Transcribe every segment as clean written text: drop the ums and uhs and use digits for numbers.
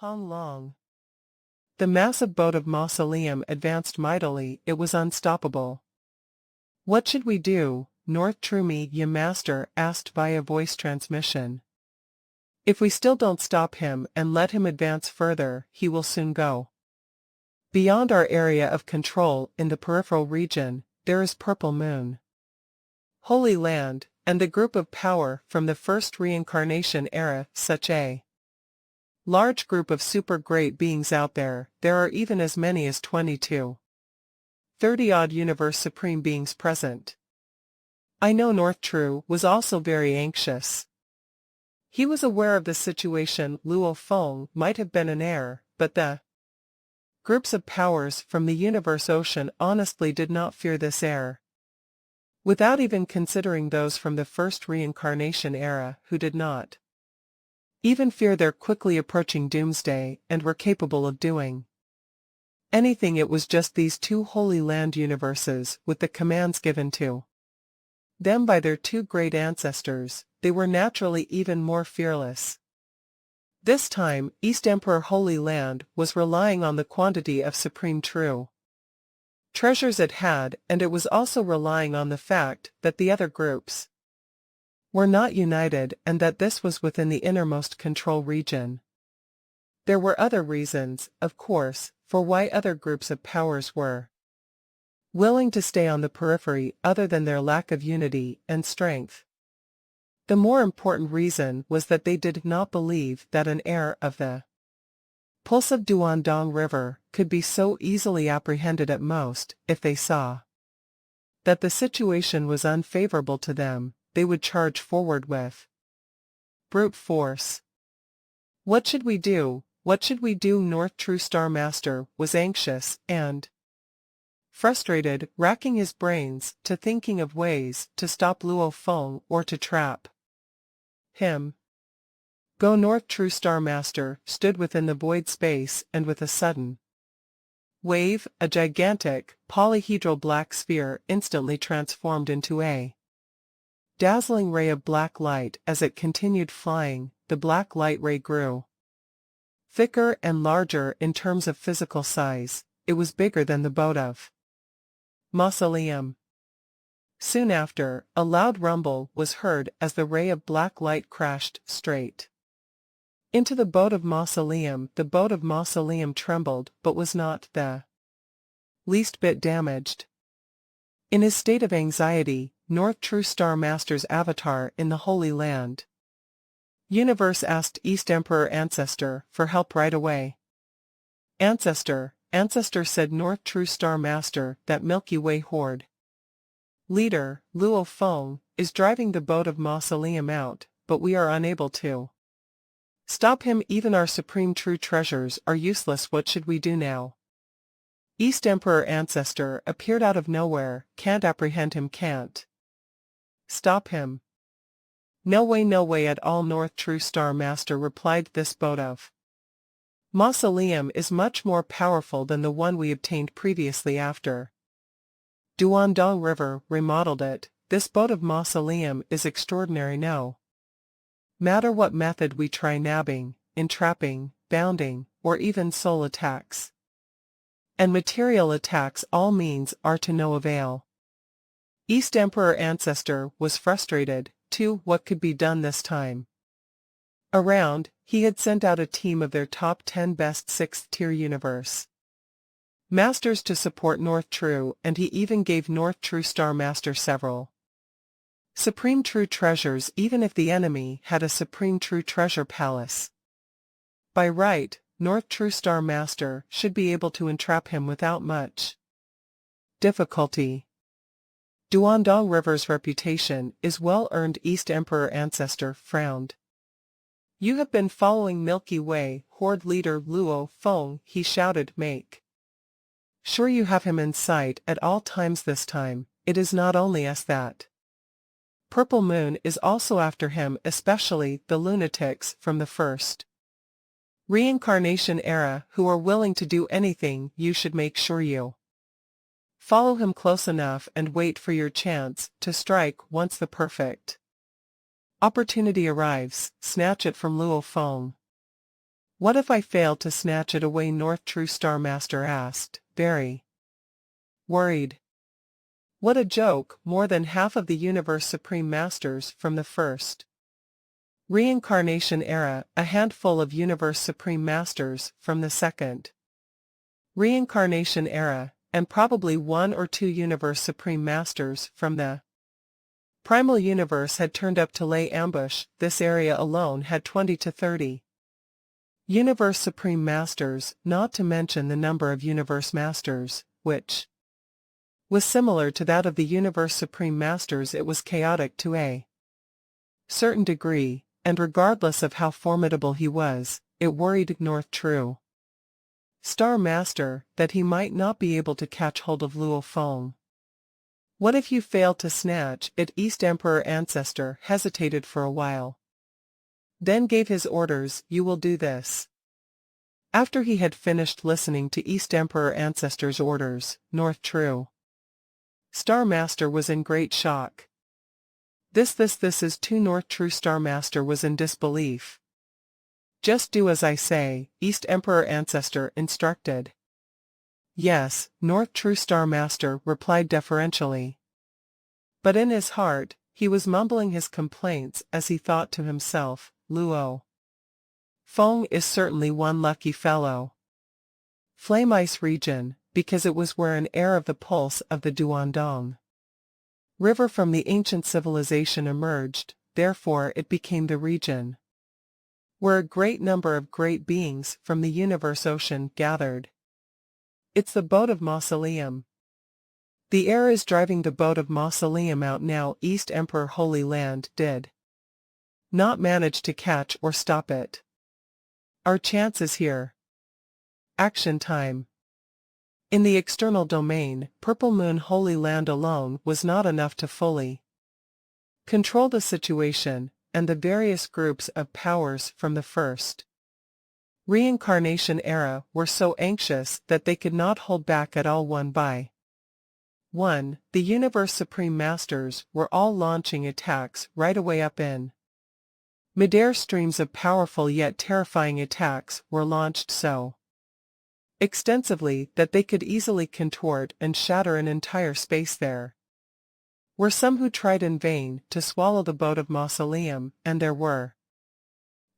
Hong Long. The massive boat of Mausoleum advanced mightily, it was unstoppable. What should we do, North True Me Ye Master asked via voice transmission. If we still don't stop him and let him advance further, he will soon go. Beyond our area of control in the peripheral region, there is Purple Moon. Holy Land, and the group of power from the first reincarnation era, such a large group of super great beings out there, there are even as many as 22. 30-odd universe supreme beings present. I know North True was also very anxious. He was aware of the situation. Luo Feng might have been an heir, but the groups of powers from the universe ocean honestly did not fear this heir. Without even considering those from the first reincarnation era who did not even fear their quickly approaching doomsday and were capable of doing anything. It was just these two Holy Land universes with the commands given to them by their two great ancestors. They were naturally even more fearless. This time, East Emperor Holy Land was relying on the quantity of supreme true treasures it had, and it was also relying on the fact that the other groups were not united and that this was within the innermost control region. There were other reasons, of course, for why other groups of powers were willing to stay on the periphery other than their lack of unity and strength. The more important reason was that they did not believe that an heir of the pulse of Duandong River could be so easily apprehended. At most, if they saw that the situation was unfavorable to them, they would charge forward with brute force. What should we do? What should we do? North True Star Master was anxious and frustrated, racking his brains to thinking of ways to stop Luo Feng or to trap him. Go North True Star Master stood within the void space, and with a sudden wave, a gigantic, polyhedral black sphere instantly transformed into a dazzling ray of black light. As it continued flying, the black light ray grew thicker and larger in terms of physical size. It was bigger than the boat of Mausoleum. Soon after, a loud rumble was heard as the ray of black light crashed straight into the boat of Mausoleum. The boat of Mausoleum trembled but was not the least bit damaged. In his state of anxiety, North True Star Master's avatar in the Holy Land universe asked East Emperor Ancestor for help right away. Ancestor, said North True Star Master, that Milky Way horde leader, Luo Feng, is driving the boat of Mausoleum out, but we are unable to stop him. Even our supreme true treasures are useless. What should we do now? East Emperor Ancestor appeared out of nowhere. Can't apprehend him, can't stop him. No way at all. North True Star Master replied, this boat of Mausoleum is much more powerful than the one we obtained previously after Duandong River remodeled it. This boat of Mausoleum is extraordinary. No matter what method we try, nabbing, entrapping, bounding, or even soul attacks and material attacks, all means are to no avail. East Emperor Ancestor was frustrated, too. What could be done this time around? He had sent out a team of their top 10 best 6th-tier universe masters to support North True, and he even gave North True Star Master several supreme true treasures, even if the enemy had a supreme true treasure palace. By right, North True Star Master should be able to entrap him without much difficulty. Duandong River's reputation is well earned. East Emperor Ancestor frowned. You have been following Milky Way horde leader Luo Feng, he shouted. Make sure you have him in sight at all times. This time, it is not only us that Purple Moon is also after him, especially the lunatics from the first reincarnation era who are willing to do anything. You should make sure you follow him close enough and wait for your chance to strike. Once the perfect opportunity arrives, snatch it from Luo Feng. What if I fail to snatch it away? North True Star Master asked, very worried. What a joke! More than half of the universe Supreme Masters from the first Reincarnation era, a handful of Universe Supreme Masters from the second Reincarnation era, and probably one or two Universe Supreme Masters from the Primal Universe had turned up to lay ambush. This area alone had 20 to 30 Universe Supreme Masters, not to mention the number of Universe Masters, which was similar to that of the Universe Supreme Masters. It was chaotic to a certain degree, and regardless of how formidable he was, it worried North True Star Master that he might not be able to catch hold of Luo Feng. What if you fail to snatch it? East Emperor Ancestor hesitated for a while, then gave his orders. You will do this. After he had finished listening to East Emperor Ancestor's orders, North True Star Master was in great shock. This is too. North True Star Master was in disbelief. Just do as I say, East Emperor Ancestor instructed. Yes, North True Star Master replied deferentially. But in his heart, he was mumbling his complaints as he thought to himself, Luo Feng is certainly one lucky fellow. Flame Ice region, because it was where an heir of the pulse of the Duandong River from the ancient civilization emerged, therefore it became the region where a great number of great beings from the universe ocean gathered. It's the boat of Mausoleum. The heir is driving the boat of Mausoleum out now. East Emperor Holy Land did not manage to catch or stop it. Our chance is here. Action time. In the external domain, Purple Moon Holy Land alone was not enough to fully control the situation, and the various groups of powers from the first Reincarnation era were so anxious that they could not hold back at all. One by one, the Universe Supreme Masters were all launching attacks right away up in midair. Streams of powerful yet terrifying attacks were launched so extensively that they could easily contort and shatter an entire space. There were some who tried in vain to swallow the boat of Mausoleum, and there were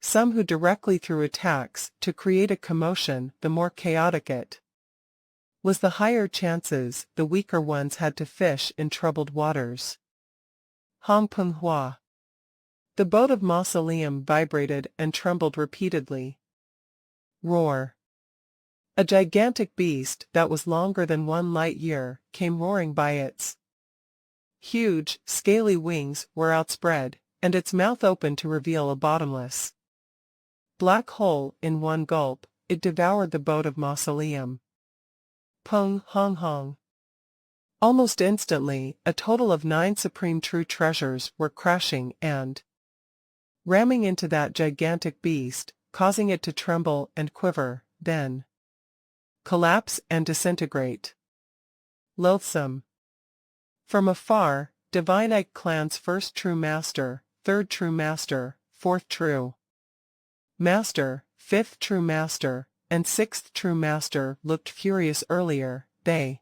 some who directly threw attacks to create a commotion. The more chaotic it was, the higher chances the weaker ones had to fish in troubled waters. Hong Peng Hua. The boat of Mausoleum vibrated and trembled repeatedly. Roar. A gigantic beast that was longer than 1 light-year came roaring by. Its huge, scaly wings were outspread, and its mouth open to reveal a bottomless black hole. In one gulp, it devoured the boat of Mausoleum. Peng Hong Hong. Almost instantly, a total of 9 supreme true treasures were crashing and ramming into that gigantic beast, causing it to tremble and quiver, then collapse and disintegrate. Loathsome. From afar, Divine Ike Clan's first true master, third true master, fourth true master, fifth true master, and sixth true master looked furious. Earlier, they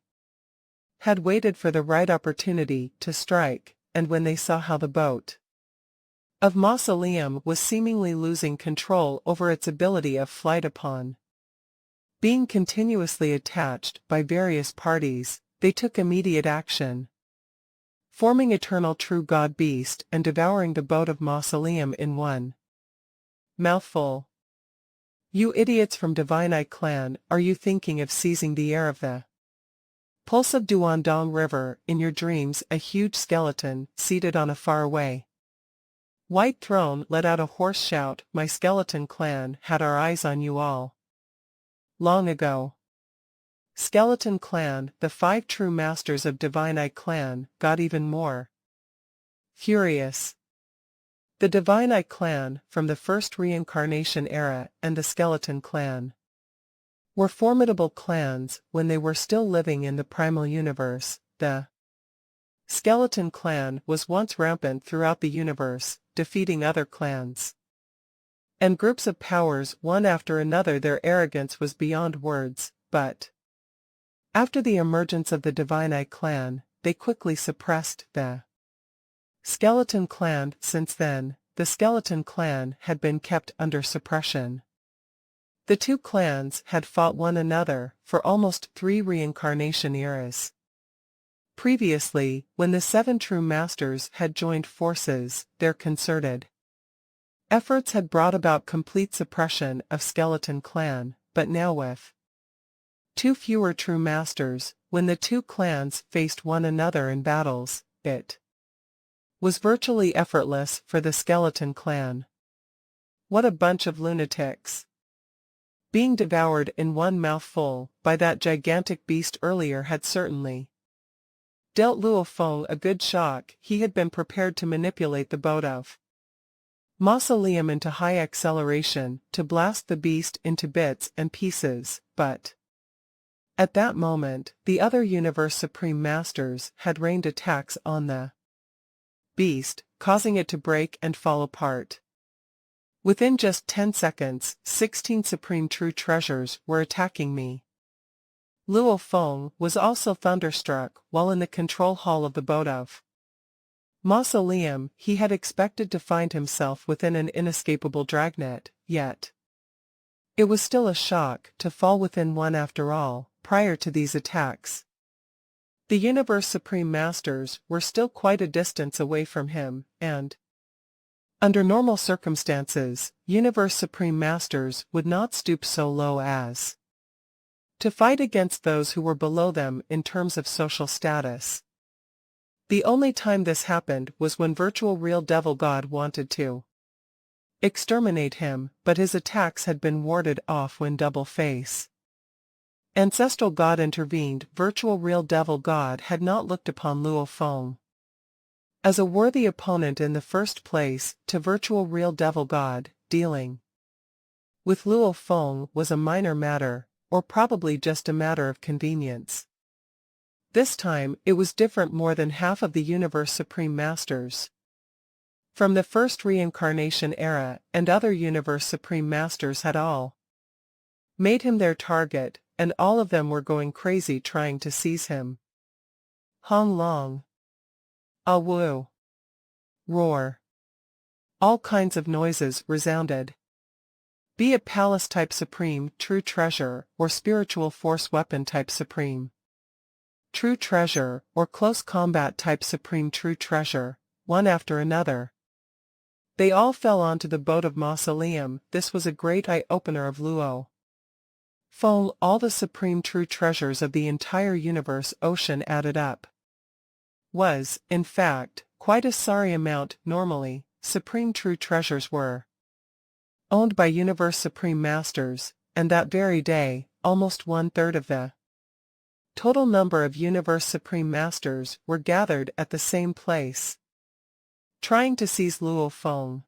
had waited for the right opportunity to strike, and when they saw how the boat of Mausoleum was seemingly losing control over its ability of flight upon being continuously attached by various parties, they took immediate action, forming Eternal True God Beast and devouring the boat of Mausoleum in one mouthful. You idiots from Divine Eye Clan, are you thinking of seizing the air of the pulse of Duandong River? In your dreams, a huge skeleton, seated on a faraway white throne, let out a hoarse shout. My skeleton clan had our eyes on you all long ago. Skeleton Clan, the 5 true masters of Divine Eye Clan, got even more furious. The Divine Eye Clan, from the first Reincarnation era, and the Skeleton Clan were formidable clans when they were still living in the Primal Universe. The Skeleton Clan was once rampant throughout the universe, defeating other clans And groups of powers one after another. Their arrogance was beyond words, but after the emergence of the Divine Eye clan, they quickly suppressed the Skeleton clan. Since then, the Skeleton clan had been kept under suppression. The two clans had fought one another for almost 3 reincarnation eras. Previously, when the 7 true masters had joined forces, their concerted efforts had brought about complete suppression of Skeleton clan, but now with 2 fewer true masters, when the two clans faced one another in battles, it was virtually effortless for the Skeleton clan. What a bunch of lunatics! Being devoured in one mouthful by that gigantic beast earlier had certainly dealt Luo Feng a good shock. He had been prepared to manipulate the boat of Mausoleum into high acceleration to blast the beast into bits and pieces, but at that moment, the other Universe Supreme Masters had rained attacks on the beast, causing it to break and fall apart. Within just 10 seconds, 16 Supreme True Treasures were attacking me. Luo Feng was also thunderstruck while in the control hall of the boat of Mausoleum. He had expected to find himself within an inescapable dragnet, yet it was still a shock to fall within one after all. Prior to these attacks, the Universe Supreme Masters were still quite a distance away from him, and under normal circumstances, Universe Supreme Masters would not stoop so low as to fight against those who were below them in terms of social status. The only time this happened was when Virtual Real Devil God wanted to exterminate him, but his attacks had been warded off when Double Face Ancestral God intervened. Virtual Real Devil God had not looked upon Luo Feng as a worthy opponent in the first place. To Virtual Real Devil God, dealing with Luo Feng was a minor matter, or probably just a matter of convenience. This time, it was different. More than half of the Universe Supreme Masters from the first reincarnation era and other Universe Supreme Masters had all made him their target, and all of them were going crazy trying to seize him. Hong Long. Ah Wu. Roar. All kinds of noises resounded. Be it Palace type Supreme True Treasure or Spiritual Force Weapon type Supreme True Treasure or Close Combat type Supreme True Treasure, one after another, they all fell onto the boat of Mausoleum. This was a great eye-opener of Luo Feng. All the Supreme True Treasures of the entire universe ocean added up was, in fact, quite a sorry amount. Normally, Supreme True Treasures were owned by Universe Supreme Masters, and that very day, almost 1/3 of the total number of Universe Supreme Masters were gathered at the same place, trying to seize Luo Feng.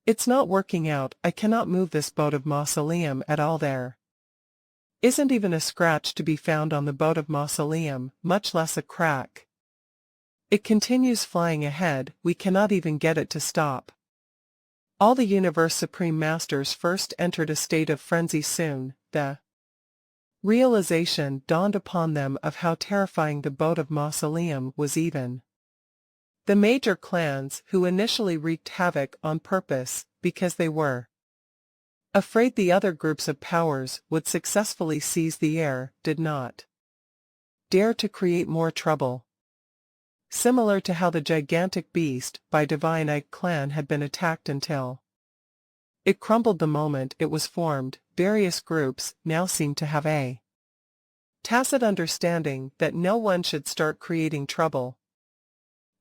It's not working out. I cannot move this boat of Mausoleum at all. There isn't even a scratch to be found on the boat of Mausoleum, much less a crack. It continues flying ahead. We cannot even get it to stop. All the Universe Supreme Masters first entered a state of frenzy. Soon, the realization dawned upon them of how terrifying the boat of Mausoleum was. Even the major clans, who initially wreaked havoc on purpose, because they were afraid the other groups of powers would successfully seize the air, did not dare to create more trouble. Similar to how the gigantic beast by Divine Eye clan had been attacked until it crumbled the moment it was formed, various groups now seemed to have a tacit understanding that no one should start creating trouble.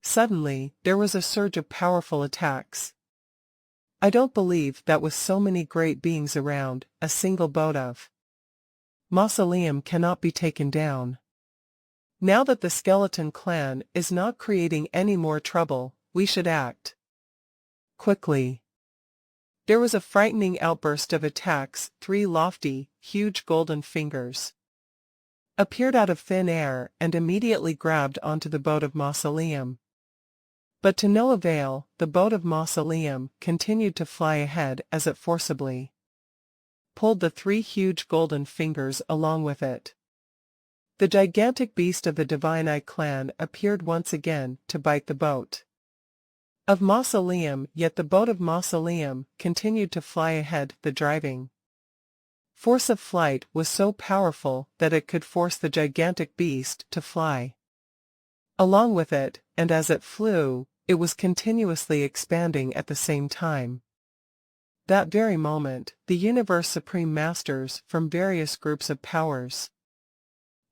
Suddenly, there was a surge of powerful attacks. I don't believe that with so many great beings around, a single boat of Mausoleum cannot be taken down. Now that the Skeleton clan is not creating any more trouble, we should act quickly. There was a frightening outburst of attacks. 3 lofty, huge golden fingers appeared out of thin air and immediately grabbed onto the boat of Mausoleum. But to no avail, the boat of Mausoleum continued to fly ahead as it forcibly pulled the 3 huge golden fingers along with it. The gigantic beast of the Divine Eye clan appeared once again to bite the boat of Mausoleum, yet the boat of Mausoleum continued to fly ahead. The driving force of flight was so powerful that it could force the gigantic beast to fly along with it, and as it flew, it was continuously expanding at the same time. That very moment, the universe supreme masters from various groups of powers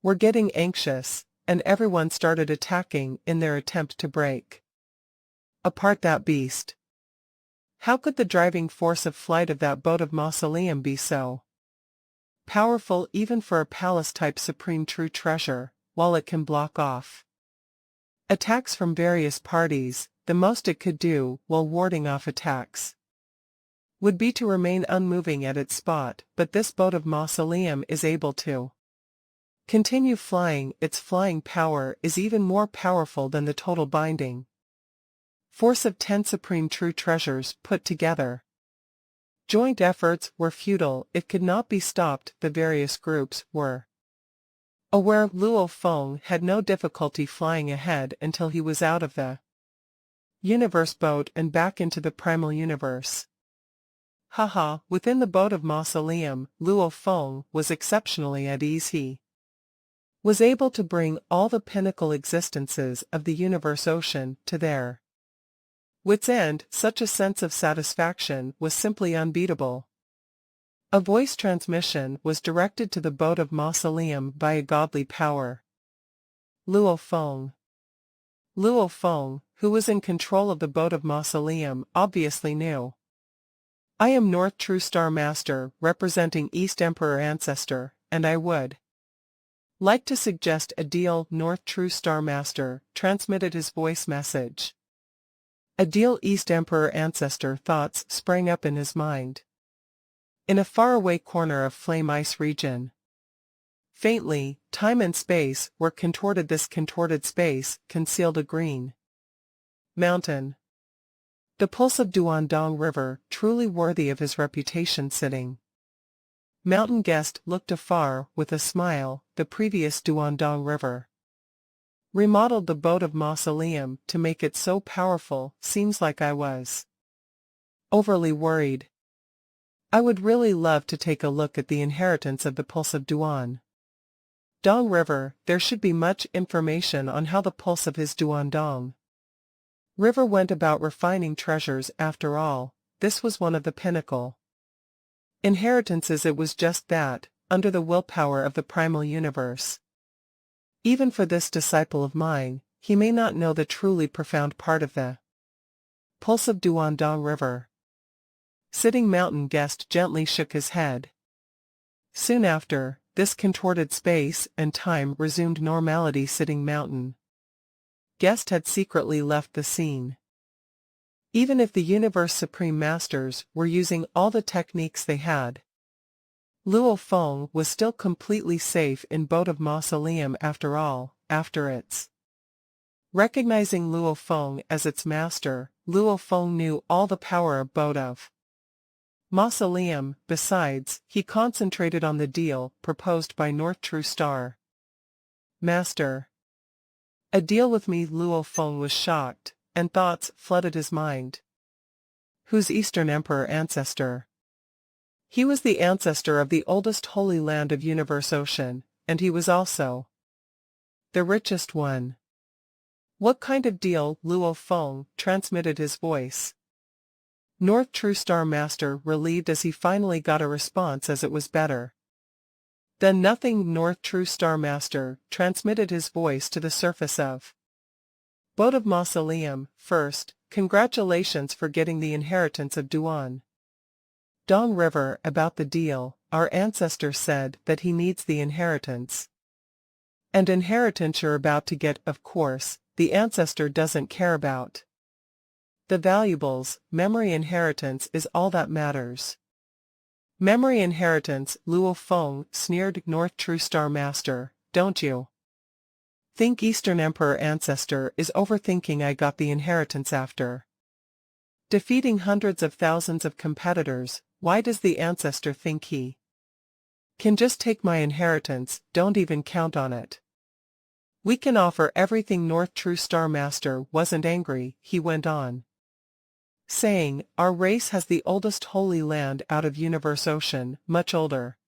were getting anxious, and everyone started attacking in their attempt to break apart that beast. How could the driving force of flight of that boat of Mausoleum be so powerful even for a palace-type supreme true treasure, while it can block off attacks from various parties? The most it could do, while warding off attacks, would be to remain unmoving at its spot, but this boat of Mausoleum is able to continue flying. Its flying power is even more powerful than the total binding force of 10 supreme true treasures put together. Joint efforts were futile, it could not be stopped. The various groups were aware Luo Feng had no difficulty flying ahead until he was out of the universe boat and back into the primal universe. Haha, within the boat of Mausoleum, Luo Feng was exceptionally at ease. He was able to bring all the pinnacle existences of the universe ocean to their wits' end. Such a sense of satisfaction was simply unbeatable. A voice transmission was directed to the boat of Mausoleum by a godly power. Luo Feng. Luo Feng, who was in control of the boat of Mausoleum, obviously knew. I am North True Star Master, representing East Emperor Ancestor, and I would like to suggest a deal. North True Star Master transmitted his voice message. A deal. East Emperor Ancestor thoughts sprang up in his mind. In a faraway corner of Flame Ice region, faintly, time and space were contorted. This contorted space concealed a green mountain. The pulse of Duandong River, truly worthy of his reputation. Sitting mountain guest looked afar with a smile. The previous Duandong River remodeled the boat of Mausoleum to make it so powerful. Seems like I was overly worried. I would really love to take a look at the inheritance of the pulse of Duandong River. There should be much information on how the pulse of his Duandong River went about refining treasures. After all, this was one of the pinnacle inheritances. It was just that, under the willpower of the primal universe. Even for this disciple of mine, he may not know the truly profound part of the pulse of Duandong River. Sitting mountain guest gently shook his head. Soon after, this contorted space and time resumed normality. Sitting mountain guest had secretly left the scene. Even if the universe supreme masters were using all the techniques they had, Luo Feng was still completely safe in boat of Mausoleum. After all, after its recognizing Luo Feng as its master, Luo Feng knew all the power of boat of Mausoleum. Besides, he concentrated on the deal proposed by North True Star Master. A deal with me? Luo Feng was shocked, and thoughts flooded his mind. Who's Eastern Emperor Ancestor? He was the ancestor of the oldest holy land of Universe Ocean, and he was also the richest one. What kind of deal? Luo Feng transmitted his voice. North True Star Master relieved as he finally got a response, as it was better than nothing. North True Star Master transmitted his voice to the surface of boat of Mausoleum. First, congratulations for getting the inheritance of Duandong River. About the deal, our ancestor said that he needs the inheritance. And inheritance you're about to get, of course, the ancestor doesn't care about the valuables. Memory inheritance is all that matters. Memory inheritance? Luo Feng sneered. North True Star Master, don't you Think Eastern Emperor ancestor is overthinking I got the inheritance after defeating hundreds of thousands of competitors. Why does the ancestor think he can just take my inheritance? Don't even count on it. We can offer everything. North True Star Master wasn't angry, he went on, saying, our race has the oldest holy land out of universe ocean, much older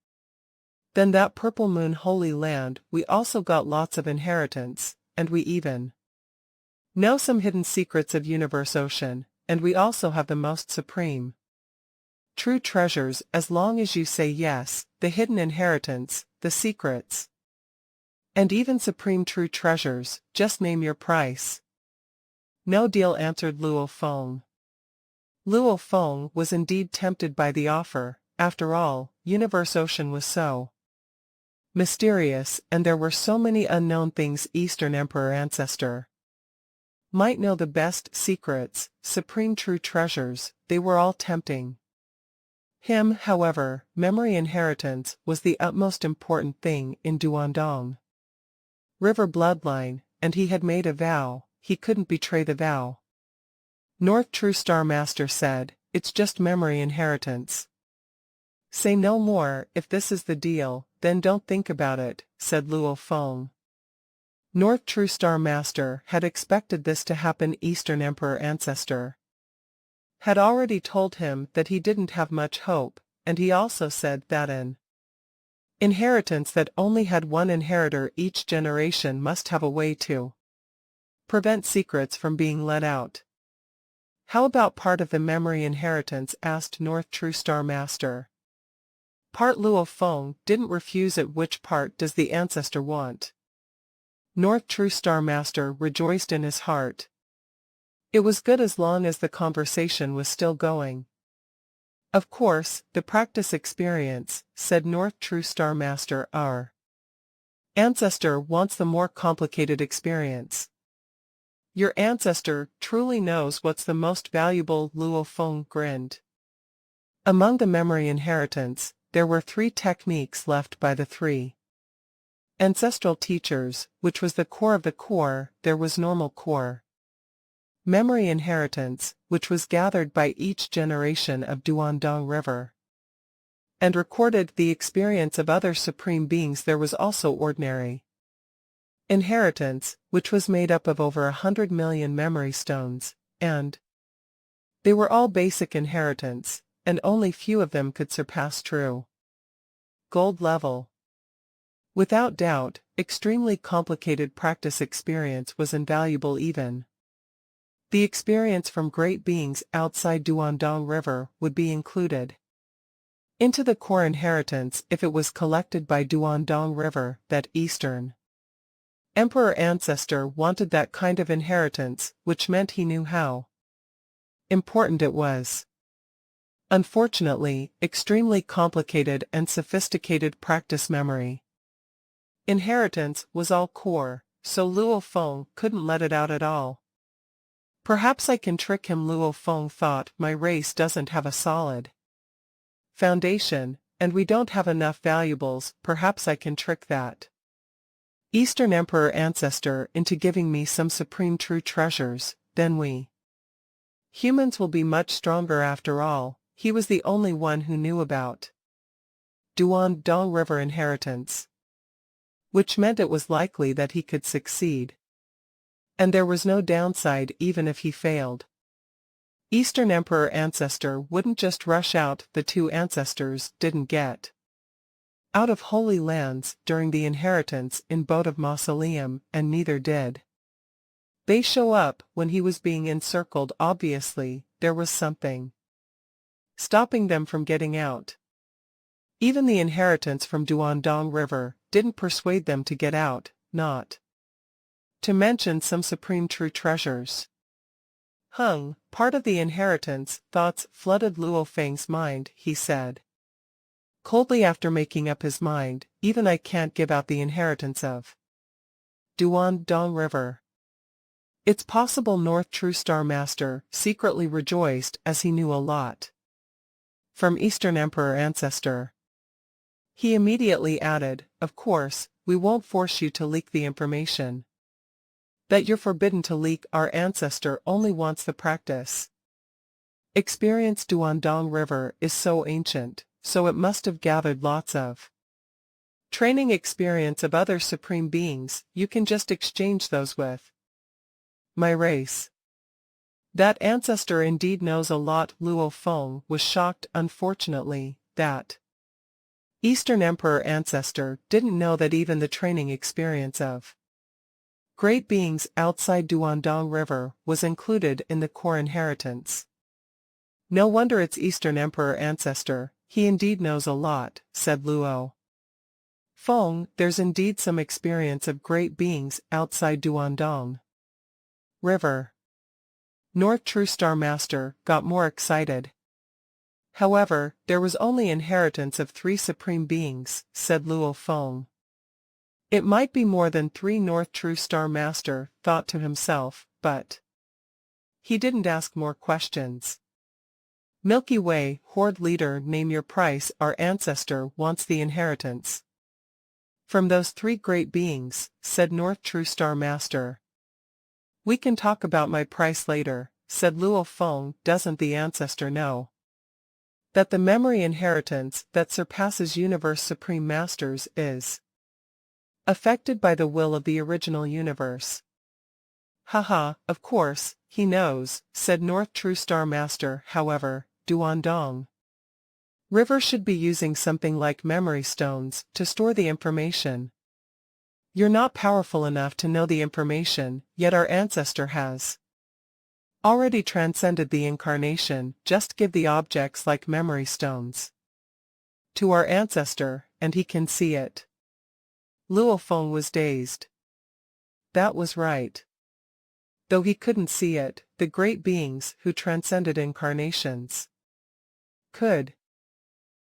than that purple moon holy land. We also got lots of inheritance, and we even know some hidden secrets of universe ocean, and we also have the most supreme true treasures. As long as you say yes, the hidden inheritance, the secrets, and even supreme true treasures, just name your price. No deal, answered Luo Feng. Luo Feng was indeed tempted by the offer. After all, universe ocean was so mysterious, and there were so many unknown things. Eastern Emperor ancestor might know the best secrets, supreme true treasures. They were all tempting him. However, memory inheritance was the utmost important thing in Duandong River bloodline, and he had made a vow. He couldn't betray the vow. North True Star Master said, it's just memory inheritance. Say no more. If this is the deal, then don't think about it, said Luo Feng. North True Star Master had expected this to happen. Eastern Emperor ancestor had already told him that he didn't have much hope, and he also said that an inheritance that only had one inheritor each generation must have a way to prevent secrets from being let out. How about part of the memory inheritance? Asked North True Star Master. Part. Luo Feng didn't refuse it. Which part does the ancestor want? North True Star Master rejoiced in his heart. It was good as long as the conversation was still going. Of course, the practice experience, said North True Star Master. Our ancestor wants the more complicated experience. Your ancestor truly knows what's the most valuable. Luo Feng grinned. Among the memory inheritance, there were 3 techniques left by the 3 ancestral teachers, which was the core of the core. There was normal core memory inheritance, which was gathered by each generation of Duandong River and recorded the experience of other supreme beings. There was also ordinary inheritance, which was made up of over 100 million memory stones, and they were all basic inheritance, and only few of them could surpass true gold level. Without doubt, extremely complicated practice experience was invaluable. Even the experience from great beings outside Duandong River would be included into the core inheritance if it was collected by Duandong River. That Eastern Emperor ancestor wanted that kind of inheritance, which meant he knew how important it was. Unfortunately, extremely complicated and sophisticated practice memory inheritance was all core, so Luo Feng couldn't let it out at all. Perhaps I can trick him. Luo Feng thought. My race doesn't have a solid foundation, and we don't have enough valuables. Perhaps I can trick that Eastern Emperor ancestor into giving me some supreme true treasures. Then we humans will be much stronger. After all, he was the only one who knew about Duandong River inheritance, which meant it was likely that he could succeed. And there was no downside even if he failed. Eastern Emperor ancestor wouldn't just rush out. The 2 ancestors didn't get out of holy lands during the inheritance in boat of mausoleum, and neither did they show up when he was being encircled. Obviously, there was something stopping them from getting out. Even the inheritance from Duandong River didn't persuade them to get out, not to mention some supreme true treasures. Part of the inheritance. Thoughts flooded Luo Feng's mind. He said coldly after making up his mind, even I can't give out the inheritance of Duandong River. It's possible. North True Star Master secretly rejoiced as he knew a lot from Eastern Emperor ancestor. He immediately added, of course, we won't force you to leak the information. That you're forbidden to leak. Our ancestor only wants the practice. Experience Duandong River is so ancient, so it must have gathered lots of training experience of other supreme beings. You can just exchange those with my race. That ancestor indeed knows a lot. Luo Feng was shocked. Unfortunately, that Eastern Emperor ancestor didn't know that even the training experience of great beings outside Duandong River was included in the core inheritance. No wonder it's Eastern Emperor ancestor, he indeed knows a lot, said Luo Feng. There's indeed some experience of great beings outside Duandong River. North True Star Master got more excited. However, there was only inheritance of 3 supreme beings, said Luo Feng. It might be more than 3. North True Star Master thought to himself, but he didn't ask more questions. Milky Way, Horde Leader, name your price. Our ancestor wants the inheritance from those 3 great beings, said North True Star Master. We can talk about my price later, said Luo Feng. Doesn't the ancestor know that the memory inheritance that surpasses Universe Supreme Masters is affected by the will of the original universe? Haha, of course, he knows, said North True Star Master. However, Duandong River should be using something like memory stones to store the information. You're not powerful enough to know the information, yet our ancestor has already transcended the incarnation. Just give the objects like memory stones to our ancestor, and he can see it. Luo Feng was dazed. That was right. Though he couldn't see it, the great beings who transcended incarnations could.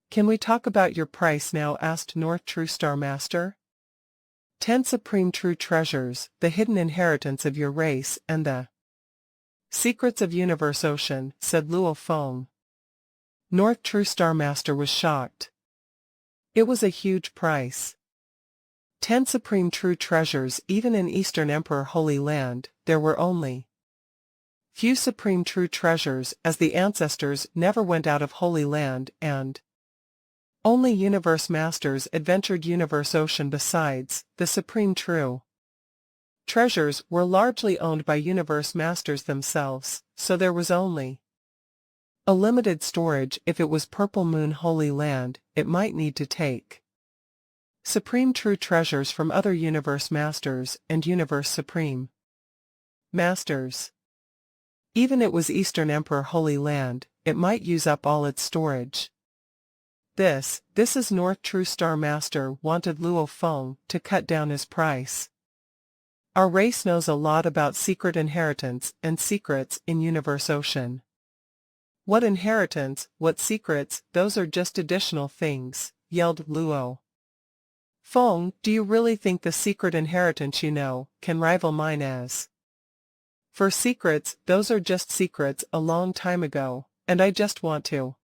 Can we talk about your price now? Asked North True Star Master. 10 supreme true treasures, the hidden inheritance of your race and the secrets of Universe Ocean, said Luo Feng. North True Star Master was shocked. It was a huge price. 10 supreme true treasures. Even in Eastern Emperor Holy Land, there were only few supreme true treasures, as the ancestors never went out of Holy Land, and only Universe Masters adventured Universe Ocean. Besides, the supreme true treasures were largely owned by Universe Masters themselves, so there was only a limited storage. If it was Purple Moon Holy Land, it might need to take supreme true treasures from other Universe Masters and Universe Supreme Masters. Even it was Eastern Emperor Holy Land, it might use up all its storage. This is North True Star Master wanted Luo Feng to cut down his price. Our race knows a lot about secret inheritance and secrets in Universe Ocean. What inheritance, what secrets? Those are just additional things, yelled Luo Feng. Do you really think the secret inheritance you know can rival mine? As for secrets, those are just secrets a long time ago, and I just want to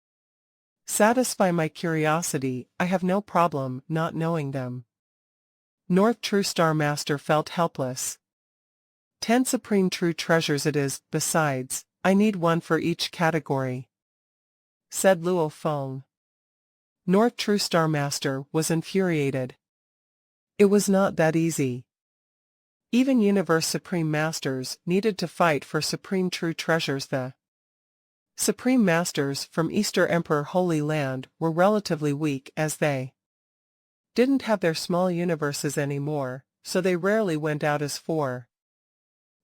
satisfy my curiosity. I have no problem not knowing them. North True Star Master felt helpless. 10 supreme true treasures it is. Besides, I need 1 for each category, said Luo Feng. North True Star Master was infuriated. It was not that easy. Even Universe Supreme Masters needed to fight for supreme true treasures. The Supreme Masters from Eastern Emperor Holy Land were relatively weak, as they didn't have their small universes anymore, so they rarely went out as 4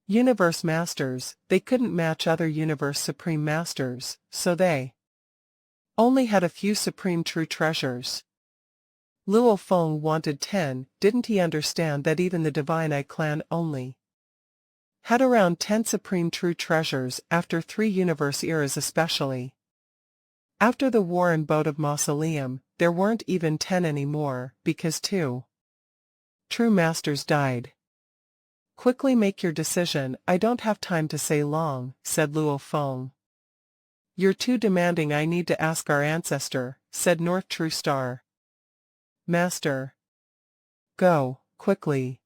Universe Masters. They couldn't match other Universe Supreme Masters, so they only had a few supreme true treasures. Luo Feng wanted 10. Didn't he understand that even the Divine Eye clan only had around 10 supreme true treasures after 3 universe eras? Especially after the war in Boat of Mausoleum, there weren't even 10 anymore, because 2 true masters died. Quickly make your decision. I don't have time to say long, said Luo Feng. You're too demanding. I need to ask our ancestor, said North True Star Master. Go, quickly.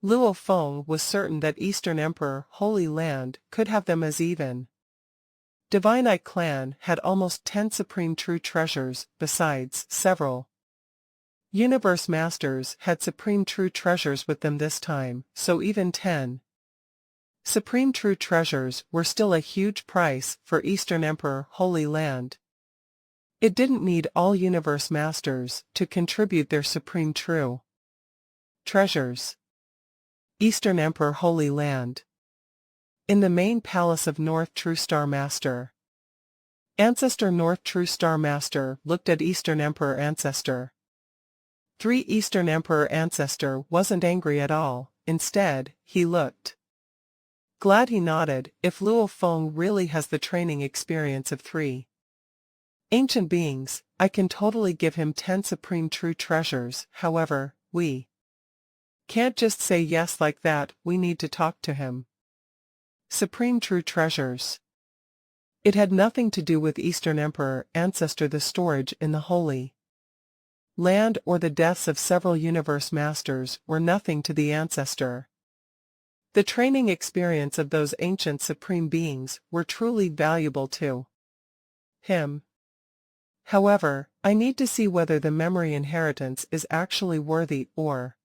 Luo Feng was certain that Eastern Emperor Holy Land could have them as even. Divine Eye clan had almost 10 supreme true treasures, besides several Universe Masters had supreme true treasures with them this time, so even 10 supreme true treasures were still a huge price for Eastern Emperor Holy Land. It didn't need all Universe Masters to contribute their supreme true treasures. Eastern Emperor Holy Land. In the main palace of North True Star Master. Ancestor North True Star Master looked at Eastern Emperor Ancestor. 3 Eastern Emperor Ancestor wasn't angry at all, instead, he looked glad. He nodded. If Luo Feng really has the training experience of 3 ancient beings, I can totally give him 10 supreme true treasures. However, we can't just say yes like that, we need to talk to him. Supreme true treasures. It had nothing to do with Eastern Emperor Ancestor, the storage in the Holy Land or the deaths of several Universe Masters were nothing to the Ancestor. The training experience of those ancient supreme beings were truly valuable to him. However, I need to see whether the memory inheritance is actually worthy or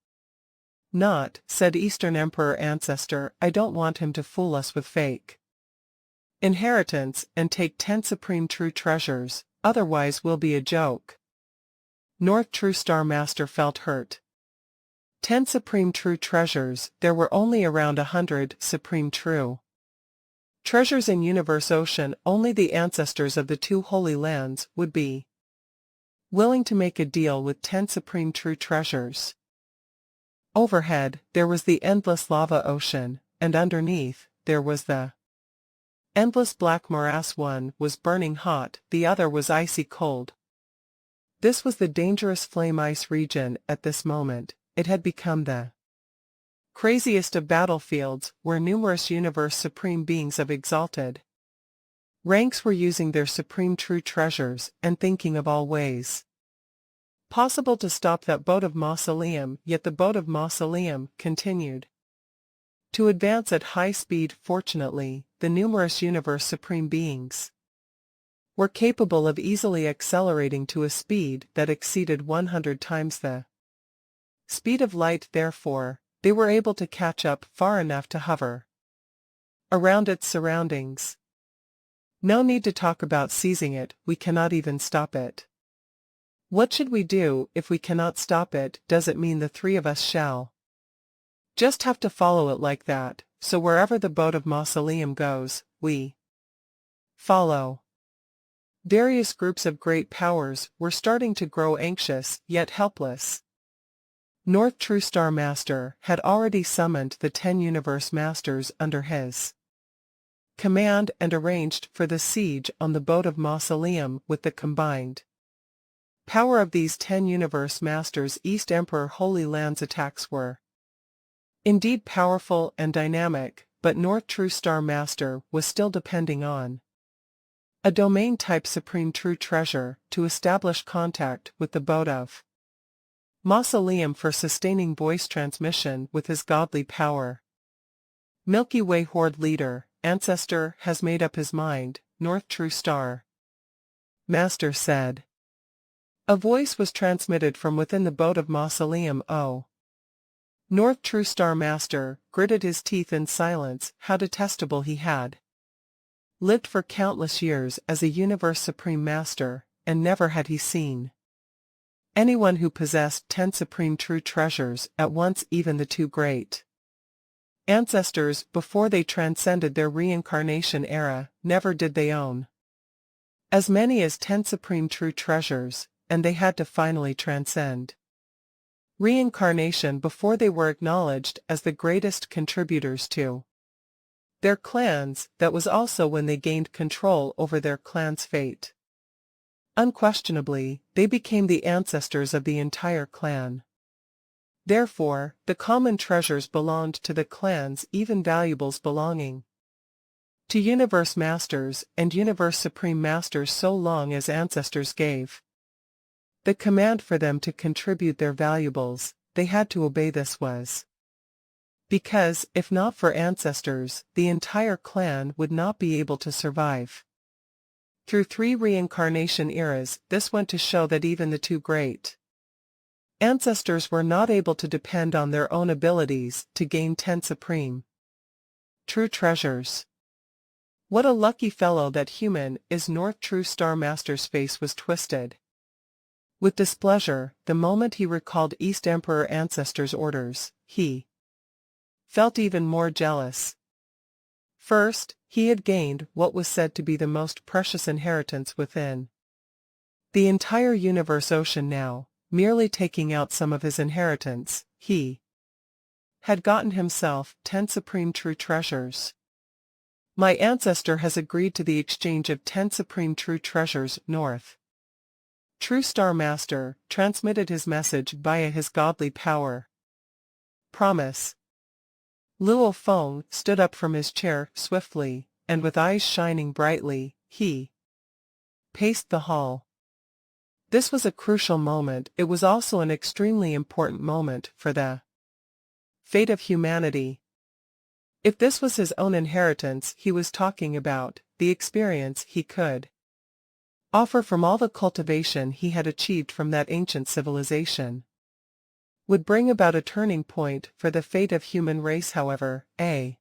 not, said Eastern Emperor Ancestor. I don't want him to fool us with fake inheritance and take 10 supreme true treasures, otherwise we'll be a joke. North True Star Master felt hurt. 10 supreme true treasures. There were only around 100 supreme true treasures in Universe Ocean. Only the ancestors of the 2 Holy Lands would be willing to make a deal with 10 supreme true treasures. Overhead, there was the endless lava ocean, and underneath, there was the endless black morass. One was burning hot, the other was icy cold. This was the dangerous flame ice region at this moment. It had become the craziest of battlefields, where numerous universe supreme beings of exalted ranks were using their supreme true treasures and thinking of all ways possible to stop that boat of Mausoleum. Yet the boat of Mausoleum continued to advance at high speed. Fortunately, the numerous universe supreme beings were capable of easily accelerating to a speed that exceeded 100 times the speed of light. Therefore, they were able to catch up far enough to hover around its surroundings. No need to talk about seizing it, we cannot even stop it. What should we do if we cannot stop it? Does it mean the 3 of us shall just have to follow it like that? So wherever the boat of Mausoleum goes, we follow. Various groups of great powers were starting to grow anxious, yet helpless. North True Star Master had already summoned the 10 Universe Masters under his command and arranged for the siege on the boat of Mausoleum with the combined power of these 10 Universe Masters. East Emperor Holy Land's attacks were indeed powerful and dynamic, but North True Star Master was still depending on a domain-type supreme true treasure to establish contact with the boat of Mausoleum for sustaining voice transmission with his godly power. Milky Way Horde Leader, Ancestor, has made up his mind, North True Star Master said. A voice was transmitted from within the boat of Mausoleum. Oh. North True Star Master gritted his teeth in silence. How detestable. He had lived for countless years as a Universe Supreme Master, and never had he seen anyone who possessed 10 supreme true treasures at once. Even the 2 great ancestors, before they transcended their reincarnation era, never did they own as many as 10 supreme true treasures, and they had to finally transcend reincarnation before they were acknowledged as the greatest contributors to their clans. That was also when they gained control over their clan's fate. Unquestionably, they became the ancestors of the entire clan. Therefore, the common treasures belonged to the clans, even valuables belonging to Universe Masters and Universe Supreme Masters, so long as ancestors gave the command for them to contribute their valuables, they had to obey. This was Because, if not for ancestors, the entire clan would not be able to survive. Through 3 reincarnation eras, this went to show that even the 2 great ancestors were not able to depend on their own abilities to gain 10 supreme true treasures. What a lucky fellow that human is. North True Star Master's face was twisted with displeasure the moment he recalled East Emperor Ancestor's orders. He felt even more jealous. First, he had gained what was said to be the most precious inheritance within the entire universe ocean. Now, merely taking out some of his inheritance, he had gotten himself 10 supreme true treasures. My ancestor has agreed to the exchange of 10 supreme true treasures. North True Star Master transmitted his message via his godly power. Promise. Luo Feng stood up from his chair swiftly, and with eyes shining brightly, he paced the hall. This was a crucial moment. It was also an extremely important moment for the fate of humanity. If this was his own inheritance he was talking about, the experience he could offer from all the cultivation he had achieved from that ancient civilization would bring about a turning point for the fate of human race. However, a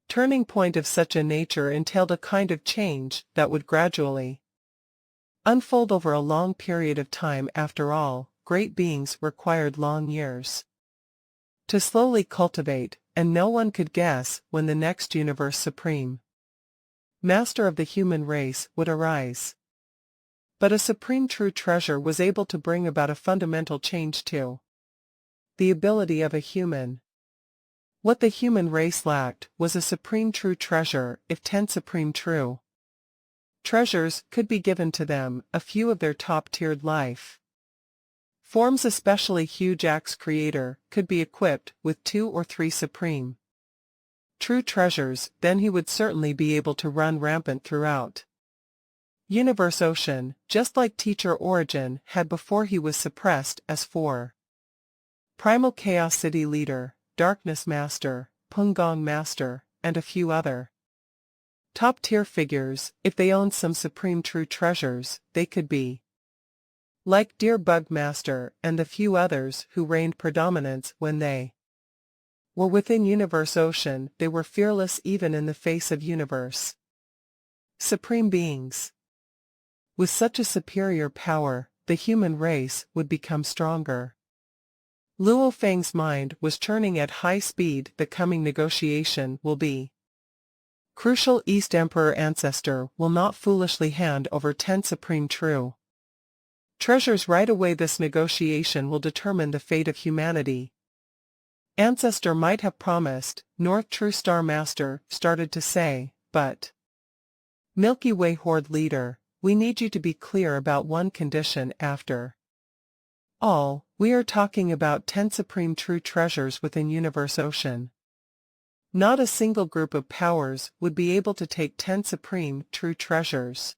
turning point of such a nature entailed a kind of change that would gradually unfold over a long period of time. After all, great beings required long years to slowly cultivate, and no one could guess when the next universe supreme master of the human race would arise. But a supreme true treasure was able to bring about a fundamental change to the ability of a human. What the human race lacked was a supreme true treasure. If 10 supreme true treasures could be given to them, a few of their top-tiered life forms, especially Hugh Jack's creator, could be equipped with 2 or 3 supreme true treasures, then he would certainly be able to run rampant throughout Universe Ocean, just like Teacher Origin had before he was suppressed as 4 Primal Chaos City Leader, Darkness Master, Pungong Master, and a few other top-tier figures. If they owned some supreme true treasures, they could be like Dear Bug Master and the few others who reigned predominance when they were within Universe Ocean. They were fearless even in the face of universe supreme beings. With such a superior power, the human race would become stronger. Luo Feng's mind was churning at high speed. The coming negotiation will be crucial. East Emperor Ancestor will not foolishly hand over 10 supreme true treasures right away. This negotiation will determine the fate of humanity. Ancestor might have promised, North True Star Master started to say, but Milky Way Horde Leader, we need you to be clear about one condition. After all, we are talking about 10 supreme true treasures within Universe Ocean. Not a single group of powers would be able to take 10 supreme true treasures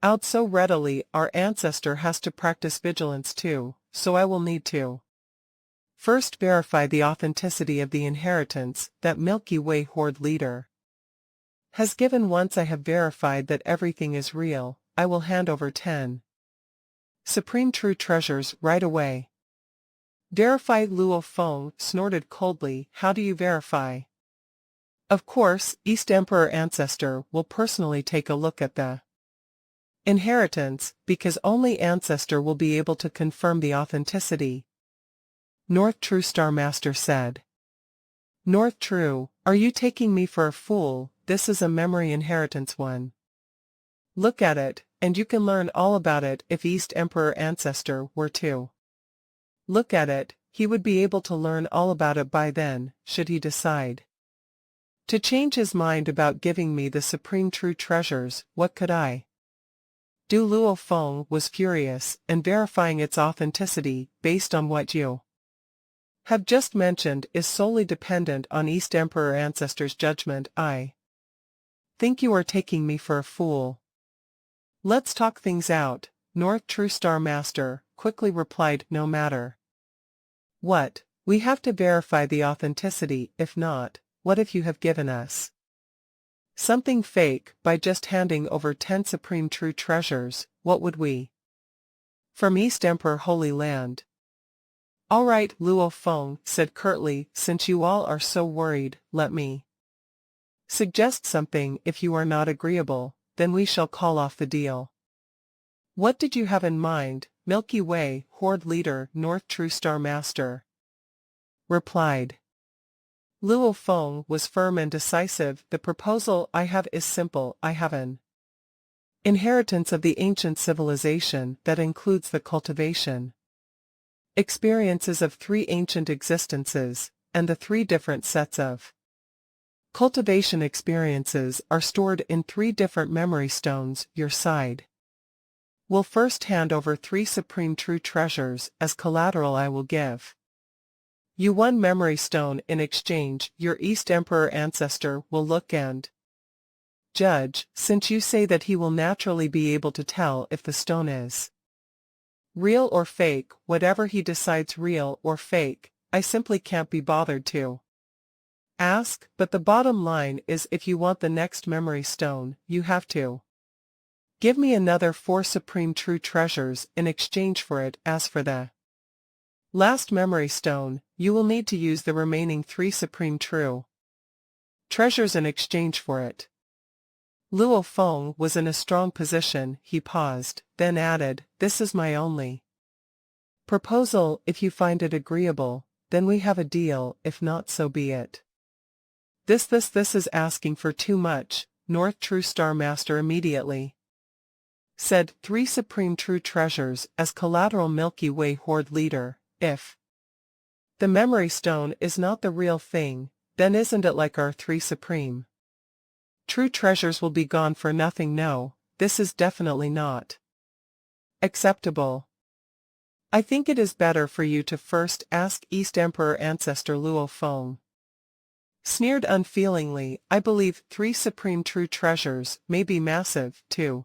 out so readily. Our ancestor has to practice vigilance too, so I will need to first verify the authenticity of the inheritance that Milky Way Horde Leader has given. Once I have verified that everything is real, I will hand over 10 supreme true treasures right away. Verify? Luo Feng snorted coldly. How do you verify? Of course, East Emperor Ancestor will personally take a look at the inheritance, because only Ancestor will be able to confirm the authenticity. North True Star Master said. North True, are you taking me for a fool? This is a memory inheritance one. Look at it, and you can learn all about it. If East Emperor Ancestor were to look at it, he would be able to learn all about it by then, should he decide to change his mind about giving me the supreme true treasures. What could I do? Luo Feng was furious, and verifying its authenticity, based on what you have just mentioned, is solely dependent on East Emperor Ancestor's judgment. I think you are taking me for a fool. Let's talk things out, North True Star Master quickly replied. No matter what We have to verify the authenticity. If not, what if you have given us something fake by just handing over 10 supreme true treasures? What would we? From East Emperor Holy Land. All right, Luo Feng said curtly, since you all are so worried, let me suggest something. If you are not agreeable, then we shall call off the deal. What did you have in mind? Milky Way, Horde Leader, North True Star Master replied. Luo Feng was firm and decisive. The proposal I have is simple. I have an inheritance of the ancient civilization that includes the cultivation experiences of 3 ancient existences, and the 3 different sets of cultivation experiences are stored in 3 different memory stones. Your side will first hand over 3 supreme true treasures as collateral. I will give you 1 memory stone in exchange. Your East Emperor ancestor will look and judge, since you say that he will naturally be able to tell if the stone is real or fake. Whatever he decides, real or fake, I simply can't be bothered to ask. But the bottom line is, if you want the next memory stone, you have to give me another 4 supreme true treasures in exchange for it. As for the last memory stone, you will need to use the remaining 3 supreme true treasures in exchange for it. Luo Feng was in a strong position. He paused, then added, this is my only proposal. If you find it agreeable, then we have a deal. If not, so be it. This is asking for too much, North True Star Master immediately said. 3 supreme true treasures as collateral. Milky Way Horde Leader. If the memory stone is not the real thing, then isn't it like our 3 supreme true treasures will be gone for nothing? No, this is definitely not acceptable. I think it is better for you to first ask East Emperor ancestor. Luo Feng sneered unfeelingly. I believe 3 supreme true treasures may be massive to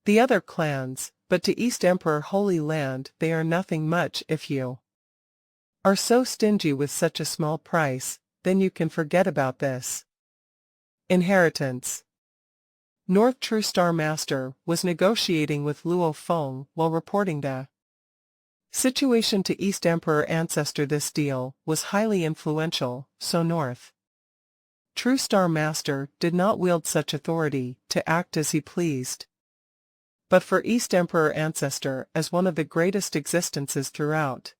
the other clans, but to East Emperor Holy Land they are nothing much. If you are so stingy with such a small price, then you can forget about this inheritance. North True Star Master was negotiating with Luo Feng while reporting the situation to East Emperor ancestor. This deal was highly influential, so North True Star Master did not wield such authority to act as he pleased. But for East Emperor ancestor, as one of the greatest existences throughout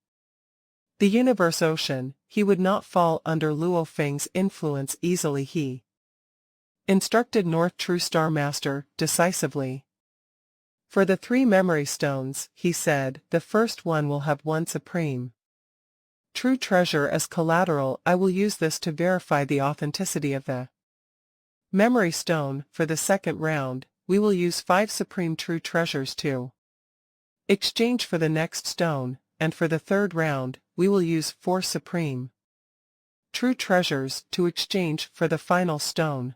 the universe ocean, he would not fall under Luo Feng's influence easily. He instructed North True Star Master decisively. For the 3 memory stones, he said, the first one will have 1 supreme true treasure as collateral. I will use this to verify the authenticity of the memory stone. For the second round, we will use 5 supreme true treasures to exchange for the next stone, and for the third round, we will use 4 supreme true treasures to exchange for the final stone.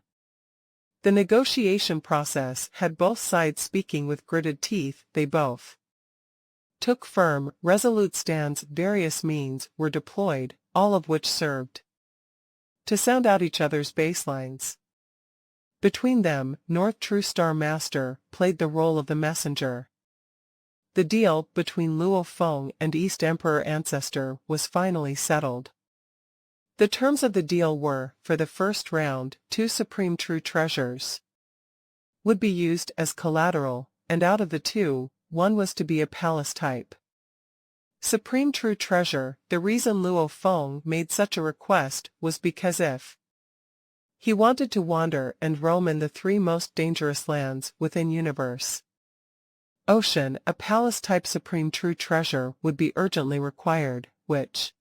The negotiation process had both sides speaking with gritted teeth. They both took firm, resolute stands. Various means were deployed, all of which served to sound out each other's baselines. Between them, North True Star Master played the role of the messenger. The deal between Luo Feng and East Emperor ancestor was finally settled. The terms of the deal were, for the first round, 2 supreme true treasures would be used as collateral, and out of the 2, 1 was to be a palace type supreme true treasure. The reason Luo Feng made such a request was because if he wanted to wander and roam in the 3 most dangerous lands within universe ocean, a palace type supreme true treasure would be urgently required, which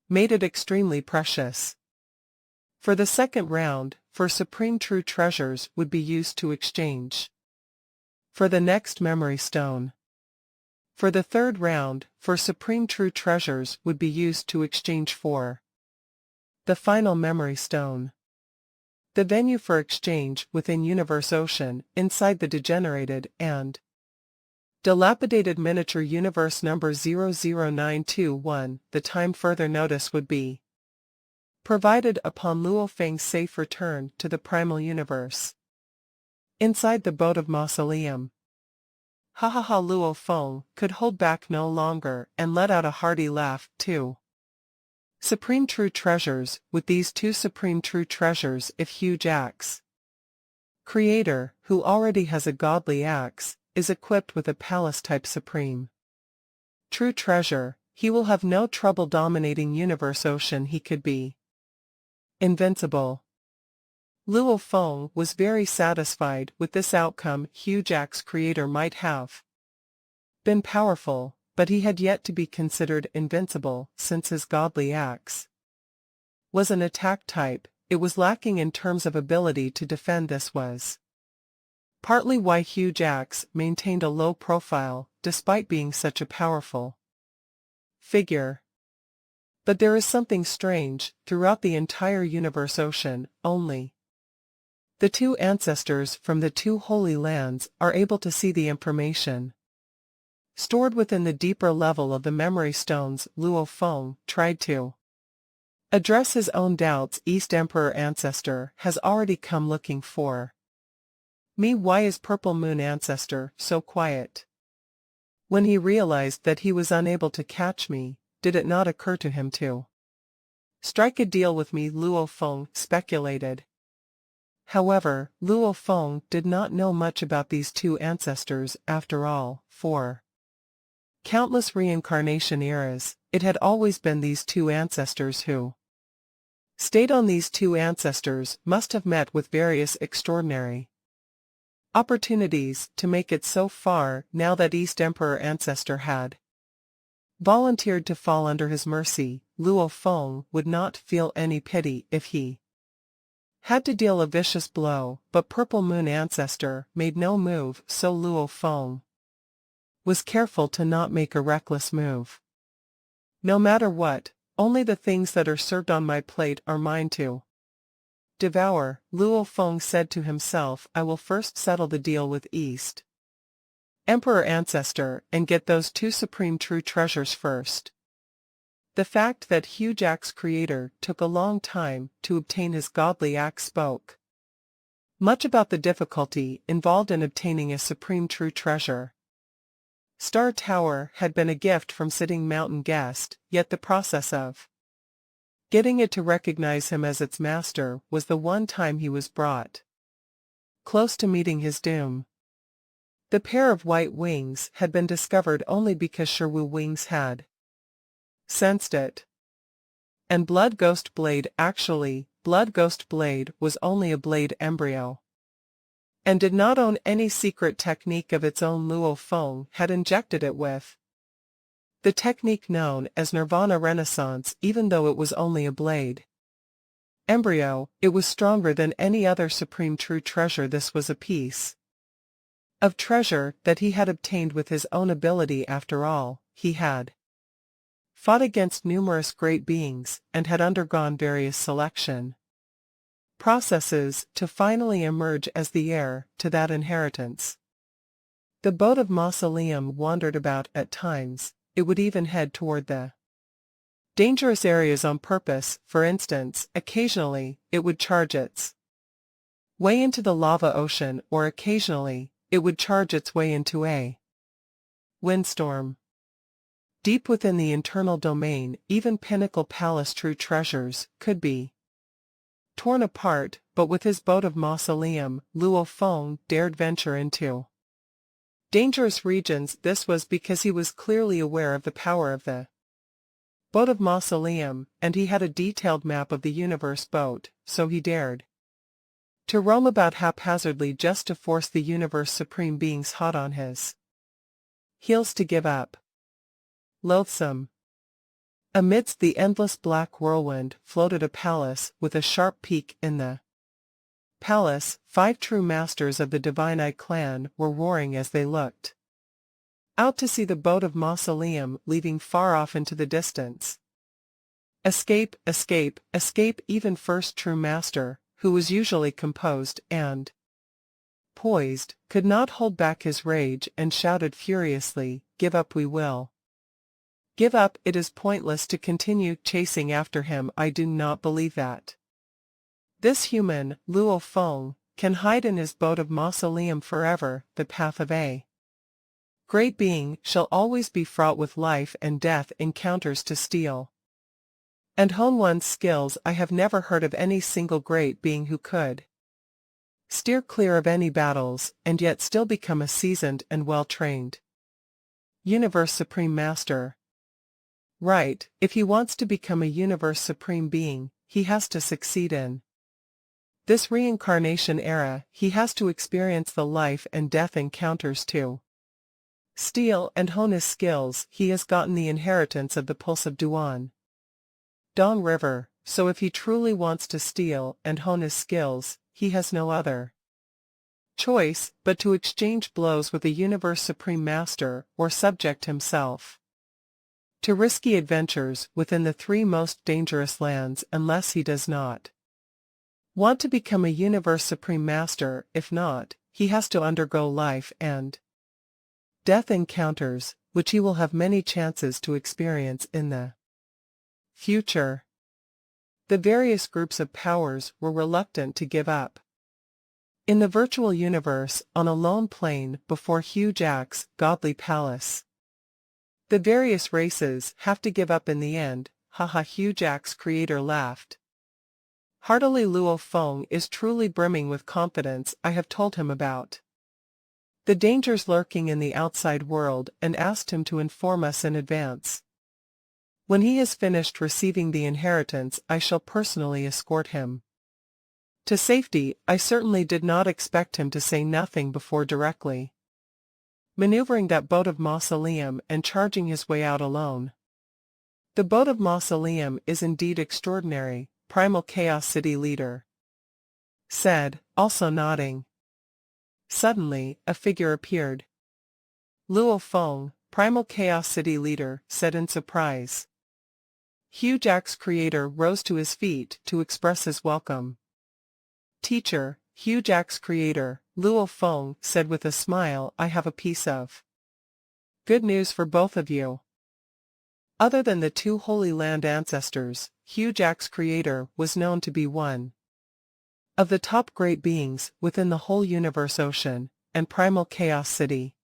made it extremely precious. For the second round, 4 supreme true treasures would be used to exchange for the next memory stone. For the third round, 4 supreme true treasures would be used to exchange for the final memory stone. The venue for exchange within universe ocean, inside the degenerated and Dilapidated miniature universe number 00921. The time further notice would be provided upon Luo Feng's safe return to the primal universe. Inside the boat of mausoleum. Ha ha ha! Luo Feng could hold back no longer and let out a hearty laugh, too. Supreme true treasures, with these two supreme true treasures if huge axe. Creator, who already has a godly axe, is equipped with a palace-type supreme true treasure, he will have no trouble dominating universe ocean. He could be invincible. Luo Feng was very satisfied with this outcome. Huge axe creator might have been powerful, but he had yet to be considered invincible since his godly axe was an attack type. It was lacking in terms of ability to defend. This was partly why Huge Axe maintained a low profile, despite being such a powerful figure. But there is something strange, throughout the entire universe ocean, only the two ancestors from the two holy lands are able to see the information stored within the deeper level of the memory stones. Luo Feng tried to address his own doubts. East Emperor Ancestor has already come looking for me. Why is Purple Moon Ancestor so quiet? When he realized that he was unable to catch me, did it not occur to him to strike a deal with me? Luo Feng speculated. However, Luo Feng did not know much about these two ancestors after all. For countless reincarnation eras, it had always been these two ancestors who stayed on. These two ancestors must have met with various extraordinary opportunities to make it so far. Now that East Emperor Ancestor had volunteered to fall under his mercy, Luo Feng would not feel any pity if he had to deal a vicious blow. But Purple Moon Ancestor made no move, so Luo Feng was careful to not make a reckless move. No matter what, only the things that are served on my plate are mine to devour, Luo Feng said to himself. I will first settle the deal with East Emperor Ancestor and get those two supreme true treasures first. The fact that Huge Axe Creator took a long time to obtain his godly axe spoke much about the difficulty involved in obtaining a supreme true treasure. Star Tower had been a gift from Sitting Mountain Guest, yet the process of getting it to recognize him as its master was the one time he was brought close to meeting his doom. The pair of white wings had been discovered only because Sherwu Wings had sensed it. And Blood Ghost Blade. Actually, Blood Ghost Blade was only a blade embryo and did not own any secret technique of its own. Luo Feng had injected it with the technique known as Nirvana Renaissance. Even though it was only a blade embryo, it was stronger than any other supreme true treasure. This was a piece of treasure that he had obtained with his own ability. After all, he had fought against numerous great beings and had undergone various selection processes to finally emerge as the heir to that inheritance. The boat of Mausoleum wandered about at times. It would even head toward the dangerous areas on purpose. For instance, occasionally, it would charge its way into the lava ocean, or occasionally, it would charge its way into a windstorm. Deep within the internal domain, even Pinnacle Palace true treasures could be torn apart, but with his boat of Mausoleum, Luo Feng dared venture into dangerous regions. This was because he was clearly aware of the power of the boat of Mausoleum, and he had a detailed map of the universe boat, so he dared to roam about haphazardly just to force the universe supreme beings hot on his heels to give up. Loathsome. Amidst the endless black whirlwind floated a palace with a sharp peak in the palace. 5 true masters of the Divine Eye clan were roaring as they looked out to see the boat of Mausoleum leaving far off into the distance. Escape, escape, escape! Even first true master, who was usually composed and poised, could not hold back his rage and shouted furiously, "Give up we will. Give up, it is pointless to continue chasing after him. I do not believe that. This human, Luo Feng, can hide in his boat of mausoleum forever. The path of a great being shall always be fraught with life and death encounters to steal and hone one's skills. I have never heard of any single great being who could steer clear of any battles, and yet still become a seasoned and well-trained Universe Supreme Master. Right, if he wants to become a Universe Supreme Being, he has to succeed in this reincarnation era. He has to experience the life and death encounters to steal and hone his skills. He has gotten the inheritance of the Pulse of Dong River, so if he truly wants to steal and hone his skills, he has no other choice but to exchange blows with a Universe Supreme Master or subject himself to risky adventures within the three most dangerous lands unless he does not want to become a Universe Supreme Master. If not, he has to undergo life and death encounters, which he will have many chances to experience in the future. The various groups of powers were reluctant to give up. In the virtual universe, on a lone plane before Hugh Jack's godly palace, the various races have to give up in the end. Haha, Hugh Jack's creator laughed heartily. Luo Feng is truly brimming with confidence. I have told him about the dangers lurking in the outside world and asked him to inform us in advance. When he has finished receiving the inheritance, I shall personally escort him to safety. I certainly did not expect him to say nothing before directly maneuvering that boat of mausoleum and charging his way out alone. The boat of mausoleum is indeed extraordinary, Primal Chaos City leader said, also nodding. Suddenly, a figure appeared. Luo Feng, Primal Chaos City leader, said in surprise. Hugh Jack's creator rose to his feet to express his welcome. Teacher, Hugh Jack's creator, Luo Feng said with a smile, I have a piece of good news for both of you. Other than the two Holy Land ancestors, Hugh Jack's creator was known to be one of the top great beings within the whole universe ocean, and Primal Chaos City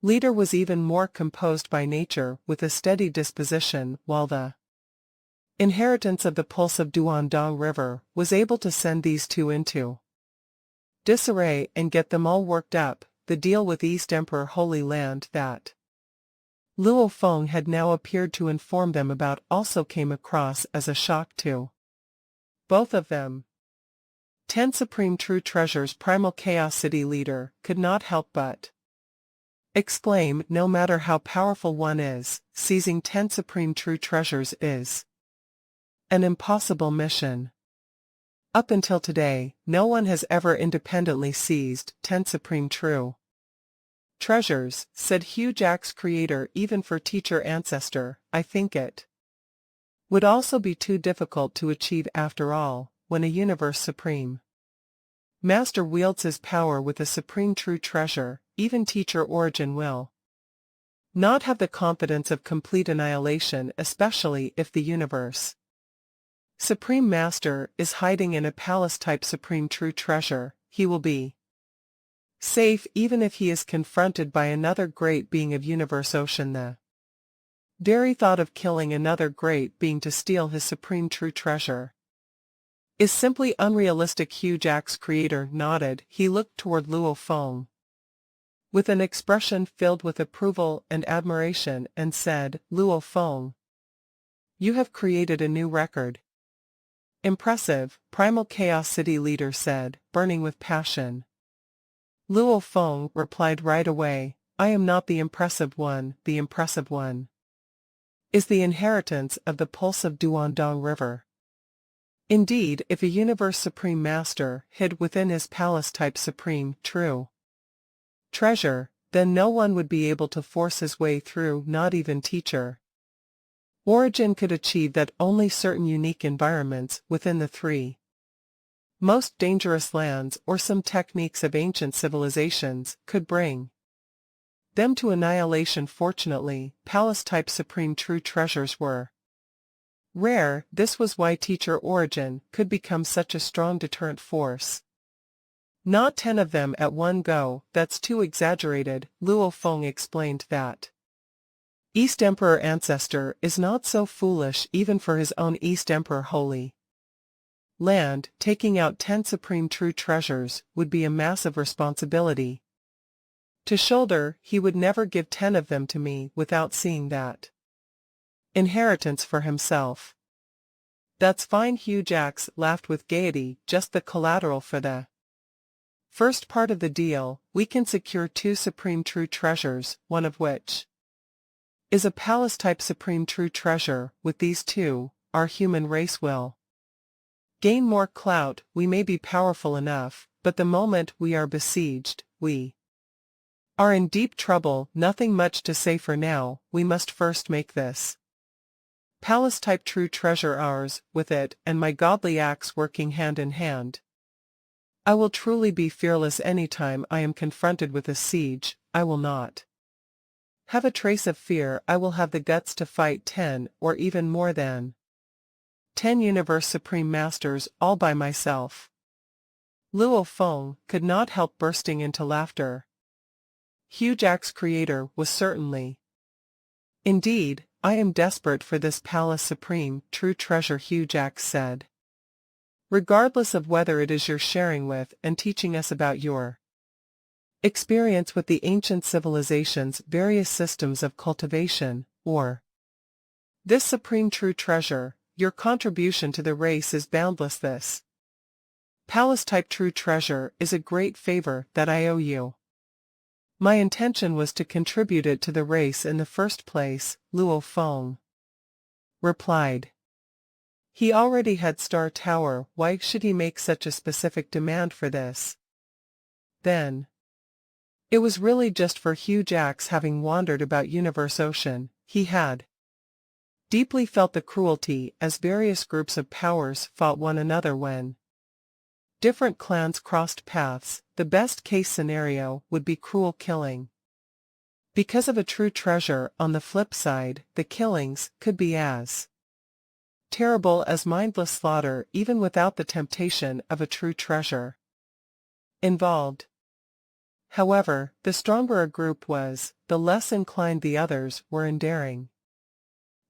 leader was even more composed by nature with a steady disposition, while the inheritance of the Pulse of Dong River was able to send these two into disarray and get them all worked up. The deal with East Emperor Holy Land that Luo Feng had now appeared to inform them about also came across as a shock to both of them. 10 Supreme True Treasures. Primal Chaos City leader could not help but exclaim, no matter how powerful one is, seizing 10 Supreme True Treasures is an impossible mission. Up until today, no one has ever independently seized 10 Supreme True Treasures, said Hugh Jack's creator. Even for teacher ancestor, I think it would also be too difficult to achieve. After all, when a Universe Supreme Master wields his power with a Supreme True Treasure, even teacher origin will not have the confidence of complete annihilation, especially if the Universe Supreme Master is hiding in a palace-type Supreme True Treasure. He will be safe even if he is confronted by another great being of Universe Ocean. The very thought of killing another great being to steal his Supreme True Treasure is simply unrealistic. Hugh Jack's creator nodded. He looked toward Luo Feng with an expression filled with approval and admiration and said, Luo Feng, you have created a new record. Impressive, Primal Chaos City leader said, burning with passion. Luo Feng replied right away, I am not the impressive one. The impressive one is the inheritance of the Pulse of Dong River. Indeed, if a Universe Supreme Master hid within his palace-type Supreme True Treasure, then no one would be able to force his way through, not even teacher origin could achieve that. Only certain unique environments within the three most dangerous lands or some techniques of ancient civilizations could bring them to annihilation. Fortunately, palace-type supreme true treasures were rare. This was why teacher origin could become such a strong deterrent force. Not 10 of them at one go, that's too exaggerated, Luo Feng explained that. East Emperor ancestor is not so foolish even for his own East Emperor holy land. Taking out 10 supreme true treasures would be a massive responsibility to shoulder. He would never give 10 of them to me without seeing that inheritance for himself. That's fine. Hugh Jax laughed with gaiety. Just the collateral for the first part of the deal. We can secure 2 supreme true treasures, one of which is a palace-type supreme true treasure. With these 2, our human race will gain more clout. We may be powerful enough, but the moment we are besieged, we are in deep trouble. Nothing much to say for now. We must first make this palace-type true treasure ours. With it and my godly axe working hand in hand, I will truly be fearless anytime I am confronted with a siege. I will not have a trace of fear. I will have the guts to fight 10 or even more than 10 universe supreme masters all by myself. Luo Feng could not help bursting into laughter. Hugh Jack's creator was certainly. Indeed, I am desperate for this palace supreme true treasure, Hugh Jack said. Regardless of whether it is you're sharing with and teaching us about your experience with the ancient civilization's various systems of cultivation, or this supreme true treasure, your contribution to the race is boundless. This palace-type true treasure is a great favor that I owe you. My intention was to contribute it to the race in the first place, Luo Feng replied. He already had Star Tower. Why should he make such a specific demand for this? Then it was really just for Hugh Jack's having wandered about Universe Ocean. He had deeply felt the cruelty as various groups of powers fought one another when different clans crossed paths. The best case scenario would be cruel killing. Because of a true treasure, on the flip side, the killings could be as terrible as mindless slaughter, even without the temptation of a true treasure involved. However, the stronger a group was, the less inclined the others were in daring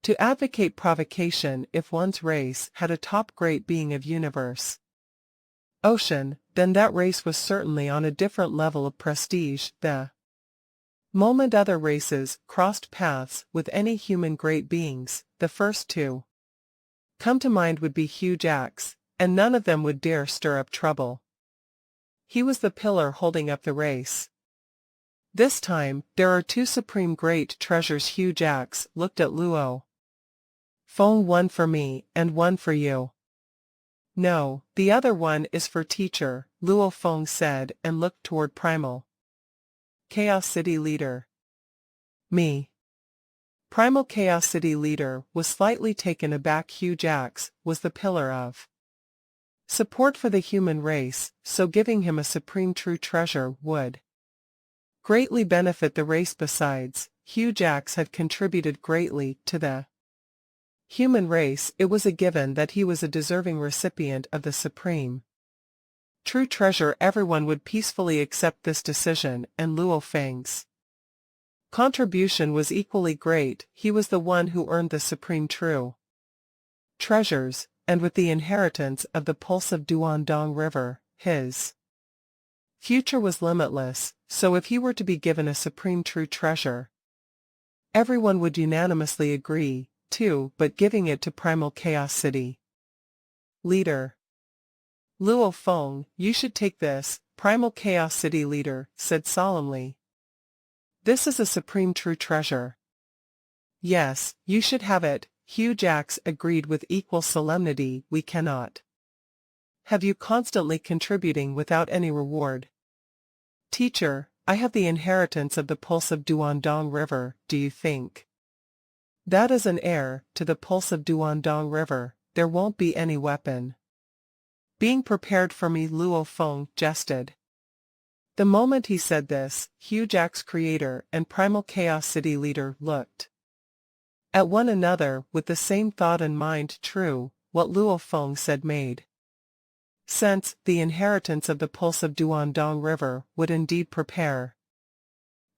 to advocate provocation. If one's race had a top great being of Universe Ocean, then that race was certainly on a different level of prestige. The moment other races crossed paths with any human great beings, the first to come to mind would be Hugh Jack's, and none of them would dare stir up trouble. He was the pillar holding up the race. This time, there are 2 supreme great treasures. Hugh Jack's looked at Luo Feng. One for me, and one for you. No, the other one is for teacher, Luo Feng said and looked toward Primal Chaos City Leader. Me. Primal Chaos City Leader was slightly taken aback. Hugh Jack's was the pillar of support for the human race, so giving him a supreme true treasure would greatly benefit the race. Besides, Hugh Jack's had contributed greatly to the human race. It was a given that he was a deserving recipient of the supreme true treasure. Everyone would peacefully accept this decision, and Luo Feng's contribution was equally great. He was the one who earned the supreme true treasures, and with the inheritance of the pulse of Duandong River, his future was limitless. So if he were to be given a supreme true treasure, everyone would unanimously agree, too. But giving it to Primal Chaos City Leader Luo Feng, you should take this, Primal Chaos City Leader said solemnly. This is a supreme true treasure. Yes, you should have it, Hugh Jack's agreed with equal solemnity. We cannot have you constantly contributing without any reward. Teacher, I have the inheritance of the pulse of Duandong River. Do you think that as an heir to the pulse of Duandong River, there won't be any weapon Being prepared for me, Luo Feng jested. The moment he said this, Hugh Jack's creator and Primal Chaos City leader looked at one another with the same thought in mind. True, what Luo Feng said made sense. The inheritance of the pulse of Duandong River would indeed prepare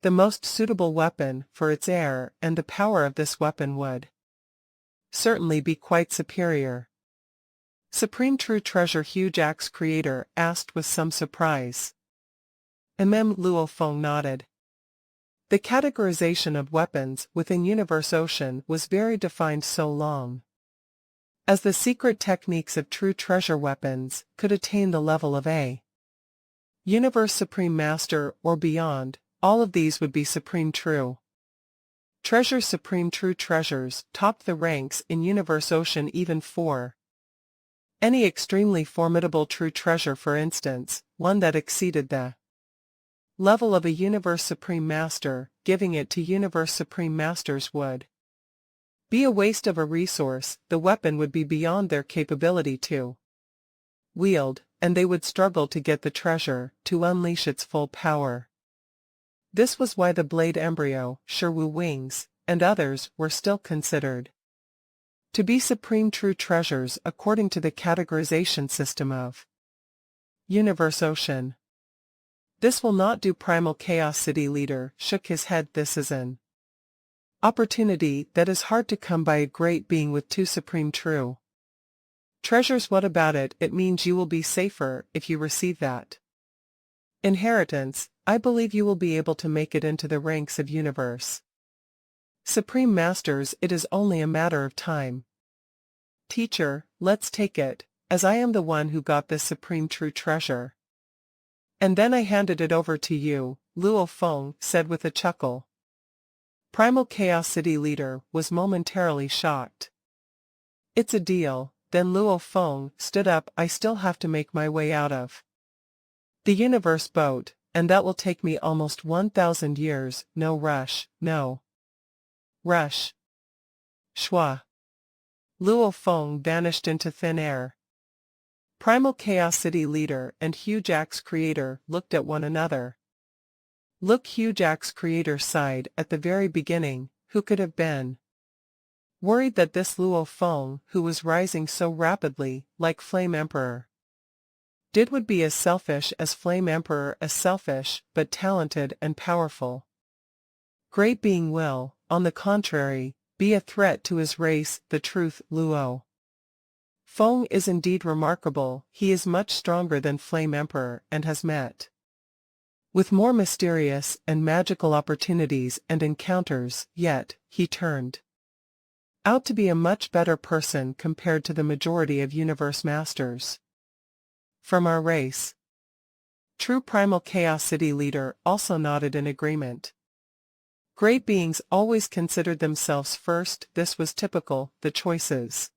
the most suitable weapon for its heir, and the power of this weapon would certainly be quite superior. Supreme True Treasure, Hugh Jack's creator asked with some surprise. Luo Feng nodded. The categorization of weapons within Universe Ocean was very defined so long as the secret techniques of true treasure weapons could attain the level of a Universe Supreme Master or beyond. All of these would be Supreme True Treasures. Supreme True Treasures topped the ranks in Universe Ocean even for any extremely formidable true treasure, for instance, one that exceeded the level of a Universe Supreme Master. Giving it to Universe Supreme Masters would be a waste of a resource. The weapon would be beyond their capability to wield, and they would struggle to get the treasure to unleash its full power. This was why the Blade Embryo, Sherwu Wings, and others were still considered to be supreme true treasures according to the categorization system of Universe Ocean. This will not do. Primal Chaos City leader shook his head. This is an opportunity that is hard to come by. A great being with two supreme true treasures. What about it? It means you will be safer if you receive that inheritance. I believe you will be able to make it into the ranks of Universe Supreme Masters. It is only a matter of time. Teacher, let's take it, as I am the one who got this supreme true treasure. And then I handed it over to you, Luo Feng said with a chuckle. Primal Chaos City leader was momentarily shocked. It's a deal. Then Luo Feng stood up. I still have to make my way out of the universe boat, and that will take me almost 1,000 years. No rush, no rush. Shwa. Luo Feng vanished into thin air. Primal Chaos City leader and Hugh Jack's creator looked at one another. Look, Hugh Jack's creator sighed. At the very beginning, who could have been worried that this Luo Feng, who was rising so rapidly, like Flame Emperor, would be as selfish as Flame Emperor, as selfish, but talented and powerful. Great being will, on the contrary, be a threat to his race. The truth, Luo Feng is indeed remarkable. He is much stronger than Flame Emperor and has met with more mysterious and magical opportunities and encounters, yet, he turned out to be a much better person compared to the majority of Universe Masters from our race. True. Primal Chaos City leader also nodded in agreement. Great beings always considered themselves first. This was typical. The choices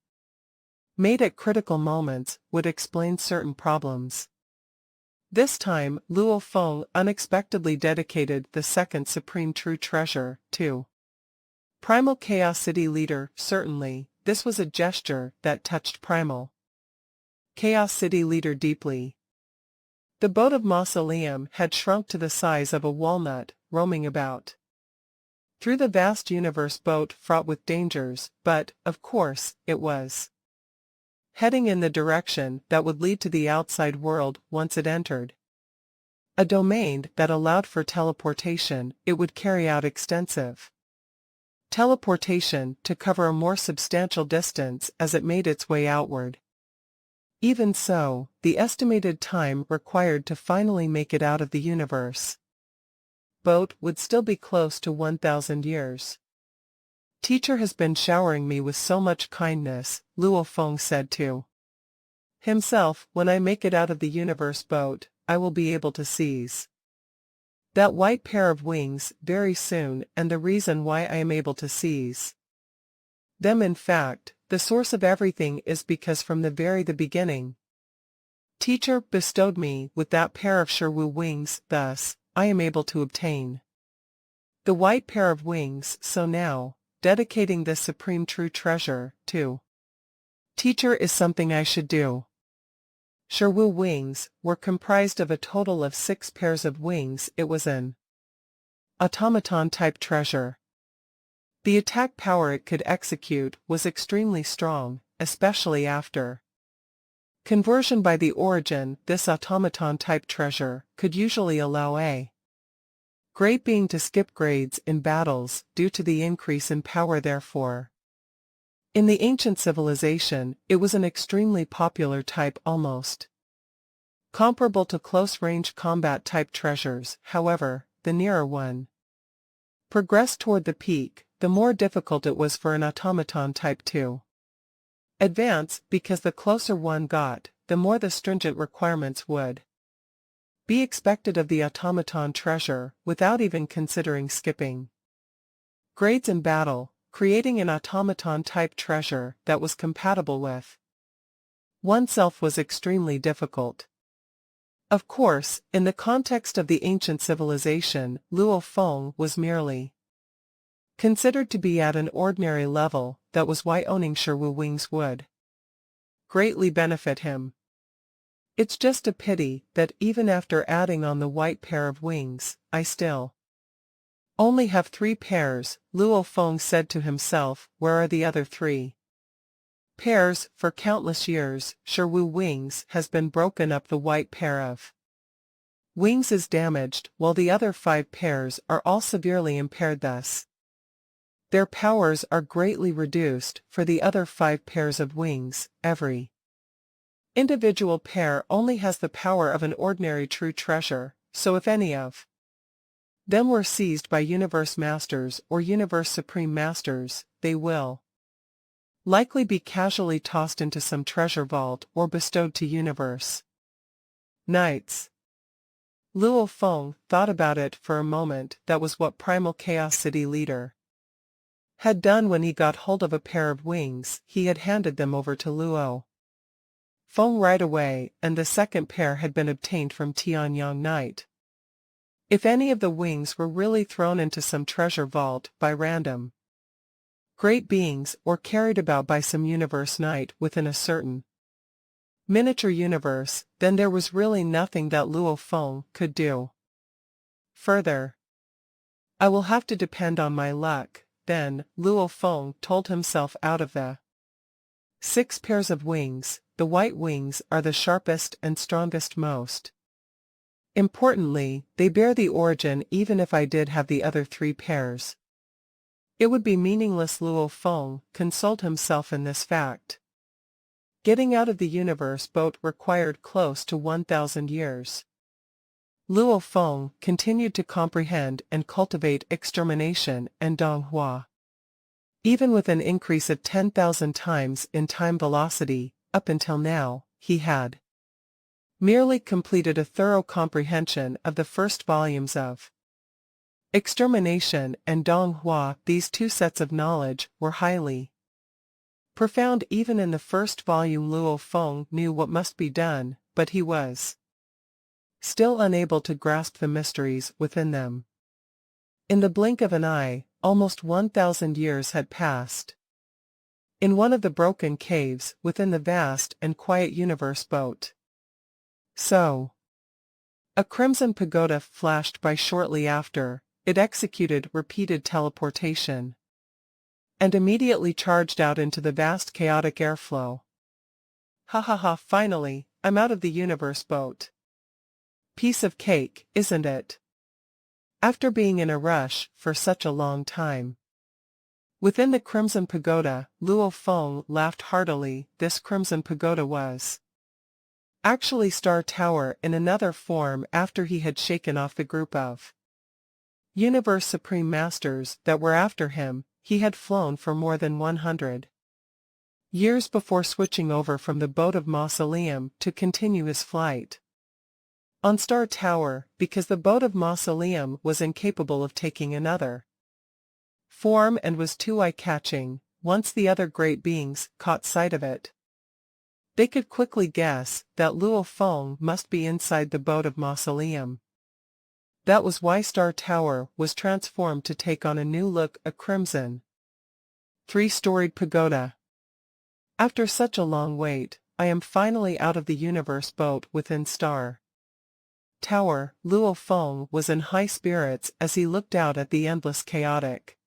made at critical moments would explain certain problems. This time, Luo Feng unexpectedly dedicated the second supreme true treasure to Primal Chaos City leader. Certainly, this was a gesture that touched Primal Chaos City leader deeply. The boat of Mausoleum had shrunk to the size of a walnut, roaming about through the vast universe, boat fraught with dangers, but, of course, it was heading in the direction that would lead to the outside world once it entered a domain that allowed for teleportation. It would carry out extensive teleportation to cover a more substantial distance as it made its way outward. Even so, the estimated time required to finally make it out of the universe boat would still be close to 1,000 years. Teacher has been showering me with so much kindness, Luo Feng said to himself. When I make it out of the universe boat, I will be able to seize that white pair of wings very soon, and the reason why I am able to seize them, in fact, the source of everything, is because from the beginning, Teacher bestowed me with that pair of Sherwu wings. Thus, I am able to obtain the white pair of wings. So now, dedicating this supreme true treasure to Teacher is something I should do. Sherwu wings were comprised of a total of 6 pairs of wings. It was an automaton-type treasure. The attack power it could execute was extremely strong, especially after conversion by the origin. This automaton-type treasure could usually allow a great being to skip grades in battles due to the increase in power. Therefore, in the ancient civilization, it was an extremely popular type, almost comparable to close-range combat type treasures. However, the nearer one progressed toward the peak, the more difficult it was for an automaton type to advance, because the closer one got, the more the stringent requirements would be expected of the automaton treasure, without even considering skipping grades in battle. Creating an automaton-type treasure that was compatible with oneself was extremely difficult. Of course, in the context of the ancient civilization, Luo Feng was merely considered to be at an ordinary level. That was why owning Sherwu wings would greatly benefit him. It's just a pity that even after adding on the white pair of wings, I still only have 3 pairs, Luo Feng said to himself. Where are the other 3 pairs? For countless years, Sherwu wings has been broken up. The white pair of wings is damaged, while the other 5 pairs are all severely impaired. Thus, their powers are greatly reduced. For the other 5 pairs of wings, every individual pair only has the power of an ordinary true treasure, so if any of them were seized by Universe Masters or Universe Supreme Masters, they will likely be casually tossed into some treasure vault or bestowed to Universe Knights. Luo Feng thought about it for a moment. That was what Primal Chaos City leader had done when he got hold of a pair of wings. He had handed them over to Luo Feng right away, and the second pair had been obtained from Tianyang Knight. If any of the wings were really thrown into some treasure vault by random great beings or carried about by some universe knight within a certain miniature universe, then there was really nothing that Luo Feng could do further. I will have to depend on my luck, then. Luo Feng told himself. Out of the 6 pairs of wings, the white wings are the sharpest and strongest. Most importantly, they bear the origin. Even if I did have the other 3 pairs, it would be meaningless. Luo Feng consoled himself in this fact. Getting out of the universe boat required close to 1,000 years. Luo Feng continued to comprehend and cultivate extermination and Donghua. Even with an increase of 10,000 times in time velocity, up until now, he had merely completed a thorough comprehension of the first volumes of Extermination and Donghua. These 2 sets of knowledge were highly profound. Even in the first volume, Luo Feng knew what must be done, but he was still unable to grasp the mysteries within them. In the blink of an eye, almost 1,000 years had passed. In one of the broken caves within the vast and quiet universe boat. So, a crimson pagoda flashed by shortly after. It executed repeated teleportation and immediately charged out into the vast chaotic airflow. Ha ha ha, finally, I'm out of the universe boat. Piece of cake, isn't it? After being in a rush for such a long time. Within the crimson pagoda, Luo Feng laughed heartily. This crimson pagoda was actually Star Tower in another form. After he had shaken off the group of Universe Supreme Masters that were after him, he had flown for more than 100 years before switching over from the boat of Mausoleum to continue his flight on Star Tower, because the boat of Mausoleum was incapable of taking another form and was too eye-catching. Once the other great beings caught sight of it, they could quickly guess that Luo Feng must be inside the boat of Mausoleum. That was why Star Tower was transformed to take on a new look, a crimson 3-storied pagoda. After such a long wait, I am finally out of the universe boat within star tower. Luo Feng was in high spirits as he looked out at the endless chaotic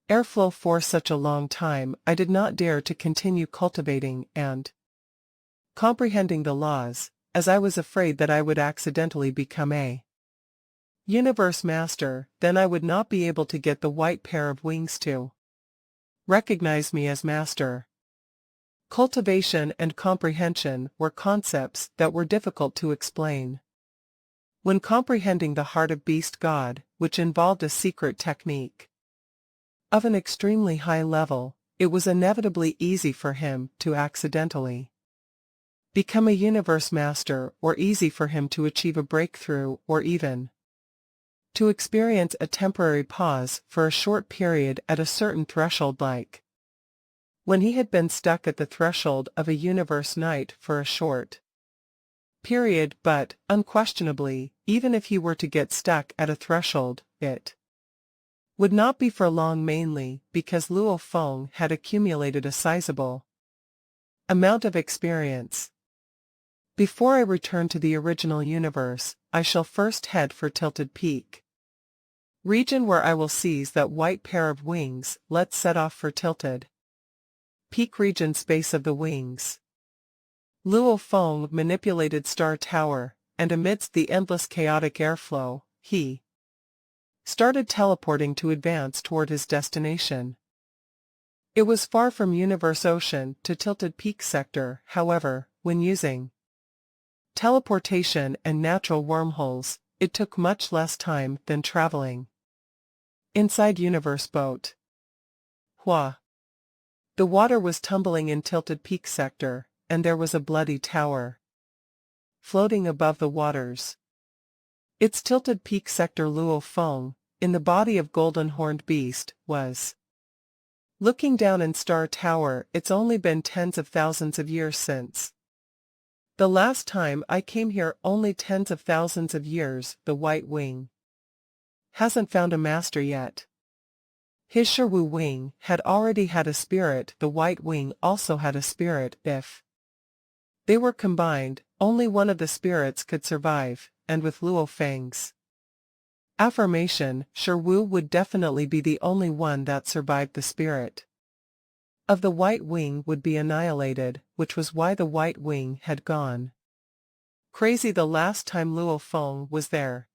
airflow. For such a long time I did not dare to continue cultivating and comprehending the laws, as I was afraid that I would accidentally become a universe master. Then I would not be able to get the white pair of wings to recognize me as master. Cultivation and comprehension were concepts that were difficult to explain. When comprehending the heart of Beast God, which involved a secret technique of an extremely high level, it was inevitably easy for him to accidentally become a universe master, or easy for him to achieve a breakthrough, or even to experience a temporary pause for a short period at a certain threshold, like when he had been stuck at the threshold of a universe night for a short period. But, unquestionably, even if he were to get stuck at a threshold, it would not be for long, mainly because Luo Feng had accumulated a sizable amount of experience. Before I return to the original universe, I shall first head for Tilted Peak region, where I will seize that white pair of wings. Let's set off for Tilted Peak region. Space of the wings. Luo Feng manipulated Star Tower, and amidst the endless chaotic airflow, he started teleporting to advance toward his destination. It was far from Universe Ocean to Tilted Peak sector. However, when using teleportation and natural wormholes, it took much less time than traveling inside Universe Boat. Hua. The water was tumbling in Tilted Peak sector, and there was a bloody tower floating above the waters. Its Tilted Peak sector. Luo Feng, in the body of Golden Horned Beast, was looking down in Star Tower. It's only been tens of thousands of years since the last time I came here, only tens of thousands of years. The White Wing hasn't found a master yet. His Sherwu Wing had already had a spirit. The White Wing also had a spirit. If they were combined, only one of the spirits could survive, and with Luo Feng's affirmation, Sherwu would definitely be the only one that survived. The spirit of the White Wing would be annihilated, which was why the White Wing had gone crazy the last time Luo Feng was there.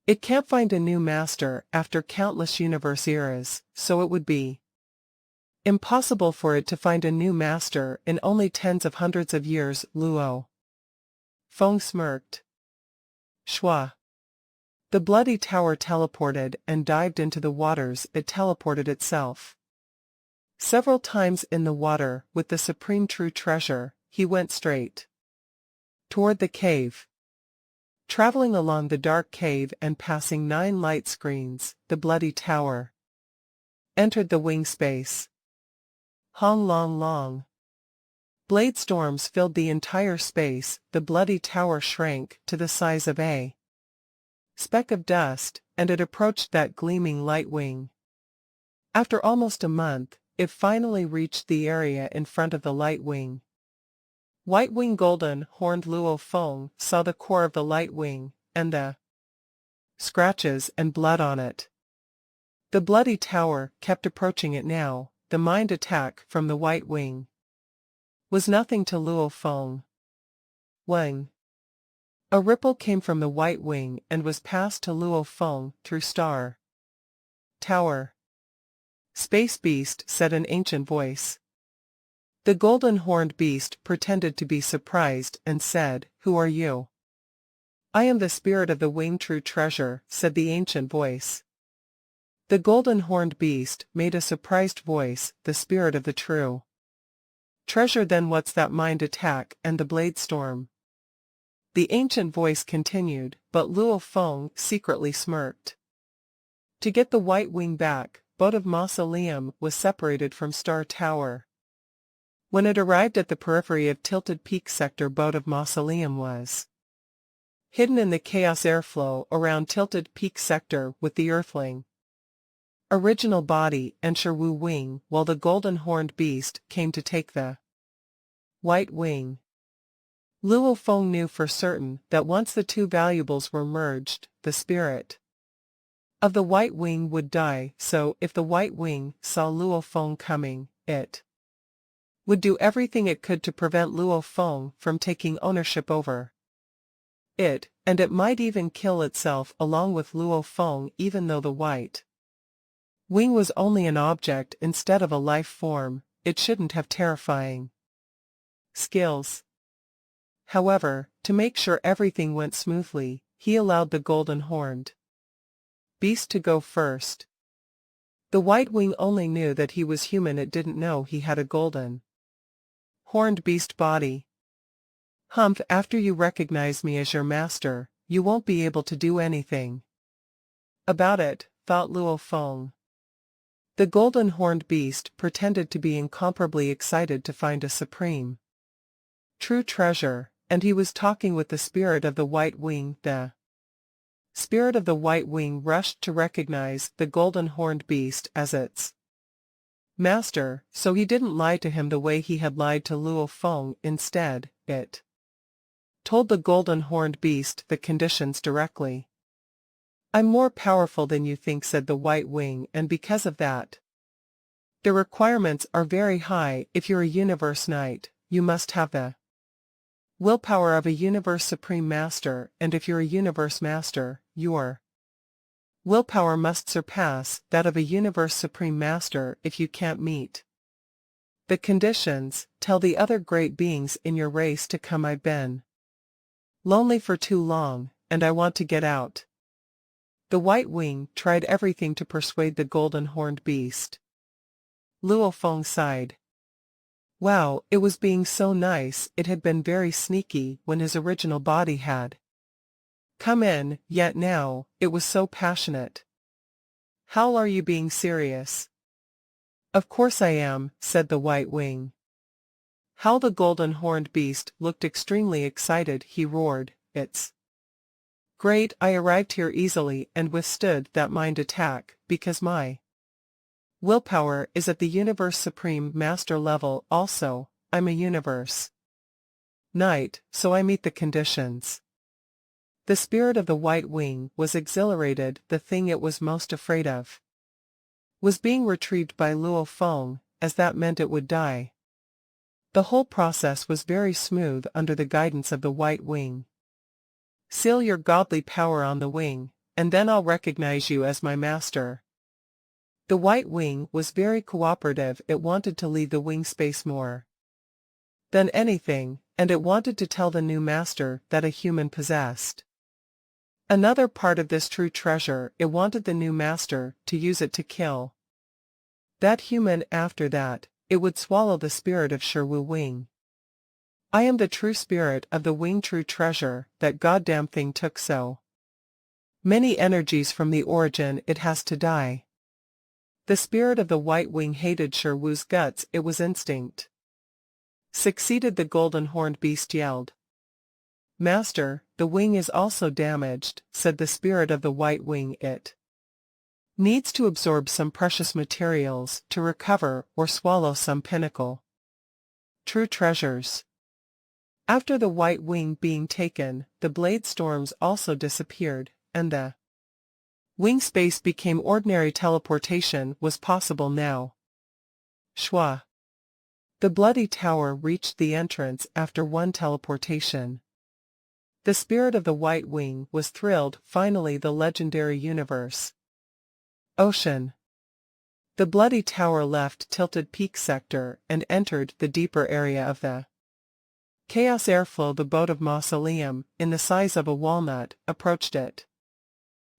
It can't find a new master after countless universe eras, so it would be impossible for it to find a new master in only tens of hundreds of years. Luo Feng smirked. Shua. The bloody tower teleported and dived into the waters. It teleported itself several times in the water. With the supreme true treasure, he went straight toward the cave. Traveling along the dark cave and passing 9 light screens, the bloody tower entered the wing space. Hong long long. Blade storms filled the entire space. The bloody tower shrank to the size of a speck of dust, and it approached that gleaming light wing. After almost a month, it finally reached the area in front of the light wing. White Wing. Golden Horned Luo Feng saw the core of the light wing, and the scratches and blood on it. The bloody tower kept approaching it now. The mind attack from the White Wing was nothing to Luo Feng. Wang. A ripple came from the White Wing and was passed to Luo Feng through Star Tower. Space Beast, said an ancient voice. The Golden Horned Beast pretended to be surprised and said, "Who are you?" "I am the spirit of the Wing True Treasure," said the ancient voice. The Golden Horned Beast made a surprised voice, "The spirit of the true treasure? Then what's that mind attack and the blade storm?" The ancient voice continued, but Luo Feng secretly smirked. To get the White Wing back, Boat of Mausoleum was separated from Star Tower. When it arrived at the periphery of Tilted Peak sector, Boat of Mausoleum was hidden in the chaos airflow around Tilted Peak sector with the Earthling original body and Sherwu Wing, while the Golden Horned Beast came to take the White Wing. Luo Feng knew for certain that once the two valuables were merged, the spirit of the White Wing would die, so if the White Wing saw Luo Feng coming, it would do everything it could to prevent Luo Feng from taking ownership over it, and it might even kill itself along with Luo Feng, even though the White Wing was only an object instead of a life form. It shouldn't have terrifying skills. However, to make sure everything went smoothly, he allowed the golden horned beast to go first. The White Wing only knew that he was human, it didn't know he had a golden horned beast body. Humph, after you recognize me as your master, you won't be able to do anything about it, thought Luo Feng. The golden horned beast pretended to be incomparably excited to find a supreme true treasure, and he was talking with the spirit of the White Wing. The spirit of the White Wing rushed to recognize the golden horned beast as its master, so he didn't lie to him the way he had lied to Luo Feng. Instead, it told the golden horned beast the conditions directly. I'm more powerful than you think, said the White Wing, and because of that, the requirements are very high. If you're a universe knight, you must have the willpower of a universe supreme master, and if you're a universe master, your willpower must surpass that of a universe supreme master. If you can't meet the conditions, tell the other great beings in your race to come. I've been lonely for too long, and I want to get out. The White Wing tried everything to persuade the golden horned beast. Luo Feng sighed. Wow, it was being so nice. It had been very sneaky when his original body had come in, yet now, it was so passionate. How are you being serious? Of course I am, said the White Wing. How the golden horned beast looked extremely excited. He roared, It's great, I arrived here easily and withstood that mind attack, because my willpower is at the Universe Supreme Master level. Also, I'm a Universe Knight, so I meet the conditions. The spirit of the White Wing was exhilarated. The thing it was most afraid of was being retrieved by Luo Feng, as that meant it would die. The whole process was very smooth under the guidance of the White Wing. Seal your godly power on the wing, and then I'll recognize you as my master. The White Wing was very cooperative. It wanted to leave the wing space more than anything, and it wanted to tell the new master that a human possessed another part of this true treasure. It wanted the new master to use it to kill that human. After that, it would swallow the spirit of Sherwu Wing. I am the true spirit of the wing, true treasure. That goddamn thing took so many energies from the origin, it has to die. The spirit of the White Wing hated Sherwu's guts. It was instinct. Succeeded, the golden horned beast yelled. Master, the wing is also damaged, said the spirit of the White Wing. It needs to absorb some precious materials to recover or swallow some pinnacle true treasures. After the White Wing being taken, the blade storms also disappeared, and the wing space became ordinary. Teleportation was possible now. Shwa. The bloody tower reached the entrance after one teleportation. The spirit of the White Wing was thrilled. Finally, the legendary universe ocean. The bloody tower left Tilted Peak sector and entered the deeper area of the chaos airflow. The boat of Mausoleum, in the size of a walnut, approached it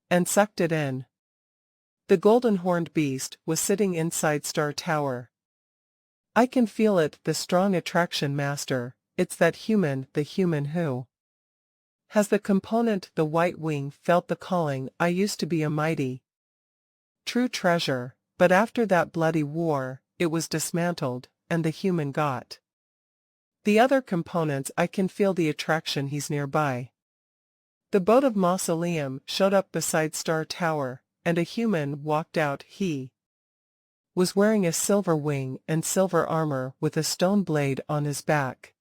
and sucked it in. The golden horned beast was sitting inside Star Tower. I can feel it, the strong attraction, master. It's that human, the human who has the component. The White Wing felt the calling. I used to be a mighty true treasure, but after that bloody war, it was dismantled, and the human got the other components. I can feel the attraction. He's nearby. The boat of Mausoleum showed up beside Star Tower, and a human walked out. He was wearing a silver wing and silver armor with a stone blade on his back.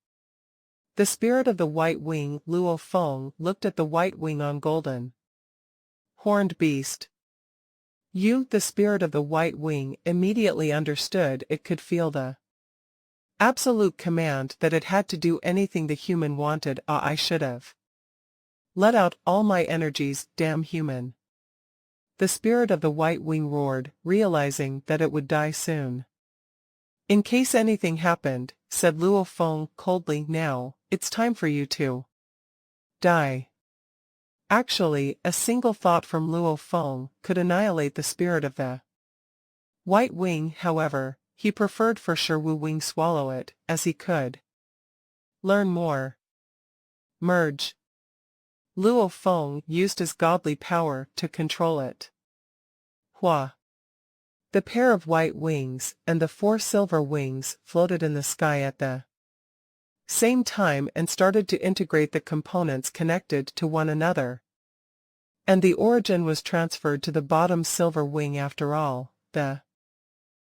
The spirit of the white wing Luo Feng looked at the white wing on golden horned beast. The spirit of the white wing, immediately understood it could feel the absolute command that it had to do anything the human wanted. I should have let out all my energies, damn human. The spirit of the white wing roared, realizing that it would die soon. In case anything happened, said Luo Feng coldly, now, it's time for you to die. Actually, a single thought from Luo Feng could annihilate the spirit of the white wing. However, he preferred for sure Wu Wing swallow it, as he could learn more. Merge. Luo Feng used his godly power to control it. Hua. The pair of white wings and the 4 silver wings floated in the sky at the same time and started to integrate the components connected to one another. And the origin was transferred to the bottom silver wing after all. The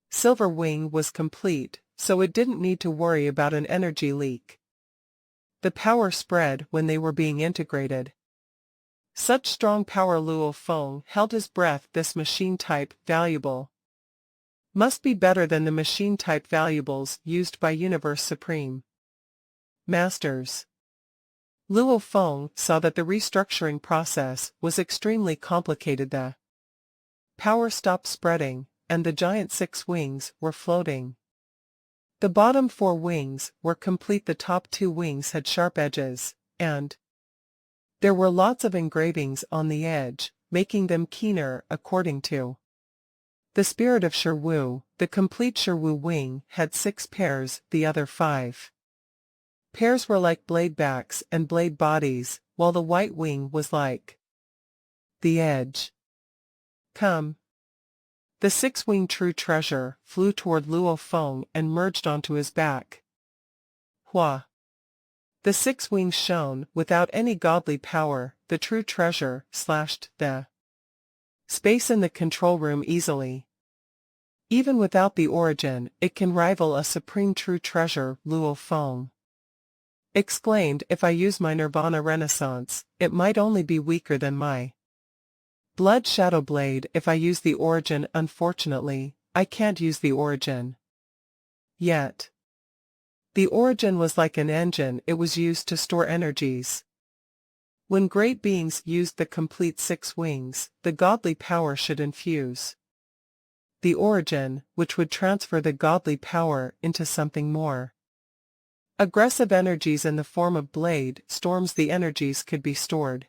silver wing was complete, so it didn't need to worry about an energy leak. The power spread when they were being integrated. Such strong power. Luo Feng held his breath. This machine-type valuable must be better than the machine-type valuables used by Universe Supreme Masters. Luo Feng saw that the restructuring process was extremely complicated. The power stopped spreading, and the giant 6 wings were floating. The bottom 4 wings were complete. The top 2 wings had sharp edges, and there were lots of engravings on the edge, making them keener. According to the spirit of Shi Wu, the complete Shi Wu wing had 6 pairs, the other 5 pairs were like blade backs and blade bodies, while the white wing was like the edge. Come. The 6-winged true treasure flew toward Luo Feng and merged onto his back. Hua. The 6 wings shone without any godly power. The true treasure slashed the space in the control room easily. Even without the origin, it can rival a supreme true treasure. Luo Feng exclaimed, if I use my Nirvana Renaissance, it might only be weaker than my Blood Shadow Blade. If I use the origin, unfortunately, I can't use the origin yet. The origin was like an engine. It was used to store energies. When great beings used the complete 6 wings, the godly power should infuse the origin, which would transfer the godly power into something more aggressive. Energies in the form of blade storms. The energies could be stored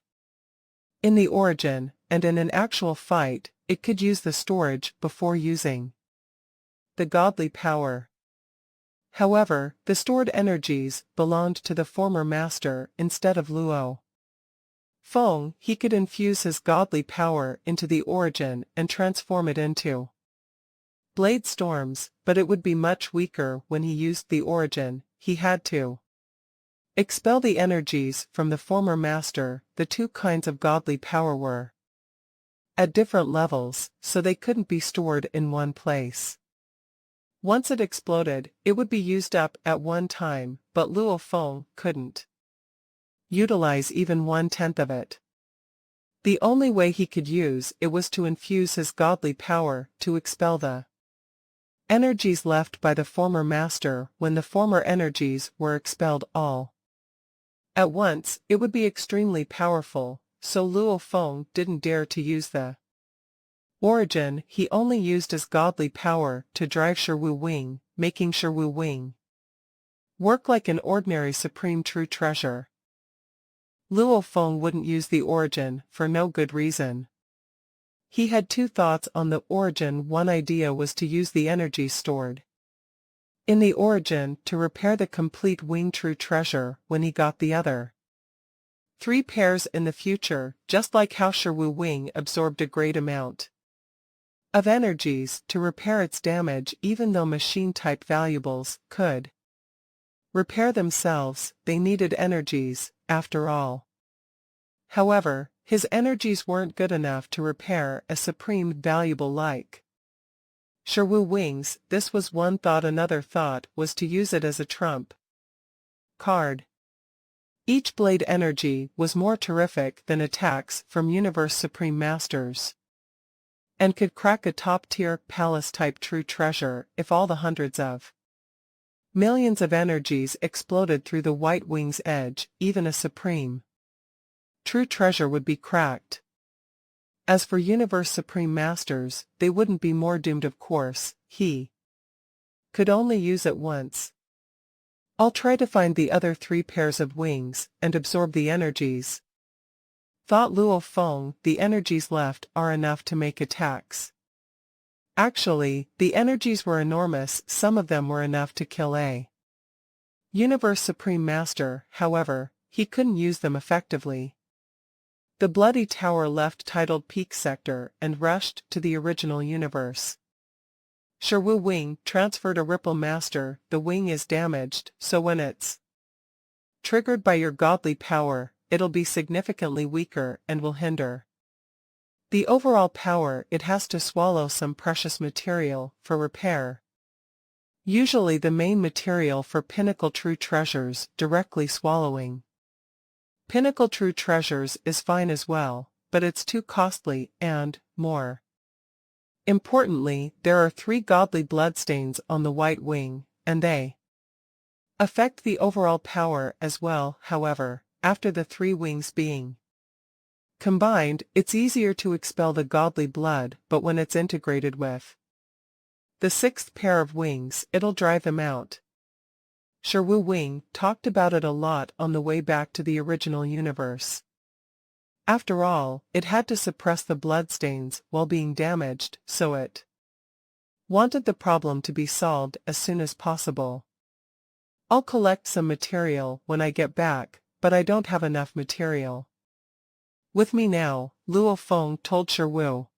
in the origin, and in an actual fight, it could use the storage before using the godly power. However, the stored energies belonged to the former master instead of Luo Feng. He could infuse his godly power into the origin and transform it into blade storms, but it would be much weaker when he used the origin. He had to expel the energies from the former master. The 2 kinds of godly power were at different levels, so they couldn't be stored in one place. Once it exploded, it would be used up at one time, but Luo Feng couldn't utilize even 1/10 of it. The only way he could use it was to infuse his godly power to expel the energies left by the former master. When the former energies were expelled all at once, it would be extremely powerful, so Luo Feng didn't dare to use the origin. He only used his godly power to drive Shi Wu Wing, making Shi Wu Wing work like an ordinary supreme true treasure. Luo Feng wouldn't use the origin for no good reason. He had 2 thoughts on the origin. One idea was to use the energy stored in the origin to repair the complete wing true treasure when he got the other 3 pairs in the future, just like how Shi Wu Wing absorbed a great amount of energies to repair its damage. Even though machine-type valuables could repair themselves, they needed energies, after all. However, his energies weren't good enough to repair a supreme valuable like Sherwu wings, this was one thought. Another thought was to use it as a trump card. Each blade energy was more terrific than attacks from Universe Supreme Masters, and could crack a top-tier palace-type true treasure if all the hundreds of millions of energies exploded through the white wing's edge. Even a supreme true treasure would be cracked. As for Universe Supreme Masters, they wouldn't be more doomed. Of course, he could only use it once. I'll try to find the other 3 pairs of wings and absorb the energies, thought Luo Feng. The energies left are enough to make attacks. Actually, the energies were enormous. Some of them were enough to kill a Universe Supreme Master. However, he couldn't use them effectively. The Bloody Tower left titled Peak Sector and rushed to the original universe. Sherwu wing transferred a Ripple Master. The wing is damaged, so when it's triggered by your godly power, it'll be significantly weaker and will hinder the overall power. It has to swallow some precious material for repair. Usually the main material for Pinnacle True Treasures. Directly swallowing Pinnacle True Treasures is fine as well, but it's too costly and, more importantly, there are 3 godly bloodstains on the white wing, and they affect the overall power as well. However, after the 3 wings being combined, it's easier to expel the godly blood, but when it's integrated with the 6th pair of wings, it'll drive them out. Sherwu wing talked about it a lot on the way back to the original universe. After all, it had to suppress the bloodstains while being damaged, so it wanted the problem to be solved as soon as possible. I'll collect some material when I get back, but I don't have enough material with me now, Luo Feng told Sherwu.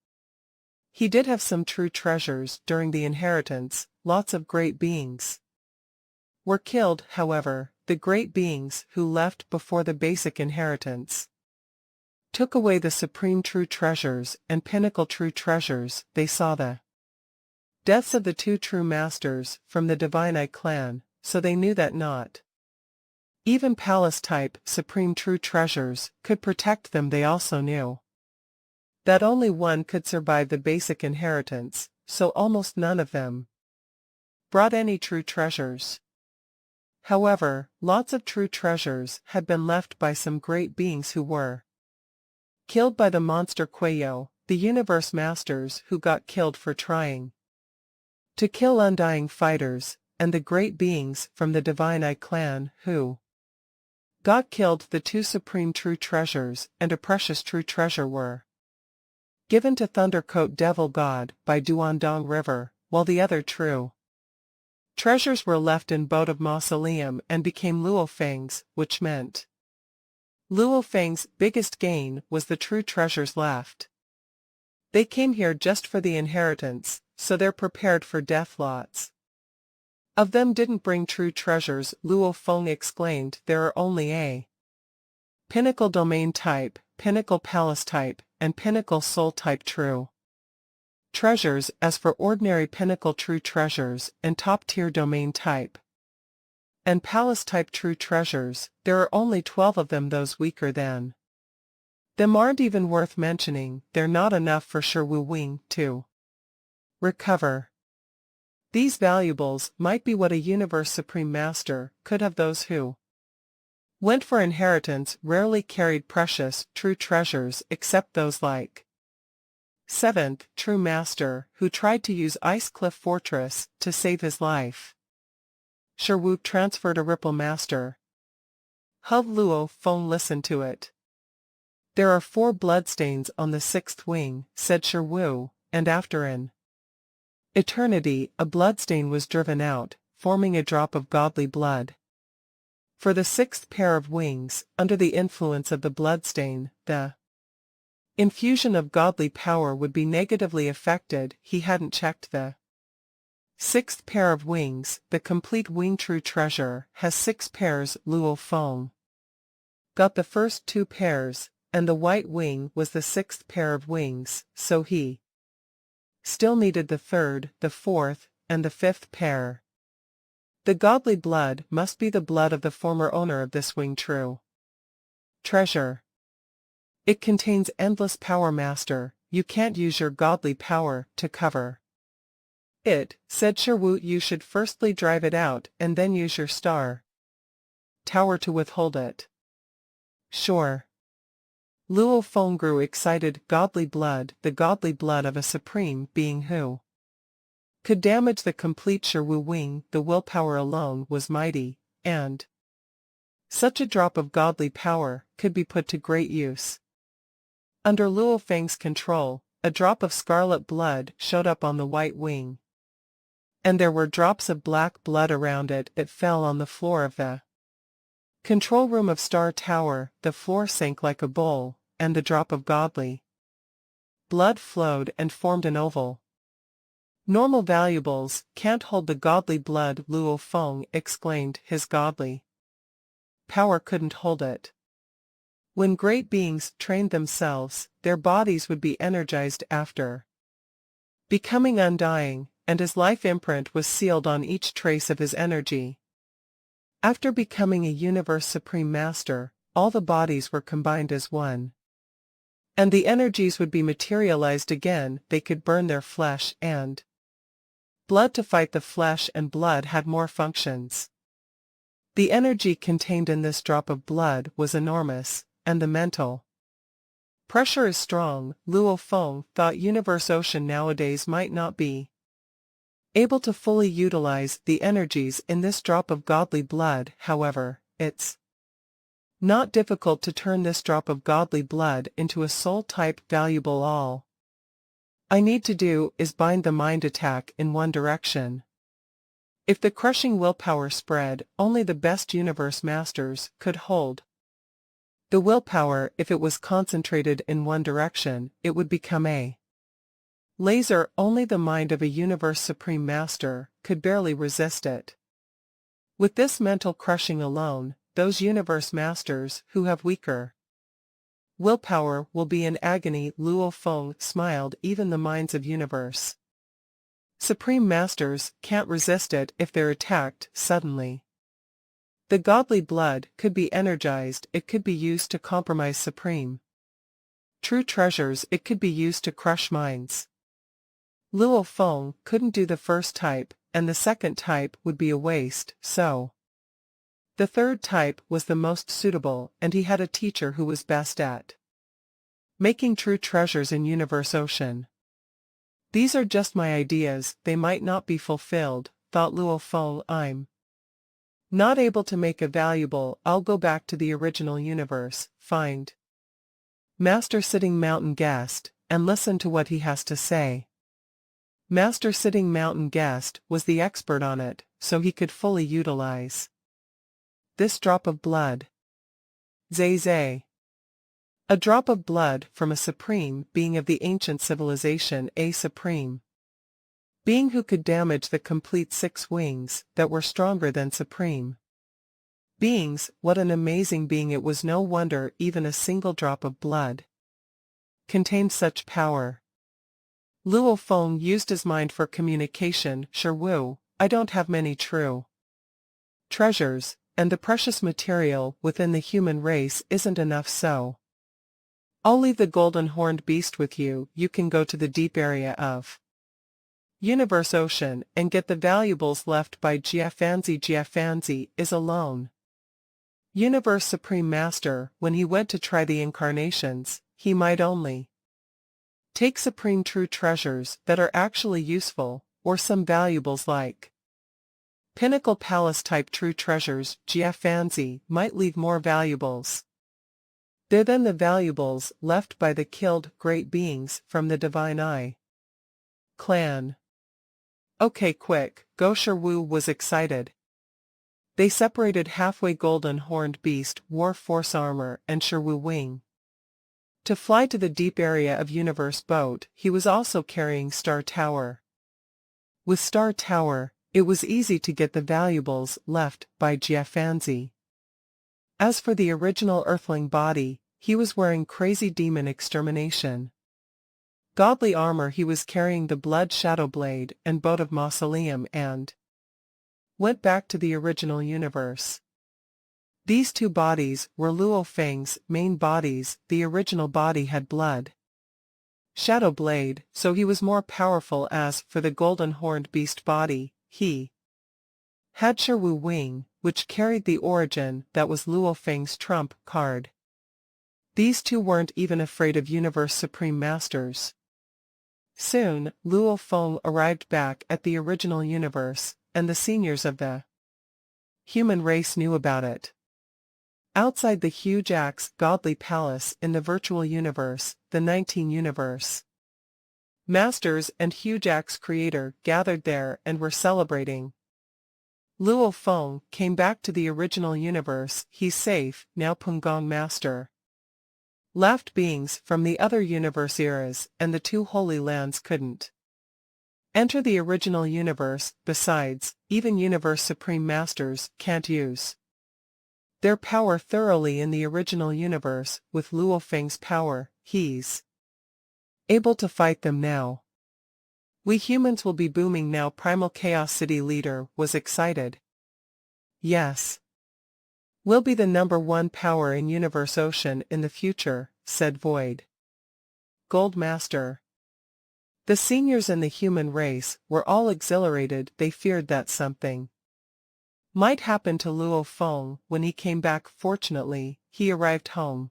He did have some true treasures during the inheritance. Lots of great beings were killed. However, the great beings who left before the basic inheritance took away the supreme true treasures and pinnacle true treasures. They saw the deaths of the 2 true masters from the Divine Eye clan, so they knew that not even palace-type supreme true treasures could protect them. They also knew that only one could survive the basic inheritance, so almost none of them brought any true treasures. However, lots of true treasures had been left by some great beings who were killed by the monster Kueyo, the universe masters who got killed for trying to kill undying fighters, and the great beings from the Divine Eye clan who got killed. The 2 supreme true treasures and a precious true treasure were given to Thundercoat Devil God by Duandong River, while the other true treasures were left in Boat of Mausoleum and became Luo Feng's, which meant Luo Feng's biggest gain was the true treasures left. They came here just for the inheritance, so they're prepared for death. Lots of them didn't bring true treasures, Luo Feng exclaimed. There are only a Pinnacle Domain type, Pinnacle Palace type, and Pinnacle Soul type true treasures. As for ordinary Pinnacle true treasures and top-tier Domain type and Palace type true treasures, there are only 12 of them. Those weaker than them aren't even worth mentioning. They're not enough for Sherwu wing to recover. These valuables might be what a Universe Supreme Master could have. Those who went for inheritance rarely carried precious true treasures except those like 7th True Master, who tried to use Ice Cliff Fortress to save his life. Sherwu transferred a Ripple Master. Huv Luo Feng listened to it. There are 4 bloodstains on the 6th wing, said Sherwu, and after an eternity, a bloodstain was driven out, forming a drop of godly blood. For the 6th pair of wings, under the influence of the bloodstain, the infusion of godly power would be negatively affected. He hadn't checked the 6th pair of wings. The complete wing true treasure has 6 pairs. Luo Feng got the first 2 pairs, and the white wing was the 6th pair of wings, so he still needed the third, the fourth, and the fifth pair. The godly blood must be the blood of the former owner of this wing. True treasure. It contains endless power, master. You can't use your godly power to cover it, said Sherwu. You should firstly drive it out and then use your star tower to withhold it. Sure. Luo Feng grew excited. Godly blood, the godly blood of a supreme being who could damage the complete Sherwu wing. The willpower alone was mighty, and such a drop of godly power could be put to great use. Under Luo Feng's control, a drop of scarlet blood showed up on the white wing, and there were drops of black blood around it. It fell on the floor of the control room of Star Tower. The floor sank like a bowl, and the drop of godly blood flowed and formed an oval. Normal valuables can't hold the godly blood, Luo Feng exclaimed. His godly power couldn't hold it. When great beings trained themselves, their bodies would be energized after becoming undying, and his life imprint was sealed on each trace of his energy. After becoming a universe supreme master, all the bodies were combined as one, and the energies would be materialized again. They could burn their flesh and blood to fight the flesh, and blood had more functions. The energy contained in this drop of blood was enormous, and the mental pressure is strong. Luo Feng thought Universe Ocean nowadays might not be able to fully utilize the energies in this drop of godly blood. However, it's not difficult to turn this drop of godly blood into a soul-type valuable. All I need to do is bind the mind attack in one direction. If the crushing willpower spread, only the best universe masters could hold the willpower. If it was concentrated in one direction, it would become a laser. Only the mind of a universe supreme master could barely resist it. With this mental crushing alone, those universe masters who have weaker willpower will be in agony. Luo Feng smiled. Even the minds of universe supreme masters can't resist it if they're attacked suddenly. The godly blood could be energized. It could be used to compromise supreme true treasures. It could be used to crush minds. Luo Feng couldn't do the first type, and the second type would be a waste, so the third type was the most suitable, and he had a teacher who was best at making true treasures in Universe Ocean. These are just my ideas. They might not be fulfilled, thought Luo Feng. I'm not able to make a valuable. I'll go back to the original universe, find Master Sitting Mountain Guest, and listen to what he has to say. Master Sitting Mountain Guest was the expert on it, so he could fully utilize this drop of blood. Zay Zay. A drop of blood from a supreme being of the ancient civilization, a supreme being who could damage the complete 6 wings that were stronger than supreme beings. What an amazing being! It was no wonder even a single drop of blood contained such power. Luo Feng used his mind for communication. Sherwu, I don't have many true treasures, and the precious material within the human race isn't enough, so I'll leave the golden horned beast with you. You can go to the deep area of Universe Ocean and get the valuables left by Jiafanzi. Jiafanzi is alone Universe Supreme Master. When he went to try the incarnations, he might only take supreme true treasures that are actually useful, or some valuables like Pinnacle Palace type true treasures. Jiafanzi might leave more valuables there than the valuables left by the killed great beings from the Divine Eye clan. Okay, quick, go! Sherwu was excited. They separated halfway. Golden Horned Beast wore force armor and Sherwu wing to fly to the deep area of Universe Boat. He was also carrying Star Tower. With Star Tower, it was easy to get the valuables left by Jiafanzi. As for the original Earthling body, he was wearing Crazy Demon Extermination godly armor he was carrying the blood shadow blade and boat of mausoleum and went back to the original universe. These two bodies were Luo Feng's main bodies. The original body had blood shadow blade, so he was more powerful. As for the golden-horned beast body, he had Shiwu Wing, which carried the origin that was Luo Feng's trump card. These two weren't even afraid of Universe Supreme Masters. Soon, Luo Feng arrived back at the original universe, and the seniors of the human race knew about it. Outside the huge axe godly palace in the virtual universe, the 19 universe masters and huge axe creator gathered there and were celebrating. Luo Feng came back to the original universe. He's safe now. Pungong Master laughed. Beings from the other universe eras and the two holy lands couldn't enter the original universe. Besides, even Universe Supreme Masters can't use their power thoroughly in the original universe. With Luo Feng's power, he's able to fight them now. We humans will be booming now. Primal Chaos City leader was excited. Yes. We'll be the #1 power in Universe Ocean in the future, said Void Gold Master. The seniors in the human race were all exhilarated. They feared that something might happen to Luo Feng when he came back. Fortunately, he arrived home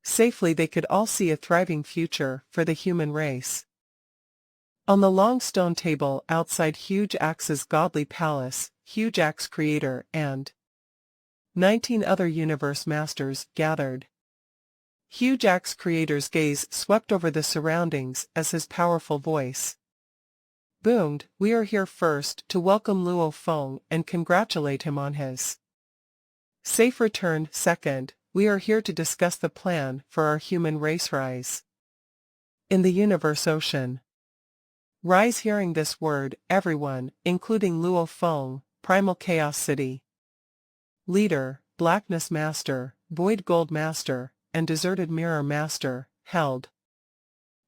safely. They could all see a thriving future for the human race. On the long stone table outside Huge Axe's godly palace, Huge Axe Creator and 19 other universe masters gathered. Huge Axe Creator's gaze swept over the surroundings as his powerful voice boomed. We are here first to welcome Luo Feng and congratulate him on his safe return. Second, we are here to discuss the plan for our human race rise in the Universe Ocean. Rise. Hearing this word, everyone, including Luo Feng, Primal Chaos City leader, Blackness Master, Void Gold Master, and Deserted Mirror Master, held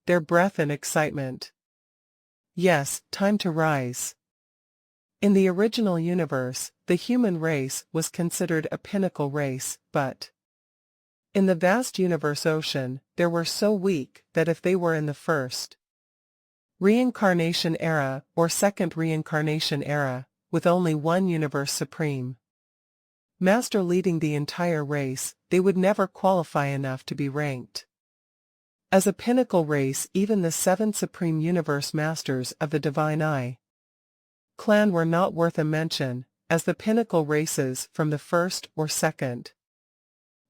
their breath in excitement. Yes, time to rise. In the original universe, the human race was considered a pinnacle race, but in the vast Universe Ocean, they were so weak that if they were in the first reincarnation era or second reincarnation era, with only one Universe Supreme Master leading the entire race, they would never qualify enough to be ranked as a pinnacle race. Even the 7 Supreme Universe Masters of the Divine Eye clan were not worth a mention, as the pinnacle races from the first or second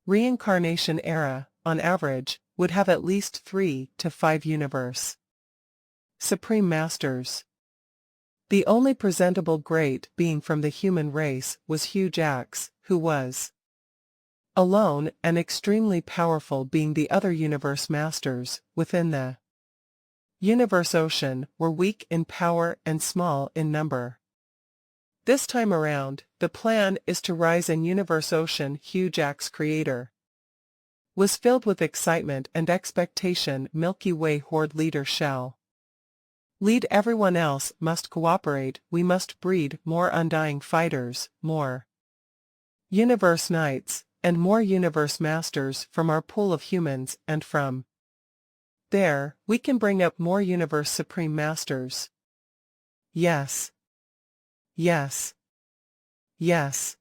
reincarnation era, on average, would have at least 3 to 5 Universe Supreme Masters. The only presentable great being from the human race was Huge Axe, who was alone and extremely powerful. Being the other Universe Masters within the Universe Ocean were weak in power and small in number. This time around, the plan is to rise in Universe Ocean. Huge Axe Creator was filled with excitement and expectation. Milky Way Horde leader shall lead. Everyone else must cooperate. We must breed more undying fighters, more Universe Knights, and more Universe Masters from our pool of humans, and from there, we can bring up more Universe Supreme Masters. Yes. Yes. Yes.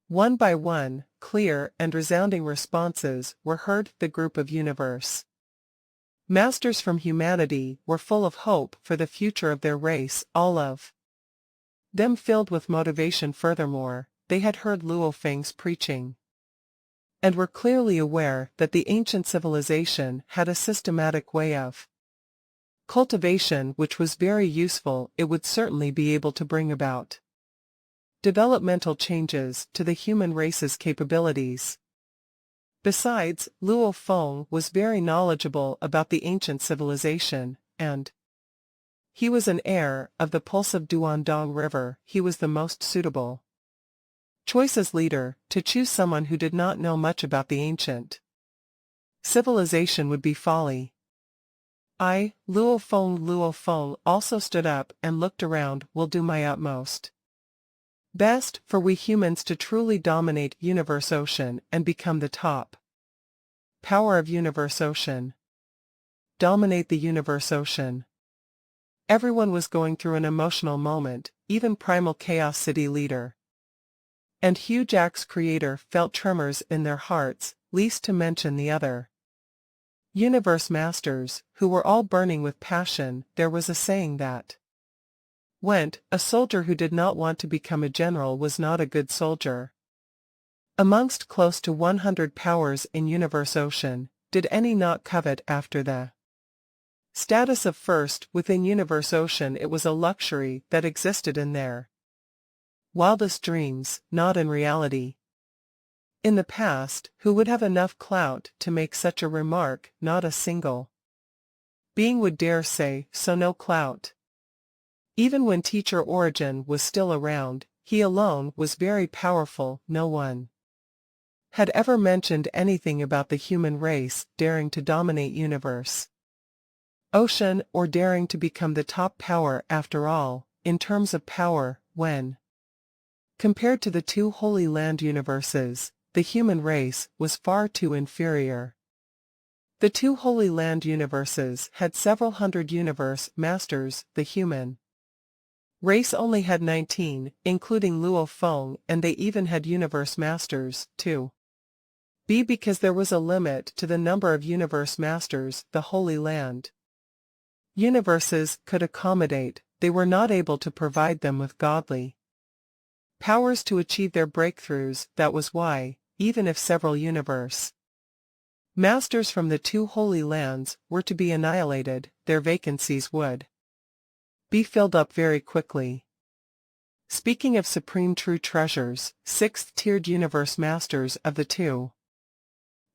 One by one, clear and resounding responses were heard. The group of Universe Masters from humanity were full of hope for the future of their race, all of them filled with motivation. Furthermore, they had heard Luo Feng's preaching and were clearly aware that the ancient civilization had a systematic way of cultivation which was very useful. It would certainly be able to bring about developmental changes to the human race's capabilities. Besides, Luo Feng was very knowledgeable about the ancient civilization, and he was an heir of the pulse of Duandong River. He was the most suitable choice as leader. To choose someone who did not know much about the ancient civilization would be folly. Luo Feng also stood up and looked around. Will do my utmost best for we humans to truly dominate Universe Ocean and become the top power of Universe Ocean. Dominate the Universe Ocean. Everyone was going through an emotional moment, even Primal Chaos City leader and Hugh Jack's creator felt tremors in their hearts, least to mention the other Universe Masters, who were all burning with passion. There was a saying that went, a soldier who did not want to become a general was not a good soldier. Amongst close to 100 powers in Universe Ocean, did any not covet after the status of first within Universe Ocean? It was a luxury that existed in their wildest dreams, not in reality. In the past, who would have enough clout to make such a remark? Not a single being would dare say so. No clout. Even when Teacher Origin was still around, he alone was very powerful. No one had ever mentioned anything about the human race daring to dominate Universe Ocean or daring to become the top power. After all, in terms of power, when compared to the two Holy Land universes, the human race was far too inferior. The two Holy Land universes had several hundred Universe Masters. The human race only had 19, including Luo Feng, and they even had Universe Masters, too. Because there was a limit to the number of Universe Masters the Holy Land universes could accommodate. They were not able to provide them with godly powers to achieve their breakthroughs. That was why, even if several Universe Masters from the two Holy Lands were to be annihilated, their vacancies would be filled up very quickly. Speaking of supreme true treasures, sixth-tiered Universe Masters of the two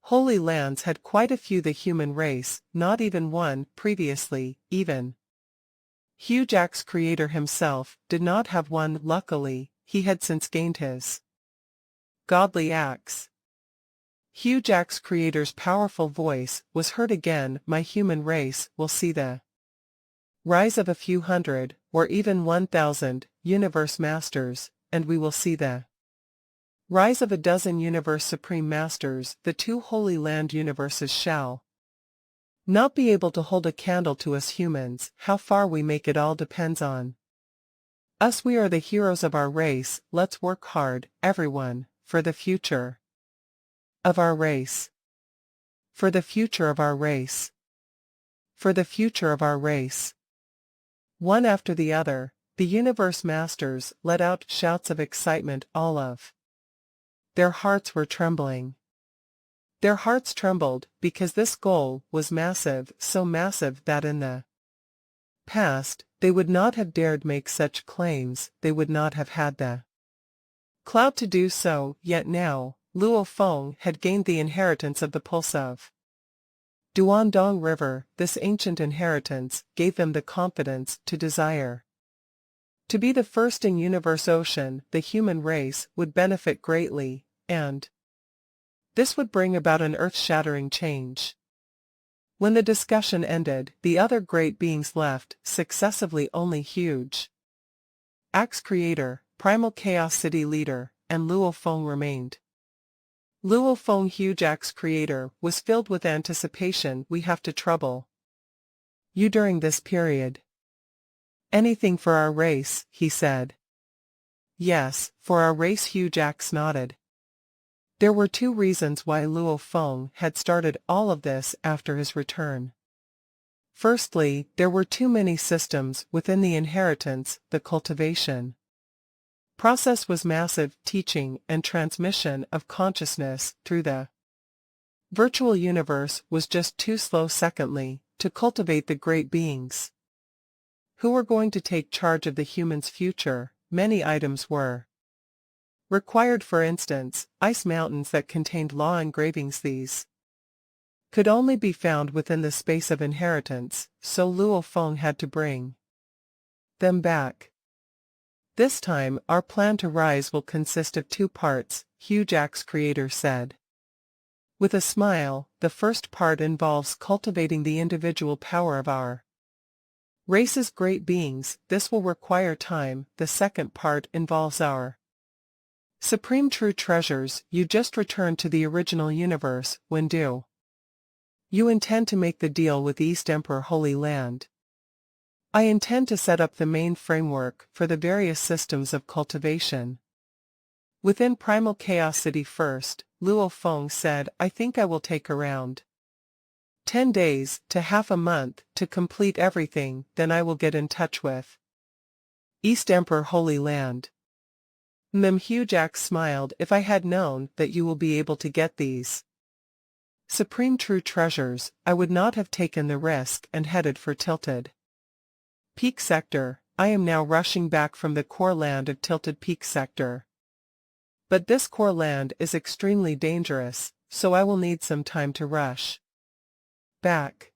Holy Lands had quite a few. The human race, not even one. Previously, even Hugh Jack's creator himself did not have one. Luckily, he had since gained his godly axe. Hugh Jack's creator's powerful voice was heard again. My human race will see the rise of a few hundred, or even 1,000, Universe Masters, and we will see the rise of a dozen Universe Supreme Masters. The two Holy Land universes shall not be able to hold a candle to us humans. How far we make it all depends on us. We are the heroes of our race. Let's work hard, everyone, for the future of our race. For the future of our race. For the future of our race. One after the other, the Universe Masters let out shouts of excitement. All of their hearts were trembling. Their hearts trembled because this goal was massive, so massive that in the past, they would not have dared make such claims. They would not have had the clout to do so. Yet now, Luo Feng had gained the inheritance of the pulse of Duandong River. This ancient inheritance gave them the confidence to desire to be the first in Universe Ocean. The human race would benefit greatly, and this would bring about an earth-shattering change. When the discussion ended, the other great beings left, successively only Huge Axe Creator, Primal Chaos City Leader, and Luo Feng remained. Luo Feng, Huge Axe Creator, was filled with anticipation. We have to trouble you during this period. Anything for our race, he said. Yes, for our race. Huge Axe nodded. There were two reasons why Luo Feng had started all of this after his return. Firstly, there were too many systems within the inheritance. The cultivation process was massive. Teaching and transmission of consciousness through the virtual universe was just too slow. Secondly, to cultivate the great beings who were going to take charge of the humans' future, many items were required. For instance, ice mountains that contained law engravings. These could only be found within the space of inheritance, so Luo Feng had to bring them back. This time, our plan to rise will consist of two parts, Huge Axe Creator said. With a smile, the first part involves cultivating the individual power of our race as great beings. This will require time. The second part involves our supreme true treasures. You just returned to the original universe. When do you intend to make the deal with East Emperor Holy Land? I intend to set up the main framework for the various systems of cultivation within Primal Chaos City first. Luo Feng said, I think I will take around 10 days to half a month to complete everything, then I will get in touch with East Emperor Holy Land. Hugh smiled. If I had known that you will be able to get these supreme true treasures, I would not have taken the risk and headed for Tilted Peak Sector. I am now rushing back from the core land of Tilted Peak Sector. But this core land is extremely dangerous, so I will need some time to rush back.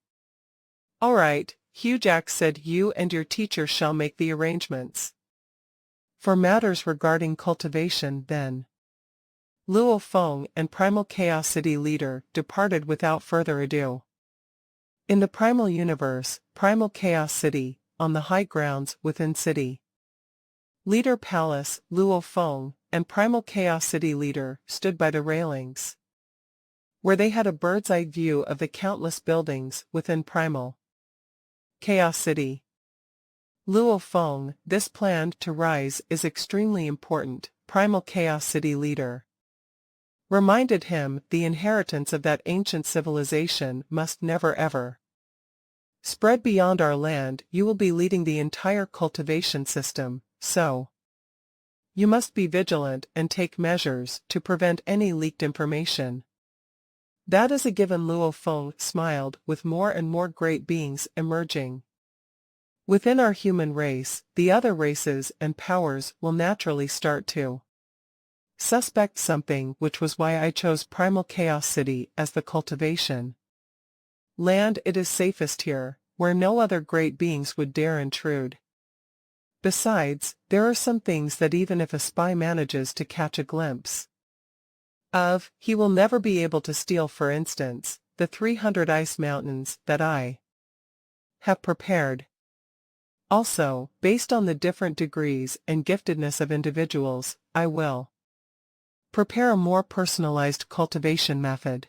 All right, Hugh said, you and your teacher shall make the arrangements for matters regarding cultivation. Then Luo Feng and Primal Chaos City leader departed without further ado. In the Primal Universe, Primal Chaos City, on the high grounds within City Leader Palace, Luo Feng and Primal Chaos City leader stood by the railings, where they had a bird's-eye view of the countless buildings within Primal Chaos City. Luo Feng, this plan to rise is extremely important, Primal Chaos City leader reminded him. The inheritance of that ancient civilization must never ever spread beyond our land. You will be leading the entire cultivation system, so you must be vigilant and take measures to prevent any leaked information. That is a given. Luo Feng smiled. With more and more great beings emerging within our human race, the other races and powers will naturally start to suspect something, which was why I chose Primal Chaos City as the cultivation land. It is safest here, where no other great beings would dare intrude. Besides, there are some things that even if a spy manages to catch a glimpse of, he will never be able to steal. For instance, the 300 ice mountains that I have prepared. Also, based on the different degrees and giftedness of individuals, I will prepare a more personalized cultivation method.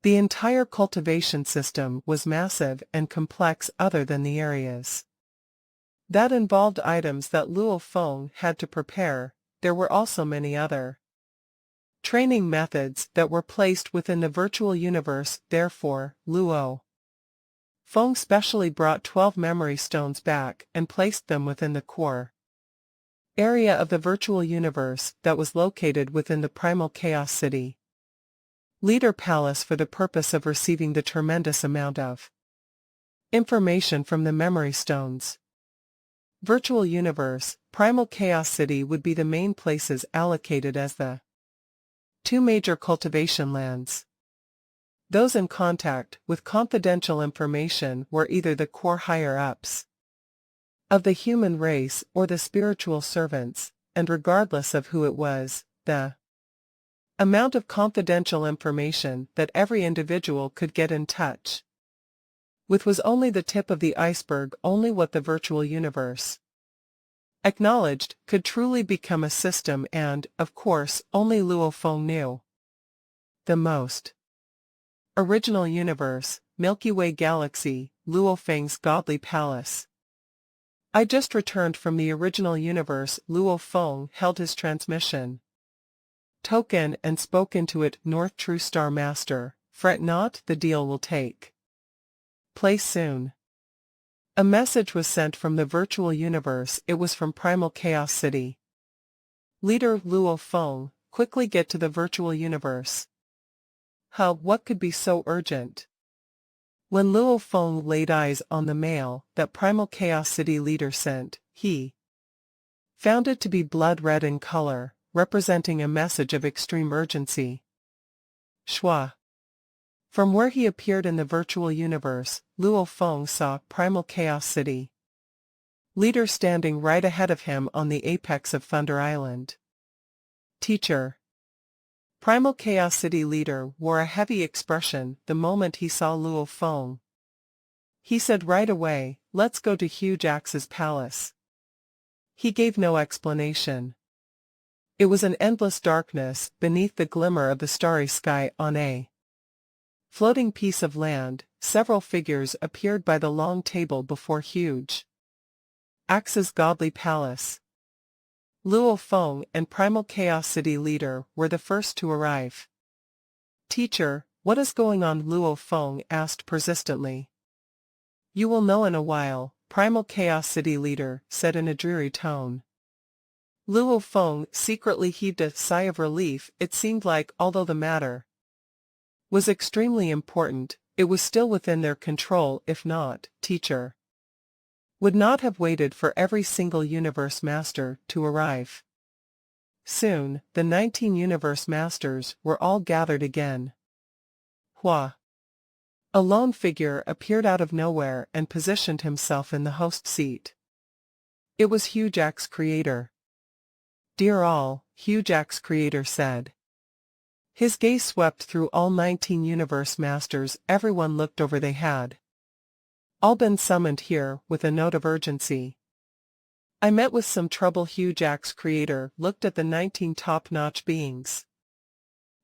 The entire cultivation system was massive and complex. Other than the areas that involved items that Luo Feng had to prepare, there were also many other training methods that were placed within the virtual universe. Therefore, Luo Feng specially brought 12 memory stones back and placed them within the core area of the virtual universe that was located within the Primal Chaos City Leader Palace for the purpose of receiving the tremendous amount of information from the memory stones. Virtual Universe, Primal Chaos City would be the main places allocated as the two major cultivation lands. Those in contact with confidential information were either the core higher-ups of the human race or the spiritual servants, and regardless of who it was, the amount of confidential information that every individual could get in touch with was only the tip of the iceberg. Only what the virtual universe acknowledged could truly become a system, and, of course, only Luo Feng knew the most. Original Universe, Milky Way Galaxy, Luo Feng's Godly Palace. I just returned from the original universe. Luo Feng held his transmission token and spoke into it. North True Star Master, fret not, the deal will take place soon. A message was sent from the virtual universe. It was from Primal Chaos City Leader Luo Feng, quickly get to the virtual universe. What could be so urgent? When Luo Feng laid eyes on the mail that Primal Chaos City leader sent, he found it to be blood red in color, representing a message of extreme urgency. Schwa. From where he appeared in the virtual universe, Luo Feng saw Primal Chaos City leader standing right ahead of him on the apex of Thunder Island. Teacher. Primal Chaos City leader wore a heavy expression the moment he saw Luo Feng. He said right away, "Let's go to Hugh Jax's palace." He gave no explanation. It was an endless darkness beneath the glimmer of the starry sky on a floating piece of land. Several figures appeared by the long table before Hugh Jax's godly palace. Luo Feng and Primal Chaos City leader were the first to arrive. "Teacher, what is going on?" Luo Feng asked persistently. "You will know in a while," Primal Chaos City leader said in a dreary tone. Luo Feng secretly heaved a sigh of relief. It seemed like, although the matter was extremely important, it was still within their control. If not, teacher would not have waited for every single universe master to arrive. Soon, the 19 universe masters were all gathered again. Hua. A lone figure appeared out of nowhere and positioned himself in the host seat. It was Hugh Jax creator. "Dear all," Hugh Jax creator said. His gaze swept through all 19 universe masters. Everyone looked over. They had all been summoned here with a note of urgency. "I met with some trouble." Hugh Jax creator looked at the 19 top-notch beings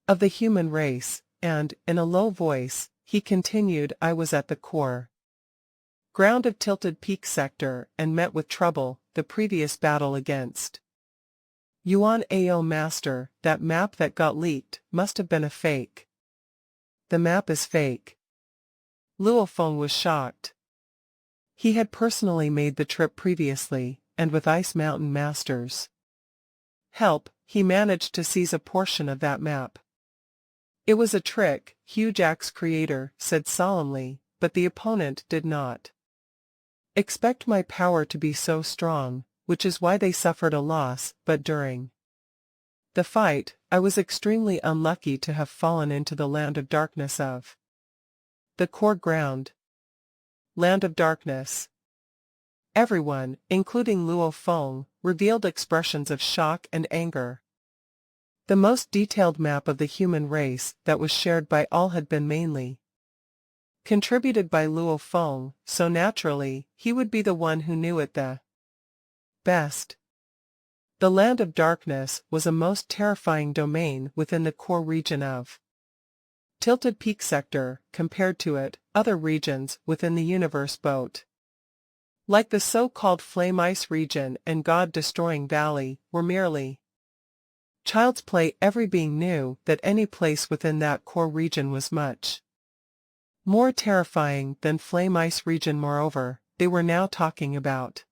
of the human race, and, in a low voice, he continued, "I was at the core ground of Tilted Peak sector and met with trouble. The previous battle against Yuan Ao Master, that map that got leaked, must have been a fake." "The map is fake." Luo Feng was shocked. He had personally made the trip previously, and with Ice Mountain Masters' help, he managed to seize a portion of that map. "It was a trick," Hugh Jax creator said solemnly, "but the opponent did not expect my power to be so strong, which is why they suffered a loss. But during the fight, I was extremely unlucky to have fallen into the land of darkness of the core ground." Land of darkness. Everyone, including Luo Feng, revealed expressions of shock and anger. The most detailed map of the human race that was shared by all had been mainly contributed by Luo Feng, so naturally, he would be the one who knew it the best. The Land of Darkness was a most terrifying domain within the core region of Tilted Peak sector. Compared to it, other regions within the universe boat, like the so-called Flame Ice region and God-destroying valley, were merely child's play. Every being knew that any place within that core region was much more terrifying than Flame Ice region. Moreover, they were now talking about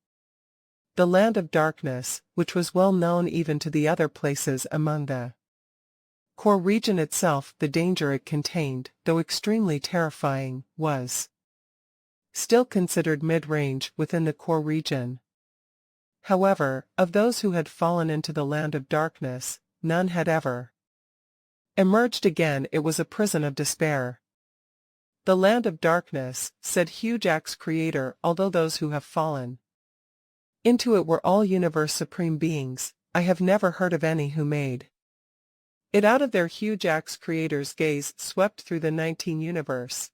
the Land of Darkness, which was well known even to the other places among the core region itself. The danger it contained, though extremely terrifying, was still considered mid-range within the core region. However, of those who had fallen into the Land of Darkness, none had ever emerged again. It was a prison of despair. "The Land of Darkness," said Hugh Jax creator, "although those who have fallen into it were all universe supreme beings, I have never heard of any who made it out of there." Hugh Jax creator's gaze swept through the 19 universe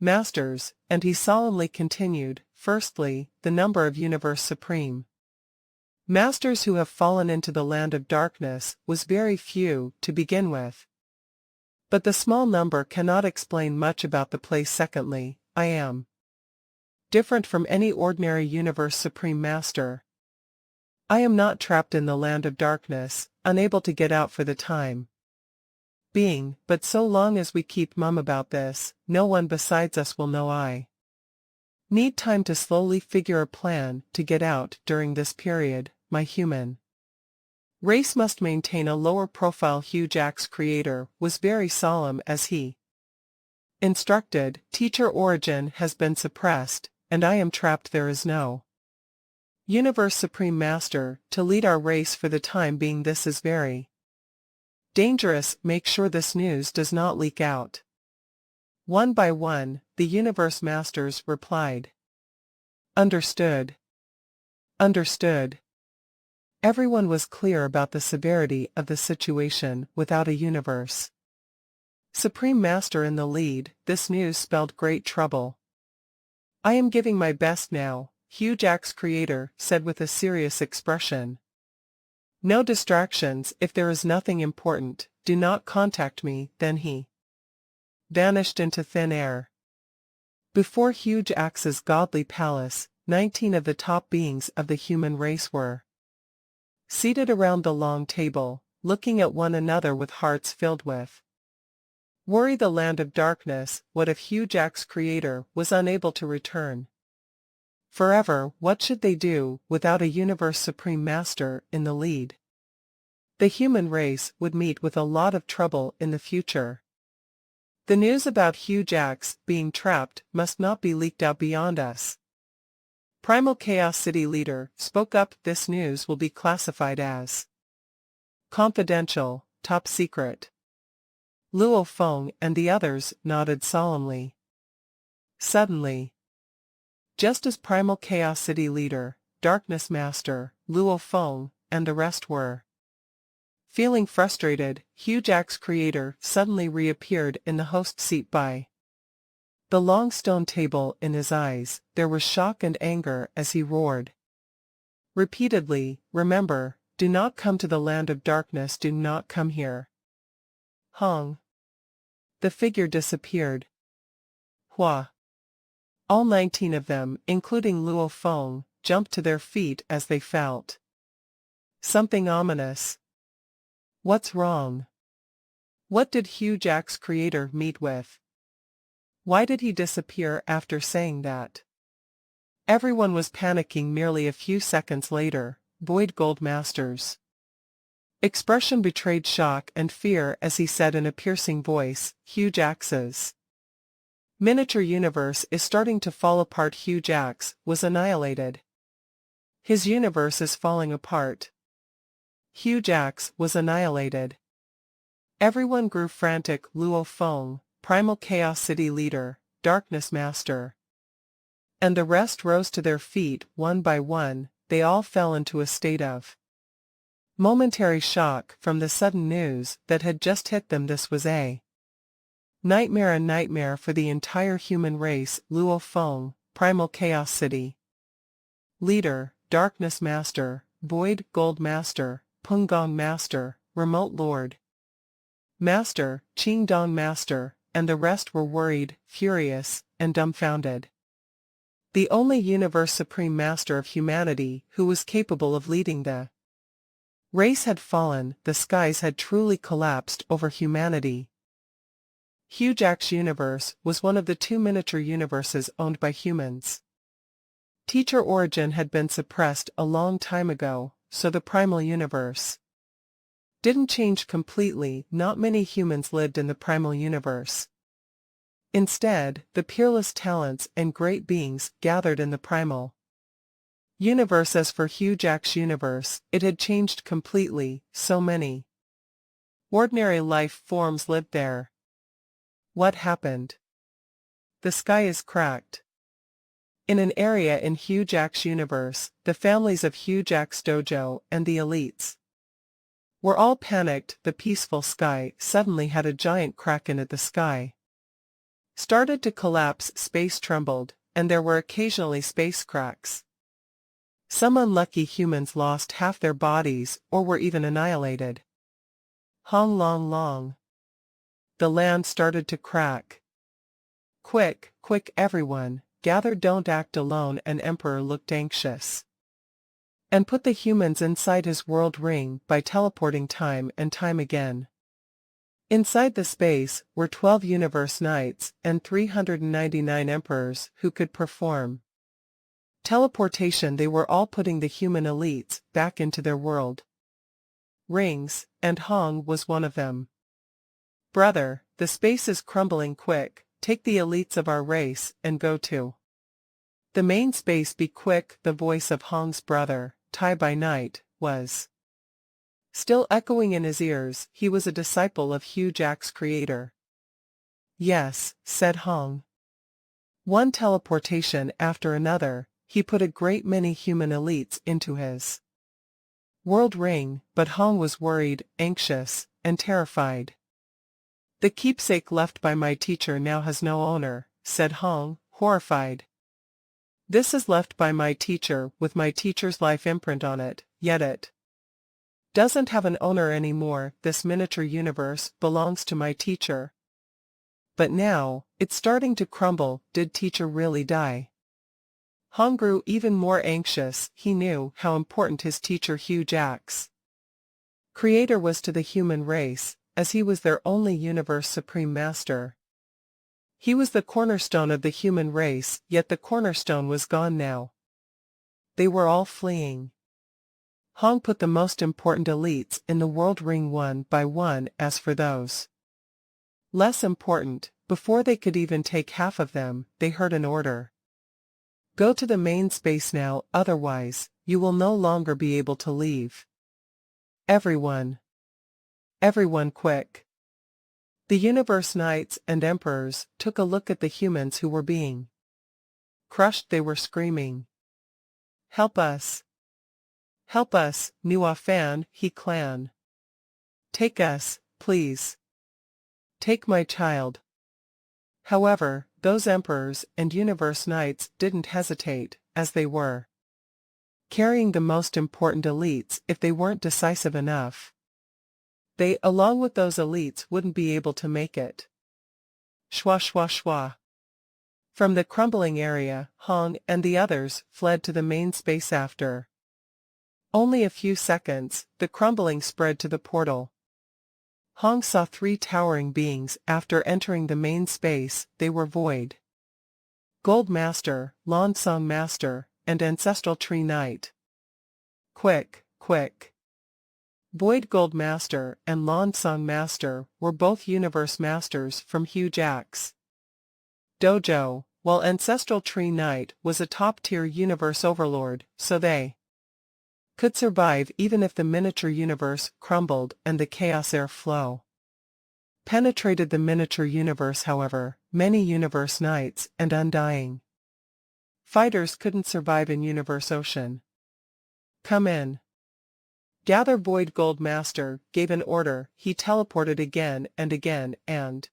masters, and he solemnly continued, "Firstly, the number of universe supreme masters who have fallen into the Land of Darkness was very few to begin with. But the small number cannot explain much about the place. Secondly, I am different from any ordinary universe supreme master. I am not trapped in the Land of Darkness, unable to get out for the time being, but so long as we keep mum about this, no one besides us will know. I need time to slowly figure a plan to get out. During this period, my human race must maintain a lower profile." Hugh Jax creator was very solemn as he instructed, "Teacher origin has been suppressed, and I am trapped. There is no Universe Supreme Master to lead our race for the time being. This is very dangerous. Make sure this news does not leak out." One by one, the Universe Masters replied, "Understood. Understood." Everyone was clear about the severity of the situation without a universe Supreme Master in the lead. This news spelled great trouble. "I am giving my best now," Hugh Jack's creator said with a serious expression. "No distractions. If there is nothing important, do not contact me." Then he vanished into thin air. Before Hugh Jack's godly palace, 19 of the top beings of the human race were seated around the long table, looking at one another with hearts filled with worry. The land of darkness. What if Hugh Jack's creator was unable to return forever? What should they do without a universe supreme master in the lead? The human race would meet with a lot of trouble in the future. The news about Hugh Jack's being trapped must not be leaked out beyond us. Primal Chaos City leader spoke up. This news will be classified as confidential, top secret. Luo Feng and the others nodded solemnly. Suddenly, just as Primal Chaos City leader, Darkness Master, Luo Feng, and the rest were feeling frustrated, Hugh Jack's creator suddenly reappeared in the host seat by the long stone table. In his eyes, there was shock and anger as he roared repeatedly, "Remember, do not come to the land of darkness. Do not come here." Hong. The figure disappeared. Hua. All 19 of them, including Luo Feng, jumped to their feet as they felt something ominous. What's wrong? What did Hugh Jack's creator meet with? Why did he disappear after saying that? Everyone was panicking. Merely a few seconds later, Void Gold Master's expression betrayed shock and fear as he said in a piercing voice, "Hugh Jack's miniature universe is starting to fall apart." Hugh Jack's was annihilated. His universe is falling apart. Hugh Jack's was annihilated. Everyone grew frantic. Luo Feng, Primal Chaos City leader, Darkness Master, and the rest rose to their feet one by one. They all fell into a state of momentary shock from the sudden news that had just hit them. This was a nightmare for the entire human race. Luo Feng, Primal Chaos City leader, Darkness Master, Void Gold Master, Pungong Master, Remote Lord Master, Qingdong Master, and the rest were worried, furious, and dumbfounded. The only universe supreme master of humanity who was capable of leading the race had fallen. The skies had truly collapsed over humanity. Hugh Jack's universe was one of the 2 miniature universes owned by humans. Teacher origin had been suppressed a long time ago, so the primal universe didn't change completely. Not many humans lived in the primal universe. Instead, the peerless talents and great beings gathered in the primal universe. As for Hugh Jack's universe, it had changed completely. So many ordinary life forms lived there. What happened? The sky is cracked. In an area in Hugh Jack's universe, the families of Hugh Jack's dojo and the elites were all panicked. The peaceful sky suddenly had a giant crack in it. The sky started to collapse. Space trembled, and there were occasionally space cracks. Some unlucky humans lost half their bodies or were even annihilated. Hong long long. The land started to crack. Quick, quick everyone, gather, don't act alone. An emperor looked anxious and put the humans inside his world ring by teleporting time and time again. Inside the space were 12 universe knights and 399 emperors who could perform teleportation. They were all putting the human elites back into their world rings, and Hong was one of them. "Brother, the space is crumbling. Quick, take the elites of our race and go to the main space. Be quick." The voice of Hong's brother, Tai by night, was still echoing in his ears. He was a disciple of Hugh Jack's creator. "Yes," said Hong. One teleportation after another, he put a great many human elites into his World ring, but Hong was worried, anxious, and terrified. The keepsake left by my teacher now has no owner, said Hong, horrified. This is left by my teacher with my teacher's life imprint on it, yet it doesn't have an owner anymore. This miniature universe belongs to my teacher. But now, it's starting to crumble. Did teacher really die? Hong grew even more anxious. He knew how important his teacher Hugh Jack's creator was to the human race, as he was their only universe supreme master. He was the cornerstone of the human race, yet the cornerstone was gone now. They were all fleeing. Hong put the most important elites in the world ring one by one. As for those less important, before they could even take half of them, they heard an order. Go to the main space now, otherwise, you will no longer be able to leave. Everyone. Everyone quick. The universe knights and emperors took a look at the humans who were being crushed. They were screaming. Help us! Help us, Nua Fan, He clan. Take us, please. Take my child. However, those emperors and universe knights didn't hesitate, as they were carrying the most important elites. If they weren't decisive enough, they, along with those elites, wouldn't be able to make it. Shwa shwa shwa. From the crumbling area, Hong and the others fled to the main space. After only a few seconds, the crumbling spread to the portal. Hong saw three towering beings. After entering the main space, they were Void Gold Master, Lawn Song Master, and Ancestral Tree Knight. Quick, quick. Void Gold Master and Lawn Song Master were both universe masters from Hugh Jack's dojo, while Ancestral Tree Knight was a top-tier universe overlord, so they could survive even if the miniature universe crumbled and the chaos air flow penetrated the miniature universe. However, many universe knights and undying fighters couldn't survive in universe ocean. Come in. Gather. Void Gold Master gave an order. He teleported again and again and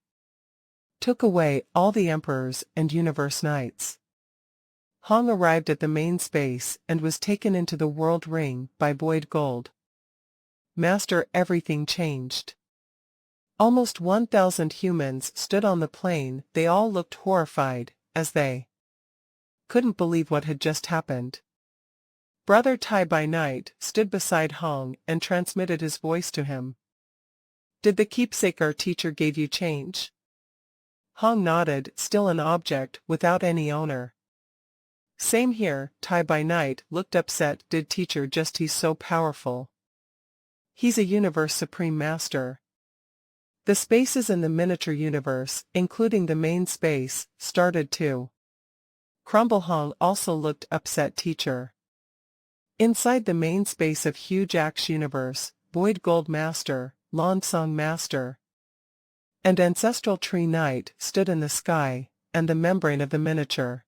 took away all the emperors and universe knights. Hong arrived at the main space and was taken into the world ring by Void Gold Master. Everything changed. Almost 1,000 humans stood on the plane. They all looked horrified, as they couldn't believe what had just happened. Brother Tai by night stood beside Hong and transmitted his voice to him. Did the keepsake our teacher gave you change? Hong nodded, still an object without any owner. Same here. Tai by night looked upset. Did teacher just? He's so powerful. He's a universe supreme master. The spaces in the miniature universe, including the main space, started to crumble. Hong also looked upset. Teacher. Inside the main space of Hugh Jack's universe, Void Gold Master, Lawn Song Master, and Ancestral Tree Knight stood in the sky, and the membrane of the miniature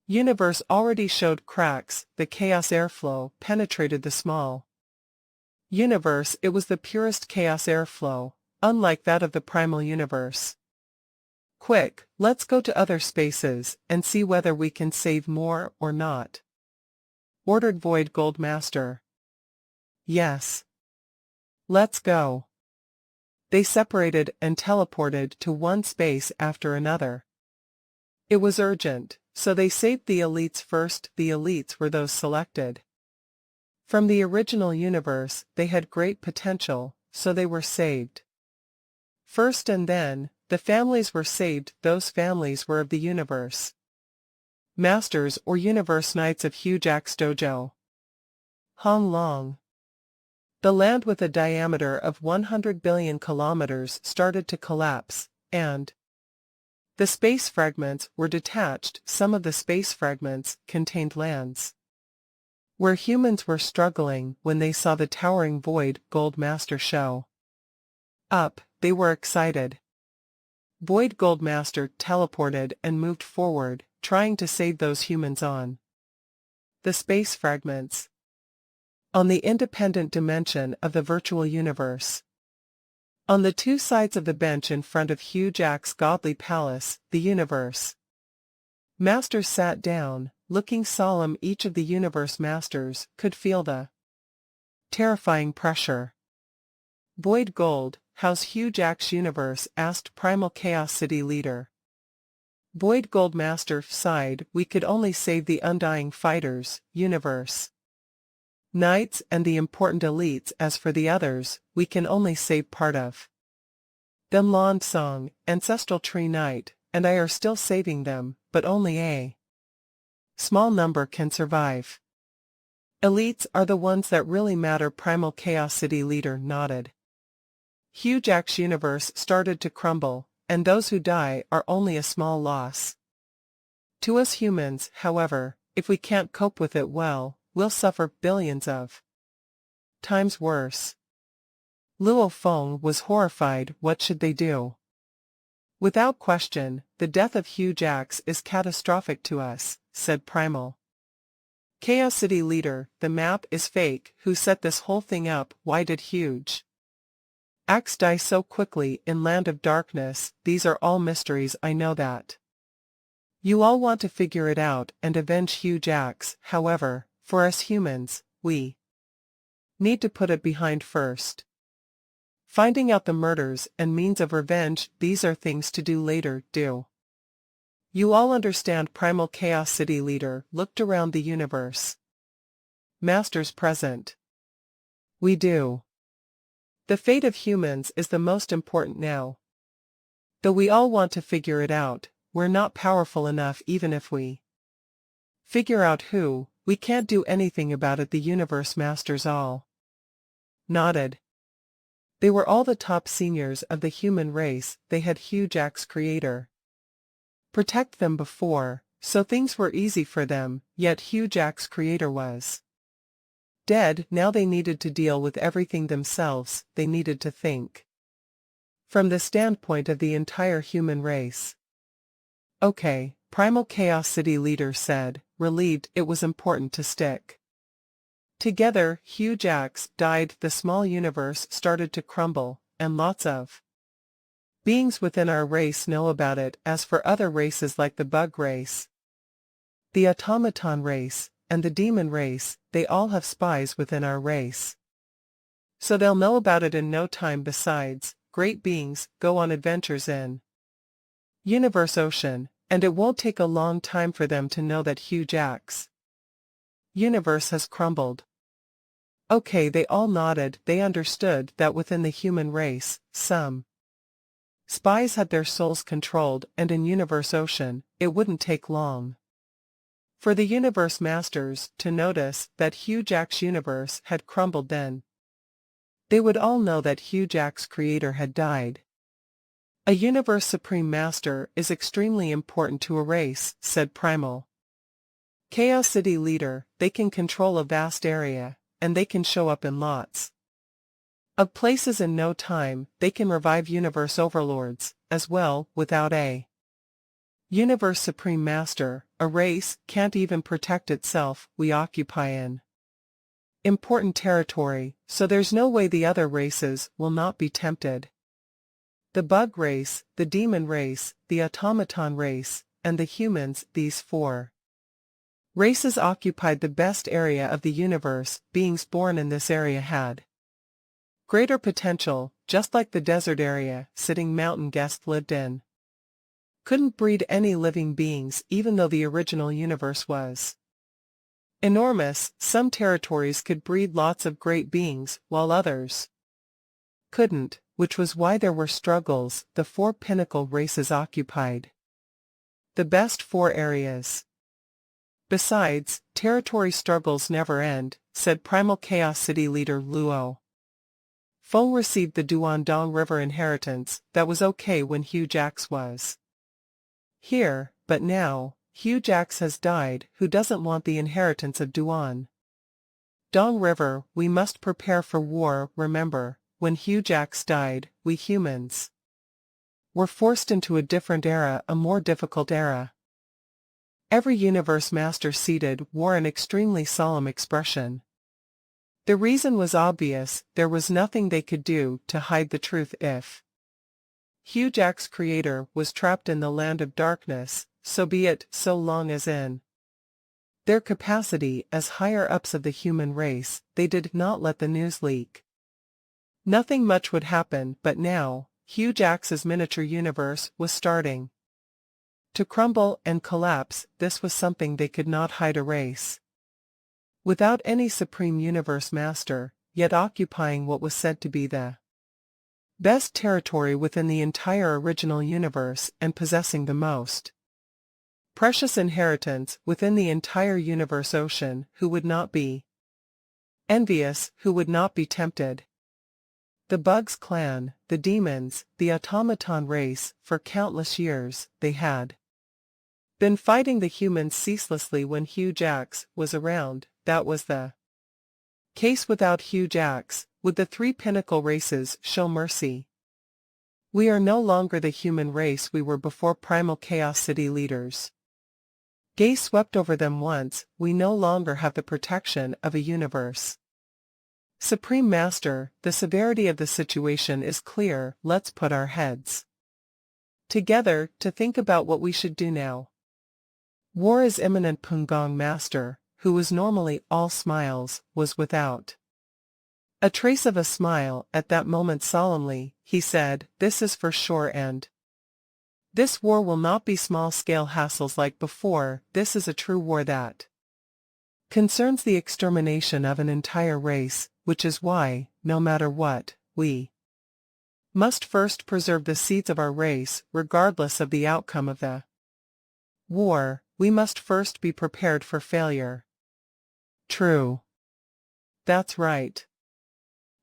universe already showed cracks. The chaos airflow penetrated the small universe. It was the purest chaos airflow, unlike that of the primal universe. Quick, let's go to other spaces and see whether we can save more or not, ordered Void Gold Master. Yes. Let's go. They separated and teleported to one space after another. It was urgent, so they saved the elites first. The elites were those selected from the original universe. They had great potential, so they were saved first, and then the families were saved. Those families were of the universe masters or universe knights of Hugh Jack's dojo. Hong Long. The land with a diameter of 100 billion kilometers started to collapse, and the space fragments were detached. Some of the space fragments contained lands where humans were struggling. When they saw the towering Void Gold Master show up, they were excited. Void Gold Master teleported and moved forward, trying to save those humans on the space fragments. on the independent dimension of the virtual universe. On the two sides of the bench in front of Hugh Jack's godly palace, the universe masters sat down, looking solemn. Each of the universe masters could feel the terrifying pressure. Boyd Gold, how's Hugh Jack's universe? Asked Primal Chaos City leader. Boyd Gold Master sighed, we could only save the undying fighters, universe knights and the important elites. As for the others, we can only save part of them. Lawn Song, Ancestral Tree Knight, and I are still saving them, but only a small number can survive. Elites are the ones that really matter. Primal Chaos City leader nodded. Hugh Jack's universe started to crumble, and those who die are only a small loss to us humans. However, if we can't cope with it well, we'll suffer billions of times worse. Luo Feng was horrified. What should they do? Without question, the death of Hugh Jacks is catastrophic to us, said Primal Chaos City leader. The map is fake. Who set this whole thing up? Why did Hugh Jacks die so quickly in Land of Darkness? These are all mysteries. I know that you all want to figure it out and avenge Hugh Jacks. However, for us humans, we need to put it behind first. Finding out the murders and means of revenge, these are things to do later. Do you all understand? Primal Chaos City leader looked around the universe masters present. We do. The fate of humans is the most important now. Though we all want to figure it out, we're not powerful enough. Even if we figure out who, we can't do anything about it. The universe masters all nodded. They were all the top seniors of the human race. They had Hugh Jack's creator protect them before, so things were easy for them, yet Hugh Jack's creator was dead. Now they needed to deal with everything themselves. They needed to think from the standpoint of the entire human race. Okay, Primal Chaos City leader said, relieved. It was important to stick together. Hugh Jacks died. The small universe started to crumble, and lots of beings within our race know about it. As for other races like the bug race, the automaton race, and the demon race, they all have spies within our race. So they'll know about it in no time. Besides, great beings go on adventures in Universe Ocean, and it won't take a long time for them to know that Hugh Jack's universe has crumbled. Okay, they all nodded. They understood that within the human race, some spies had their souls controlled, and in Universe Ocean, it wouldn't take long for the universe masters to notice that Hugh Jack's universe had crumbled. Then they would all know that Hugh Jack's creator had died. A universe supreme master is extremely important to a race, said Primal Chaos City leader. They can control a vast area, and they can show up in lots of places in no time. They can revive universe overlords, as well. Without a universe supreme master, a race can't even protect itself. We occupy an important territory, so there's no way the other races will not be tempted. The bug race, the demon race, the automaton race, and the humans, these four races occupied the best area of the universe. Beings born in this area had greater potential, just like the desert area Sitting Mountain Guest lived in couldn't breed any living beings. Even though the original universe was enormous, some territories could breed lots of great beings, while others couldn't, which was why there were struggles. The four pinnacle races occupied the best four areas. Besides, territory struggles never end, said Primal Chaos City leader Luo Feng received the Duandong River inheritance. That was okay when Hugh Jacks was here, but now, Hugh Jacks has died. Who doesn't want the inheritance of Duandong River? We must prepare for war. Remember, when Hugh Jacks died, we humans were forced into a different era, a more difficult era. Every universe master seated wore an extremely solemn expression. The reason was obvious: there was nothing they could do to hide the truth. If Hugh Jack's creator was trapped in the land of darkness, so be it, so long as in their capacity as higher-ups of the human race, they did not let the news leak. Nothing much would happen, but now, Hugh Jack's miniature universe was starting to crumble and collapse. This was something they could not hide, erase. Without any supreme universe master, yet occupying what was said to be the best territory within the entire original universe and possessing the most precious inheritance within the entire universe ocean, who would not be envious, who would not be tempted? The Bugs clan, the demons, the automaton race. For countless years, they had been fighting the humans ceaselessly when Hugh Jack's was around. That was the case. Without Hugh Jack's, would the three pinnacle races show mercy? We are no longer the human race we were before Primal Chaos City leaders Gay swept over them once. We no longer have the protection of a universe Supreme Master. The severity of the situation is clear. Let's put our heads together to think about what we should do now. War is imminent. Pungong Master, who was normally all smiles, was without a trace of a smile at that moment. Solemnly, he said, "This is for sure, and this war will not be small-scale hassles like before. This is a true war that concerns the extermination of an entire race, which is why, no matter what, we must first preserve the seeds of our race, regardless of the outcome of the war. We must first be prepared for failure." True. That's right.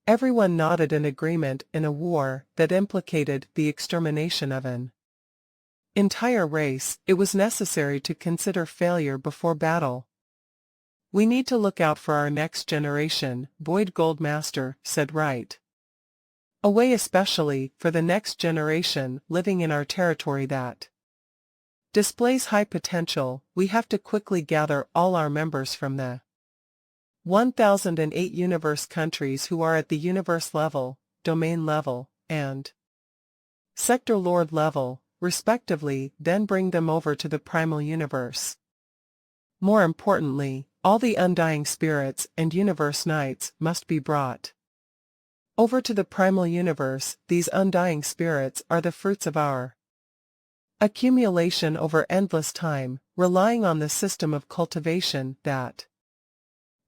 Everyone nodded in agreement. In a war that implicated the extermination of an entire race, it was necessary to consider failure before battle. "We need to look out for our next generation," Boyd Goldmaster said. "Right away, especially for the next generation living in our territory that displays high potential. We have to quickly gather all our members from the 1008 universe countries who are at the universe level, domain level, and sector lord level, respectively, then bring them over to the primal universe. More importantly, all the undying spirits and universe knights must be brought over to the primal universe. These undying spirits are the fruits of our accumulation over endless time, relying on the system of cultivation that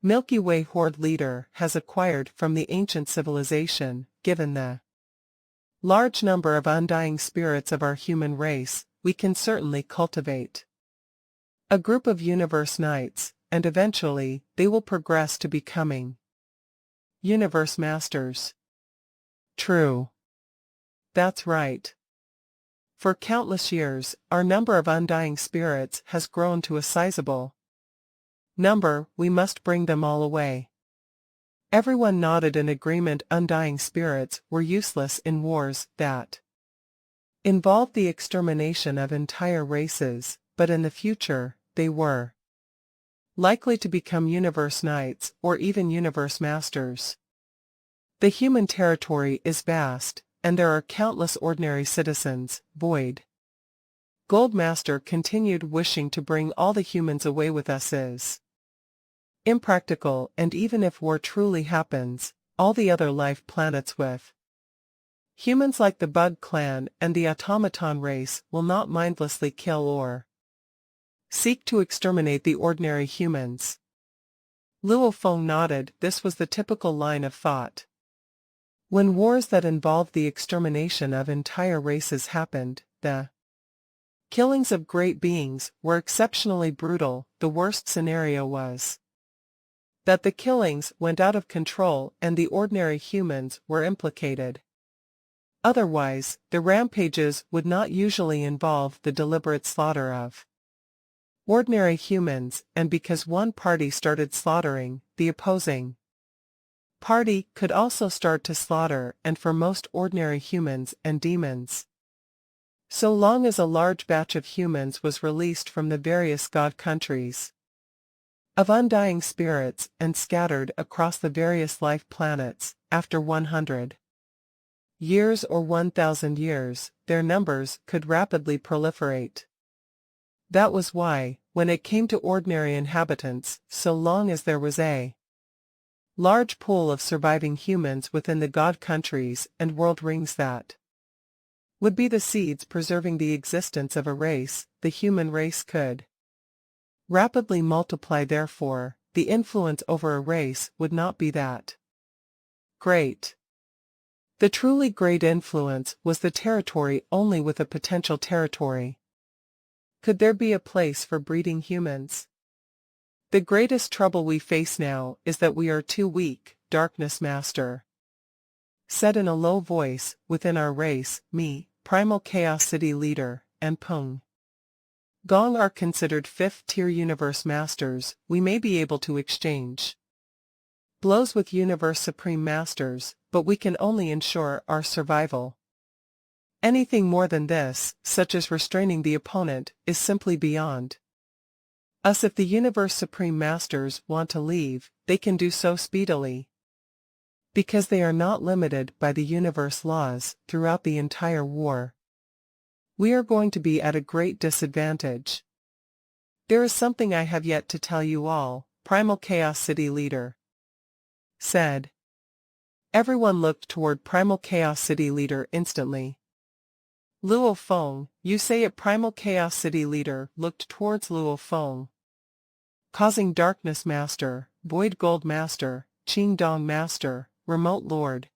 Milky Way Horde leader has acquired from the ancient civilization. Given the large number of undying spirits of our human race, we can certainly cultivate a group of universe knights, and eventually, they will progress to becoming universe masters." True. That's right. For countless years, our number of undying spirits has grown to a sizable number. We must bring them all away. Everyone nodded in agreement. Undying spirits were useless in wars that involved the extermination of entire races, but in the future, they were likely to become universe knights or even universe masters. The human territory is vast, and there are countless ordinary citizens. Boyd Goldmaster continued, "Wishing to bring all the humans away with us is impractical, and even if war truly happens, all the other life planets with humans like the Bug clan and the automaton race will not mindlessly kill or seek to exterminate the ordinary humans." Luo Feng nodded. This was the typical line of thought. When wars that involved the extermination of entire races happened, the killings of great beings were exceptionally brutal. The worst scenario was that the killings went out of control and the ordinary humans were implicated. Otherwise, the rampages would not usually involve the deliberate slaughter of ordinary humans, and because one party started slaughtering, the opposing party could also start to slaughter, and for most ordinary humans and demons, so long as a large batch of humans was released from the various god countries, of undying spirits and scattered across the various life planets. After 100 years or 1,000 years, their numbers could rapidly proliferate. That was why, when it came to ordinary inhabitants, so long as there was a large pool of surviving humans within the god countries and world rings that would be the seeds preserving the existence of a race, the human race could rapidly multiply. Therefore, the influence over a race would not be that great. The truly great influence was the territory only with a potential territory. Could there be a place for breeding humans? The greatest trouble we face now is that we are too weak, Darkness Master said in a low voice. Within our race, me, Primal Chaos City Leader, and Peng Gong are considered fifth-tier Universe Masters. We may be able to exchange blows with Universe Supreme Masters, but we can only ensure our survival. Anything more than this, such as restraining the opponent, is simply beyond us. If the Universe Supreme Masters want to leave, they can do so speedily, because they are not limited by the universe laws throughout the entire war. We are going to be at a great disadvantage. There is something I have yet to tell you all, Primal Chaos City Leader said. Everyone looked toward Primal Chaos City Leader instantly. Luo Feng, you say it. Primal Chaos City Leader looked towards Luo Feng, causing Darkness Master, Void Gold Master, Qing Dong Master, Remote Lord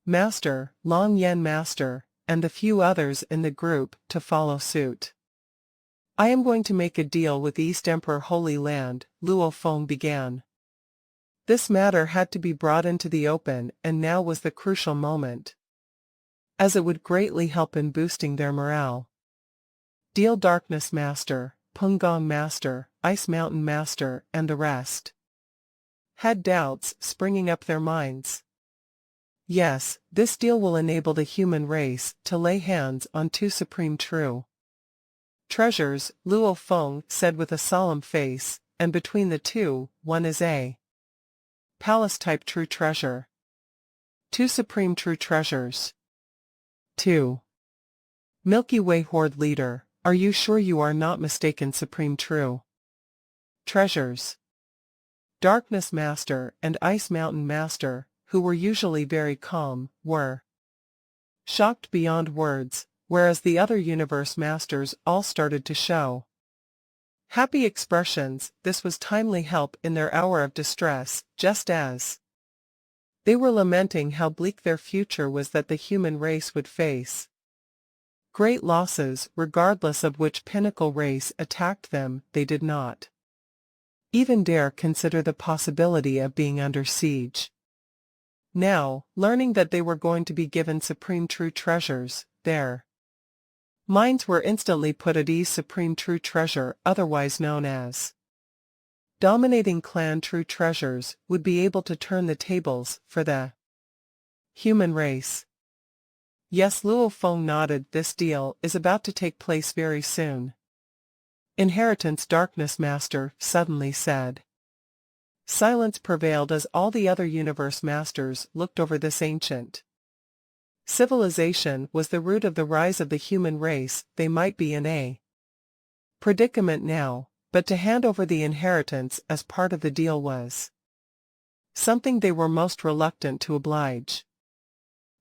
Master, Long Yen Master, and the few others in the group to follow suit. I am going to make a deal with East Emperor Holy Land, Luo Feng began. This matter had to be brought into the open, and now was the crucial moment, as it would greatly help in boosting their morale. Deal. Darkness Master, Peng Gong Master, Ice Mountain Master, and the rest had doubts springing up their minds. Yes, this deal will enable the human race to lay hands on two supreme true treasures, Luo Feng said with a solemn face, and between the two, one is a palace-type true treasure. Two supreme true treasures. 2. Milky Way Horde Leader, are you sure you are not mistaken? Supreme true treasures. Darkness Master and Ice Mountain Master, who were usually very calm, were shocked beyond words, whereas the other Universe Masters all started to show happy expressions. This was timely help in their hour of distress, just as they were lamenting how bleak their future was, that the human race would face great losses regardless of which pinnacle race attacked them. They did not even dare consider the possibility of being under siege. Now, learning that they were going to be given supreme true treasures, their minds were instantly put at ease. Supreme true treasure, otherwise known as dominating clan true treasures, would be able to turn the tables for the human race. Yes, Luo Feng nodded. This deal is about to take place very soon. Inheritance. Darkness Master suddenly said. Silence prevailed as all the other Universe Masters looked over this ancient civilization. Was the root of the rise of the human race. They might be in a predicament now, but to hand over the inheritance as part of the deal was something they were most reluctant to oblige.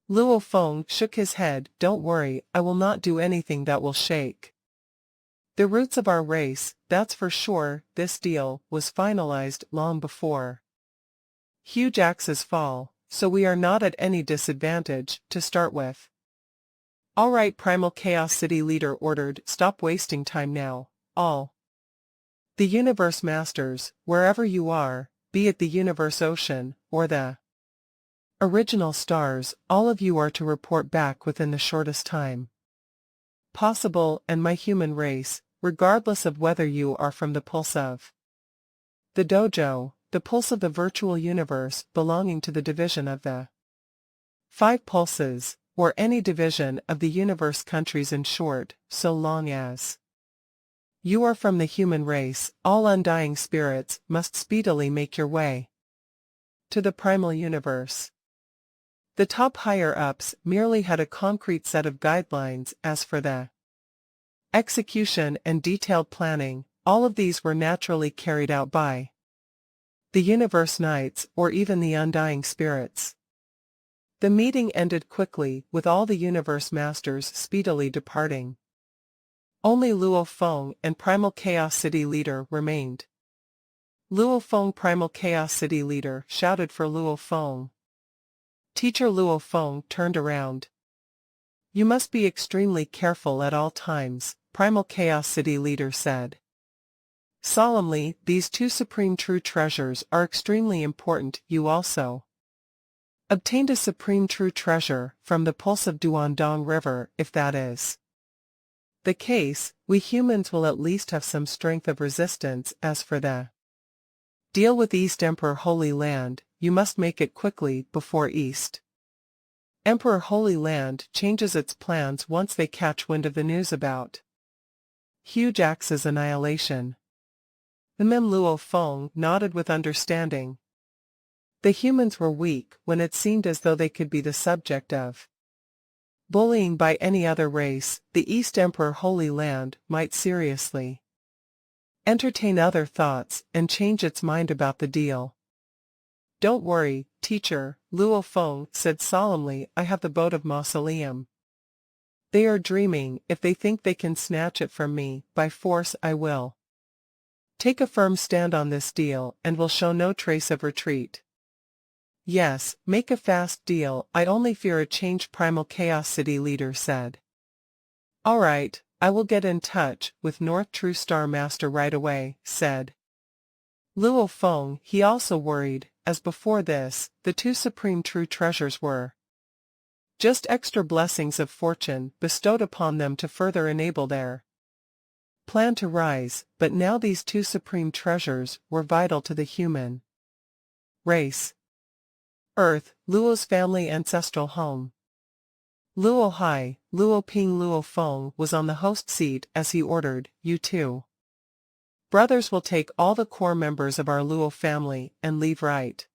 Luo Feng shook his head. Don't worry, I will not do anything that will shake the roots of our race, that's for sure. This deal was finalized long before huge axes fall, so we are not at any disadvantage to start with. All right, Primal Chaos City Leader ordered. Stop wasting time now, all the Universe Masters, wherever you are, be it the Universe Ocean or the original stars, all of you are to report back within the shortest time possible, and my human race, regardless of whether you are from the pulse of the dojo, the pulse of the virtual universe belonging to the division of the 5 pulses, or any division of the universe countries, in short, so long as You are from the human race, all undying spirits must speedily make your way to the primal universe. The top higher-ups merely had a concrete set of guidelines. As for the execution and detailed planning, all of these were naturally carried out by the Universe Knights or even the Undying Spirits. The meeting ended quickly, with all the Universe Masters speedily departing. Only Luo Feng and Primal Chaos City Leader remained. Luo Feng, Primal Chaos City Leader, shouted for Luo Feng. Teacher Luo Feng turned around. You must be extremely careful at all times, Primal Chaos City Leader said. Solemnly, these two supreme true treasures are extremely important. You also obtained a supreme true treasure from the pulse of Duandong River. If that is the case, we humans will at least have some strength of resistance. As for the deal with East Emperor Holy Land, you must make it quickly before East Emperor Holy Land changes its plans once they catch wind of the news about Huge Axe's annihilation. The Mem Luo Feng nodded with understanding. The humans were weak when it seemed as though they could be the subject of bullying by any other race. The East Emperor Holy Land might seriously entertain other thoughts and change its mind about the deal. Don't worry, teacher, Luo Feng said solemnly. I have the boat of Mausoleum. They are dreaming. If they think they can snatch it from me by force, I will take a firm stand on this deal and will show no trace of retreat. Yes, make a fast deal. I only fear a change, Primal Chaos City Leader said. All right, I will get in touch with North True Star Master right away, said Luo Feng. He also worried, as before this, the two supreme true treasures were just extra blessings of fortune bestowed upon them to further enable their plan to rise, but now these two supreme treasures were vital to the human race. Earth, Luo's family ancestral home. Luo Hai, Luo Ping Luo Feng was on the host seat as he ordered, you two brothers will take all the core members of our Luo family and leave right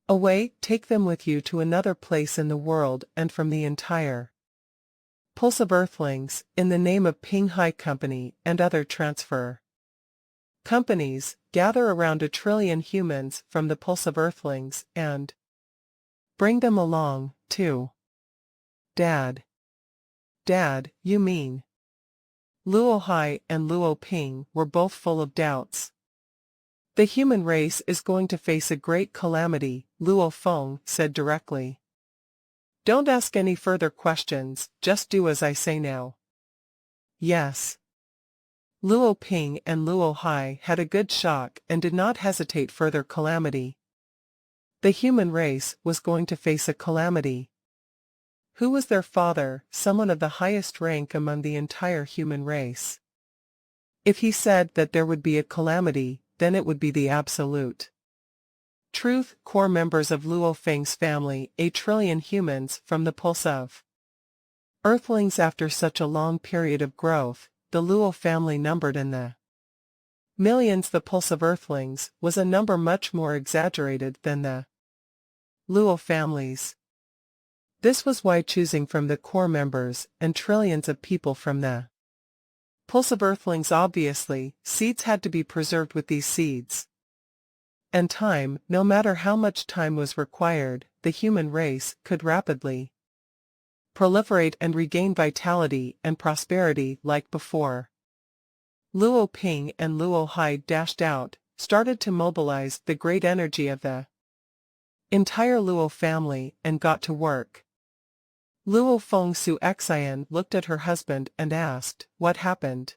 away. Take them with you to another place in the world and from the entire pulse of Earthlings, in the name of Ping Hai Company and other transfer companies, gather around 1 trillion humans from the pulse of Earthlings and bring them along, too. Dad. Dad, you mean? Luo Hai and Luo Ping were both full of doubts. The human race is going to face a great calamity, Luo Feng said directly. Don't ask any further questions, just do as I say now. Yes. Luo Ping and Luo Hai had a good shock and did not hesitate. Further calamity. The human race was going to face a calamity. Who was their father? Someone of the highest rank among the entire human race. If he said that there would be a calamity, then it would be the absolute truth. Core members of Luo Feng's family, 1 trillion humans from the pulse of Earthlings. After such a long period of growth, the Luo family numbered in the millions. The pulse of Earthlings was a number much more exaggerated than the Luo families. This was why choosing from the core members and trillions of people from the pulse of Earthlings, obviously, seeds had to be preserved with these seeds. And time, no matter how much time was required, the human race could rapidly proliferate and regain vitality and prosperity like before. Luo Ping and Luo Hai dashed out, started to mobilize the great energy of the entire Luo family, and got to work. Luo Feng Su Xian looked at her husband and asked, what happened?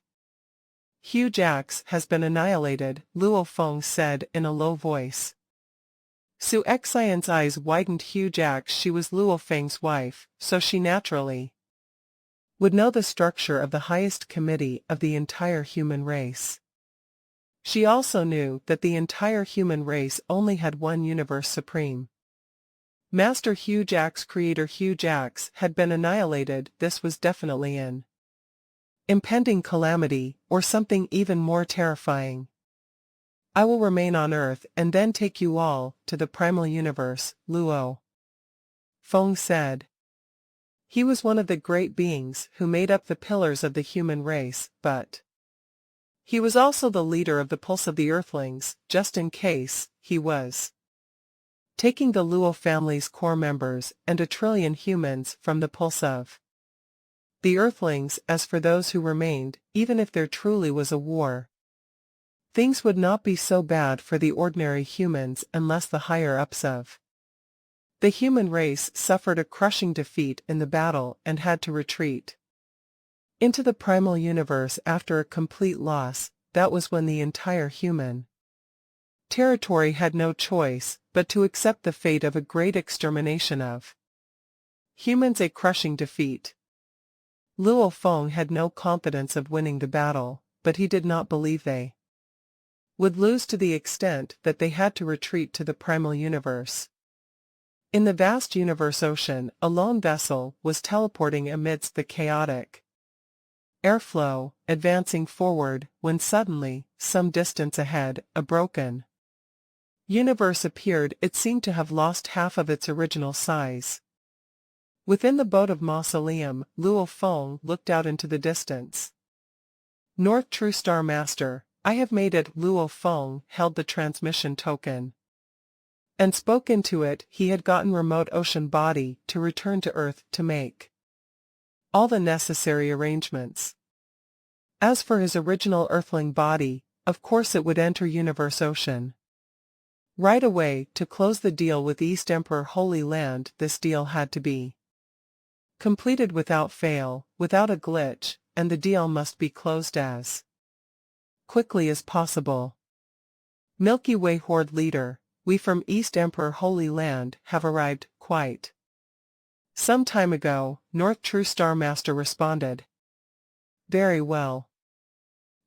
Huge Axe has been annihilated, Luo Feng said in a low voice. Su Xian's eyes widened. Huge Axe. She was Luo Feng's wife, so she naturally would know the structure of the highest committee of the entire human race. She also knew that the entire human race only had one Universe Supreme Master. Huge Axe. Creator Huge Axe had been annihilated. This was definitely in impending calamity, or something even more terrifying. I will remain on Earth and then take you all to the primal universe, Luo Feng said. He was one of the great beings who made up the pillars of the human race, but he was also the leader of the pulse of the Earthlings, just in case he was taking the Luo family's core members and 1,000,000,000,000 humans from the pulse of the Earthlings. As for those who remained, even if there truly was a war, things would not be so bad for the ordinary humans unless the higher-ups of the human race suffered a crushing defeat in the battle and had to retreat into the primal universe after a complete loss. That was when the entire human territory had no choice but to accept the fate of a great extermination of humans, a crushing defeat. Luo Feng had no confidence of winning the battle, but he did not believe they would lose to the extent that they had to retreat to the primal universe. In the vast universe ocean, a lone vessel was teleporting amidst the chaotic airflow, advancing forward, when suddenly, some distance ahead, a broken universe appeared. It seemed to have lost half of its original size. Within the boat of Mausoleum, Luo Feng looked out into the distance. North True Star Master, I have made it. Luo Feng held the transmission token and spoke into it. He had gotten remote ocean body to return to Earth to make all the necessary arrangements. As for his original Earthling body, of course it would enter Universe Ocean right away to close the deal with East Emperor Holy Land. This deal had to be completed without fail, without a glitch, and the deal must be closed as quickly as possible. Milky Way Horde Leader, we from East Emperor Holy Land have arrived quite some time ago, North True Star Master responded. Very well.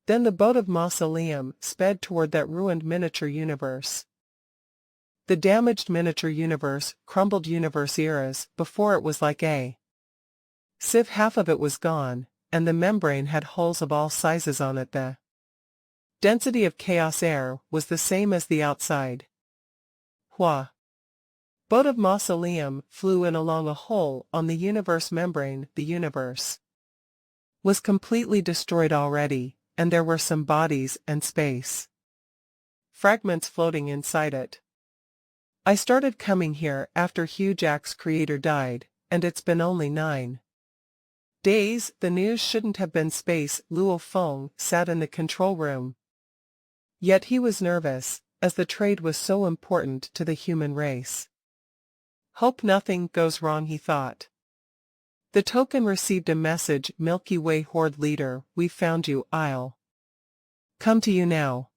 Then the boat of Mausoleum sped toward that ruined miniature universe. The damaged miniature universe, crumbled universe eras. Before it was like a sieve. Half of it was gone, and the membrane had holes of all sizes on it. The density of chaos air was the same as the outside. Hua. Boat of Mausoleum flew in along a hole on the universe membrane. The universe was completely destroyed already, and there were some bodies and space fragments floating inside it. I started coming here after Hugh Jack's creator died, and it's been only 9 days. The news shouldn't have been space. Luo Feng sat in the control room. Yet he was nervous, as the trade was so important to the human race. Hope nothing goes wrong, he thought. The token received a message. Milky Way Horde Leader, we found you. I'll come to you now.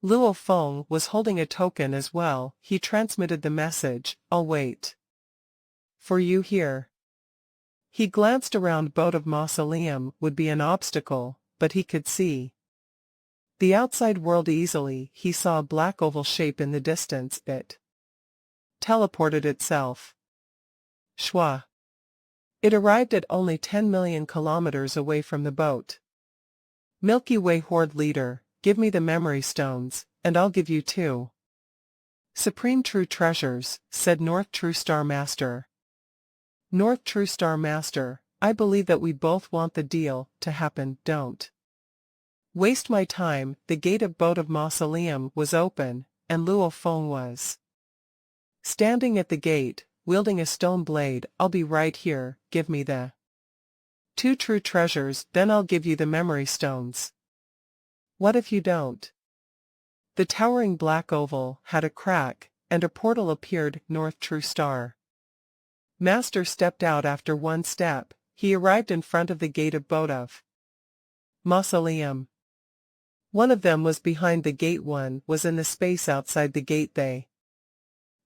Luo Feng was holding a token as well. He transmitted the message, I'll wait for you here. He glanced around. Boat of Mausoleum would be an obstacle, but he could see the outside world easily. He saw a black oval shape in the distance. It teleported itself. Shwa. It arrived at only 10 million kilometers away from the boat. Milky Way Horde Leader, give me the memory stones, and I'll give you 2 supreme true treasures, said North True Star Master. North True Star Master, I believe that we both want the deal to happen. Don't waste my time. The gate of boat of Mausoleum was open, and Luo Feng was standing at the gate, wielding a stone blade. I'll be right here. Give me the 2 true treasures, then I'll give you the memory stones. What if you don't? The towering black oval had a crack, and a portal appeared. North True Star Master stepped out. After one step, he arrived in front of the gate of boat of Mausoleum. One of them was behind the gate, one was in the space outside the gate. They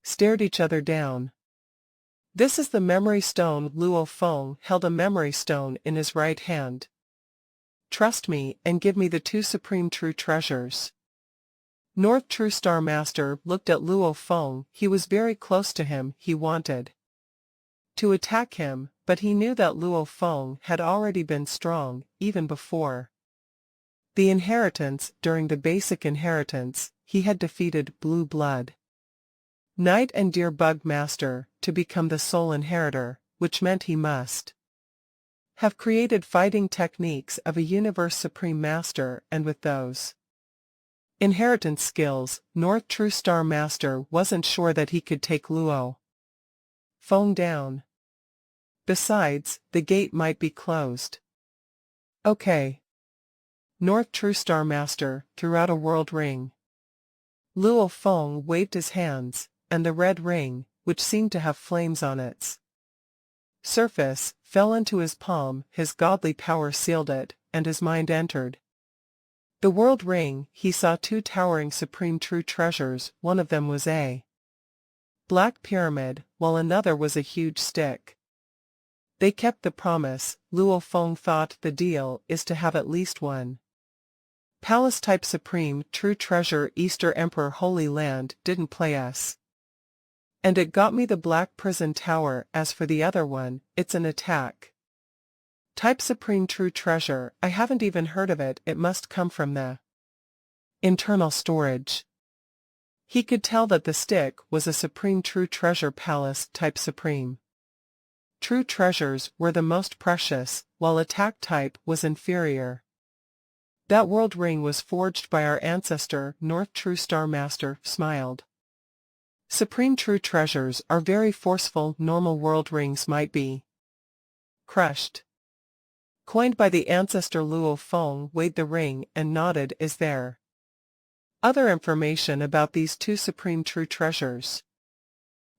stared each other down. This is the memory stone. Luo Feng held a memory stone in his right hand. Trust me and give me the 2 supreme true treasures. North True Star Master looked at Luo Feng. He was very close to him. He wanted to attack him, but he knew that Luo Feng had already been strong, even before the inheritance. During the basic inheritance, he had defeated Blue Blood Knight and Deer Bug Master to become the sole inheritor, which meant he must have created fighting techniques of a Universe Supreme Master, and with those inheritance skills, North True Star Master wasn't sure that he could take Luo Feng down. Besides, the gate might be closed. Okay. North True Star Master threw out a world ring. Luo Feng waved his hands, and the red ring, which seemed to have flames on its surface, fell into his palm. His godly power sealed it, and his mind entered the world ring. He saw two towering supreme true treasures. One of them was a black pyramid, while another was a huge stick. They kept the promise. Luo Feng thought the deal is to have at least one palace-type supreme true treasure. Easter Emperor Holy Land didn't play us. And it got me the Black Prison Tower. As for the other one, it's an attack type supreme true treasure. I haven't even heard of it. It must come from the internal storage. He could tell that the stick was a supreme true treasure palace type supreme true treasures were the most precious, while attack type was inferior. That world ring was forged by our ancestor. North True Star Master smiled. Supreme true treasures are very forceful. Normal world rings might be crushed. Coined by the ancestor. Luo Feng weighed the ring and nodded. Is there other information about these two supreme true treasures?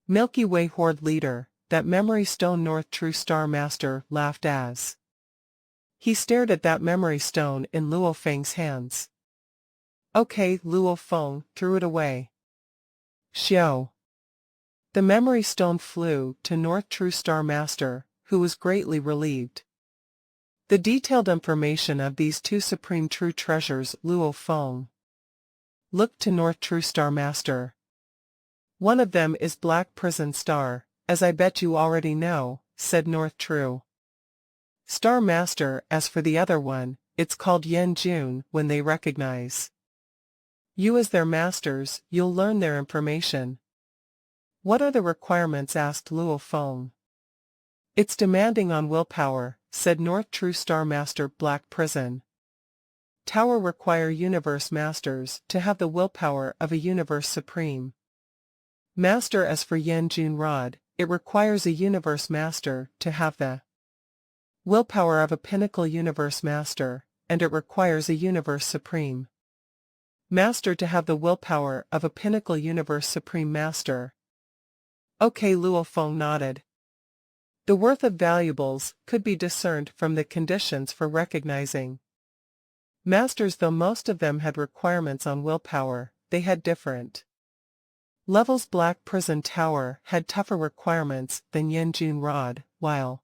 Milky Way Horde Leader, that memory stone. North True Star Master laughed as he stared at that memory stone in Luo Feng's hands. Okay. Luo Feng threw it away. Xiao. The memory stone flew to North True Star Master, who was greatly relieved. The detailed information of these two supreme true treasures. Luo Feng looked to North True Star Master. One of them is Black Prison Star, as I bet you already know, said North True Star Master. As for the other one, it's called Yen Jun. When they recognize you as their masters, you'll learn their information. What are the requirements? Asked Luo Feng. It's demanding on willpower, said North True Star Master. Black Prison Tower require Universe Masters to have the willpower of a Universe Supreme Master. As for Yen Jun Rod, it requires a Universe Master to have the willpower of a Pinnacle Universe Master, and it requires a Universe Supreme Master to have the willpower of a Pinnacle Universe Supreme Master. Okay. Luo Feng nodded. The worth of valuables could be discerned from the conditions for recognizing masters. Though most of them had requirements on willpower, they had different levels. Black Prison Tower had tougher requirements than Yen Jun Rod, while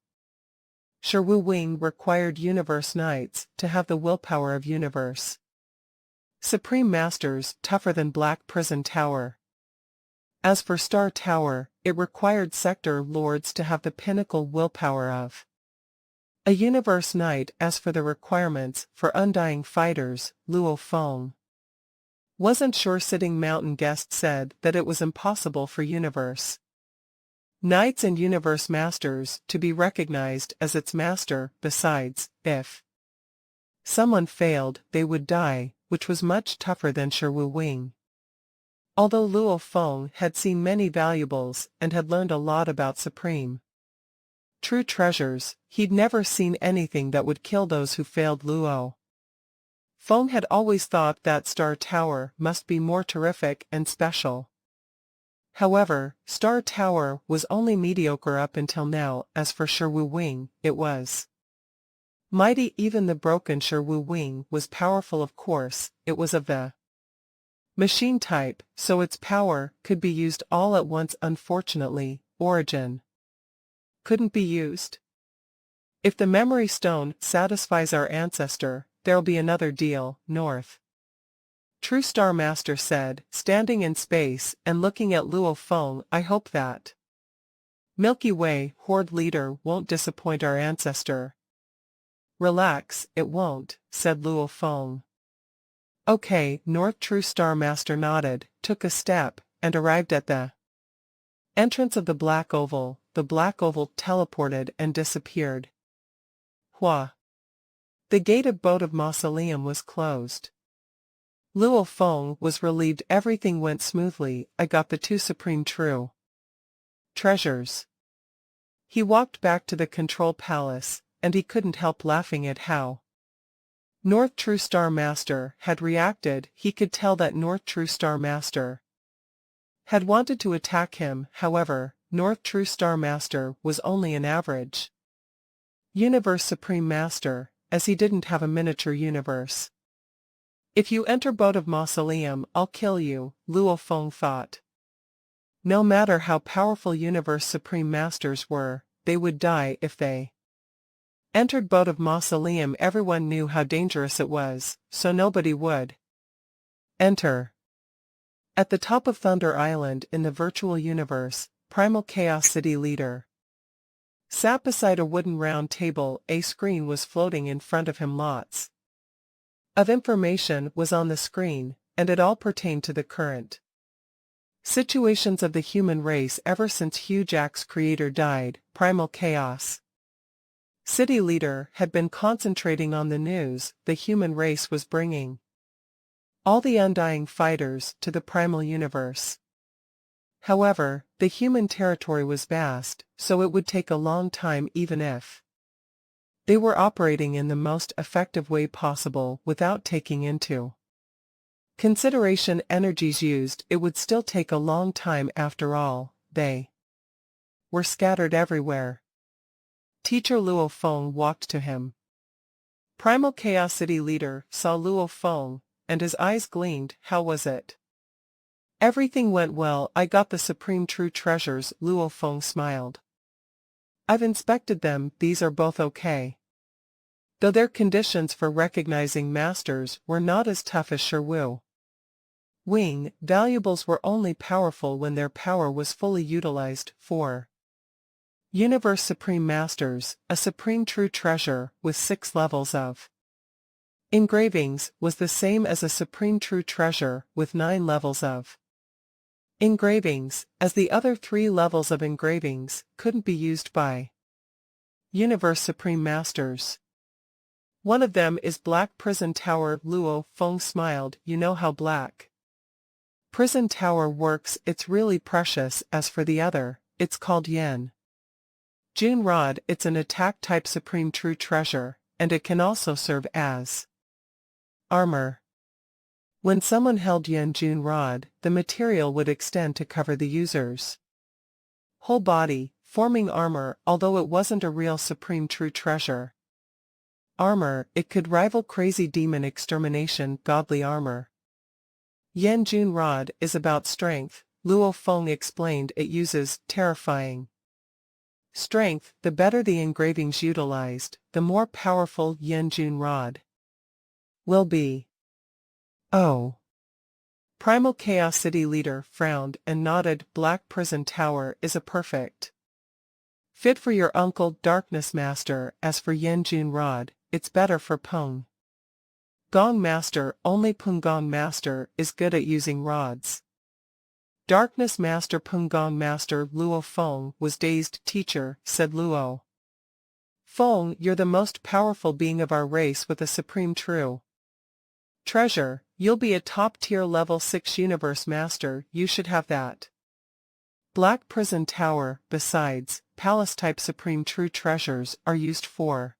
Shiwu Wing required Universe Knights to have the willpower of Universe Supreme Masters, tougher than Black Prison Tower. As for Star Tower, it required Sector Lords to have the pinnacle willpower of a Universe Knight. As for the requirements for Undying Fighters, Luo Feng wasn't sure. Sitting Mountain Guest said that it was impossible for Universe Knights and Universe Masters to be recognized as its master. Besides, if someone failed, they would die, which was much tougher than Shiwu Wing. Although Luo Feng had seen many valuables and had learned a lot about supreme true treasures, he'd never seen anything that would kill those who failed. Luo Feng had always thought that Star Tower must be more terrific and special. However, Star Tower was only mediocre up until now. As for Shiwu Wing, it was mighty. Even the broken Shiwu Wing was powerful. Of course, it was of the machine type, so its power could be used all at once. Unfortunately, Origin couldn't be used. If the memory stone satisfies our ancestor, there'll be another deal. North True Star Master said, standing in space and looking at Luo Feng. I hope that Milky Way Horde leader won't disappoint our ancestor. Relax, it won't, said Luo Feng. Okay, North True Star Master nodded, took a step, and arrived at the entrance of the black oval. The black oval teleported and disappeared. Hua. The gate of Boat of Mausoleum was closed. Luo Feng was relieved everything went smoothly. I got the 2 supreme true treasures. He walked back to the control palace, and he couldn't help laughing at how North True Star Master had reacted. He could tell that North True Star Master had wanted to attack him. However, North True Star Master was only an average Universe Supreme Master, as he didn't have a miniature universe. If you enter Boat of Mausoleum, I'll kill you, Luo Feng thought. No matter how powerful Universe Supreme Masters were, they would die if they entered Boat of Mausoleum. Everyone knew how dangerous it was, so nobody would enter. At the top of Thunder Island in the virtual universe, Primal Chaos City leader sat beside a wooden round table. A screen was floating in front of him. Lots of information was on the screen, and it all pertained to the current situations of the human race ever since Hugh Jack's creator died. Primal Chaos City leader had been concentrating on the news the human race was bringing all the undying fighters to the primal universe. However, the human territory was vast, so it would take a long time even if they were operating in the most effective way possible without taking into consideration energies used. It would still take a long time. After all, they were scattered everywhere. Teacher Luo Feng walked to him. Primal Chaos City leader saw Luo Feng, and his eyes gleamed. How was it? Everything went well. I got the supreme true treasures, Luo Feng smiled. I've inspected them. These are both okay. Though their conditions for recognizing masters were not as tough as Sherwu Wing, valuables were only powerful when their power was fully utilized. For Universe Supreme Masters, a supreme true treasure with 6 levels of engravings was the same as a supreme true treasure with 9 levels of engravings, as the other 3 levels of engravings couldn't be used by Universe Supreme Masters. One of them is Black Prison Tower. Luo Feng smiled. You know how Black Prison Tower works. It's really precious. As for the other, it's called Yen Jun Rod. It's an attack-type supreme true treasure, and it can also serve as armor. When someone held Yen Jun Rod, the material would extend to cover the user's whole body, forming armor. Although it wasn't a real supreme true treasure armor, it could rival Crazy Demon Extermination godly armor. Yen Jun Rod is about strength. Luo Feng explained. It uses terrifying strength. The better the engravings utilized, the more powerful Yen Jun Rod will be. Oh. Primal Chaos City leader frowned and nodded. Black Prison Tower is a perfect fit for your uncle, Darkness Master. As for Yen Jun Rod, it's better for Peng Gong Master. Only Peng Gong Master is good at using rods. Darkness Master. Peng Gong Master. Luo Feng was dazed. Teacher, said Luo Feng, you're the most powerful being of our race with a supreme true treasure. You'll be a top-tier level 6 universe master. You should have that. Black Prison Tower. Besides, palace-type supreme true treasures are used for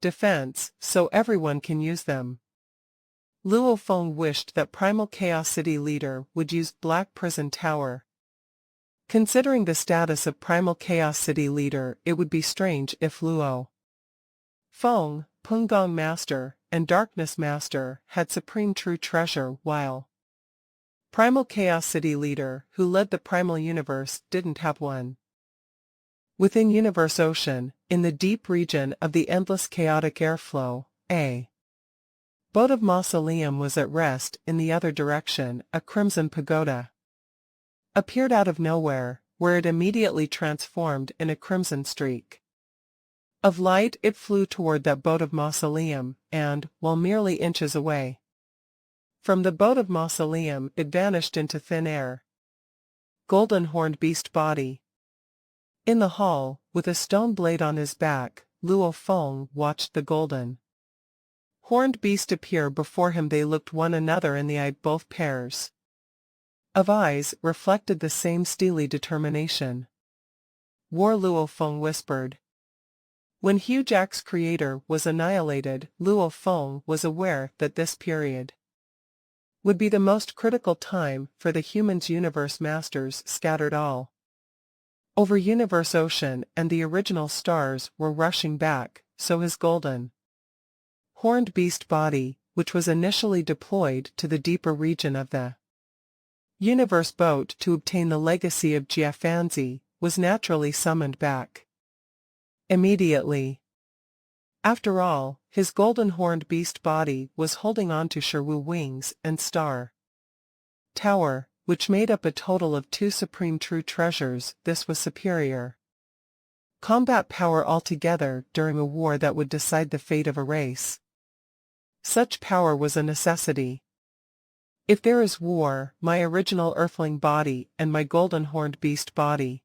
defense, so everyone can use them. Luo Feng wished that Primal Chaos City leader would use Black Prison Tower. Considering the status of Primal Chaos City leader, it would be strange if Luo Feng, Peng Gong Master, and Darkness Master had supreme true treasure, while Primal Chaos City leader, who led the primal universe, didn't have one. Within Universe Ocean, in the deep region of the endless chaotic airflow, a Boat of Mausoleum was at rest. In the other direction, a crimson pagoda appeared out of nowhere, where it immediately transformed in a crimson streak of light. It flew toward that boat of mausoleum, and, while merely inches away from the boat of mausoleum, it vanished into thin air. Golden horned beast body. In the hall, with a stone blade on his back, Luo Feng watched the golden horned beast appear before him. They looked one another in the eye. Both pairs of eyes reflected the same steely determination. War. Luo Feng whispered. When Hugh Jack's creator was annihilated, Luo Feng was aware that this period would be the most critical time for the humans. Universe masters scattered all over universe ocean, and the original stars were rushing back, so his golden horned beast body, which was initially deployed to the deeper region of the universe boat to obtain the legacy of Jiafanzi, was naturally summoned back immediately. After all, his golden horned beast body was holding on to Sherwu wings and star tower, which made up a total of 2 supreme true treasures. This was superior combat power altogether during a war that would decide the fate of a race. Such power was a necessity. If there is war, my original earthling body and my golden horned beast body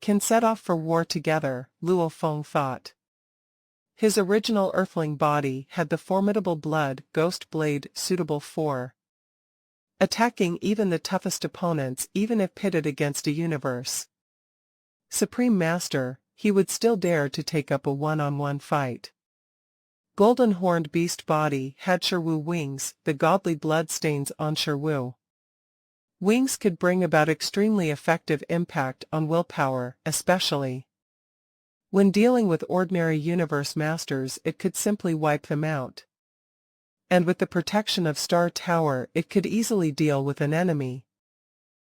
can set off for war together, Luo Feng thought. His original earthling body had the formidable blood ghost blade suitable for attacking even the toughest opponents. Even if pitted against a universe supreme master, he would still dare to take up a one-on-one fight. Golden horned beast body had Sherwu wings. The godly blood stains on Sherwu wings could bring about extremely effective impact on willpower, especially when dealing with ordinary universe masters. It could simply wipe them out. And with the protection of Star Tower, it could easily deal with an enemy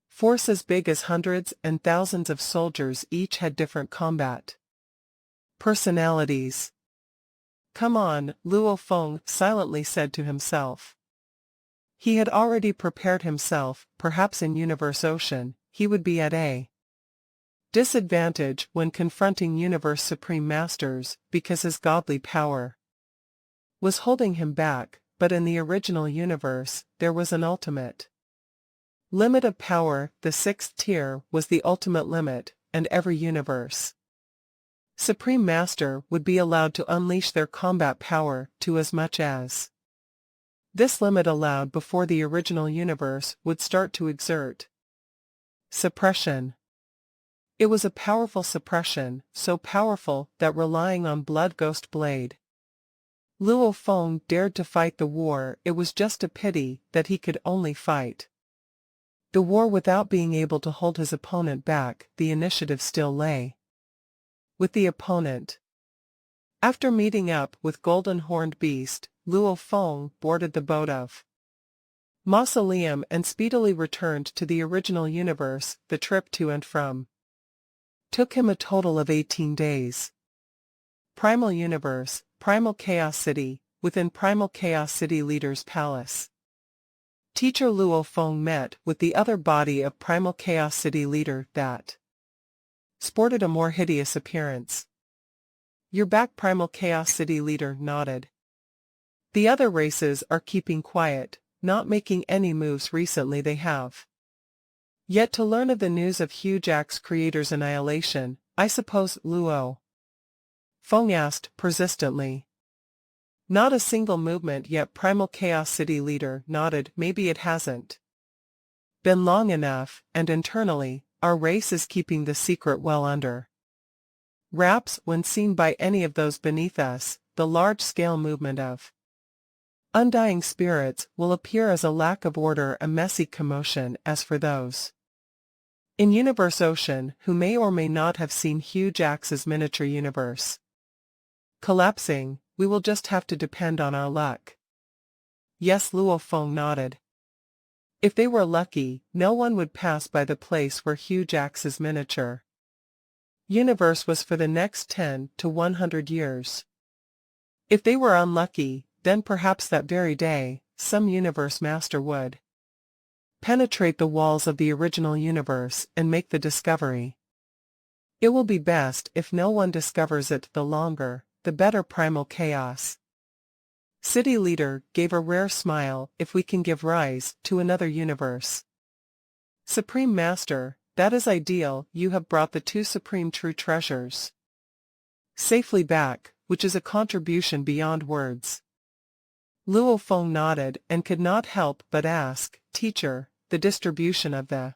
force as big as hundreds and thousands of soldiers. Each had different combat personalities. Come on, Luo Feng silently said to himself. He had already prepared himself. Perhaps in Universe Ocean, he would be at a disadvantage when confronting Universe Supreme Masters, because his godly power was holding him back, but in the original universe, there was an ultimate limit of power. The 6th tier was the ultimate limit, and every universe Supreme Master would be allowed to unleash their combat power to as much as this limit allowed before the original universe would start to exert suppression. It was a powerful suppression, so powerful that relying on Blood Ghost Blade, Luo Feng dared to fight the war. It was just a pity that he could only fight the war without being able to hold his opponent back. The initiative still lay with the opponent. After meeting up with Golden Horned Beast, Luo Feng boarded the boat of Mausoleum and speedily returned to the original universe. The trip to and from took him a total of 18 days. Primal Universe, Primal Chaos City. Within Primal Chaos City Leader's Palace, Teacher Luo Feng met with the other body of Primal Chaos City Leader that sported a more hideous appearance. You're back. Primal Chaos City Leader nodded. The other races are keeping quiet, not making any moves recently. They have yet to learn of the news of Hugh Jack's creator's annihilation, I suppose. Luo Feng asked persistently. Not a single movement yet. Primal Chaos City Leader nodded. Maybe it hasn't been long enough, and internally, our race is keeping the secret well under wraps. When seen by any of those beneath us, the large-scale movement of undying spirits will appear as a lack of order, a messy commotion. As for those in Universe Ocean who may or may not have seen Hugh Jacks's miniature universe collapsing, we will just have to depend on our luck. Yes, Luo Feng nodded. If they were lucky, no one would pass by the place where Hugh Jacks's miniature universe was for the next 10 to 100 years. If they were unlucky, then perhaps that very day, some universe master would penetrate the walls of the original universe and make the discovery. It will be best if no one discovers it. The longer, the better. Primal chaos. City leader gave a rare smile. If we can give rise to another universe. Supreme Master, that is ideal. You have brought the two supreme true treasures safely back, which is a contribution beyond words. Luo Feng nodded and could not help but ask, Teacher, the distribution of the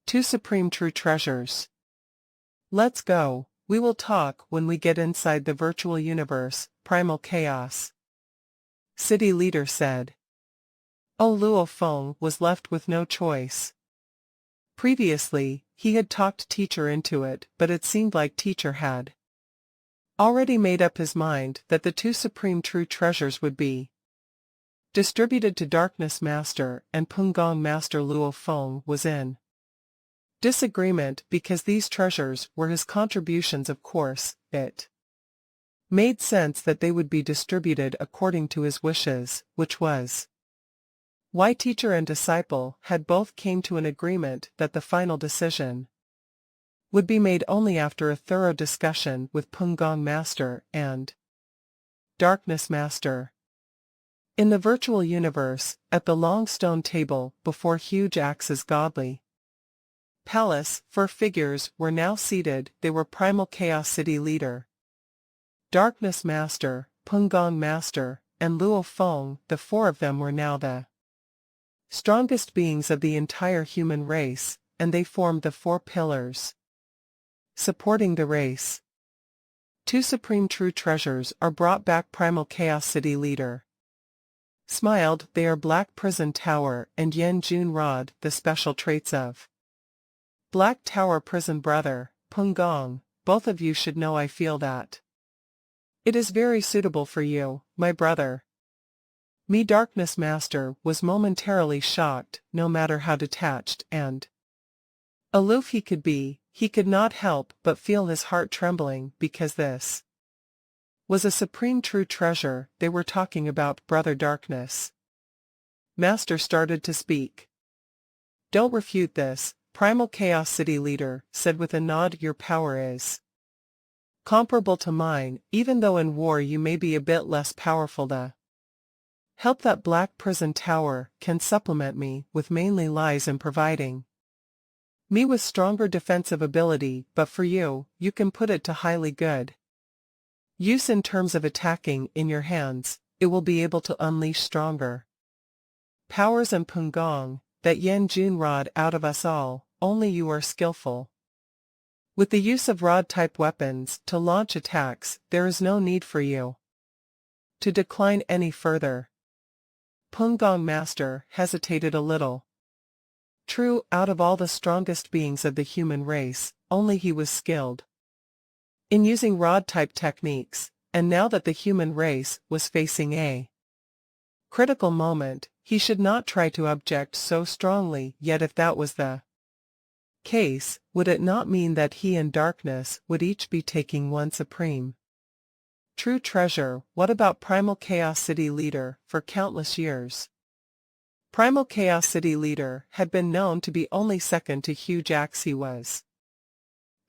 two supreme true treasures. Let's go, we will talk when we get inside the virtual universe. Primal chaos. City leader said. Oh, Luo Feng was left with no choice. Previously, he had talked Teacher into it, but it seemed like Teacher had already made up his mind that the two supreme true treasures would be distributed to Darkness Master and Pungong Master. Luo Feng was in disagreement because these treasures were his contributions. Of course, it made sense that they would be distributed according to his wishes, which was why teacher and disciple had both came to an agreement that the final decision would be made only after a thorough discussion with Pungong Master and Darkness Master. In the virtual universe, at the long stone table before huge axes, godly palace, fur figures were now seated. They were Primal Chaos City leader, Darkness Master, Pungong Master, and Luo Feng. The four of them were now the strongest beings of the entire human race, and they formed the four pillars supporting the race. Two supreme true treasures are brought back. Primal Chaos City leader smiled. They are Black Prison Tower and Yen Jun Rod. The special traits of Black Tower Prison. Brother, Pungong, both of you should know I feel that it is very suitable for you, my brother. Me. Darkness Master was momentarily shocked. No matter how detached and aloof he could be, he could not help but feel his heart trembling because this was a supreme true treasure they were talking about. Brother Darkness Master started to speak. Don't refute this, Primal Chaos City leader said with a nod. Your power is comparable to mine, even though in war you may be a bit less powerful. The help that Black Prison Tower can supplement me with mainly lies and providing me with stronger defensive ability, but for you, you can put it to highly good use in terms of attacking in your hands. It will be able to unleash stronger powers. And Pungong, that Yen Jun Rod out of us all, only you are skillful with the use of rod-type weapons to launch attacks. There is no need for you to decline any further. Pungong Master hesitated a little. True, out of all the strongest beings of the human race, only he was skilled in using rod-type techniques, and now that the human race was facing a critical moment, he should not try to object so strongly. Yet if that was the case, would it not mean that he and Darkness would each be taking one supreme true treasure? What about Primal Chaos City leader? For countless years, Primal Chaos City leader had been known to be only second to Huge Axe. He was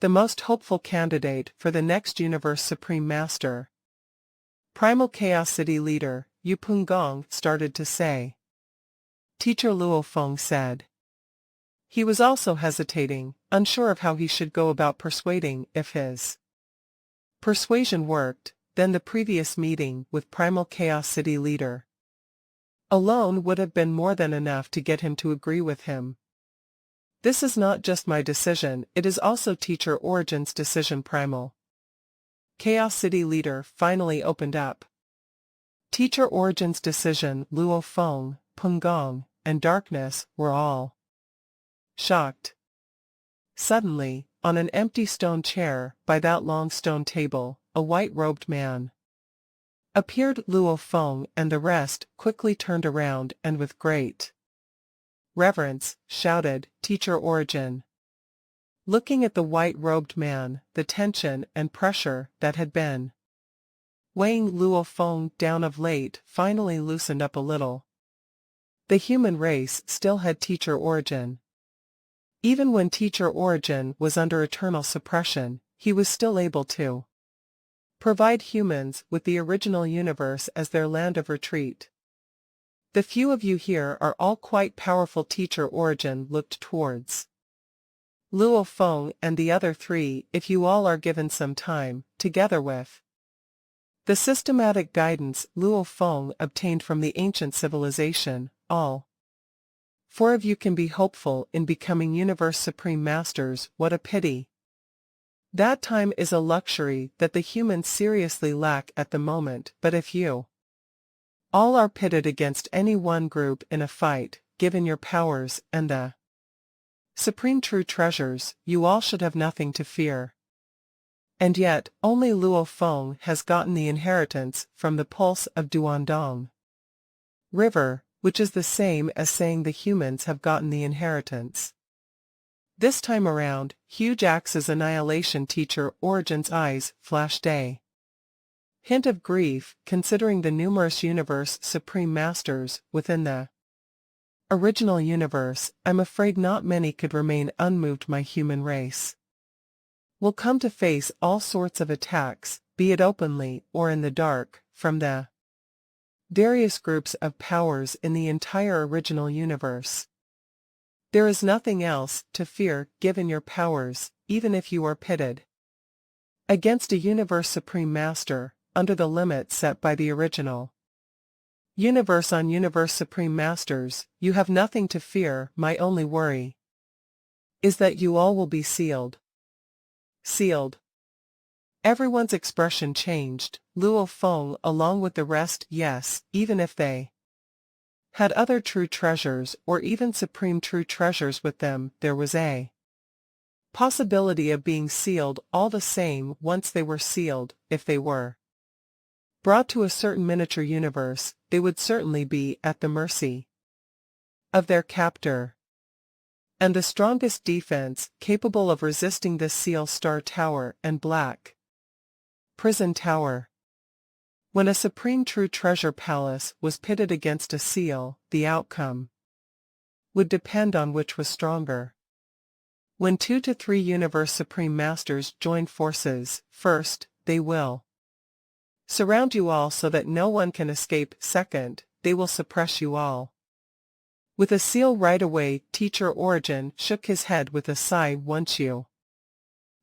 the most hopeful candidate for the next universe supreme master. Primal Chaos City leader, Yu Pungong, started to say. Teacher Luo Feng said. He was also hesitating, unsure of how he should go about persuading. If his persuasion worked, then the previous meeting with Primal Chaos City leader alone would have been more than enough to get him to agree with him. This is not just my decision, it is also Teacher Origin's decision. Primal Chaos City leader finally opened up. Teacher Origin's decision. Luo Feng, Pungong, and Darkness were all shocked. Suddenly, on an empty stone chair by that long stone table, a white-robed man appeared. Luo Feng and the rest quickly turned around and with great reverence shouted, Teacher Origin. Looking at the white-robed man, the tension and pressure that had been weighing Luo Feng down of late finally loosened up a little. The human race still had teacher origin. Even when teacher origin was under eternal suppression, he was still able to provide humans with the original universe as their land of retreat. The few of you here are all quite powerful teacher origin looked towards. Luo Feng and the other three, if you all are given some time, together with the systematic guidance Luo Feng obtained from the ancient civilization, all four of you can be hopeful in becoming Universe Supreme Masters. What a pity. That time is a luxury that the humans seriously lack at the moment, but if you all are pitted against any one group in a fight, given your powers and the supreme true treasures, you all should have nothing to fear. And yet, only Luo Feng has gotten the inheritance from the pulse of Duandong River, which is the same as saying the humans have gotten the inheritance. This time around, Huge Axe's annihilation teacher Origin's eyes flashed a hint of grief, considering the numerous universe supreme masters within the original universe. I'm afraid not many could remain unmoved. My human race will come to face all sorts of attacks, be it openly or in the dark, from the various groups of powers in the entire original universe. There is nothing else to fear given your powers, even if you are pitted against a universe supreme master, under the limit set by the original universe on universe supreme masters. You have nothing to fear. My only worry is that you all will be sealed. Sealed. Everyone's expression changed. Luo Feng along with the rest. Yes, even if they had other true treasures or even supreme true treasures with them, there was a possibility of being sealed all the same. Once they were sealed, if they were brought to a certain miniature universe, they would certainly be at the mercy of their captor. And the strongest defense capable of resisting this seal Star Tower and Black Prison Tower. When a supreme true treasure palace was pitted against a seal, the outcome would depend on which was stronger. When 2 to 3 universe supreme masters join forces, first, they will surround you all so that no one can escape. Second, they will suppress you all with a seal right away. Teacher Origin shook his head with a sigh. Once you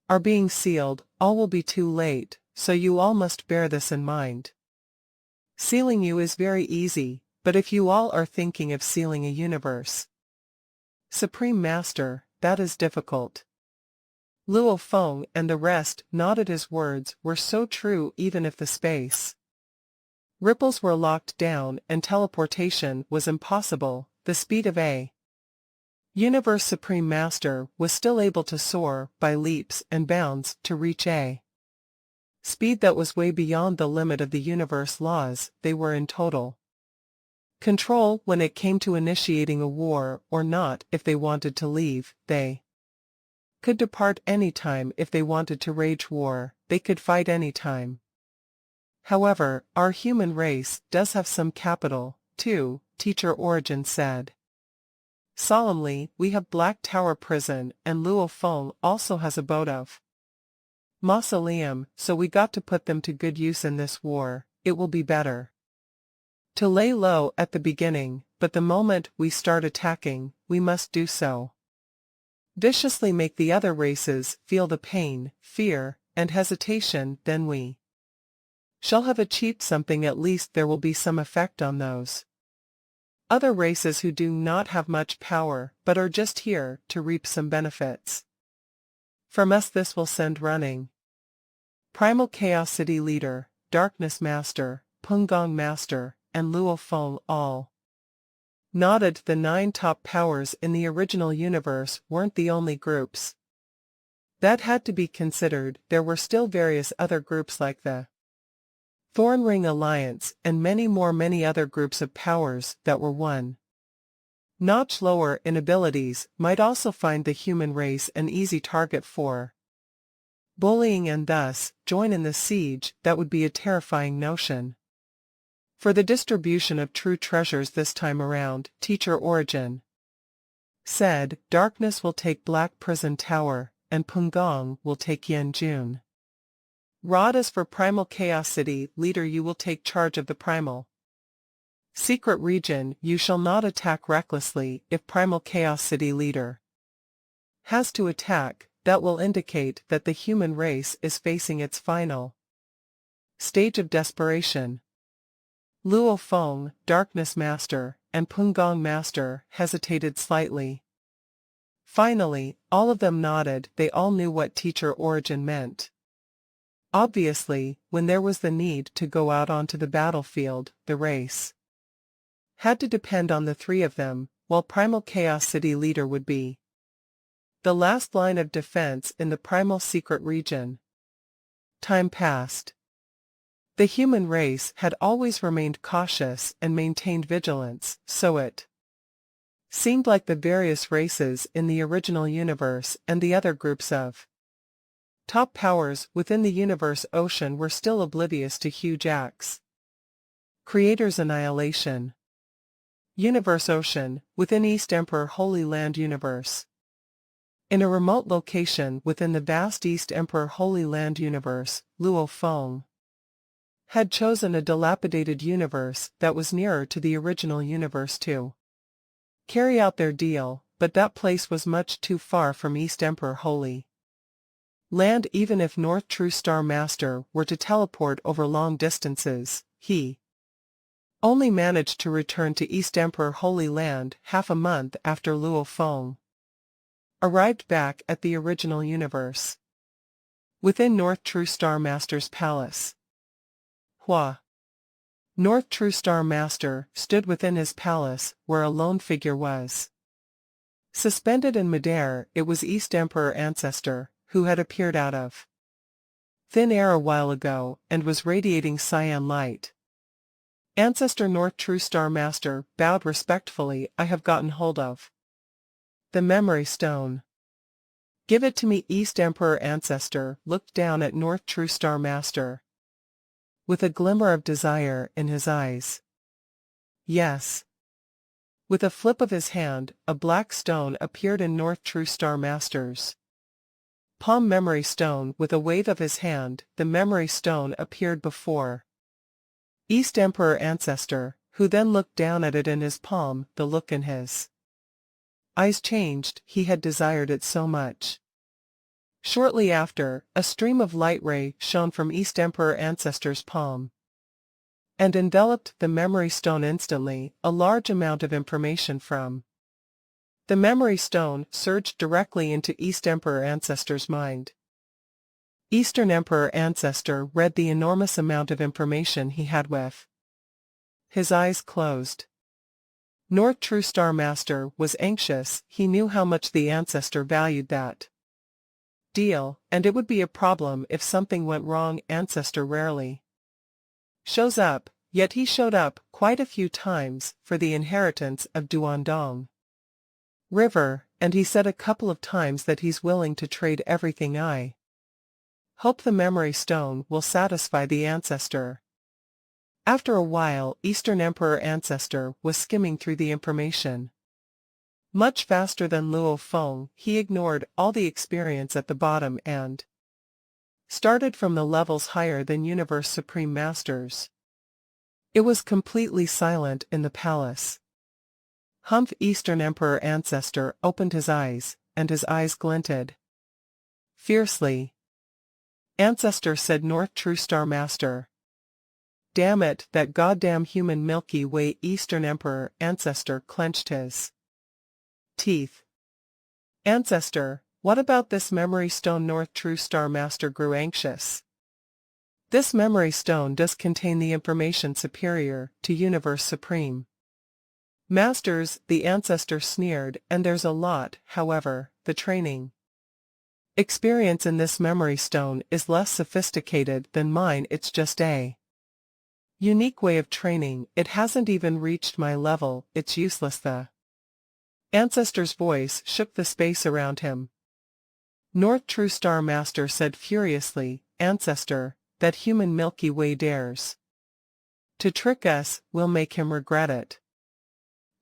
are being sealed, all will be too late, so you all must bear this in mind. Sealing you is very easy, but if you all are thinking of sealing a universe supreme master, that is difficult. Luo Feng and the rest nodded. His words were so true. Even if the space ripples were locked down and teleportation was impossible, the speed of a universe supreme master was still able to soar by leaps and bounds to reach a speed that was way beyond the limit of the universe laws. They were in total control when it came to initiating a war or not. If they wanted to leave, they could depart anytime. If they wanted to wage war, they could fight anytime. However, our human race does have some capital, too, Teacher Origin said solemnly. We have Black Tower Prison, and Luo Feng also has a boat of mausoleum, so we got to put them to good use in this war. It will be better to lay low at the beginning, but the moment we start attacking, we must do so viciously, make the other races feel the pain, fear, and hesitation. Then we shall have achieved something. At least there will be some effect on those other races who do not have much power but are just here to reap some benefits from us. This will send running Primal Chaos City Leader, Darkness Master, Pungong Master, and Luo Feng all nodded. The 9 top powers in the original universe weren't the only groups that had to be considered. There were still various other groups like the Thorn Ring Alliance and many more. Many other groups of powers that were one notch lower in abilities might also find the human race an easy target for bullying and thus join in the siege. That would be a terrifying notion. For the distribution of true treasures this time around, Teacher Origin said, darkness will take Black Prison Tower, and Pungong will take Yen Jun. Rod is for Primal Chaos City leader, you will take charge of the Primal Secret region. You shall not attack recklessly. If Primal Chaos City leader has to attack, that will indicate that the human race is facing its final stage of desperation. Luo Feng, Darkness Master, and Pungong Master hesitated slightly. Finally, all of them nodded. They all knew what Teacher Origin meant. Obviously, when there was the need to go out onto the battlefield, the race had to depend on the three of them, while Primal Chaos City leader would be the last line of defense in the Primal Secret region. Time passed. The human race had always remained cautious and maintained vigilance, so it seemed like the various races in the original universe and the other groups of top powers within the universe ocean were still oblivious to Hugh Jack's Creator's annihilation. Universe Ocean, within East Emperor Holy Land Universe. In a remote location within the vast East Emperor Holy Land Universe, Luo Feng had chosen a dilapidated universe that was nearer to the original universe to carry out their deal, but that place was much too far from East Emperor Holy Land. Even if North True Star Master were to teleport over long distances, he only managed to return to East Emperor Holy Land half a month after Luo Feng arrived back at the original universe. Within North True Star Master's palace, Hua, North True Star Master, stood within his palace, where a lone figure was suspended in midair. It was East Emperor Ancestor, who had appeared out of thin air a while ago, and was radiating cyan light. Ancestor North True Star Master bowed respectfully. I have gotten hold of the Memory Stone. Give it to me. East Emperor Ancestor looked down at North True Star Master with a glimmer of desire in his eyes. Yes. With a flip of his hand, a black stone appeared in North True Star Master's palm. Memory Stone. With a wave of his hand, the Memory Stone appeared before East Emperor Ancestor, who then looked down at it in his palm. The look in his eyes changed. He had desired it so much. Shortly after, a stream of light ray shone from East Emperor Ancestor's palm and enveloped the Memory Stone instantly. A large amount of information from the Memory Stone surged directly into East Emperor Ancestor's mind. Eastern Emperor Ancestor read the enormous amount of information he had with his eyes closed. North True Star Master was anxious. He knew how much the Ancestor valued that deal, and it would be a problem if something went wrong. Ancestor rarely shows up, yet he showed up quite a few times for the inheritance of Duandong River, and he said a couple of times that he's willing to trade everything. I hope the Memory Stone will satisfy the Ancestor. After a while, Eastern Emperor Ancestor was skimming through the information much faster than Luo Feng. He ignored all the experience at the bottom and started from the levels higher than Universe Supreme Masters. It was completely silent in the palace. Humph! Eastern Emperor Ancestor opened his eyes, and his eyes glinted fiercely. Ancestor, said North True Star Master. Damn it, that goddamn human Milky Way. Eastern Emperor Ancestor clenched his teeth. Ancestor, what about this Memory Stone? North True Star Master grew anxious. This Memory Stone does contain the information superior to Universe Supreme Masters, the Ancestor sneered, and there's a lot. However, the training experience in this Memory Stone is less sophisticated than mine. It's just a unique way of training. It hasn't even reached my level. It's useless. The Ancestor's voice shook the space around him. North True Star Master said furiously, Ancestor, that human Milky Way dares To trick us, we'll make him regret it.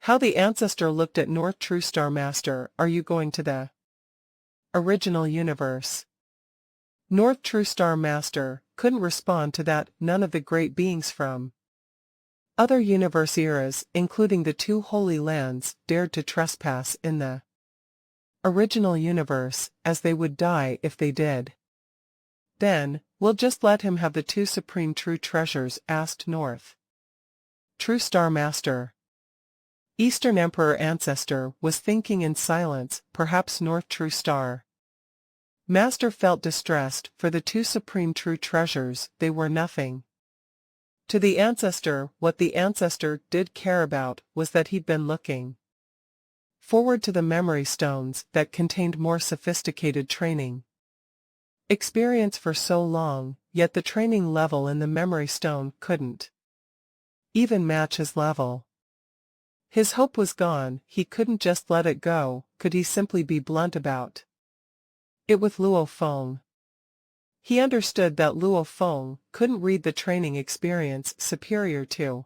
How the ancestor looked at North True Star Master. Are you going to the original universe? North True Star Master couldn't respond to that. None of the great beings from other universe eras, including the two Holy Lands, dared to trespass in the original universe, as they would die if they did. Then, we'll just let him have the two supreme true treasures, asked North True Star Master. Eastern Emperor Ancestor was thinking in silence. Perhaps North True Star Master felt distressed for the two supreme true treasures. They were nothing to the ancestor. What the ancestor did care about was that he'd been looking forward to the memory stones that contained more sophisticated training experience for so long, yet the training level in the memory stone couldn't even match his level. His hope was gone. He couldn't just let it go. Could he simply be blunt about it with Luo Feng? He understood that Luo Feng couldn't read the training experience superior to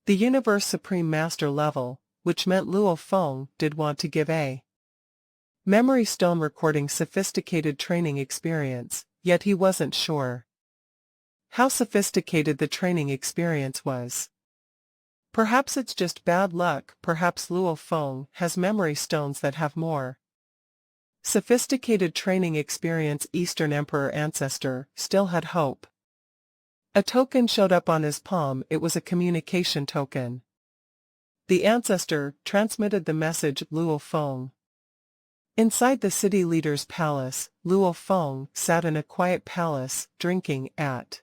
the Universe Supreme Master level, which meant Luo Feng did want to give a memory stone recording sophisticated training experience, yet he wasn't sure how sophisticated the training experience was. Perhaps it's just bad luck. Perhaps Luo Feng has memory stones that have more sophisticated training experience. Eastern Emperor Ancestor still had hope. A token showed up on his palm. It was a communication token. The ancestor transmitted the message, Luo Feng. Inside the city leader's palace, Luo Feng sat in a quiet palace, drinking. At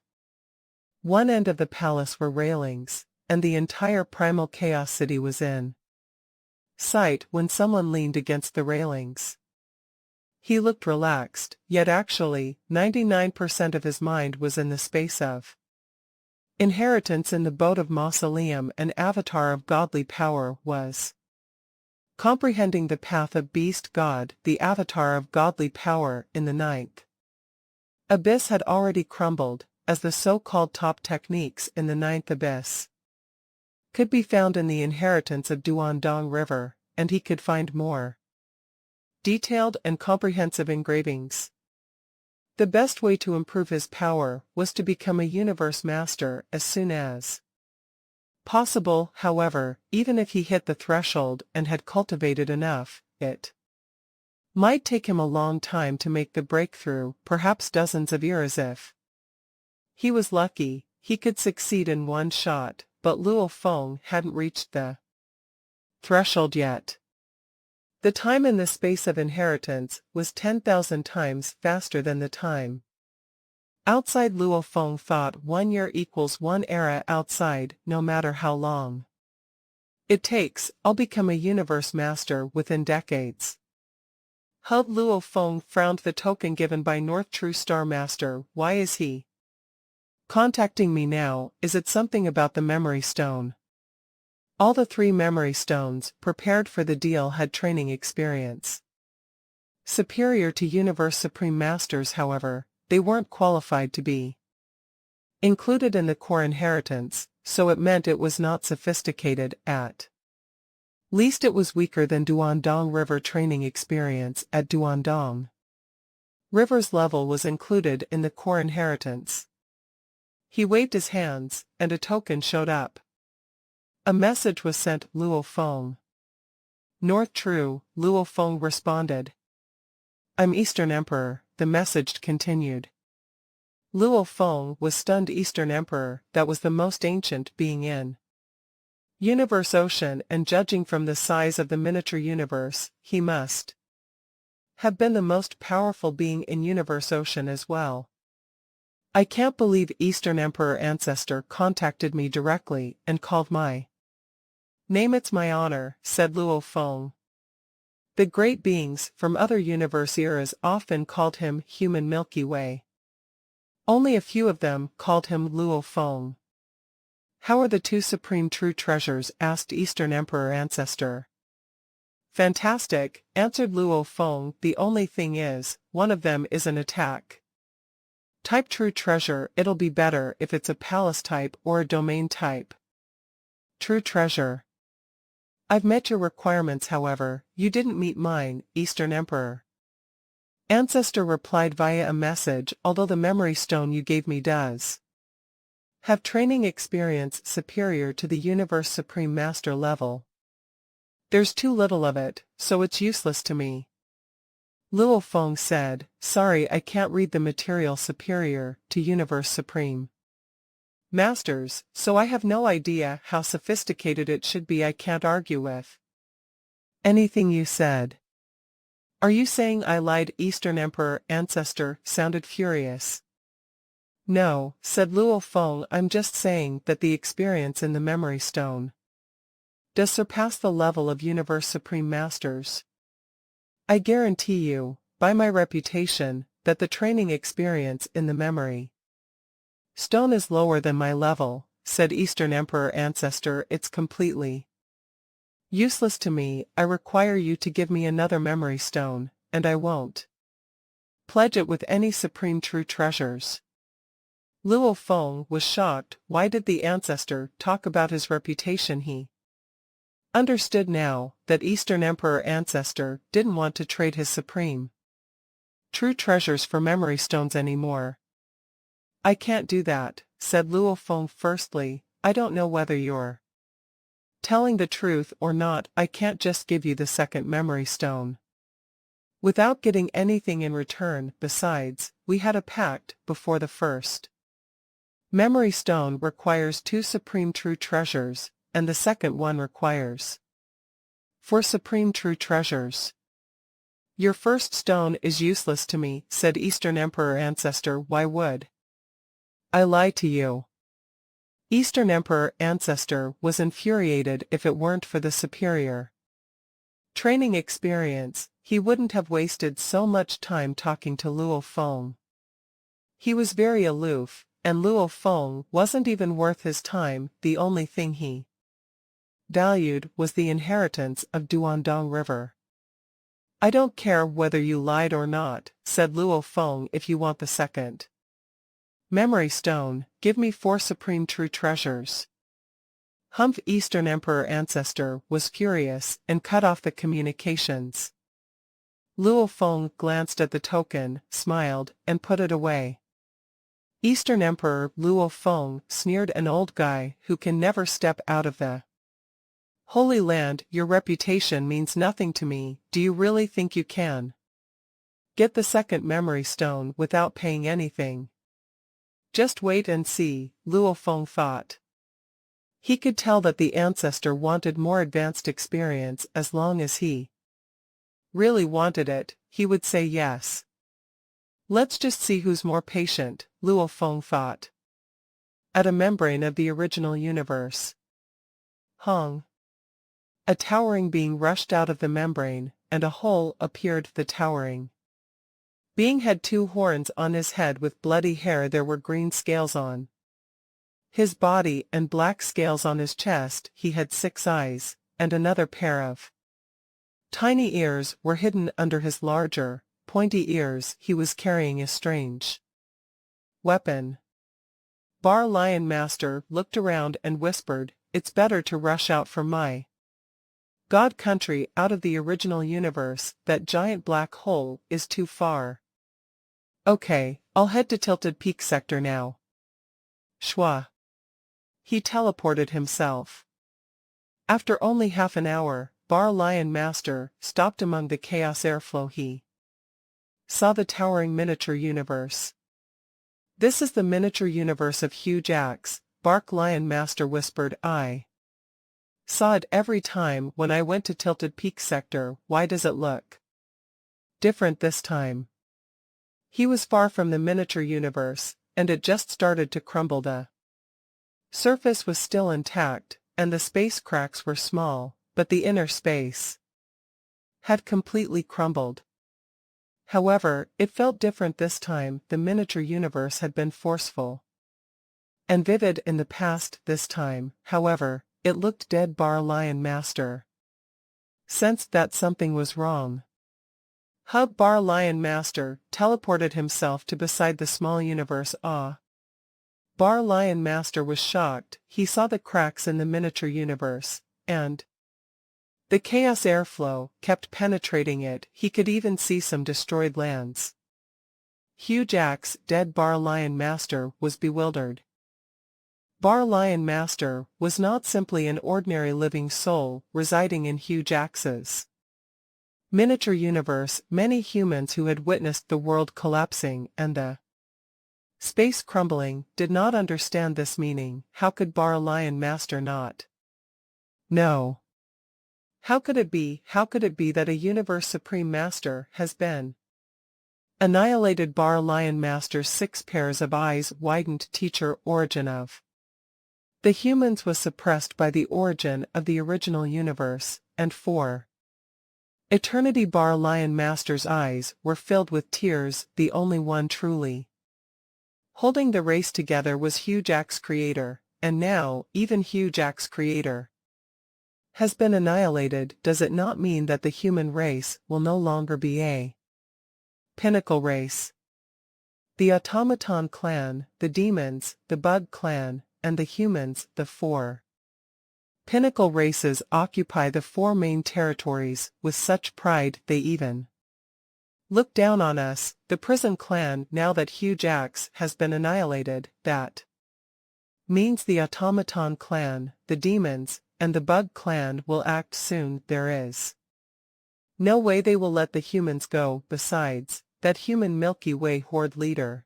one end of the palace were railings, and the entire primal chaos city was in sight when someone leaned against the railings. He looked relaxed, yet actually, 99% of his mind was in the space of inheritance. In the boat of Mausoleum, an avatar of godly power was comprehending the path of Beast God. The avatar of godly power in the ninth abyss had already crumbled, as the so-called top techniques in the ninth abyss could be found in the inheritance of Duandong River, and he could find more detailed and comprehensive engravings. The best way to improve his power was to become a universe master as soon as possible. However, even if he hit the threshold and had cultivated enough, it might take him a long time to make the breakthrough, perhaps dozens of years. If he was lucky, he could succeed in one shot, but Luo Feng hadn't reached the threshold yet. The time in the space of inheritance was 10,000 times faster than the time outside. Luo Feng thought 1 year equals 1 era outside. No matter how long it takes, I'll become a universe master within decades. Luo Feng frowned. The token given by North True Star Master. Why is he contacting me now? Is it something about the memory stone? All the 3 memory stones prepared for the deal had training experience superior to Universe Supreme Masters. However, they weren't qualified to be included in the core inheritance, so it meant it was not sophisticated. At least it was weaker than Duandong River training experience. At Duandong River's level was included in the core inheritance. He waved his hands, and a token showed up. A message was sent, Luo Feng. North True, Luo Feng responded. I'm Eastern Emperor, the message continued. Luo Feng was stunned. Eastern Emperor, that was the most ancient being in Universe Ocean, and judging from the size of the miniature universe, he must have been the most powerful being in Universe Ocean as well. I can't believe Eastern Emperor Ancestor contacted me directly and called my name. It's my honor, said Luo Feng. The great beings from other universe eras often called him Human Milky Way. Only a few of them called him Luo Feng. How are the 2 supreme true treasures? Asked Eastern Emperor Ancestor. Fantastic, answered Luo Feng. The only thing is, one of them is an attack Type true treasure. It'll be better if it's a palace type or a domain type. True treasure. I've met your requirements, however, you didn't meet mine, Eastern Emperor. Ancestor replied via a message, although the memory stone you gave me does have training experience superior to the Universe Supreme Master level. There's too little of it, so it's useless to me. Luo Feng said, sorry, I can't read the material superior to Universe Supreme Masters, so I have no idea how sophisticated it should be. I can't argue with anything you said. Are you saying I lied? Eastern Emperor Ancestor sounded furious. No, said Luo Feng, I'm just saying that the experience in the memory stone does surpass the level of Universe Supreme Masters. I guarantee you, by my reputation, that the training experience in the memory stone is lower than my level, said Eastern Emperor Ancestor. It's completely useless to me. I require you to give me another memory stone, and I won't pledge it with any supreme true treasures. Luo Feng was shocked. Why did the Ancestor talk about his reputation? He understood now that Eastern Emperor Ancestor didn't want to trade his supreme true treasures for memory stones anymore. I can't do that, said Luo Feng. Firstly, I don't know whether you're telling the truth or not. I can't just give you the second memory stone without getting anything in return. Besides, we had a pact before the first memory stone requires 2 supreme true treasures, and the second one requires 4 supreme true treasures. Your first stone is useless to me, said Eastern Emperor Ancestor. Why would I lie to you? Eastern Emperor Ancestor was infuriated. If it weren't for the superior training experience, he wouldn't have wasted so much time talking to Luo Feng. He was very aloof, and Luo Feng wasn't even worth his time. The only thing he valued was the inheritance of Duandong River. I don't care whether you lied or not, said Luo Feng. If you want the second memory stone, give me 4 supreme true treasures. Humph! Eastern Emperor Ancestor was furious and cut off the communications. Luo Feng glanced at the token, smiled, and put it away. Eastern Emperor Luo Feng sneered, an old guy who can never step out of the Holy Land. Your reputation means nothing to me. Do you really think you can get the second memory stone without paying anything? Just wait and see, Luo Feng thought. He could tell that the Ancestor wanted more advanced experience. As long as he really wanted it, he would say yes. Let's just see who's more patient, Luo Feng thought. At a membrane of the original universe. Hung. A towering being rushed out of the membrane, and a hole appeared. The towering being had 2 horns on his head with bloody hair. There were green scales on his body and black scales on his chest. He had 6 eyes, and another pair of tiny ears were hidden under his larger, pointy ears. He was carrying a strange weapon. Bar Lion Master looked around and whispered, it's better to rush out from my God country, out of the original universe. That giant black hole is too far. Okay, I'll head to Tilted Peak Sector now. Shwa. He teleported himself. After only half an hour, Bar Lion Master stopped among the chaos airflow. He saw the towering miniature universe. This is the miniature universe of Huge Axe, Bark Lion Master whispered. I saw it every time when I went to Tilted Peak Sector. Why does it look different this time? He was far from the miniature universe, and it just started to crumble. The surface was still intact, and the space cracks were small, but the inner space had completely crumbled. However, it felt different this time. The miniature universe had been forceful and vivid in the past. This time, however, it looked dead. Bar Lion Master sensed that something was wrong. Hub Bar Lion Master teleported himself to beside the small universe. Bar Lion Master was shocked. He saw the cracks in the miniature universe, and the chaos airflow kept penetrating it. He could even see some destroyed lands. Hugh Jack's dead Bar Lion Master was bewildered. Bar Lion Master was not simply an ordinary living soul residing in Hugh Jack's miniature universe. Many humans who had witnessed the world collapsing and the space crumbling did not understand this meaning. How could Bar Lion Master not know? How could it be that a universe supreme master has been annihilated? Bar Lion Master's 6 pairs of eyes widened. Teacher origin of the humans was suppressed by the origin of the original universe, and for eternity Bar Lion Master's eyes were filled with tears. The only one truly holding the race together was Hugh Jack's creator, and now, even Hugh Jack's creator has been annihilated. Does it not mean that the human race will no longer be a pinnacle race? The automaton clan, the demons, the bug clan, and the humans, the 4 pinnacle races, occupy the 4 main territories with such pride they even look down on us, the prison clan. Now that Hugh Jack's has been annihilated, that means the automaton clan, the demons, and the bug clan will act soon. There is no way they will let the humans go. Besides, that human Milky Way horde leader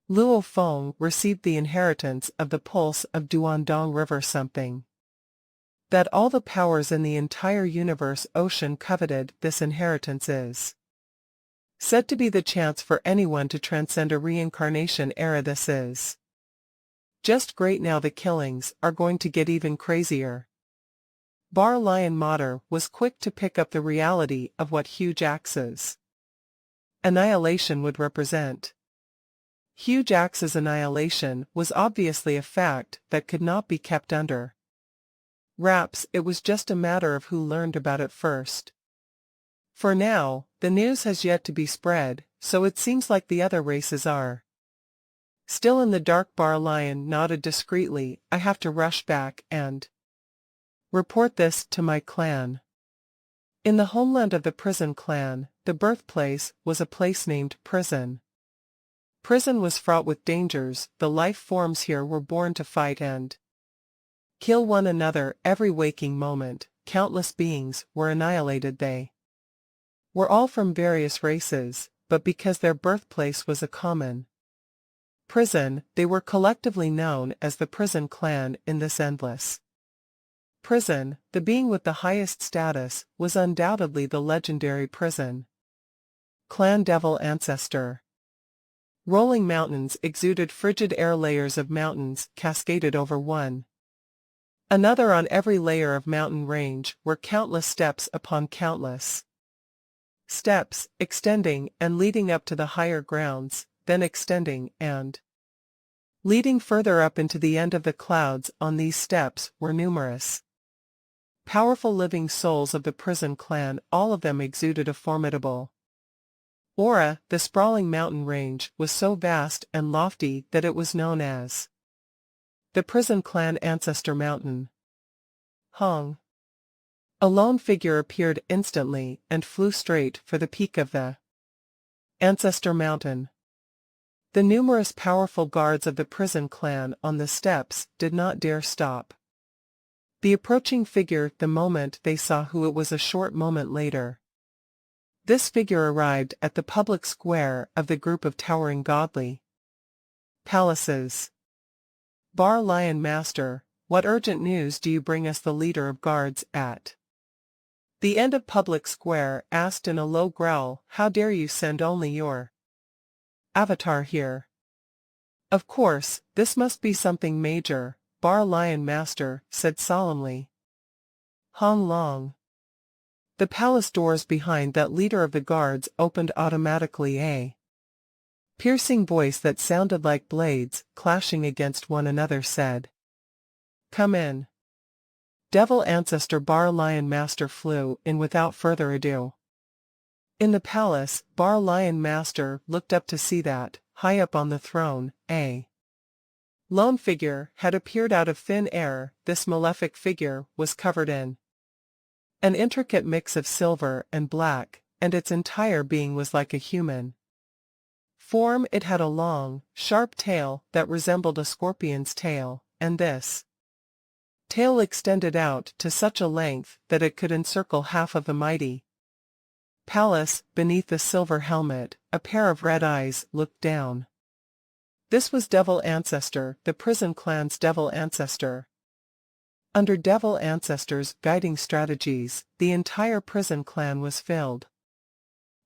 Luo Feng received the inheritance of the pulse of Duandong River, something that all the powers in the entire universe ocean coveted. This inheritance is said to be the chance for anyone to transcend a reincarnation era. This is just great. Now the killings are going to get even crazier. Bar Lion Mater was quick to pick up the reality of what Hugh Jack's annihilation would represent. Hugh Jack's annihilation was obviously a fact that could not be kept under wraps. It was just a matter of who learned about it first. For now, the news has yet to be spread, so it seems like the other races are still in the dark. Bar Lion nodded discreetly. I have to rush back and report this to my clan. In the homeland of the prison clan, the birthplace was a place named Prison. Prison was fraught with dangers. The life forms here were born to fight and kill one another every waking moment. Countless beings were annihilated. They were all from various races, but because their birthplace was a common prison, they were collectively known as the Prison Clan. In this endless prison, the being with the highest status was undoubtedly the legendary Prison Clan Devil Ancestor. Rolling mountains exuded frigid air. Layers of mountains cascaded over one another. On every layer of mountain range were countless steps upon countless steps, extending and leading up to the higher grounds, then extending and leading further up into the end of the clouds. On these steps were numerous powerful living souls of the Prison Clan. All of them exuded a formidable aura. The sprawling mountain range was so vast and lofty that it was known as the Prison Clan Ancestor Mountain. Hong. A lone figure appeared instantly and flew straight for the peak of the Ancestor Mountain. The numerous powerful guards of the Prison Clan on the steps did not dare stop the approaching figure the moment they saw who it was. A short moment later, this figure arrived at the public square of the group of towering godly palaces. Bar Lion Master, what urgent news do you bring us? The leader of guards at the end of public square asked in a low growl. How dare you send only your avatar here? Of course, this must be something major, Bar Lion Master said solemnly. Hong Long. The palace doors behind that leader of the guards opened automatically. A piercing voice that sounded like blades clashing against one another said, "Come in." Devil Ancestor Bar Lion Master flew in without further ado. In the palace, Bar Lion Master looked up to see that, high up on the throne, a lone figure had appeared out of thin air. This malefic figure was covered in an intricate mix of silver and black, and its entire being was like a human form. It had a long, sharp tail that resembled a scorpion's tail, and this tail extended out to such a length that it could encircle half of the mighty palace. Beneath the silver helmet, a pair of red eyes looked down. This was Devil Ancestor, the prison clan's Devil Ancestor. Under Devil Ancestor's guiding strategies, the entire prison clan was filled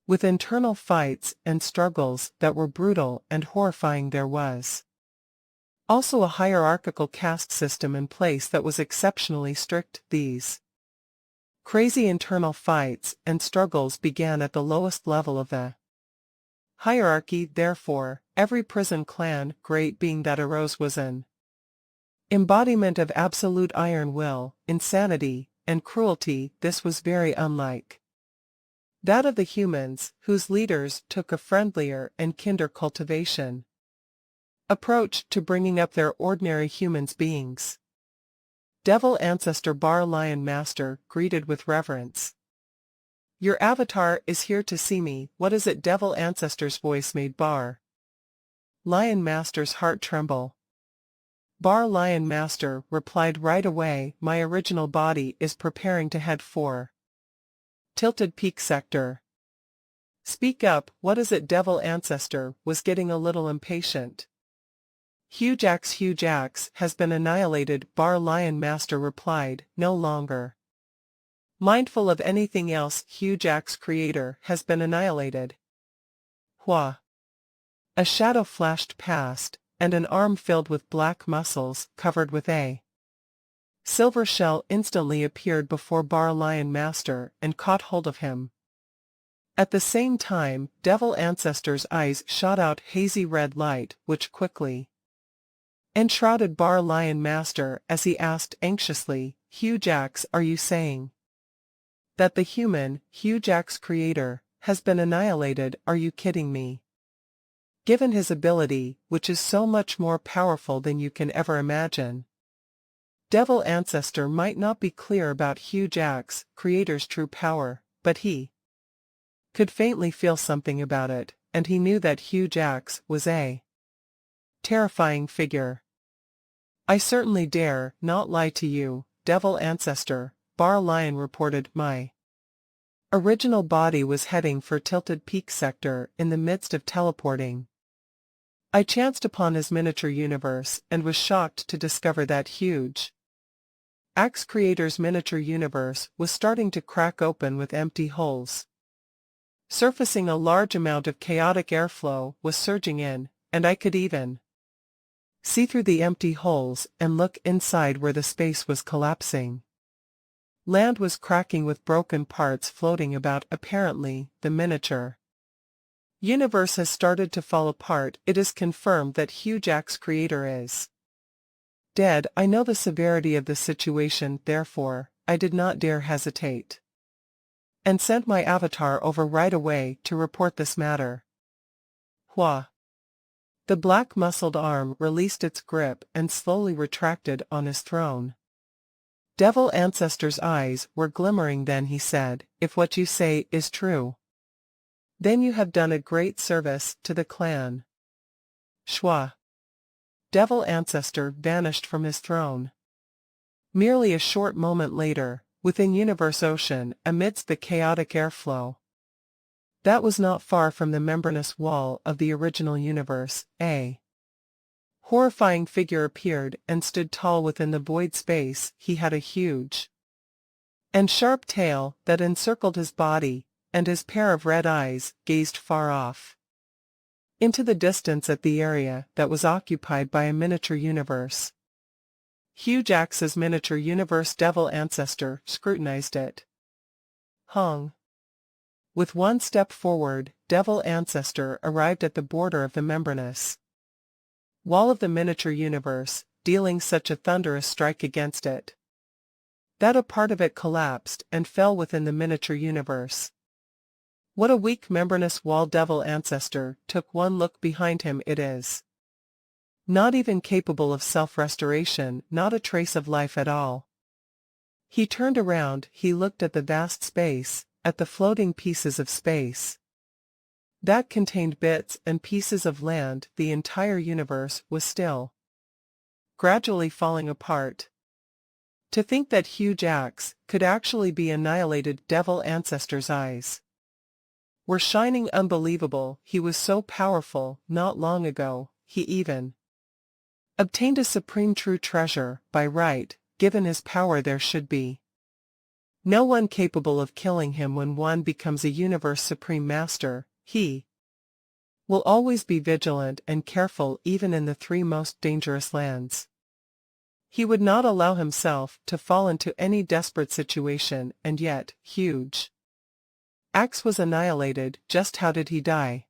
with internal fights and struggles that were brutal and horrifying. There was also a hierarchical caste system in place that was exceptionally strict. These crazy internal fights and struggles began at the lowest level of the hierarchy. Therefore, every prison clan, great being that arose, was an embodiment of absolute iron will, insanity, and cruelty. This was very unlike that of the humans, whose leaders took a friendlier and kinder cultivation approach to bringing up their ordinary humans beings. Devil Ancestor Bar Lion Master greeted with reverence. "Your avatar is here to see me. What is it?" Devil Ancestor's voice made Bar Lion Master's heart tremble. Bar Lion Master replied right away, "My original body is preparing to head for Tilted Peak Sector." "Speak up, what is it?" Devil Ancestor was getting a little impatient. Huge Axe has been annihilated," Bar Lion Master replied, no longer mindful of anything else. Huge Axe Creator has been annihilated. Hua! A shadow flashed past, and an arm filled with black muscles, covered with a silver shell, instantly appeared before Bar Lion Master and caught hold of him. At the same time, Devil Ancestor's eyes shot out hazy red light, which quickly enshrouded Bar Lion Master as he asked anxiously, "Huge Axe, are you saying that the human, Huge Axe Creator, has been annihilated? Are you kidding me?" Given his ability, which is so much more powerful than you can ever imagine, Devil Ancestor might not be clear about Huge Axe Creator's true power, but he could faintly feel something about it, and he knew that Huge Axe was a terrifying figure. "I certainly dare not lie to you, Devil Ancestor," Bar Lion reported. "My original body was heading for Tilted Peak Sector. In the midst of teleporting, I chanced upon his miniature universe and was shocked to discover that Huge Axe Creator's miniature universe was starting to crack open with empty holes surfacing. A large amount of chaotic airflow was surging in, and I could even see through the empty holes and look inside where the space was collapsing. Land was cracking with broken parts floating about. Apparently, the miniature universe has started to fall apart. It is confirmed that Huge Axe Creator is dead. I know the severity of the situation, therefore, I did not dare hesitate, and sent my avatar over right away to report this matter." Hua! The black-muscled arm released its grip and slowly retracted on his throne. Devil Ancestor's eyes were glimmering. Then he said, "If what you say is true, then you have done a great service to the clan." Shwa! Devil Ancestor vanished from his throne. Merely a short moment later, within Universe Ocean, amidst the chaotic airflow that was not far from the membranous wall of the original universe, a horrifying figure appeared and stood tall within the void space. He had a huge and sharp tail that encircled his body, and his pair of red eyes gazed far off into the distance at the area that was occupied by a miniature universe. Huge Axe's miniature universe. Devil Ancestor scrutinized it. Hung. With one step forward, Devil Ancestor arrived at the border of the membranous wall of the miniature universe, dealing such a thunderous strike against it that a part of it collapsed and fell within the miniature universe. What a weak membranous wall devil ancestor took one look behind him it is. Not even capable of self-restoration, not a trace of life at all. He turned around, he looked at the vast space, at the floating pieces of space that contained bits and pieces of land. The entire universe was still, gradually falling apart. To think that huge axe could actually be annihilated. Devil ancestor's eyes were shining unbelievable. He was so powerful. Not long ago, he even obtained a supreme true treasure. By right, given his power, there should be no one capable of killing him. When one becomes a universe supreme master, he will always be vigilant and careful, even in the three most dangerous lands. He would not allow himself to fall into any desperate situation, and yet, huge axe was annihilated. Just how did he die?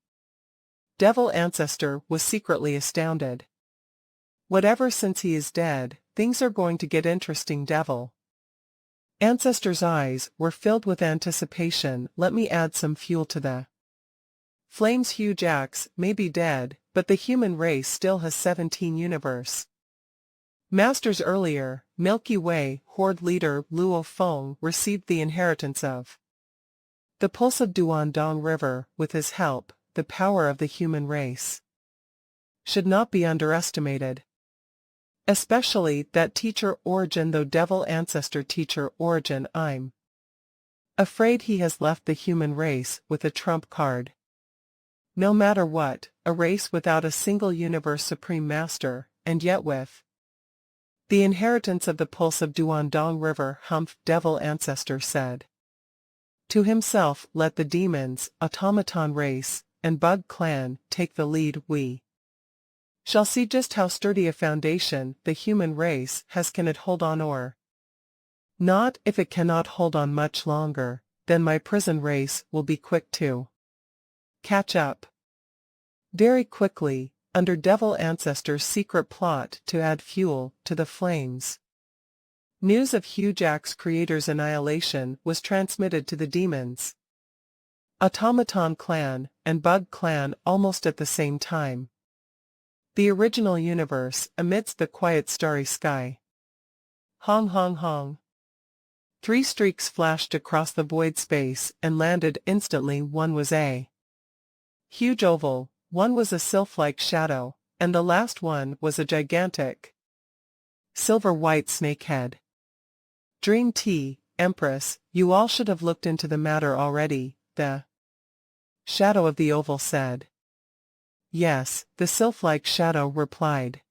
Devil ancestor was secretly astounded. Whatever, since he is dead, things are going to get interesting. Devil ancestor's eyes were filled with anticipation. Let me add some fuel to the flames. Huge axe may be dead, but the human race still has 17 universe masters. Earlier, Milky Way horde leader Luo Feng received the inheritance of the pulse of Duandong River. With his help, the power of the human race should not be underestimated. Especially that teacher Origin. Though devil ancestor teacher Origin, I'm afraid he has left the human race with a trump card. No matter what, a race without a single universe supreme master, and yet with the inheritance of the pulse of Duandong River. Humph. Devil ancestor said to himself, let the demons, automaton race, and bug clan take the lead. We shall see just how sturdy a foundation the human race has. Can it hold on or not? If it cannot hold on much longer, then my prison race will be quick to catch up very quickly, under devil ancestor's secret plot to add fuel to the flames. News of huge axe creator's annihilation was transmitted to the demons, automaton clan, and bug clan almost at the same time. The original universe, amidst the quiet starry sky. Hong hong hong. 3 streaks flashed across the void space and landed instantly. One was a huge oval, one was a sylph-like shadow, and the last one was a gigantic silver-white snakehead. Dream Tea, Empress, you all should have looked into the matter already, the shadow of the oval said. Yes, the sylph-like shadow replied.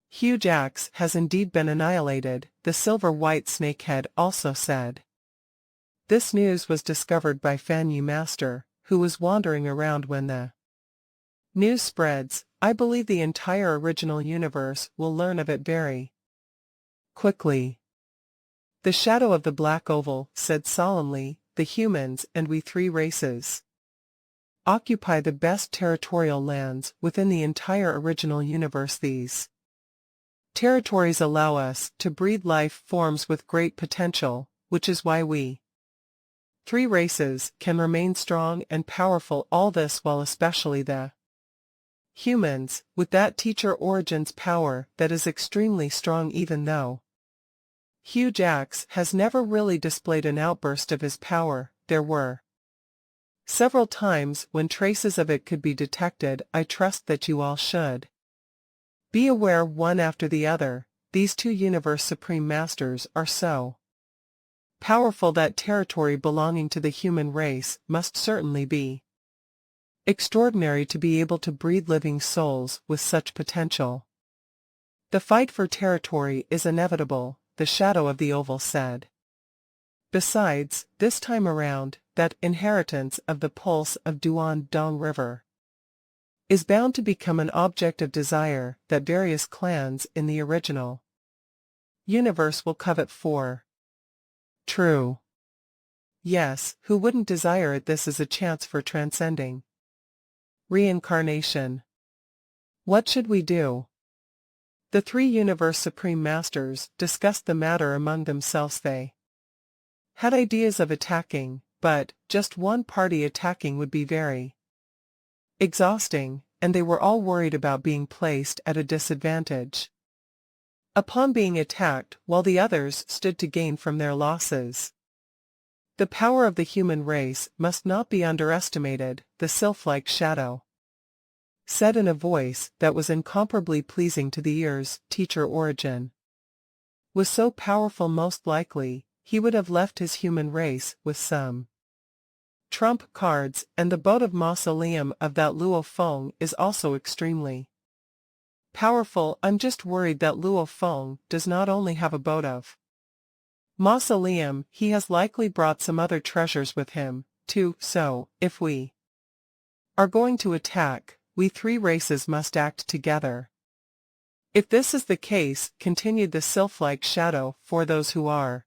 Huge axe has indeed been annihilated, the silver-white snakehead also said. This news was discovered by Fan Yu Master, who was wandering around when the news spreads. I believe the entire original universe will learn of it very quickly. The shadow of the black oval said solemnly, the humans and we 3 races occupy the best territorial lands within the entire original universe. These territories allow us to breed life forms with great potential, which is why we 3 races can remain strong and powerful. All this while especially the humans, with that teacher Origin's power that is extremely strong. Even though huge axe has never really displayed an outburst of his power, there were several times when traces of it could be detected. I trust that you all should be aware. One after the other, these 2 universe supreme masters are so powerful that territory belonging to the human race must certainly be extraordinary to be able to breed living souls with such potential. The fight for territory is inevitable, the shadow of the oval said. Besides, this time around, that inheritance of the pulse of Duandong River is bound to become an object of desire that various clans in the original universe will covet for. True. Yes, who wouldn't desire it? This is a chance for transcending reincarnation. What should we do? The 3 universe supreme masters discussed the matter among themselves. They had ideas of attacking, but just one party attacking would be very exhausting, and they were all worried about being placed at a disadvantage upon being attacked while the others stood to gain from their losses. The power of the human race must not be underestimated, the sylph-like shadow said in a voice that was incomparably pleasing to the ears. Teacher Origin was so powerful, most likely he would have left his human race with some trump cards, and the boat of mausoleum of that Luo Feng is also extremely powerful. I'm just worried that Luo Feng does not only have a boat of mausoleum, he has likely brought some other treasures with him, too. So, if we are going to attack, we three races must act together. If this is the case, continued the sylph-like shadow, for those who are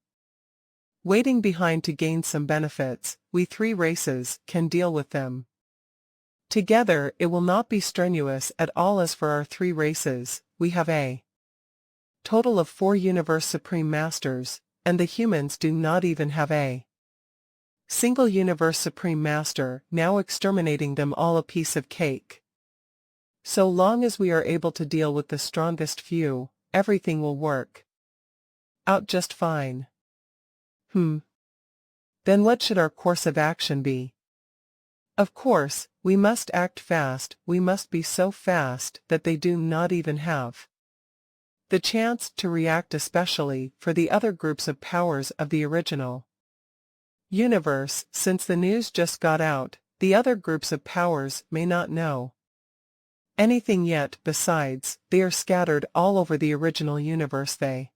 waiting behind to gain some benefits, we three races can deal with them together. It will not be strenuous at all. As for our three races, we have a total of 4 Universe Supreme Masters, and the humans do not even have a single Universe Supreme Master. Now exterminating them all, a piece of cake. So long as we are able to deal with the strongest few, everything will work out just fine. Then what should our course of action be? Of course, we must act fast. We must be so fast that they do not even have the chance to react, especially for the other groups of powers of the original universe. Since the news just got out, the other groups of powers may not know anything yet. Besides, they are scattered all over the original universe. They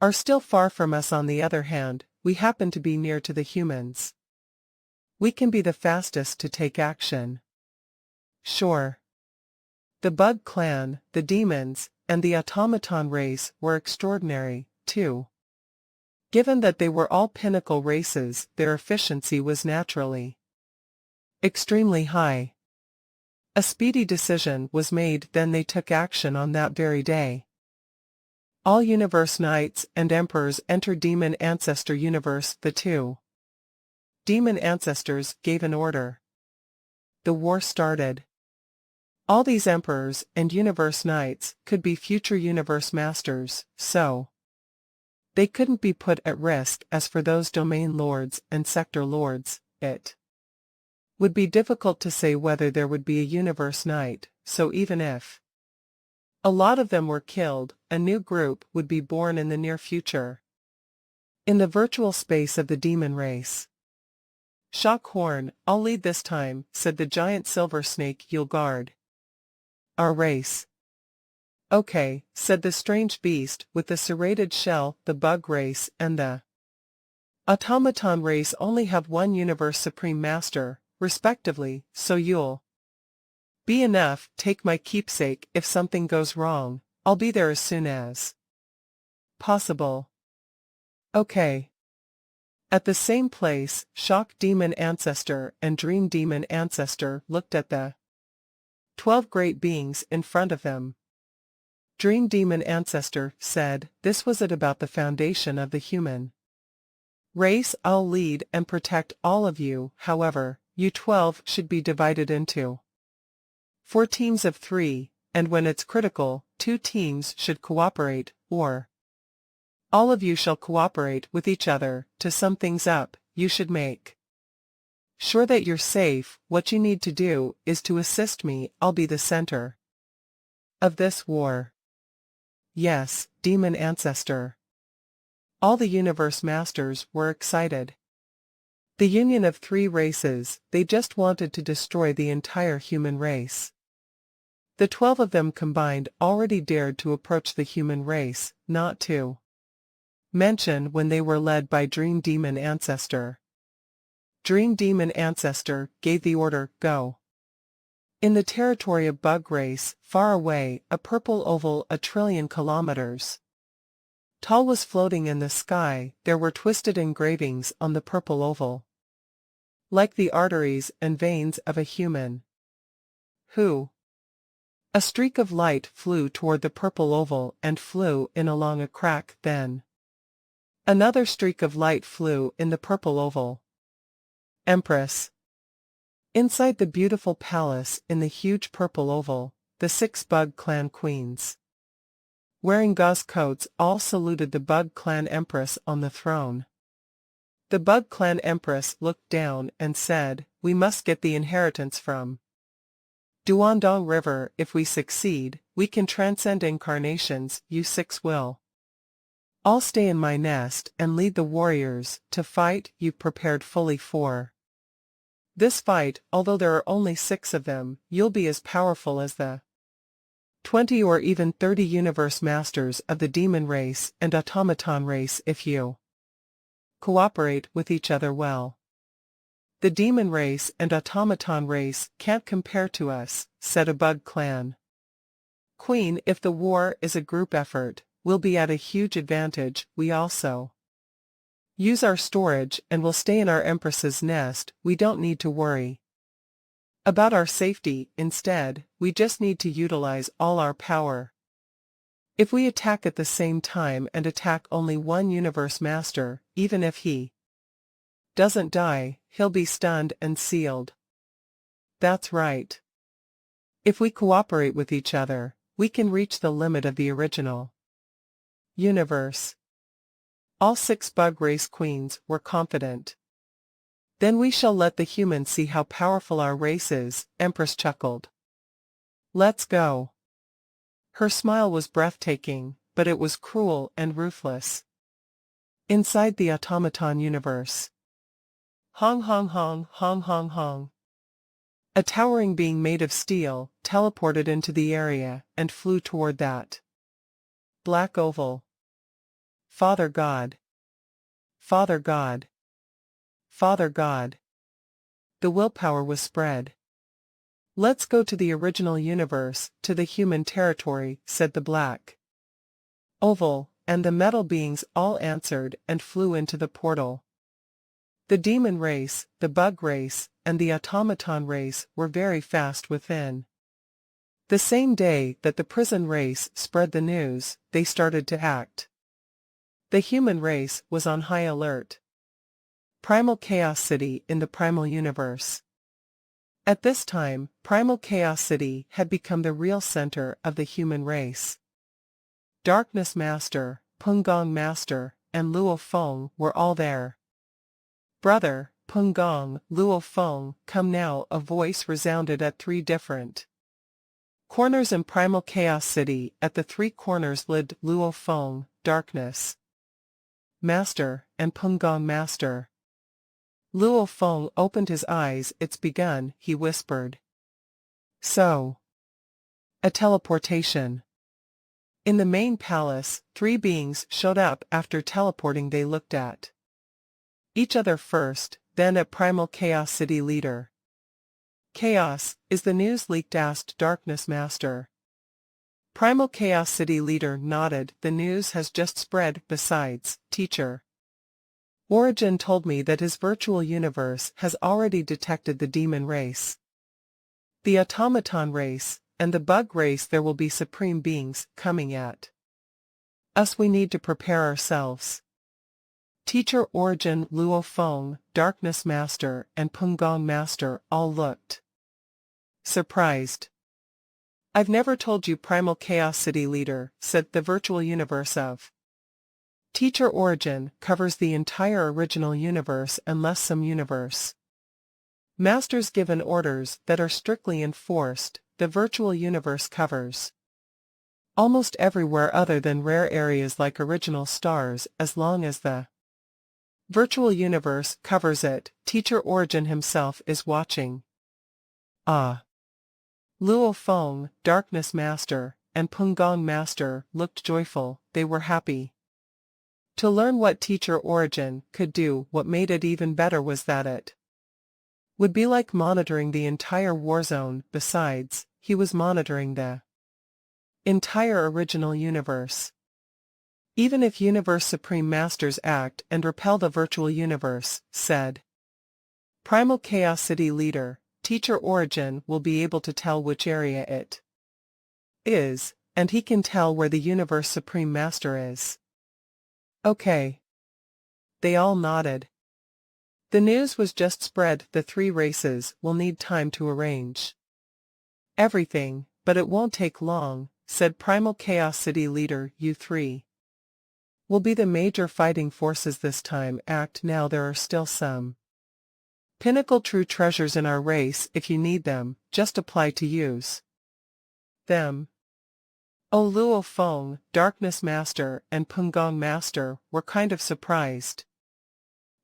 are still far from us. On the other hand, we happen to be near to the humans. We can be the fastest to take action. Sure. The Bug Clan, the demons, and the automaton race were extraordinary, too. Given that they were all pinnacle races, their efficiency was naturally extremely high. A speedy decision was made. Then they took action on that very day. All Universe Knights and Emperors entered Demon Ancestor Universe. The 2 Demon Ancestors gave an order. The war started. All these Emperors and Universe Knights could be future Universe Masters, so they couldn't be put at risk. As for those Domain Lords and Sector Lords, it would be difficult to say whether there would be a Universe Knight, so even if a lot of them were killed, a new group would be born in the near future. In the virtual space of the demon race. Shockhorn, I'll lead this time, said the giant silver snake. You'll guard our race. Okay, said the strange beast with the serrated shell. The bug race and the automaton race only have 1 Universe Supreme Master, respectively, so you'll be enough. Take my keepsake. If something goes wrong, I'll be there as soon as possible. Okay. At the same place, Shock Demon Ancestor and Dream Demon Ancestor looked at the 12 great beings in front of them. Dream Demon Ancestor said, "This was it about the foundation of the human race. I'll lead and protect all of you. However, you 12 should be divided into 4 teams of 3, and when it's critical, 2 teams should cooperate, or all of you shall cooperate with each other to sum things up. You should make sure that you're safe. What you need to do is to assist me. I'll be the center of this war." Yes, Demon Ancestor. All the Universe Masters were excited. The union of 3 races, they just wanted to destroy the entire human race. The 12 of them combined already dared to approach the human race, not to mention when they were led by Dream Demon Ancestor. Dream Demon Ancestor gave the order, "Go." In the territory of Bug Race, far away, a purple oval 1,000,000,000,000 kilometers tall was floating in the sky. There were twisted engravings on the purple oval, like the arteries and veins of a human. Who? A streak of light flew toward the purple oval and flew in along a crack. Then another streak of light flew in the purple oval. Empress. Inside the beautiful palace in the huge purple oval, the 6 Bug Clan queens, wearing gauze coats, all saluted the Bug Clan Empress on the throne. The Bug Clan Empress looked down and said, "We must get the inheritance from Duandong River. If we succeed, we can transcend incarnations. You 6 will all stay in my nest and lead the warriors to fight you prepared fully for this fight. Although there are only 6 of them, you'll be as powerful as the 20 or even 30 universe masters of the demon race and automaton race if you cooperate with each other well. The demon race and automaton race can't compare to us," said a Bug Clan queen. "If the war is a group effort, we'll be at a huge advantage. We also use our storage and will stay in our Empress's nest. We don't need to worry about our safety. Instead, we just need to utilize all our power. If we attack at the same time and attack only one universe master, even if he doesn't die, he'll be stunned and sealed." "That's right. If we cooperate with each other, we can reach the limit of the original universe." All 6 Bug Race queens were confident. "Then we shall let the humans see how powerful our race is," Empress chuckled. "Let's go." Her smile was breathtaking, but it was cruel and ruthless. Inside the automaton universe, hong hong hong hong hong hong, a towering being made of steel teleported into the area and flew toward that black oval. "Father God! Father God! Father God!" The willpower was spread. "Let's go to the original universe, to the human territory," said the black oval, and the metal beings all answered and flew into the portal. The demon race, the bug race, and the automaton race were very fast within. The same day that the prison race spread the news, they started to act. The human race was on high alert. Primal Chaos City in the Primal Universe. At this time, Primal Chaos City had become the real center of the human race. Darkness Master, Pungong Master, and Luo Feng were all there. "Brother, Pungong, Luo Feng, come now," a voice resounded at 3 different corners in Primal Chaos City. At the 3 corners lived Luo Feng, Darkness Master, and Pungong Master. Luo Feng opened his eyes. "It's begun," he whispered. "So, a teleportation." In the main palace, 3 beings showed up. After teleporting, they looked at each other first, then at Primal Chaos City leader. "Chaos, is the news leaked?" asked Darkness Master. Primal Chaos City leader nodded. "The news has just spread. Besides, Teacher Origin told me that his virtual universe has already detected the demon race, the automaton race, and the bug race. There will be supreme beings coming at us. We need to prepare ourselves." Teacher Origin, Luo Feng, Darkness Master, and Pungong Master all looked surprised. "I've never told you," Primal Chaos City leader said. "The virtual universe of Teacher Origin covers the entire original universe unless some universe masters given orders that are strictly enforced. The virtual universe covers almost everywhere other than rare areas like original stars. As long as the virtual universe covers it, Teacher Origin himself is watching." "Ah." Luo Feng, Darkness Master, and Pungong Master looked joyful. They were happy to learn what Teacher Origin could do. What made it even better was that it would be like monitoring the entire war zone. Besides, he was monitoring the entire original universe. "Even if Universe Supreme Masters act and repel the virtual universe," said Primal Chaos City leader, "Teacher Origin will be able to tell which area it is, and he can tell where the Universe Supreme Master is." "Okay." They all nodded. The news was just spread. The three races will need time to arrange everything, but it won't take long, said Primal Chaos City leader. You three will be the major fighting forces this time. Act now. There are still some pinnacle true treasures in our race. If you need them, just apply to use them. Oh, Luo Feng, Darkness Master, and Pungong Master were kind of surprised.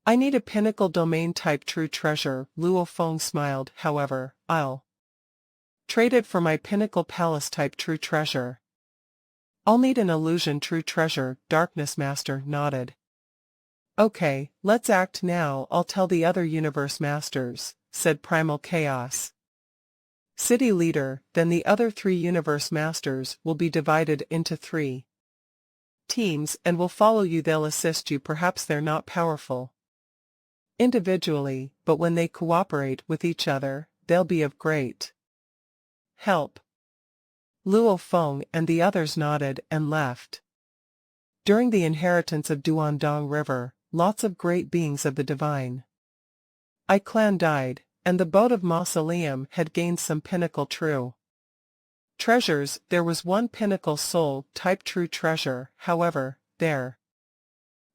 I need a pinnacle domain type true treasure. Luo Feng smiled. However, I'll trade it for my pinnacle palace type true treasure. I'll need an illusion true treasure. Darkness Master nodded. Okay, let's act now. I'll tell the other universe masters, said Primal Chaos City leader. Then the other three universe masters will be divided into 3 teams and will follow you. They'll assist you. Perhaps they're not powerful individually, but when they cooperate with each other, they'll be of great help. Luo Feng and the others nodded and left. During the inheritance of Duandong River, lots of great beings of the divine I clan died, and the boat of Mausoleum had gained some pinnacle true treasures. There was one pinnacle soul type true treasure. However, there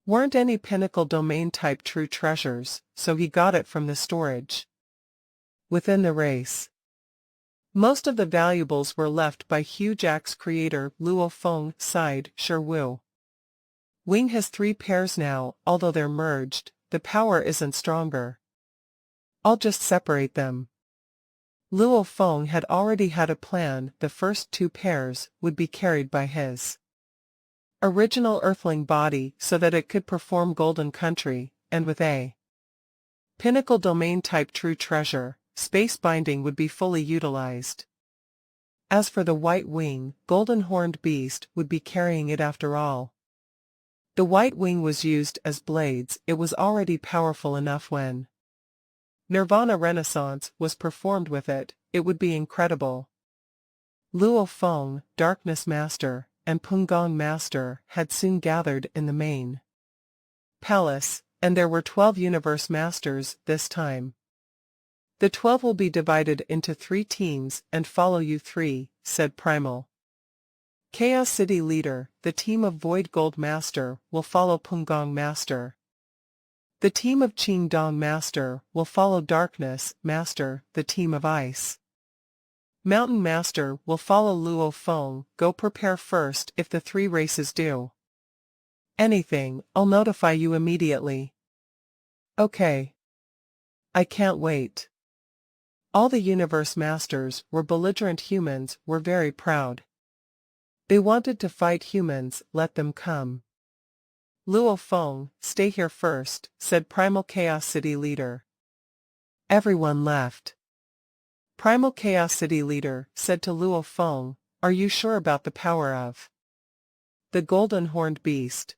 weren't any pinnacle domain type true treasures, so he got it from the storage within the race. Most of the valuables were left by Huge Axe creator. Luo Feng sighed. Sure, Wu Wing has 3 pairs now. Although they're merged, the power isn't stronger. I'll just separate them. Luo Feng had already had a plan. The first 2 pairs would be carried by his original earthling body so that it could perform Golden Country, and with a pinnacle domain type true treasure, space binding would be fully utilized. As for the White Wing, Golden Horned Beast would be carrying it after all. The White Wing was used as blades. It was already powerful enough when Nirvana Renaissance was performed with it. It would be incredible. Luo Feng, Darkness Master, and Pungong Master had soon gathered in the main palace, and there were 12 universe masters this time. The 12 will be divided into 3 teams and follow you 3, said Primal Chaos City leader. The team of Void Gold Master will follow Pungong Master. The team of Qing Dong Master will follow Darkness Master. The team of Ice Mountain Master will follow Luo Feng. Go prepare first. If the 3 races do anything, I'll notify you immediately. Okay. I can't wait. All the universe masters were belligerent. Humans were very proud. They wanted to fight humans. Let them come. Luo Feng, stay here first, said Primal Chaos City leader. Everyone left. Primal Chaos City leader said to Luo Feng, are you sure about the power of the Golden Horned Beast?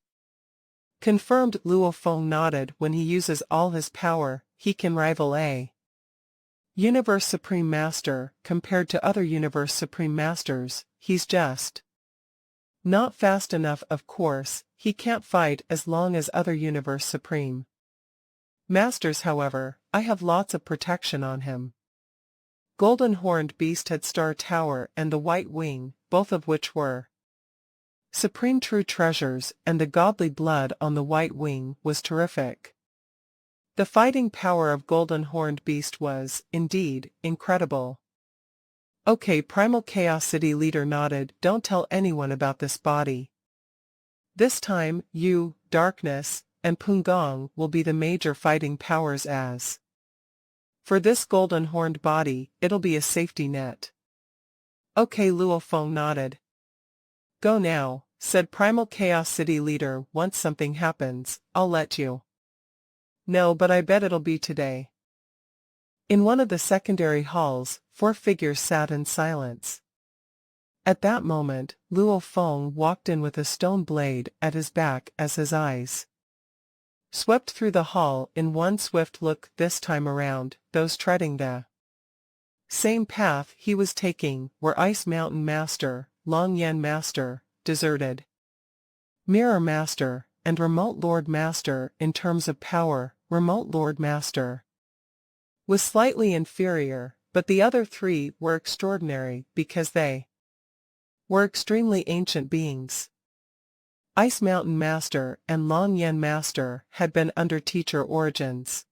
Confirmed. Luo Feng nodded. When he uses all his power, he can rival a Universe Supreme Master. Compared to other Universe Supreme Masters, he's just not fast enough. Of course, he can't fight as long as other Universe Supreme Masters. However, I have lots of protection on him. Golden Horned Beast had Star Tower and the White Wing, both of which were supreme true treasures, and the godly blood on the White Wing was terrific. The fighting power of Golden Horned Beast was, indeed, incredible. Okay, Primal Chaos City leader nodded. Don't tell anyone about this body. This time, you, Darkness, and Pungong will be the major fighting powers. As for this Golden Horned body, it'll be a safety net. Okay, Luo Feng nodded. Go now, said Primal Chaos City leader. Once something happens, I'll let you know, but I bet it'll be today. In one of the secondary halls, 4 figures sat in silence. At that moment, Luo Feng walked in with a stone blade at his back as his eyes swept through the hall in one swift look. This time around, those treading the same path he was taking were Ice Mountain Master, Long Yan Master, Deserted Mirror Master, and Remote Lord Master. In terms of power, Remote Lord Master, was slightly inferior, but the other three were extraordinary because they were extremely ancient beings. Ice Mountain Master and Long Yen Master had been under teacher origins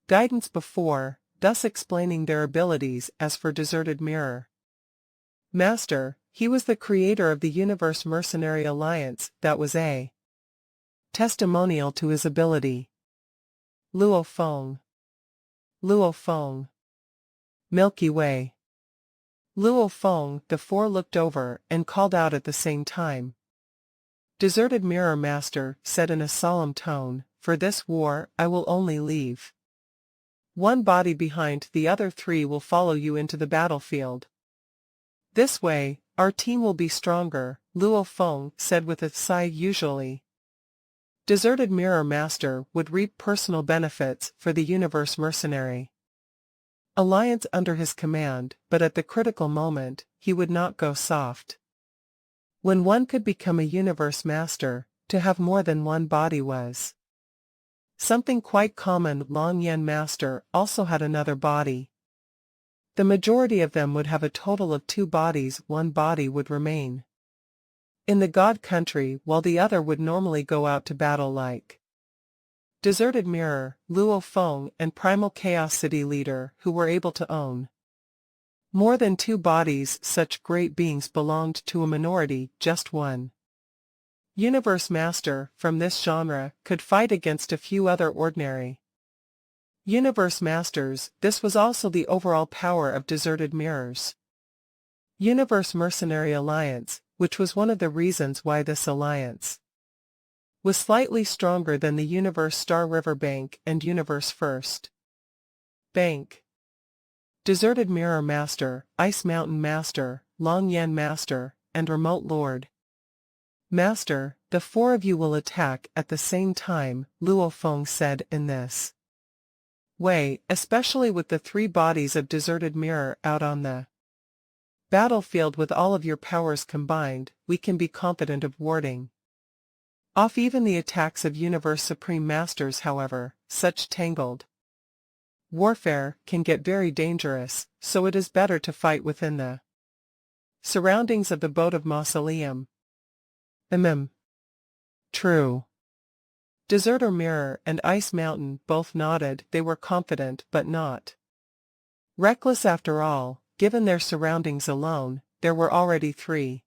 guidance before, thus explaining their abilities. As for Deserted Mirror Master, he was the creator of the Universe Mercenary Alliance. That was a testimonial to his ability. Luo Feng. Luo Feng. Milky Way. Luo Feng. The four looked over and called out at the same time. Deserted Mirror Master said in a solemn tone, "For this war, I will only leave one body behind. The other three will follow you into the battlefield. This way, our team will be stronger," Luo Feng said with a sigh. Usually, Deserted Mirror Master would reap personal benefits for the Universe Mercenary Alliance under his command, but at the critical moment, he would not go soft. When one could become a Universe Master, to have more than one body was something quite common. Long Yen Master also had another body. The majority of them would have a total of 2 bodies. One body would remain in the God Country while the other would normally go out to battle like Deserted Mirror, Luo Feng and Primal Chaos City Leader, who were able to own more than 2 bodies. Such great beings belonged to a minority. Just one Universe Master from this genre could fight against a few other ordinary Universe Masters. This was also the overall power of Deserted Mirrors Universe Mercenary Alliance, which was one of the reasons why this alliance was slightly stronger than the Universe Star River Bank and Universe First Bank. Deserted Mirror Master, Ice Mountain Master, Long Yen Master, and Remote Lord Master, the 4 of you will attack at the same time, Luo Feng said. In this way, especially with the 3 bodies of Deserted Mirror out on the battlefield with all of your powers combined, we can be confident of warding off even the attacks of Universe Supreme Masters. However, such tangled warfare can get very dangerous, so it is better to fight within the surroundings of the Boat of Mausoleum. True. Deserter Mirror and Ice Mountain both nodded. They were confident but not reckless. After all, given their surroundings alone, there were already 3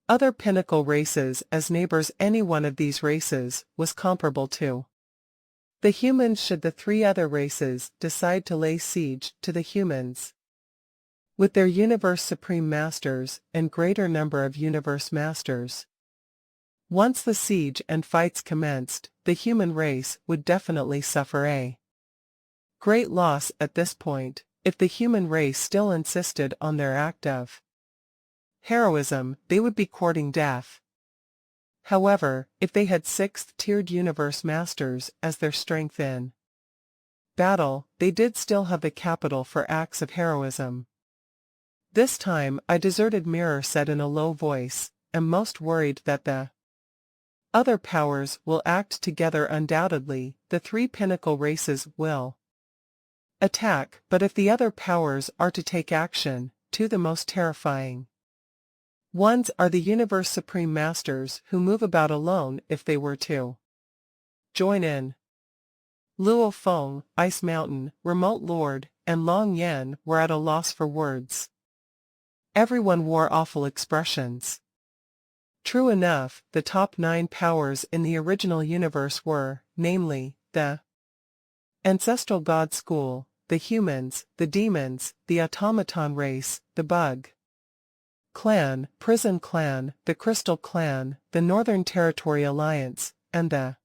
other pinnacle races as neighbors. Any one of these races was comparable to the humans should the 3 other races decide to lay siege to the humans with their Universe Supreme Masters and greater number of Universe Masters. Once the siege and fights commenced, the human race would definitely suffer a great loss. At this point, if the human race still insisted on their act of heroism, they would be courting death. However, if they had 6th-tiered Universe Masters as their strength in battle, they did still have the capital for acts of heroism. This time, I Deserted Mirror said in a low voice, am most worried that the other powers will act together. Undoubtedly, the 3 pinnacle races will attack, but if the other powers are to take action, 2 the most terrifying ones are the Universe Supreme Masters who move about alone. If they were to join in, Luo Feng, Ice Mountain, Remote Lord, and Long Yen were at a loss for words. Everyone wore awful expressions. True enough, the top 9 powers in the original universe were, namely, the Ancestral God School, the Humans, the Demons, the Automaton Race, the Bug Clan, Prison Clan, the Crystal Clan, the Northern Territory Alliance, and the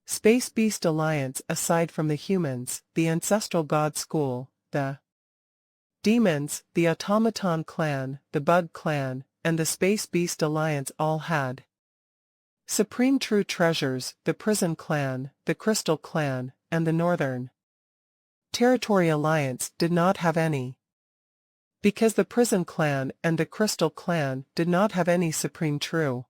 Space Beast Alliance. Aside from the Humans, the Ancestral God School, the Demons, the Automaton Clan, the Bug Clan, and the Space Beast Alliance all had supreme true treasures. The Prison Clan, the Crystal Clan, and the Northern Territory Alliance did not have any, because the Prison Clan and the Crystal Clan did not have any supreme true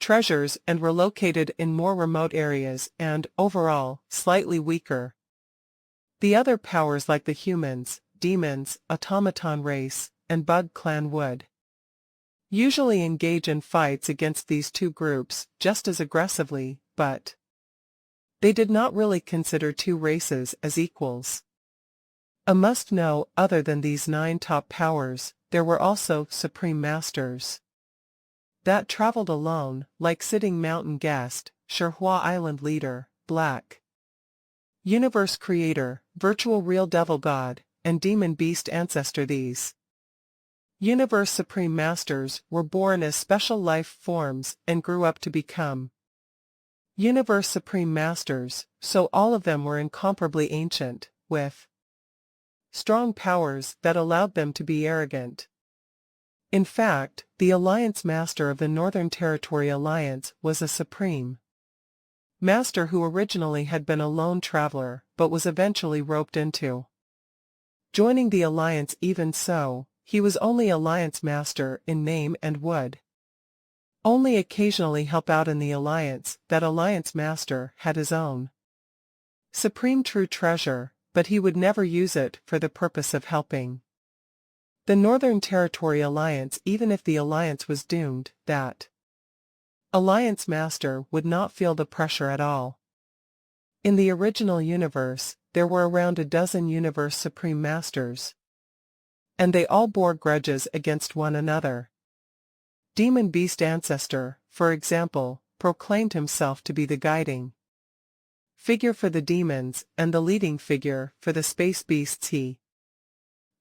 treasures and were located in more remote areas and, overall, slightly weaker. The other powers like the humans, demons, automaton race, and bug clan would usually engage in fights against these two groups just as aggressively, but they did not really consider two races as equals. A must-know, other than these 9 top powers, there were also Supreme Masters that traveled alone, like Sitting Mountain Guest, Sherhua Island Leader, Black Universe Creator, Virtual Real Devil God, and Demon Beast Ancestor. These Universe Supreme Masters were born as special life forms and grew up to become Universe Supreme Masters, so all of them were incomparably ancient, with strong powers that allowed them to be arrogant. In fact, the Alliance Master of the Northern Territory Alliance was a Supreme Master who originally had been a lone traveler but was eventually roped into joining the Alliance. Even so, he was only Alliance Master in name and would only occasionally help out in the Alliance. That Alliance Master had his own Supreme True Treasure, but he would never use it for the purpose of helping the Northern Territory Alliance. Even if the Alliance was doomed, that Alliance Master would not feel the pressure at all. In the original universe, there were around a dozen Universe Supreme Masters, and they all bore grudges against one another. Demon Beast Ancestor, for example, proclaimed himself to be the guiding figure for the demons and the leading figure for the space beasts. He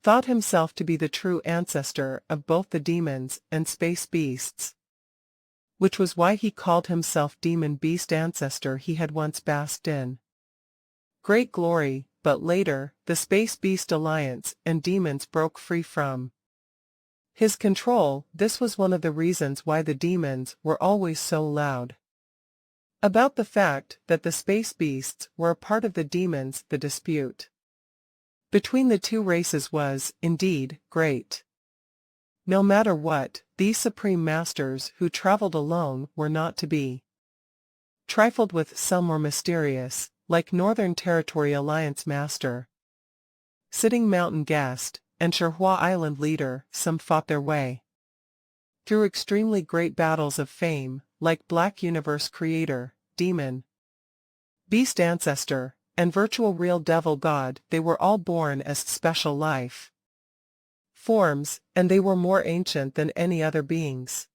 thought himself to be the true ancestor of both the demons and space beasts, which was why he called himself Demon Beast Ancestor. He had once basked in great glory, but later, the Space Beast Alliance and demons broke free from his control. This was one of the reasons why the demons were always so loud about the fact that the space beasts were a part of the demons. The dispute between the two races was, indeed, great. No matter what, these Supreme Masters who traveled alone were not to be trifled with. Some were mysterious, like Northern Territory Alliance Master, Sitting Mountain Guest, and Sherhua Island Leader. Some fought their way through extremely great battles of fame, like Black Universe Creator, Demon Beast Ancestor, and Virtual Real Devil God. They were all born as special life forms, and they were more ancient than any other beings.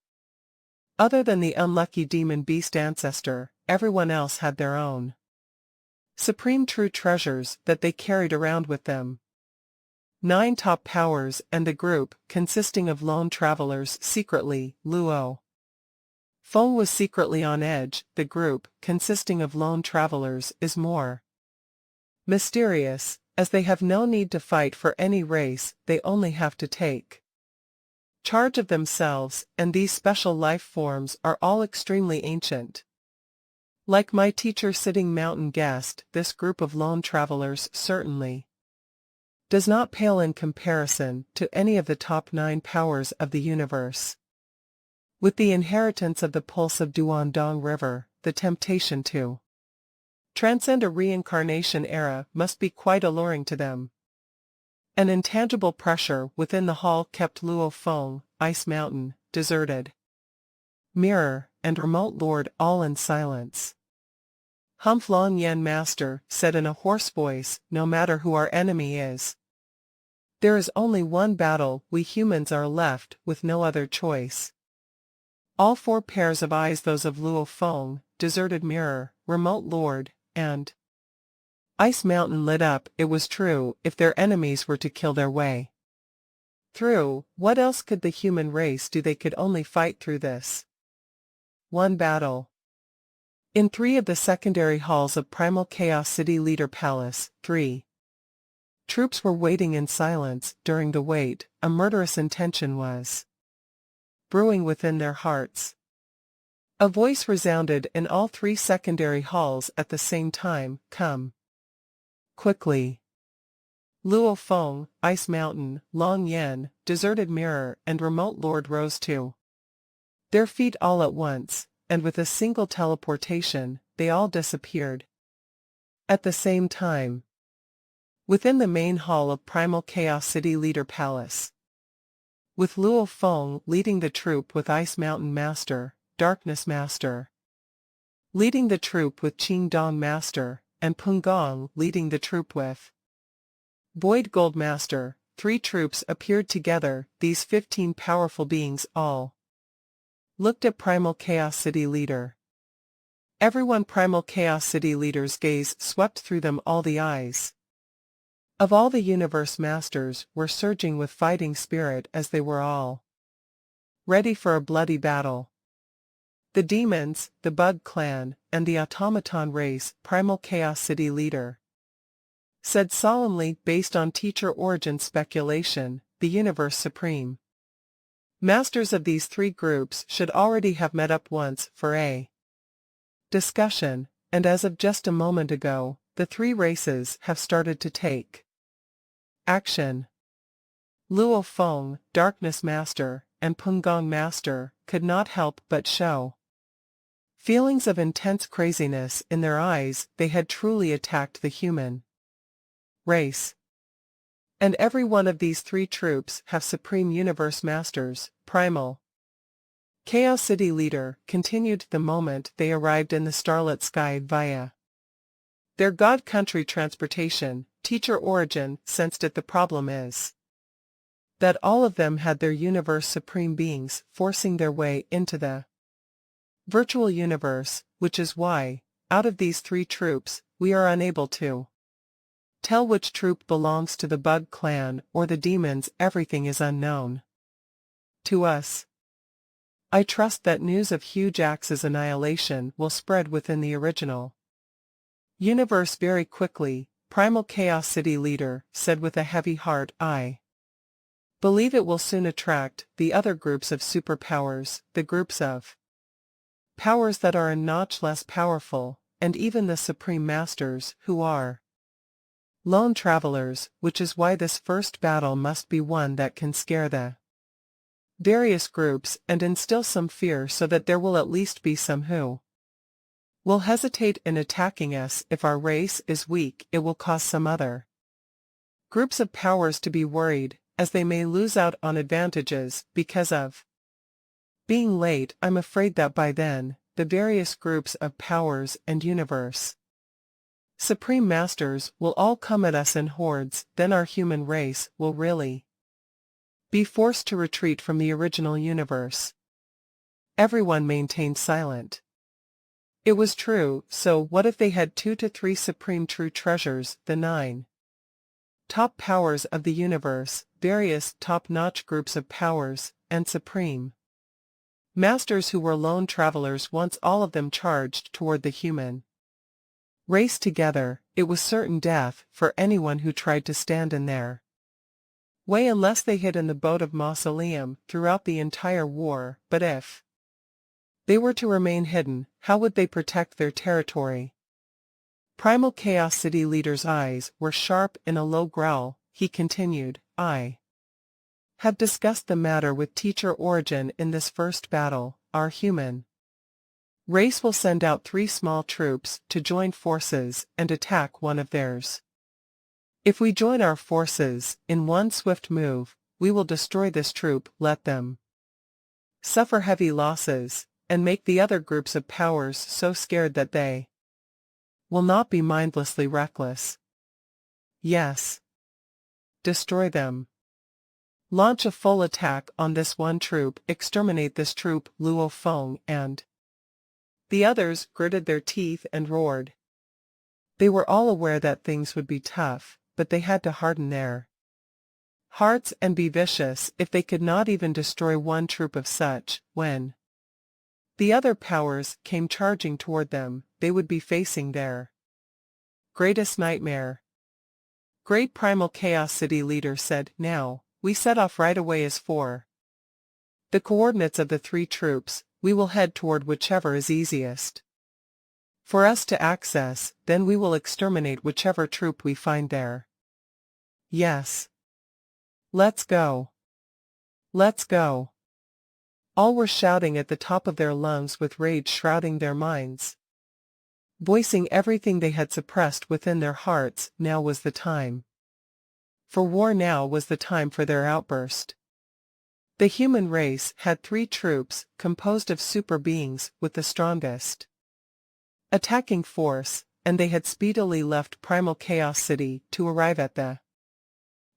Other than the unlucky Demon Beast Ancestor, everyone else had their own Supreme True Treasures that they carried around with them. 9 top powers, and the group, consisting of lone travelers secretly. Luo Feng was secretly on edge. The group, consisting of lone travelers, is more mysterious, as they have no need to fight for any race. They only have to take charge of themselves, and these special life forms are all extremely ancient. Like my teacher Sitting Mountain Guest, this group of lone travelers certainly does not pale in comparison to any of the top 9 powers of the universe. With the inheritance of the pulse of Duandong River, the temptation to transcend a reincarnation era must be quite alluring to them. An intangible pressure within the hall kept Luo Feng, Ice Mountain, Deserted Mirror, and Remote Lord all in silence. Humph Long Yen Master said in a hoarse voice, "No matter who our enemy is, there is only one battle. We humans are left with no other choice." All 4 pairs of eyes, those of Luo Feng, Deserted Mirror, Remote Lord, and Ice Mountain, lit up. It was true. If their enemies were to kill their way through, what else could the human race do? They could only fight through this one battle. In 3 of the secondary halls of Primal Chaos City Leader Palace, 3 troops were waiting in silence. During the wait, a murderous intention was brewing within their hearts. A voice resounded in all 3 secondary halls at the same time, "Come quickly." Luo Feng, Ice Mountain, Long Yen, Deserted Mirror, and Remote Lord rose to their feet all at once. and with a single teleportation, they all disappeared. At the same time, within the main hall of Primal Chaos City Leader Palace, with Luo Feng leading the troop with Ice Mountain Master, Darkness Master, leading the troop with Qing Dong Master, and Peng Gong leading the troop with Void Gold Master, 3 troops appeared together. These 15 powerful beings all looked at Primal Chaos City Leader. Everyone Primal Chaos City Leader's gaze swept through them. All the eyes of all the universe masters were surging with fighting spirit as they were all ready for a bloody battle. The demons, the Bug Clan, and the automaton race, Primal Chaos City Leader said solemnly, based on teacher origin speculation, the Universe Supreme Masters of these 3 groups should already have met up once for a discussion, and as of just a moment ago, the 3 races have started to take action. Luo Feng, Darkness Master, and Peng Gong Master could not help but show feelings of intense craziness in their eyes. They had truly attacked the human race. And every one of these 3 troops have Supreme Universe Masters. Primal Chaos City Leader continued the moment they arrived in the starlit sky via their God Country transportation. Teacher Origin sensed it. The problem is that all of them had their Universe Supreme beings forcing their way into the virtual universe, which is why, out of these 3 troops, we are unable to tell which troop belongs to the Bug Clan or the demons. Everything is unknown to us. I trust that news of Huge Axe's annihilation will spread within the original universe very quickly, Primal Chaos City Leader said with a heavy heart. I believe it will soon attract the other groups of superpowers, the groups of powers that are a notch less powerful, and even the Supreme Masters who are lone travelers, which is why this first battle must be one that can scare the various groups and instill some fear, so that there will at least be some who will hesitate in attacking us. If our race is weak, it will cause some other groups of powers to be worried, as they may lose out on advantages because of being late. I'm afraid that by then, the various groups of powers and universe Supreme Masters will all come at us in hordes. Then our human race will really be forced to retreat from the original universe. Everyone maintained silent. It was true. So what if they had 2 to 3 supreme true treasures, the 9 top powers of the universe, various top-notch groups of powers, and supreme masters who were lone travelers once all of them charged toward the human race together? It was certain death for anyone who tried to stand in their way unless they hid in the boat of Mausoleum throughout the entire war. But if they were to remain hidden, how would they protect their territory? Primal Chaos City Leader's eyes were sharp. In a low growl, he continued, I have discussed the matter with Teacher Origin. In this first battle, our human race will send out 3 small troops to join forces and attack one of theirs. If we join our forces in one swift move, we will destroy this troop, let them suffer heavy losses, and make the other groups of powers so scared that they will not be mindlessly reckless. Yes. Destroy them. Launch a full attack on this one troop, exterminate this troop. Luo Feng and the others gritted their teeth and roared. They were all aware that things would be tough, but they had to harden their hearts and be vicious. If they could not even destroy one troop of such, when the other powers came charging toward them, they would be facing their greatest nightmare. Great Primal Chaos City Leader said, now, we set off right away as for the coordinates of the 3 troops. We will head toward whichever is easiest for us to access, then we will exterminate whichever troop we find there. Yes. Let's go. Let's go. All were shouting at the top of their lungs with rage shrouding their minds. Voicing everything they had suppressed within their hearts, now was the time. For war, now was the time for their outburst. The human race had 3 troops, composed of super beings, with the strongest attacking force, and they had speedily left Primal Chaos City to arrive at the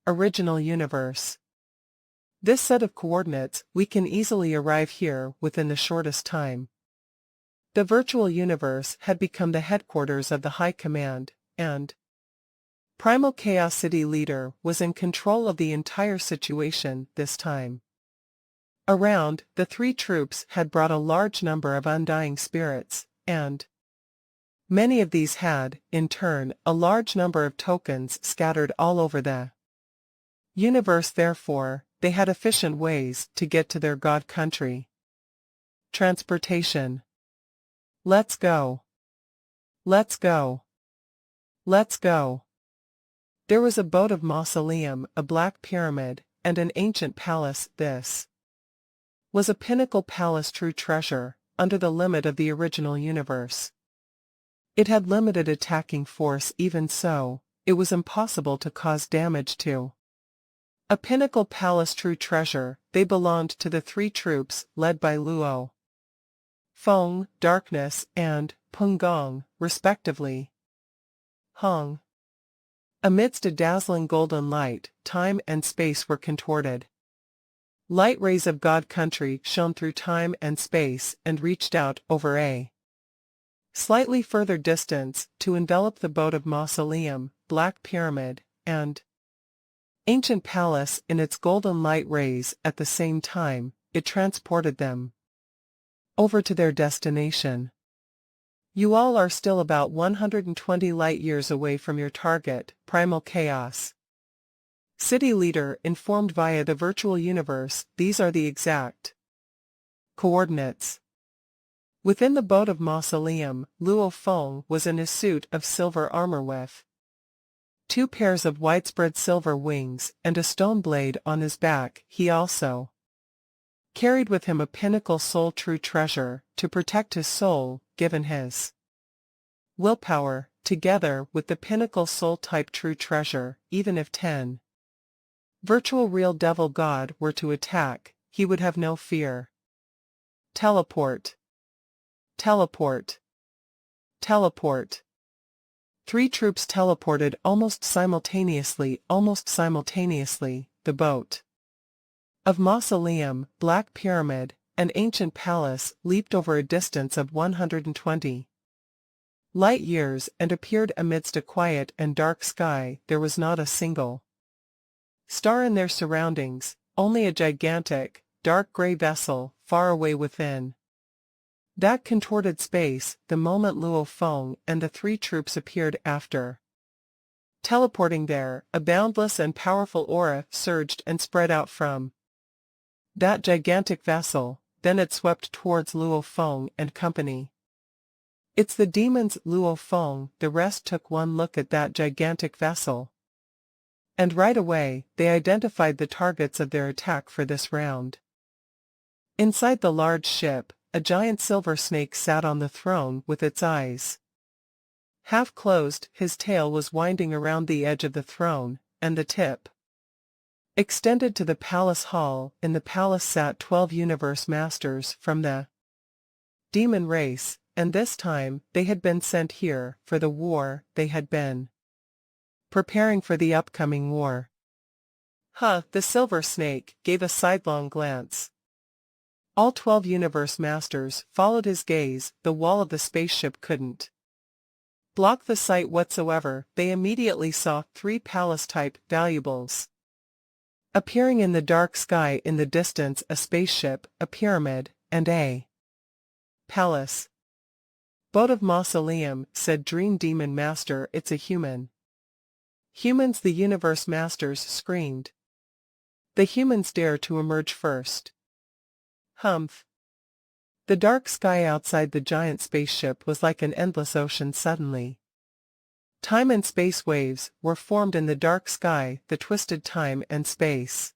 original universe. This set of coordinates, we can easily arrive here within the shortest time. The virtual universe had become the headquarters of the High Command, and Primal Chaos City leader was in control of the entire situation this time. Around, the 3 troops had brought a large number of undying spirits, and many of these had, in turn, a large number of tokens scattered all over the universe. Therefore, they had efficient ways to get to their god country. Transportation. Let's go. Let's go. Let's go. There was a boat of mausoleum, a black pyramid, and an ancient palace. This was a pinnacle palace, true treasure, under the limit of the original universe. It had limited attacking force. Even so, it was impossible to cause damage to a pinnacle palace, true treasure. They belonged to the 3 troops led by Luo Feng, Darkness, and Pungong, respectively. Hong. Amidst a dazzling golden light, time and space were contorted. Light rays of God Country shone through time and space and reached out over a slightly further distance to envelop the boat of mausoleum, black pyramid, and ancient palace in its golden light rays. At the same time, it transported them over to their destination. You all are still about 120 light-years away from your target, Primal Chaos City leader informed via the virtual universe. These are the exact coordinates. Within the boat of mausoleum, Luo Feng was in a suit of silver armor with 2 pairs of widespread silver wings and a stone blade on his back. He also carried with him a pinnacle soul, true treasure, to protect his soul, given his willpower. Together with the pinnacle soul type true treasure, even if 10 virtual real devil god were to attack, he would have no fear. Teleport. Teleport. Teleport. 3 troops teleported almost simultaneously. The boat of mausoleum, black pyramid, and ancient palace leaped over a distance of 120 light-years and appeared amidst a quiet and dark sky. There was not a single star in their surroundings, only a gigantic, dark gray vessel far away within that contorted space. The moment Luo Feng and the 3 troops appeared after teleporting there, a boundless and powerful aura surged and spread out from that gigantic vessel. Then it swept towards Luo Feng and company. It's the demons, Luo Feng. The rest took one look at that gigantic vessel, and right away, they identified the targets of their attack for this round. Inside the large ship, a giant silver snake sat on the throne with its eyes half closed. His tail was winding around the edge of the throne, and the tip extended to the palace hall. In the palace sat 12 universe masters from the demon race, and this time they had been sent here for the war. They had been preparing for the upcoming war. The silver snake gave a sidelong glance. All 12 universe masters followed his gaze. The wall of the spaceship couldn't block the sight whatsoever. They immediately saw 3 palace-type valuables appearing in the dark sky. In the distance, a spaceship, a pyramid, and a palace. Boat of mausoleum, said Dream Demon Master. It's a human. Humans, the universe masters screamed. The humans dare to emerge first. Humph. The dark sky outside the giant spaceship was like an endless ocean. Suddenly, time and space waves were formed in the dark sky. The twisted time and space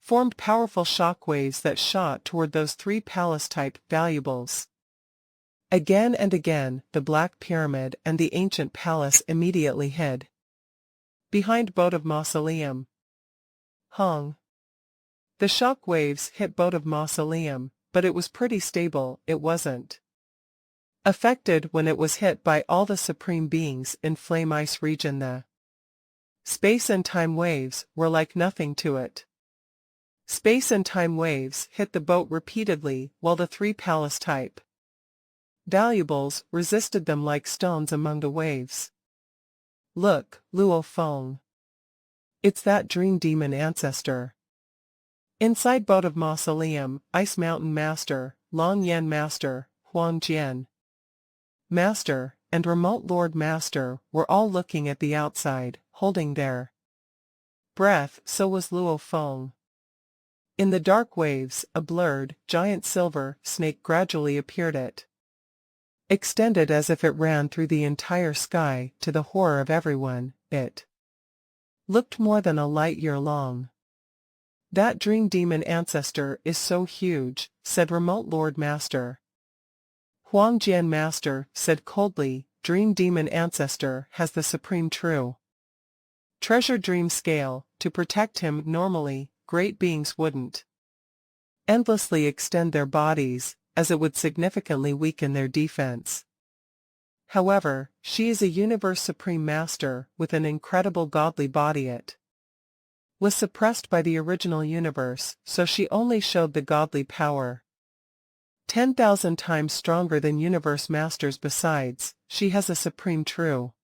formed powerful shockwaves that shot toward those three palace-type valuables. Again and again, the Black Pyramid and the ancient palace immediately hid behind boat of mausoleum. Hong. The shock waves hit boat of mausoleum, but it was pretty stable. It wasn't affected when it was hit by all the supreme beings in flame ice region. The space and time waves were like nothing to it. Space and time waves hit the boat repeatedly while the three palace type valuables resisted them like stones among the waves. Look, Luo Feng. It's that dream demon ancestor. Inside boat of mausoleum, Ice Mountain Master, Long Yan Master, Huang Jian Master, and Remote Lord Master were all looking at the outside, holding their breath. So was Luo Feng. In the dark waves, a blurred, giant silver snake gradually appeared. It extended as if it ran through the entire sky. To the horror of everyone, it looked more than a light year long. That dream demon ancestor is so huge, said Remote Lord Master. Huang Jian Master said coldly, dream demon ancestor has the supreme true treasure dream scale. To protect him normally, great beings wouldn't endlessly extend their bodies, as it would significantly weaken their defense. However, she is a universe supreme master with an incredible godly body. It was suppressed by the original universe, so she only showed the godly power 10,000 times stronger than universe masters. Besides, she has a supreme true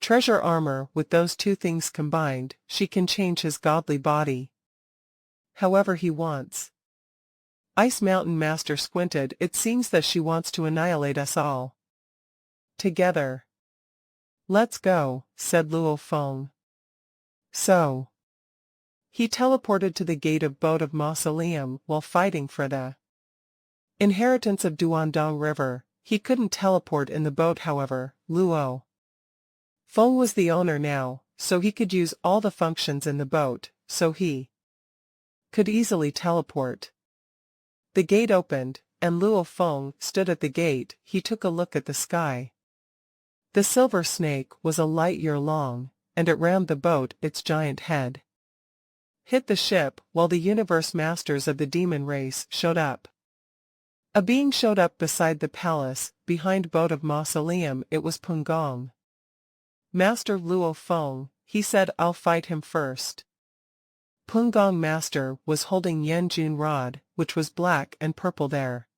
treasure armor. With those two things combined, she can change his godly body however he wants. Ice Mountain Master squinted. It seems that she wants to annihilate us all together. Let's go, said Luo Feng. So he teleported to the gate of boat of mausoleum while fighting for the inheritance of Duandong River. He couldn't teleport in the boat, however. Luo Feng was the owner now, so he could use all the functions in the boat, so he could easily teleport. The gate opened, and Luo Feng stood at the gate. He took a look at the sky. The silver snake was a light year long, and it rammed the boat. Its giant head hit the ship while the universe masters of the demon race showed up. A being showed up beside the palace, behind boat of mausoleum. It was Pungong. Master Luo Feng, he said, I'll fight him first. Pungong Master was holding Yanjun Rod, which was black and purple. There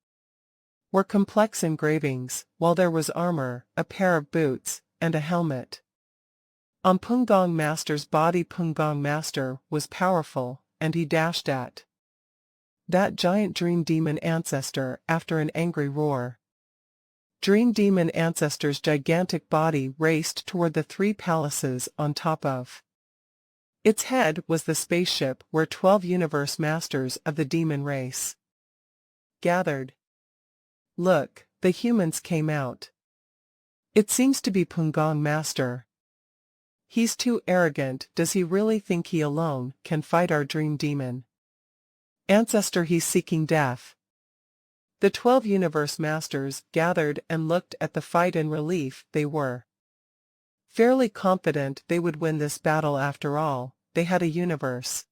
were complex engravings, while there was armor, a pair of boots, and a helmet on Pungong Master's body. Pungong Master was powerful, and he dashed at that giant dream demon ancestor after an angry roar. Dream demon ancestor's gigantic body raced toward the three palaces. On top of its head was the spaceship where 12 universe masters of the demon race gathered. Look, the humans came out. It seems to be Pungong Master. He's too arrogant. Does he really think he alone can fight our dream demon ancestor? He's seeking death. The 12 universe masters gathered and looked at the fight in relief. They were fairly confident they would win this battle. After all, they had a universe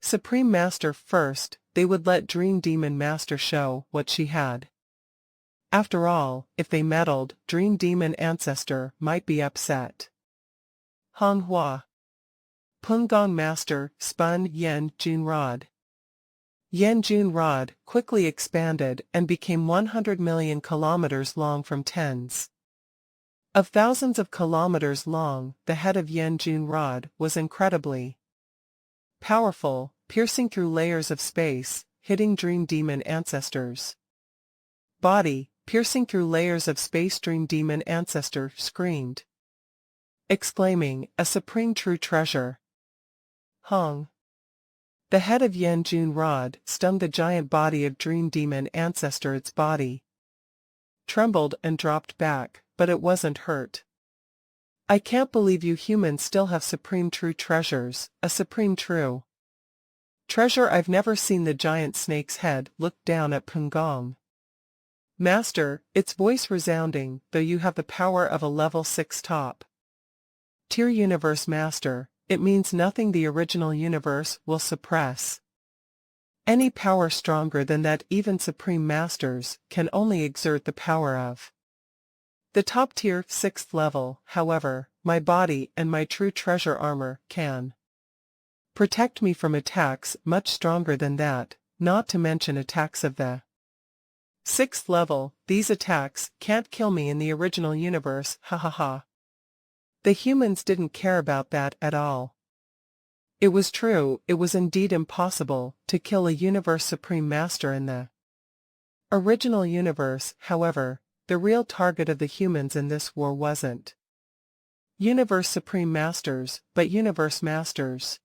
supreme master first. They would let Dream Demon Master show what she had. After all, if they meddled, Dream Demon Ancestor might be upset. Hong Hua. Pungong Master spun Yan Jun Rod. Yan Jun Rod quickly expanded and became 100 million kilometers long from tens of thousands of kilometers long. The head of Yan Jun Rod was incredibly powerful, piercing through layers of space, hitting Dream Demon Ancestor's body, piercing through layers of space. Dream Demon Ancestor screamed, exclaiming, a supreme true treasure. Hong. The head of Yan Jun Rod stung the giant body of Dream Demon Ancestor. Its body trembled and dropped back, but it wasn't hurt. I can't believe you humans still have supreme true treasures, a supreme true Treasure, I've never seen the giant snake's head look down at Pungong. Master, its voice resounding, though you have the power of a level 6 top tier universe master, it means nothing. The original universe will suppress any power stronger than that. Even supreme masters can only exert the power of the top tier 6th level. However, my body and my true treasure armor can protect me from attacks much stronger than that, not to mention attacks of the 6th level. These attacks can't kill me in the original universe, ha ha ha. The humans didn't care about that at all. It was true, it was indeed impossible to kill a universe supreme master in the original universe. However, the real target of the humans in this war wasn't universe supreme masters, but universe masters.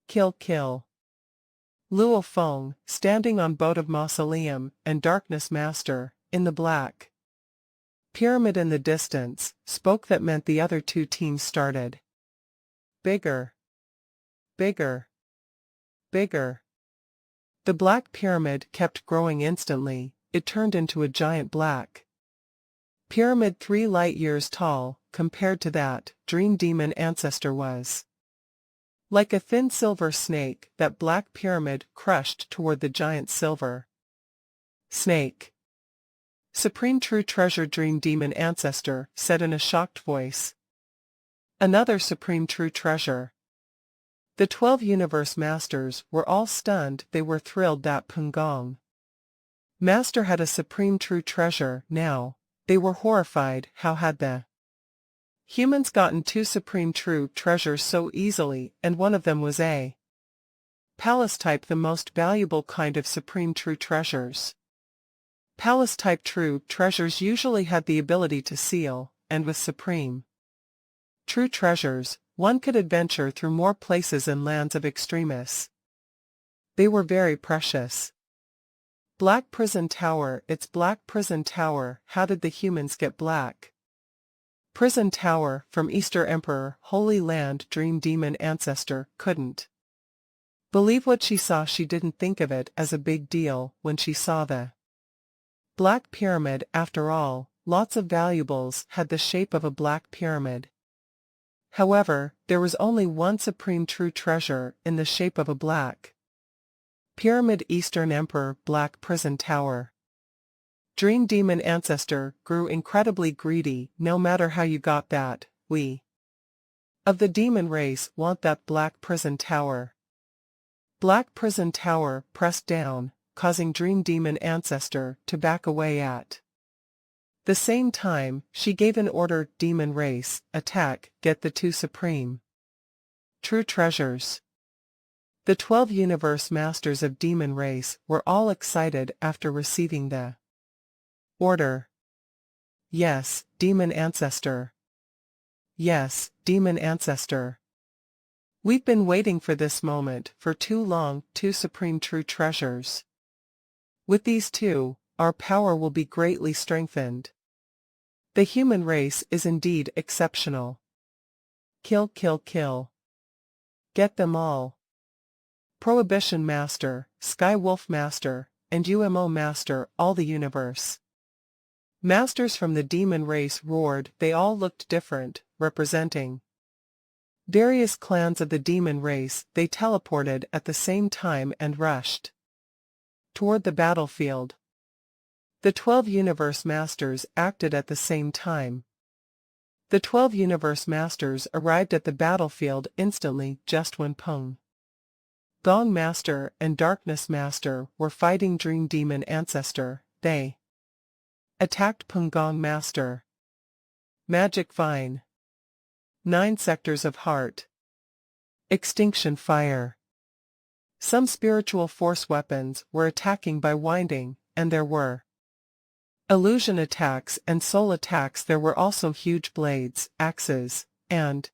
Kill, kill. Luo Feng, standing on boat of mausoleum, and darkness master, in the black pyramid in the distance, spoke. That meant the other two teams started. Bigger. Bigger. Bigger. The black pyramid kept growing. Instantly, it turned into a giant black pyramid 3 light years tall. Compared to that, Dream Demon Ancestor was like a thin silver snake. That black pyramid crushed toward the giant silver snake. Supreme True Treasure, Dream Demon Ancestor said in a shocked voice. Another Supreme True Treasure. The 12 Universe Masters were all stunned. They were thrilled that Pungong Master had a Supreme True Treasure. Now, they were horrified. How had the humans gotten 2 Supreme True Treasures so easily, and one of them was a Palace type, the most valuable kind of Supreme True Treasures. Palace type True Treasures usually had the ability to seal, and with Supreme True Treasures, one could adventure through more places and lands of extremis. They were very precious. Black Prison Tower. It's Black Prison Tower. How did the humans get Black Prison Tower? From Easter Emperor, Holy Land. Dream Demon Ancestor couldn't believe what she saw. She didn't think of it as a big deal when she saw the Black Pyramid. After all, lots of valuables had the shape of a black pyramid. However, there was only one Supreme True Treasure in the shape of a black pyramid. Eastern Emperor, Black Prison Tower. Dream Demon Ancestor grew incredibly greedy. No matter how you got that, we of the demon race want that Black Prison Tower. Black Prison Tower pressed down, causing Dream Demon Ancestor to back away. At the same time, she gave an order. Demon race, attack, get the 2 Supreme True Treasures. The 12 Universe Masters of Demon race were all excited after receiving the order. Yes, Demon Ancestor. Yes, Demon Ancestor. We've been waiting for this moment for too long. 2 Supreme True Treasures. With these 2, our power will be greatly strengthened. The human race is indeed exceptional. Kill, kill, kill. Get them all. Prohibition Master, Sky Wolf Master, and UMO Master, all the universe masters from the demon race roared. They all looked different, representing various clans of the demon race. They teleported at the same time and rushed toward the battlefield. The 12 Universe Masters acted at the same time. The 12 Universe Masters arrived at the battlefield instantly. Just when Pung Gong Master and Darkness Master were fighting Dream Demon Ancestor, they attacked Pungong Master. Magic Vine. 9 Sectors of Heart. Extinction Fire. Some spiritual force weapons were attacking by winding, and there were illusion attacks and soul attacks. There were also huge blades, axes, and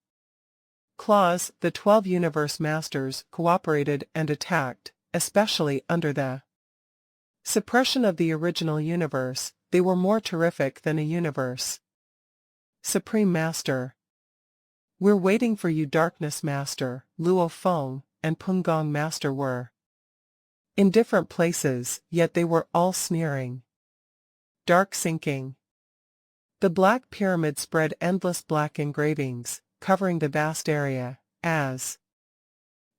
claws. The 12 Universe Masters cooperated and attacked, especially under the suppression of the original universe. They were more terrific than a universe Supreme Master. We're waiting for you, Darkness Master, Luo Feng, and Pungong Master were in different places, yet they were all sneering. Dark sinking. The Black Pyramid spread endless black engravings, covering the vast area, as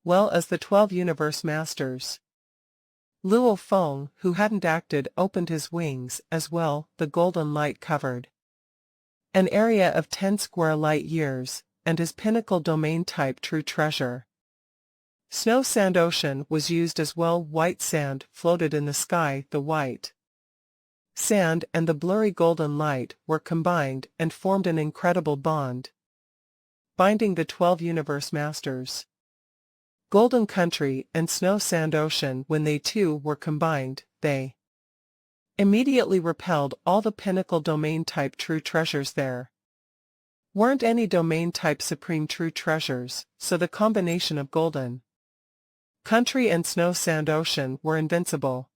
well as the 12 Universe Masters. Luo Feng, who hadn't acted, opened his wings as well. The golden light covered an area of 10 square light years, and his pinnacle domain type true treasure. Snow Sand Ocean was used as well. White sand floated in the sky. The white sand and the blurry golden light were combined and formed an incredible bond, binding the 12 Universe Masters. Golden Country and Snow Sand Ocean, when they two were combined, they immediately repelled all the pinnacle domain type true treasures. There weren't any domain type supreme true treasures, so the combination of Golden Country and Snow Sand Ocean were invincible.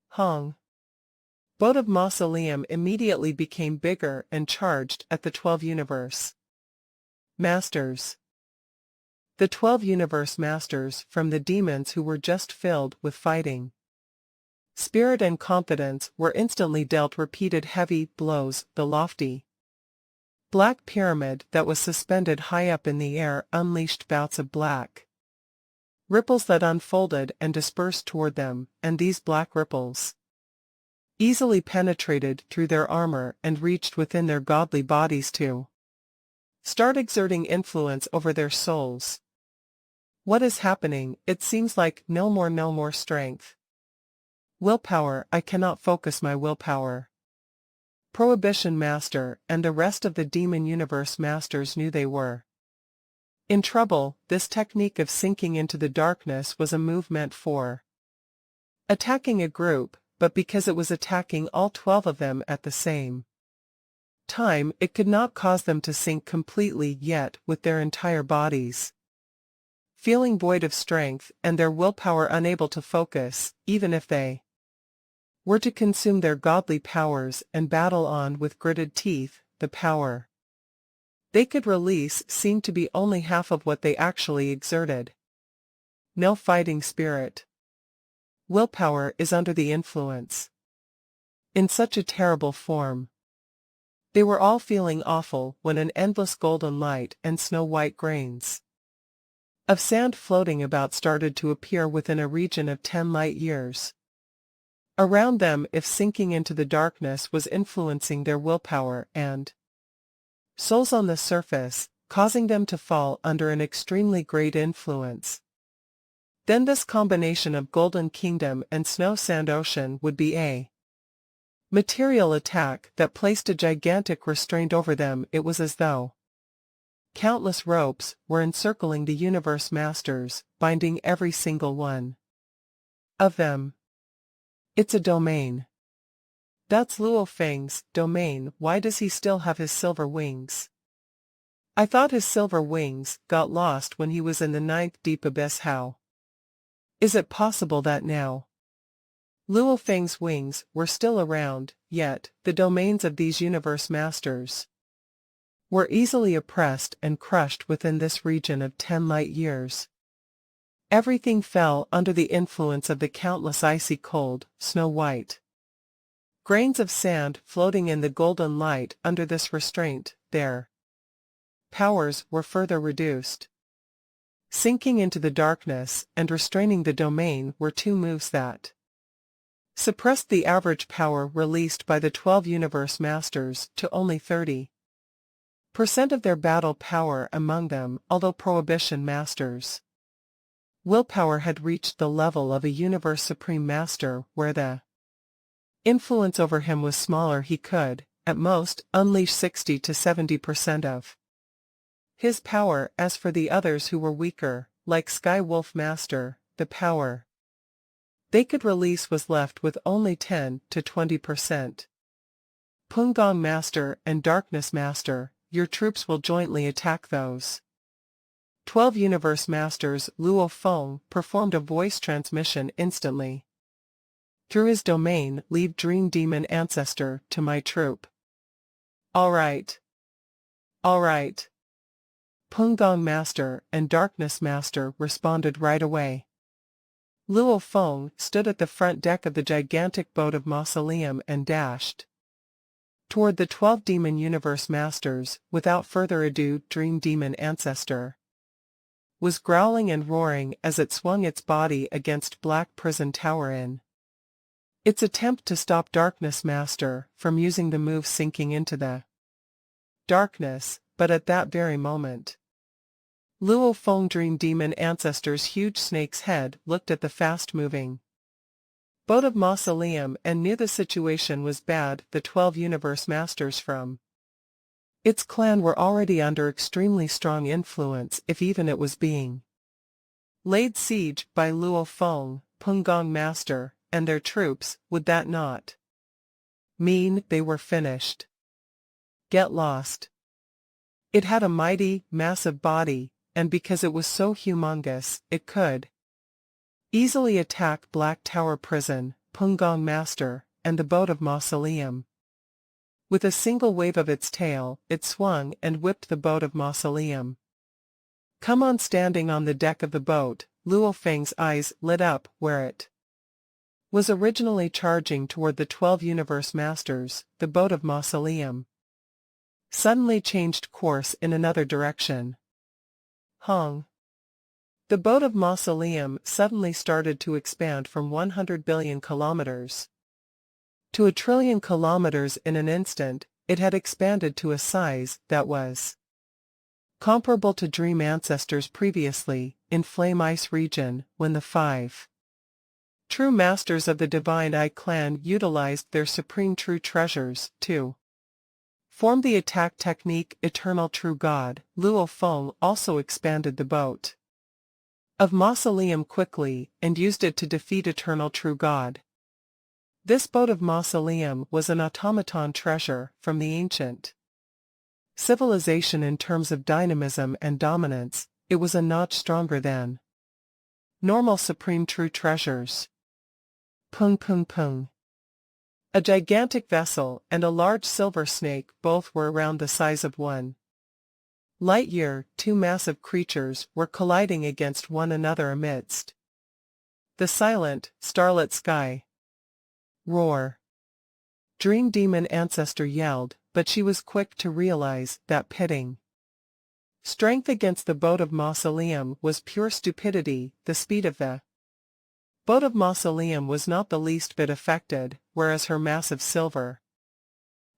Hong Boat of Mausoleum immediately became bigger and charged at the 12 Universe Masters. The 12 Universe Masters, from the demons who were just filled with fighting spirit and confidence, were instantly dealt repeated heavy blows. The lofty Black Pyramid that was suspended high up in the air unleashed bouts of black ripples that unfolded and dispersed toward them, and these black ripples easily penetrated through their armor and reached within their godly bodies to start exerting influence over their souls. What is happening? It seems like no more strength. Willpower. I cannot focus my willpower. Prohibition Master and the rest of the Demon Universe Masters knew they were in trouble. This technique of sinking into the darkness was a move meant for attacking a group, but because it was attacking all 12 of them at the same time, it could not cause them to sink completely, yet with their entire bodies feeling void of strength and their willpower unable to focus, even if they were to consume their godly powers and battle on with gritted teeth. The power they could release seemed to be only half of what they actually exerted. No fighting spirit. Willpower is under the influence in such a terrible form. They were all feeling awful when an endless golden light and snow-white grains of sand floating about started to appear within a region of 10 light years around them. If sinking into the darkness was influencing their willpower and souls on the surface, causing them to fall under an extremely great influence, then this combination of Golden Kingdom and Snow Sand Ocean would be a material attack that placed a gigantic restraint over them. It was as though countless ropes were encircling the Universe Masters, binding every single one of them. It's a domain. That's Luo Feng's domain. Why does he still have his silver wings? I thought his silver wings got lost when he was in the 9th deep abyss. How is it possible that now Luo Feng's wings were still around, yet the domains of these Universe Masters were easily oppressed and crushed within this region of 10 light years? Everything fell under the influence of the countless icy cold, snow-white grains of sand floating in the golden light. Under this restraint, their powers were further reduced. Sinking into the darkness and restraining the domain were two moves that suppressed the average power released by the 12 Universe Masters to only 30% of their battle power among them. Although Prohibition Masters' willpower had reached the level of a Universe Supreme Master, where the influence over him was smaller, he could, at most, unleash 60 to 70% of his power. As for the others who were weaker, like Sky Wolf Master, the power they could release was left with only 10 to 20%. Pungong Master and Darkness Master, your troops will jointly attack those 12 Universe Masters. Luo Feng performed a voice transmission instantly through his domain. Leave Dream Demon Ancestor to my troop. All right. All right. Gong Master and Darkness Master responded right away. Luo Feng stood at the front deck of the gigantic boat of Mausoleum and dashed toward the 12 Demon Universe Masters. Without further ado, Dream Demon Ancestor was growling and roaring as it swung its body against Black Prison Tower in its attempt to stop Darkness Master from using the move, sinking into the darkness. But at that very moment, Luo Feng Dream Demon Ancestor's huge snake's head looked at the fast-moving boat of Mausoleum and knew the situation was bad. The 12 Universe Masters from its clan were already under extremely strong influence, if even it was being laid siege by Luo Feng, Gong Master, and their troops. Would that not mean they were finished? Get lost. It had a mighty, massive body, and because it was so humongous, it could easily attack Black Tower Prison, Gong Master, and the boat of Mausoleum. With a single wave of its tail, it swung and whipped the boat of Mausoleum. Come on! Standing on the deck of the boat, Luo Feng's eyes lit up where it was originally charging toward the 12 Universe Masters. The boat of Mausoleum suddenly changed course in another direction. Hong. The boat of Mausoleum suddenly started to expand from 100 billion kilometers to 1 trillion kilometers in an instant. It had expanded to a size that was comparable to Dream Ancestors previously in Flame Ice region, when the 5 true masters of the Divine Eye clan utilized their supreme true treasures to form the attack technique Eternal True God. Luo Feng also expanded the boat of Mausoleum quickly and used it to defeat Eternal True God. This boat of Mausoleum was an automaton treasure from the ancient civilization. In terms of dynamism and dominance, it was a notch stronger than normal supreme true treasures. Pung. A gigantic vessel and a large silver snake, both were around the size of 1 light year. Two massive creatures were colliding against one another amidst the silent, starlit sky. Roar! Dream Demon Ancestor yelled, but she was quick to realize that pitting strength against the boat of Mausoleum was pure stupidity. The speed of the boat of Mausoleum was not the least bit affected, whereas her massive silver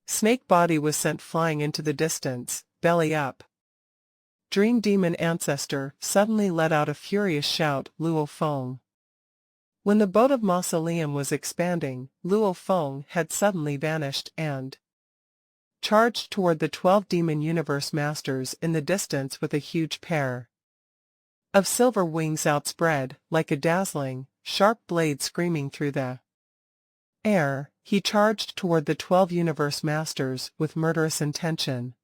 snake body was sent flying into the distance, belly up. Dream Demon Ancestor suddenly let out a furious shout. Luo Feng. When the boat of Mausoleum was expanding, Luo Feng had suddenly vanished and charged toward the 12 Demon Universe Masters in the distance with a huge pair of silver wings outspread, like a dazzling, sharp blade screaming through the air. He charged toward the 12 Universe Masters with murderous intention.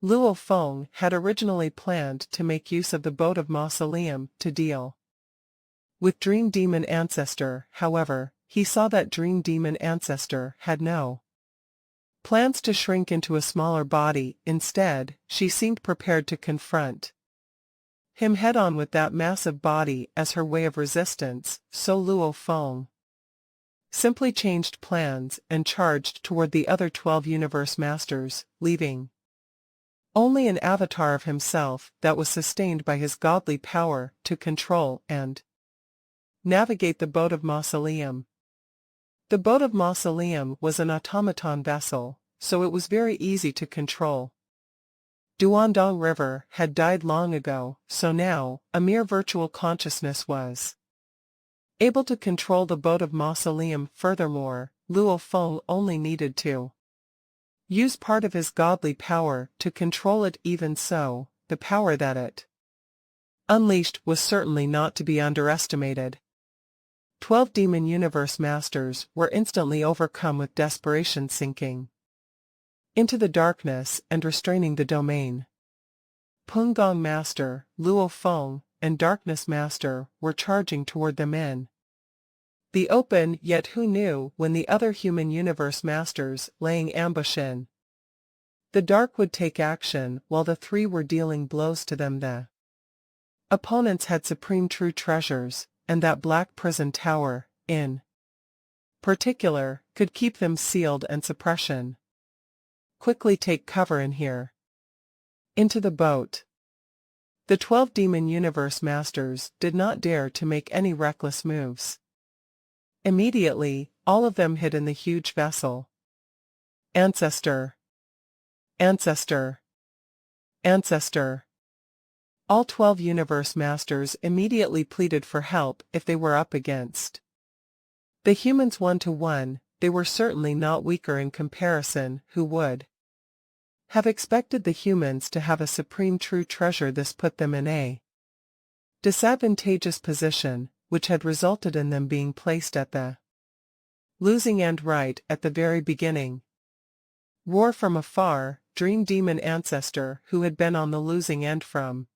Luo Feng had originally planned to make use of the boat of Mausoleum to deal with Dream Demon Ancestor. However, he saw that Dream Demon Ancestor had no plans to shrink into a smaller body. Instead, she seemed prepared to confront him head-on with that massive body as her way of resistance. So Luo Feng simply changed plans and charged toward the other 12 Universe Masters, leaving only an avatar of himself that was sustained by his godly power to control and navigate the boat of Mausoleum. The boat of Mausoleum was an automaton vessel, so it was very easy to control. Duandong River had died long ago, so now, a mere virtual consciousness was able to control the boat of Mausoleum. Furthermore, Luo Feng only needed to use part of his godly power to control it. Even so, the power that it unleashed was certainly not to be underestimated. 12 Demon Universe Masters were instantly overcome with desperation, sinking into the darkness and restraining the domain. Gong Master, Luo Feng, and Darkness Master were charging toward them in the open, yet who knew when the other Human Universe Masters laying ambush in The dark would take action while the three were dealing blows to them. The opponents had supreme true treasures, and that black prison tower, in particular, could keep them sealed and suppression. Quickly take cover in here. Into the boat. The 12 demon universe masters did not dare to make any reckless moves. Immediately, all of them hid in the huge vessel. Ancestor. Ancestor. Ancestor. All 12 universe masters immediately pleaded for help if they were up against the humans 1-to-1. They were certainly not weaker in comparison. Who would have expected the humans to have a supreme true treasure? This put them in a disadvantageous position, which had resulted in them being placed at the losing end right at the very beginning. Roar from afar, Dream Demon Ancestor, who had been on the losing end from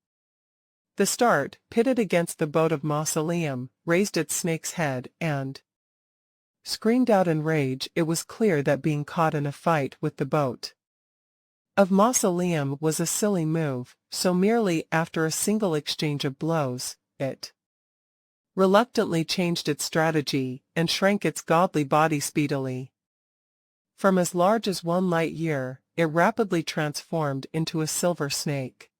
the start, pitted against the boat of Mausoleum, raised its snake's head, and screamed out in rage. It was clear that being caught in a fight with the boat of Mausoleum was a silly move, so merely after a single exchange of blows, it reluctantly changed its strategy, and shrank its godly body speedily. From as large as 1 light year, it rapidly transformed into a silver snake.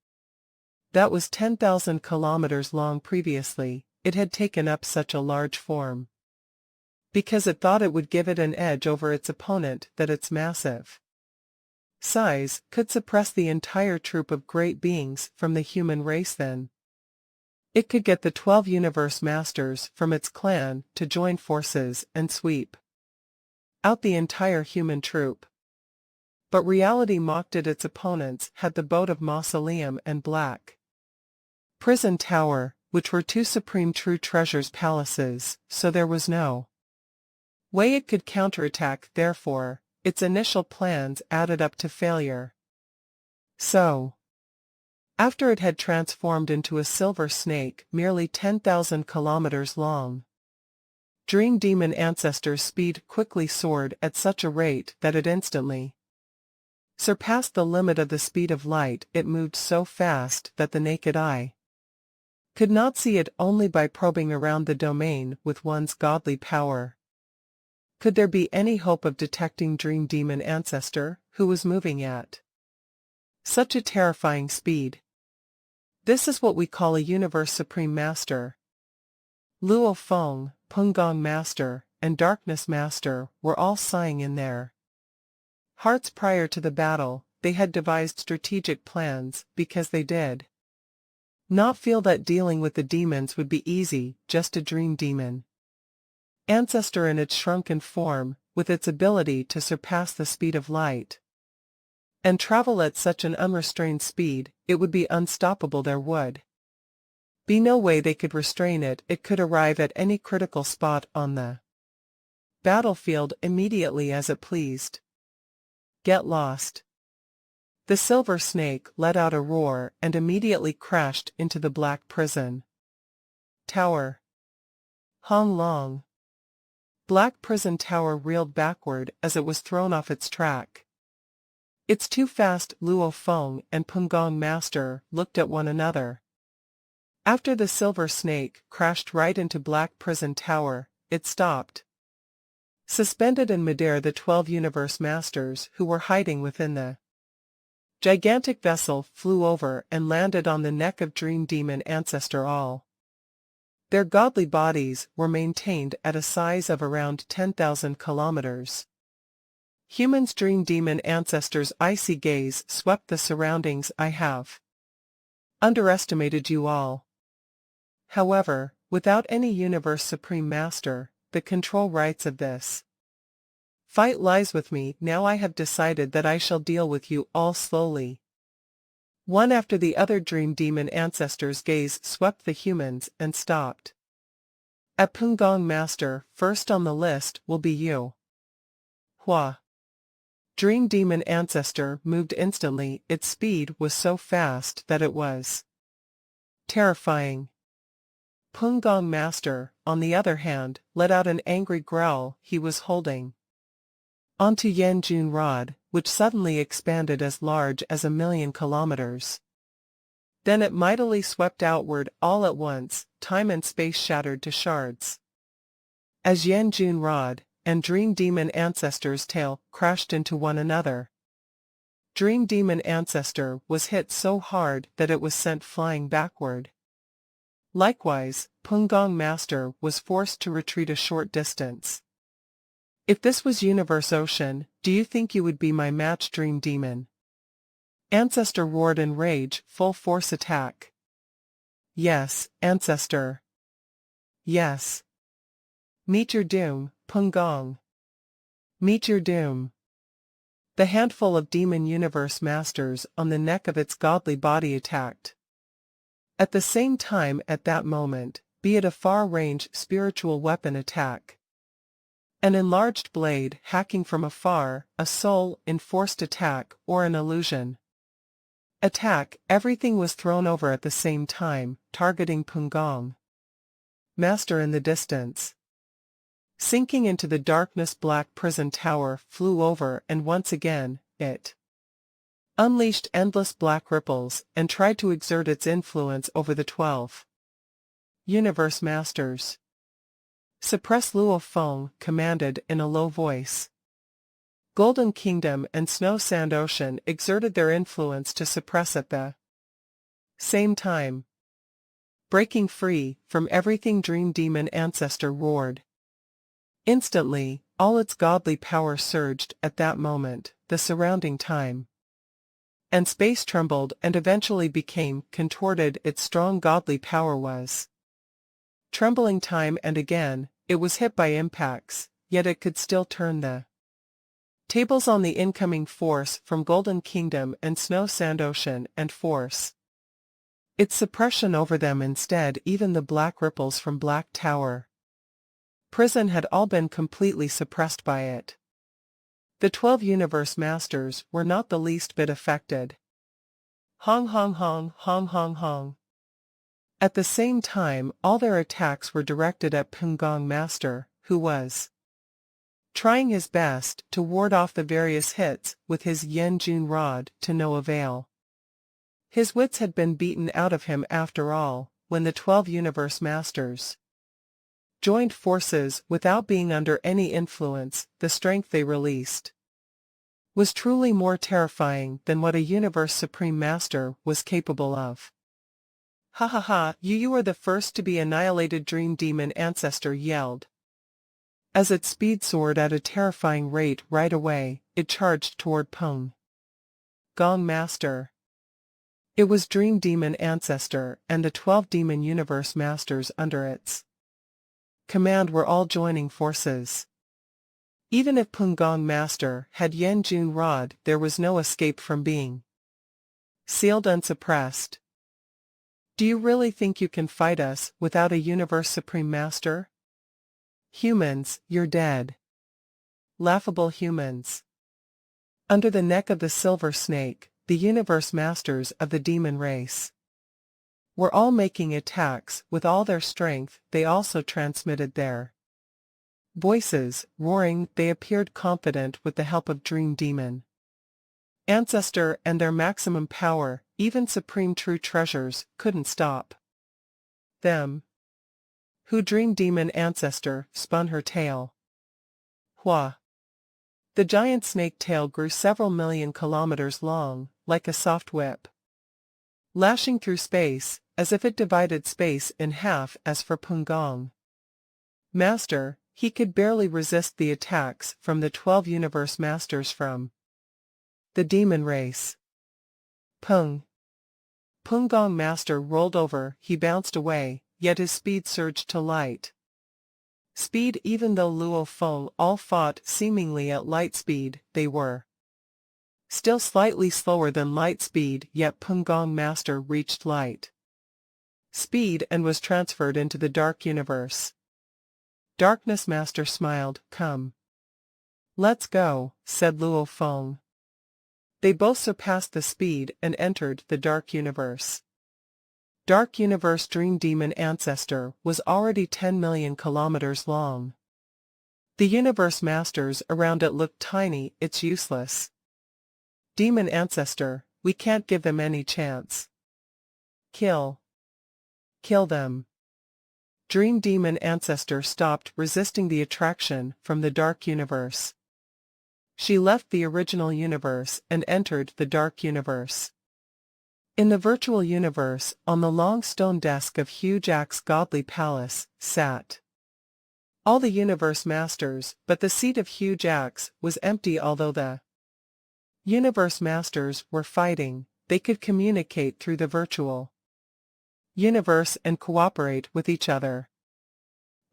That was 10,000 kilometers long. Previously, it had taken up such a large form because it thought it would give it an edge over its opponent, that its massive size could suppress the entire troop of great beings from the human race. Then it could get the 12 universe masters from its clan to join forces and sweep out the entire human troop. But reality mocked it. Its opponents had the boat of Mausoleum and Black Prison Tower, which were 2 supreme true treasures palaces, so there was no way it could counterattack. Therefore, its initial plans added up to failure. So, after it had transformed into a silver snake merely 10,000 kilometers long, Dream Demon Ancestor's speed quickly soared at such a rate that it instantly surpassed the limit of the speed of light. It moved so fast that the naked eye could not see it. Only by probing around the domain with one's godly power could there be any hope of detecting Dream Demon Ancestor, who was moving at such a terrifying speed. This is what we call a Universe Supreme Master. Luo Feng, Pengong Master, and Darkness Master were all sighing in their hearts. Prior to the battle, they had devised strategic plans, because they did not feel that dealing with the demons would be easy. Just a Dream Demon Ancestor in its shrunken form, with its ability to surpass the speed of light and travel at such an unrestrained speed, it would be unstoppable. There would be no way they could restrain it. It could arrive at any critical spot on the battlefield immediately as it pleased. Get lost. The silver snake let out a roar and immediately crashed into the black prison tower. Hong Long. Black Prison Tower reeled backward as it was thrown off its track. It's too fast. Luo Feng and Pengong Master looked at one another. After the silver snake crashed right into Black Prison Tower, it stopped. Suspended in midair, the 12 universe masters who were hiding within the gigantic vessel flew over and landed on the neck of Dream Demon Ancestor. All their godly bodies were maintained at a size of around 10,000 kilometers. Humans. Dream Demon Ancestor's icy gaze swept the surroundings. I have underestimated you all. However, without any Universe Supreme Master, the control rights of this fight lies with me. Now I have decided that I shall deal with you all slowly. One after the other. Dream Demon Ancestor's gaze swept the humans and stopped at Pengong Master. First on the list will be you. Hua. Dream Demon Ancestor moved instantly. Its speed was so fast that it was terrifying. Pengong Master, on the other hand, let out an angry growl. He was holding onto Yan Jun Rod, which suddenly expanded as large as 1,000,000 kilometers. Then it mightily swept outward all at once, time and space shattered to shards. As Yan Jun Rod and Dream Demon Ancestor's tail crashed into one another. Dream Demon Ancestor was hit so hard that it was sent flying backward. Likewise, Pungong Master was forced to retreat a short distance. If this was Universe Ocean, do you think you would be my match, Dream Demon? Ancestor roared in rage, full force attack. Yes, Ancestor. Yes. Meet your doom, Pungong. Meet your doom. The handful of Demon Universe Masters on the neck of its godly body attacked. At the same time at that moment, be it a far-range spiritual weapon attack, an enlarged blade hacking from afar, a soul-enforced attack, or an illusion attack, everything was thrown over at the same time, targeting Pungong Master in the distance. Sinking into the darkness, black prison tower flew over, and once again, it unleashed endless black ripples and tried to exert its influence over the 12 Universe Masters. Suppress Luo Feng commanded in a low voice. Golden Kingdom and Snow Sand Ocean exerted their influence to suppress at the same time. Breaking free from everything, Dream Demon Ancestor roared. Instantly, all its godly power surged at that moment, the surrounding time and space trembled and eventually became contorted. Its strong godly power was trembling time and again. It was hit by impacts, yet it could still turn the tables on the incoming force from Golden Kingdom and Snow Sand Ocean and force its suppression over them instead. Even the black ripples from Black Tower Prison had all been completely suppressed by it. The 12 Universe Masters were not the least bit affected. Hong hong hong hong hong hong. At the same time, all their attacks were directed at Pungong Master, who was trying his best to ward off the various hits with his Yan Jun Rod to no avail. His wits had been beaten out of him after all, when the 12 Universe Masters joined forces without being under any influence. The strength they released was truly more terrifying than what a Universe Supreme Master was capable of. Ha ha ha, you are the first to be annihilated, Dream Demon Ancestor yelled. As its speed soared at a terrifying rate right away, it charged toward Pungong Master. It was Dream Demon Ancestor and the 12 Demon Universe Masters under its command were all joining forces. Even if Pungong Master had Yan Jun Rod, there was no escape from being sealed and suppressed. Do you really think you can fight us without a Universe Supreme Master? Humans, you're dead. Laughable humans. Under the neck of the Silver Snake, the Universe Masters of the demon race were all making attacks with all their strength. They also transmitted their voices, roaring. They appeared confident with the help of Dream Demon Ancestor and their maximum power. Even Supreme True Treasures couldn't stop them. Who Dream Demon Ancestor spun her tail. Hua. The giant snake tail grew several million kilometers long, like a soft whip, lashing through space, as if it divided space in half. As for Pungong Master, he could barely resist the attacks from the 12 Universe Masters from the demon race. Pungong Master rolled over. He bounced away, yet his speed surged to light speed. Even though Luo Feng all fought seemingly at light speed, they were still slightly slower than light speed. Yet Pungong Master reached light speed and was transferred into the dark universe. Darkness Master smiled. Come. Let's go, said Luo Feng. They both surpassed the speed and entered the dark universe. Dark Universe Dream Demon Ancestor was already 10 million kilometers long. The universe masters around it looked tiny, it's useless. Demon ancestor, we can't give them any chance. Kill. Kill them. Dream demon ancestor stopped resisting the attraction from the dark universe. She left the original universe and entered the dark universe. In the virtual universe, on the long stone desk of Hugh Jack's godly palace, sat all the universe masters, but the seat of Hugh Jack's was empty. Although the universe masters were fighting, they could communicate through the virtual universe and cooperate with each other.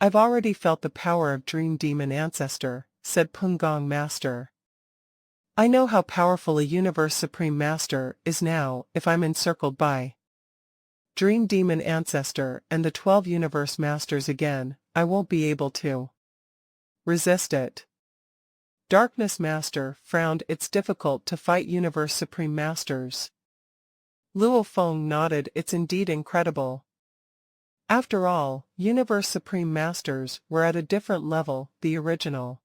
I've already felt the power of Dream Demon Ancestor, said Pungong Master. I know how powerful a Universe Supreme Master is now if I'm encircled by Dream Demon Ancestor and the 12 Universe Masters again. I won't be able to resist it. Darkness Master frowned. It's difficult to fight Universe Supreme Masters. Luo Feng nodded. It's indeed incredible. After all, Universe Supreme Masters were at a different level. The original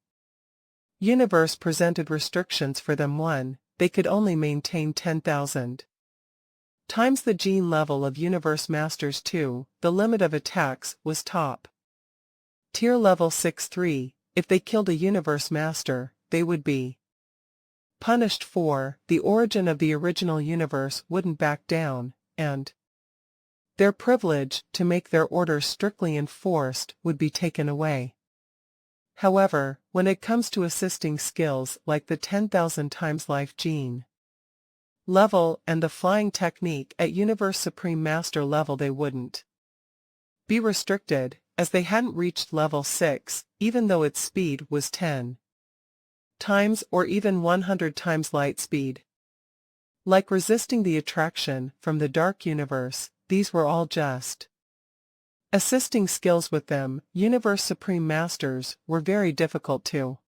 universe presented restrictions for them. 1, they could only maintain 10,000 times the gene level of Universe Masters. 2, the limit of attacks was top tier level 6-3, if they killed a Universe Master, they would be punished. 4, the origin of the original universe wouldn't back down, and their privilege to make their orders strictly enforced would be taken away. However, when it comes to assisting skills like the 10,000 times life gene level and the flying technique at Universe Supreme Master level, they wouldn't be restricted, as they hadn't reached level 6, even though its speed was 10 times or even 100 times light speed. Like resisting the attraction from the dark universe, these were all just assisting skills. With them, Universe Supreme Masters were very difficult to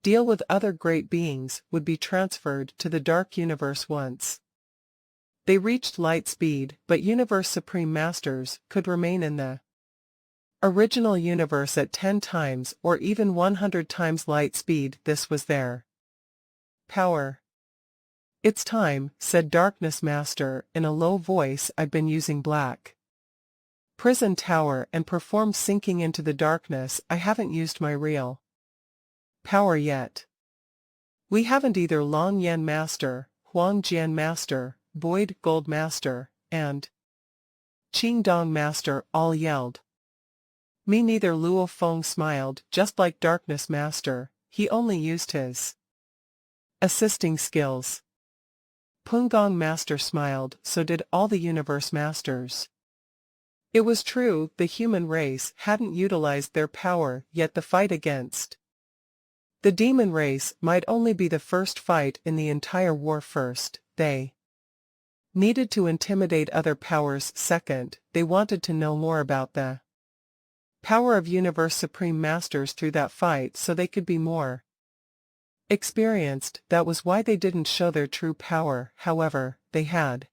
deal with. Other great beings would be transferred to the dark universe once they reached light speed, but Universe Supreme Masters could remain in the original universe at 10 times or even 100 times light speed. This was their power. It's time, said Darkness Master in a low voice. I've been using Black Prison Tower and performed sinking into the darkness. I haven't used my real power yet. We haven't either. Long Yan Master, Huang Jian Master, Boyd Gold Master, and Qing Dong Master all yelled. Me neither. Luo Feng smiled. Just like Darkness Master, he only used his assisting skills. Pungong Master smiled. So did all the Universe Masters. It was true, the human race hadn't utilized their power yet. The fight against the demon race might only be the first fight in the entire war. First, they needed to intimidate other powers. Second, they wanted to know more about the power of Universe Supreme Masters through that fight so they could be more experienced. That was why they didn't show their true power. However, they had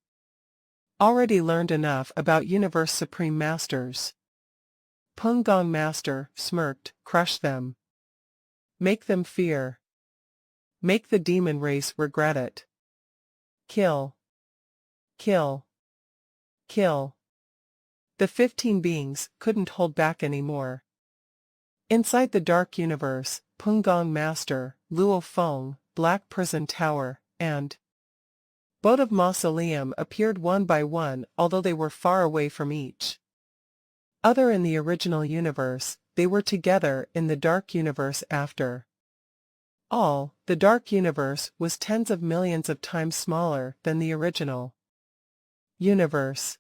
already learned enough about Universe Supreme Masters. Pungong Master smirked. Crush them. Make them fear. Make the demon race regret it. Kill. Kill. Kill. The 15 beings couldn't hold back anymore. Inside the dark universe, Pungong Master, Luo Feng, Black Prison Tower, and Boat of Mausoleum appeared one by one, although they were far away from each other in the original universe. They were together in the dark universe. After all, the dark universe was tens of millions of times smaller than the original universe.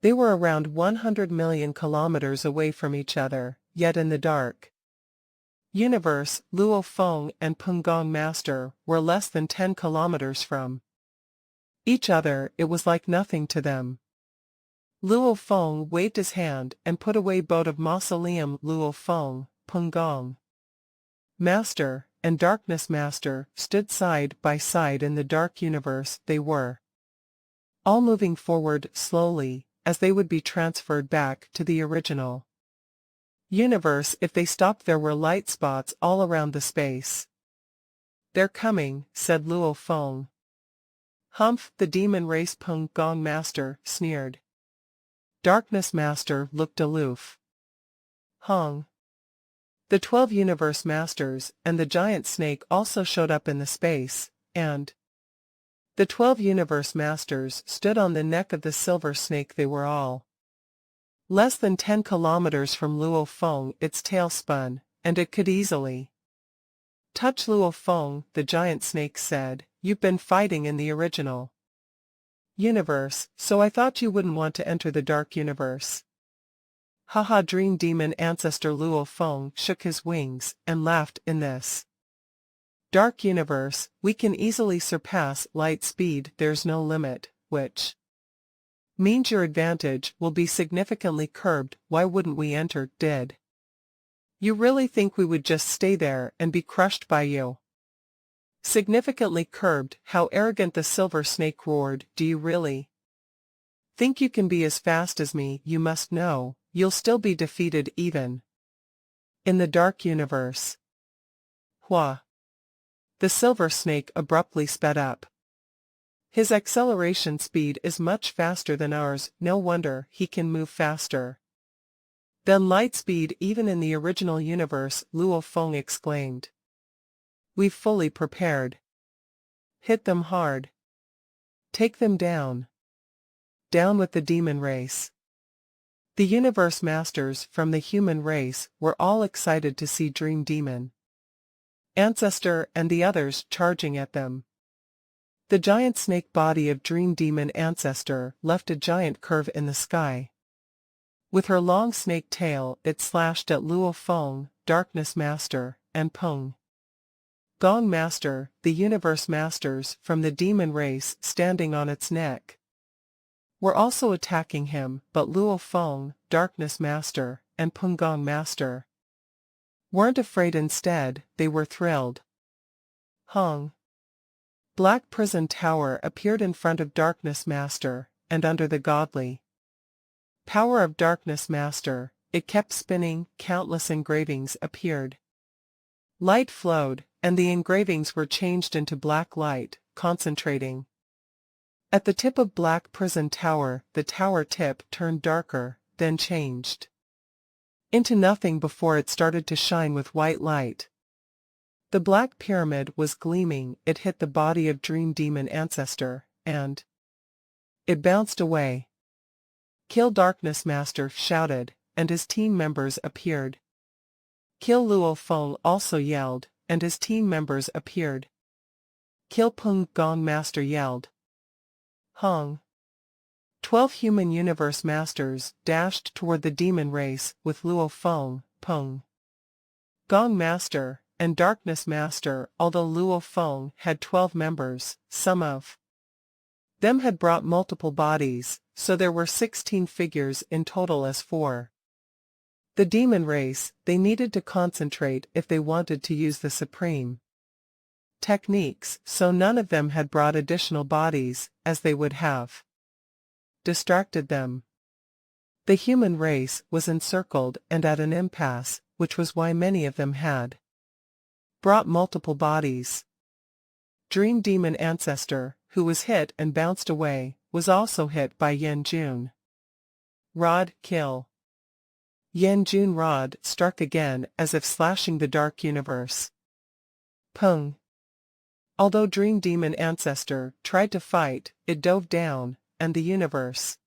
They were around 100 million kilometers away from each other, yet in the dark universe, Luo Feng and Pungong Master were less than 10 kilometers from each other. It was like nothing to them. Luo Feng waved his hand and put away Boat of Mausoleum. Luo Feng, Pungong Master, and Darkness Master stood side by side in the dark universe. They were all moving forward slowly, as they would be transferred back to the original Universe. If they stopped, there were light spots all around the space. They're coming, said Luo Feng. Humph, the demon race. Peng Gong Master sneered. Darkness Master looked aloof. Hong. The 12 Universe Masters and the giant snake also showed up in the space, and the 12 Universe Masters stood on the neck of the silver snake. They were all less than 10 kilometers from Luo Feng. Its tail spun, and it could easily touch Luo Feng. The giant snake said, "You've been fighting in the original universe, so I thought you wouldn't want to enter the dark universe." Haha, Dream Demon Ancestor. Luo Feng shook his wings and laughed. In this dark universe, we can easily surpass light speed. There's no limit, which means your advantage will be significantly curbed. Why wouldn't we enter? Did you really think we would just stay there and be crushed by you? Significantly curbed? How arrogant! The silver snake roared. Do you really think you can be as fast as me? You must know, you'll still be defeated even in the dark universe. Hua! The silver snake abruptly sped up. His acceleration speed is much faster than ours. No wonder he can move faster than light speed even in the original universe. Luo Feng exclaimed. We've fully prepared. Hit them hard. Take them down. Down with the demon race. The Universe Masters from the human race were all excited to see Dream Demon Ancestor and the others charging at them. The giant snake body of Dream Demon Ancestor left a giant curve in the sky. With her long snake tail, it slashed at Luo Feng, Darkness Master, and Peng Gong Master, the Universe Masters from the demon race standing on its neck, were also attacking him, but Luo Feng, Darkness Master, and Peng Gong Master weren't afraid. Instead, they were thrilled. Hong. Black Prison Tower appeared in front of Darkness Master, and under the godly power of Darkness Master, it kept spinning. Countless engravings appeared. Light flowed, and the engravings were changed into black light, concentrating. At the tip of Black Prison Tower, the tower tip turned darker, then changed into nothing before it started to shine with white light. The black pyramid was gleaming. It hit the body of Dream Demon Ancestor, and it bounced away. Kill! Darkness Master shouted, and his team members appeared. Kill! Luo Feng also yelled, and his team members appeared. Kill! Peng Gong Master yelled. Hong. 12 human universe masters dashed toward the demon race with Luo Feng, Peng Gong Master, and Darkness Master. Although Luo Feng had 12 members, some of them had brought multiple bodies, so there were 16 figures in total as for the demon race. They needed to concentrate if they wanted to use the supreme techniques, so none of them had brought additional bodies, as they would have distracted them. The human race was encircled and at an impasse, which was why many of them had brought multiple bodies. Dream Demon Ancestor, who was hit and bounced away, was also hit by Yen Jun Rod. Kill! Yen Jun Rod struck again as if slashing the dark universe. Peng. Although Dream Demon Ancestor tried to fight, it dove down, and the universe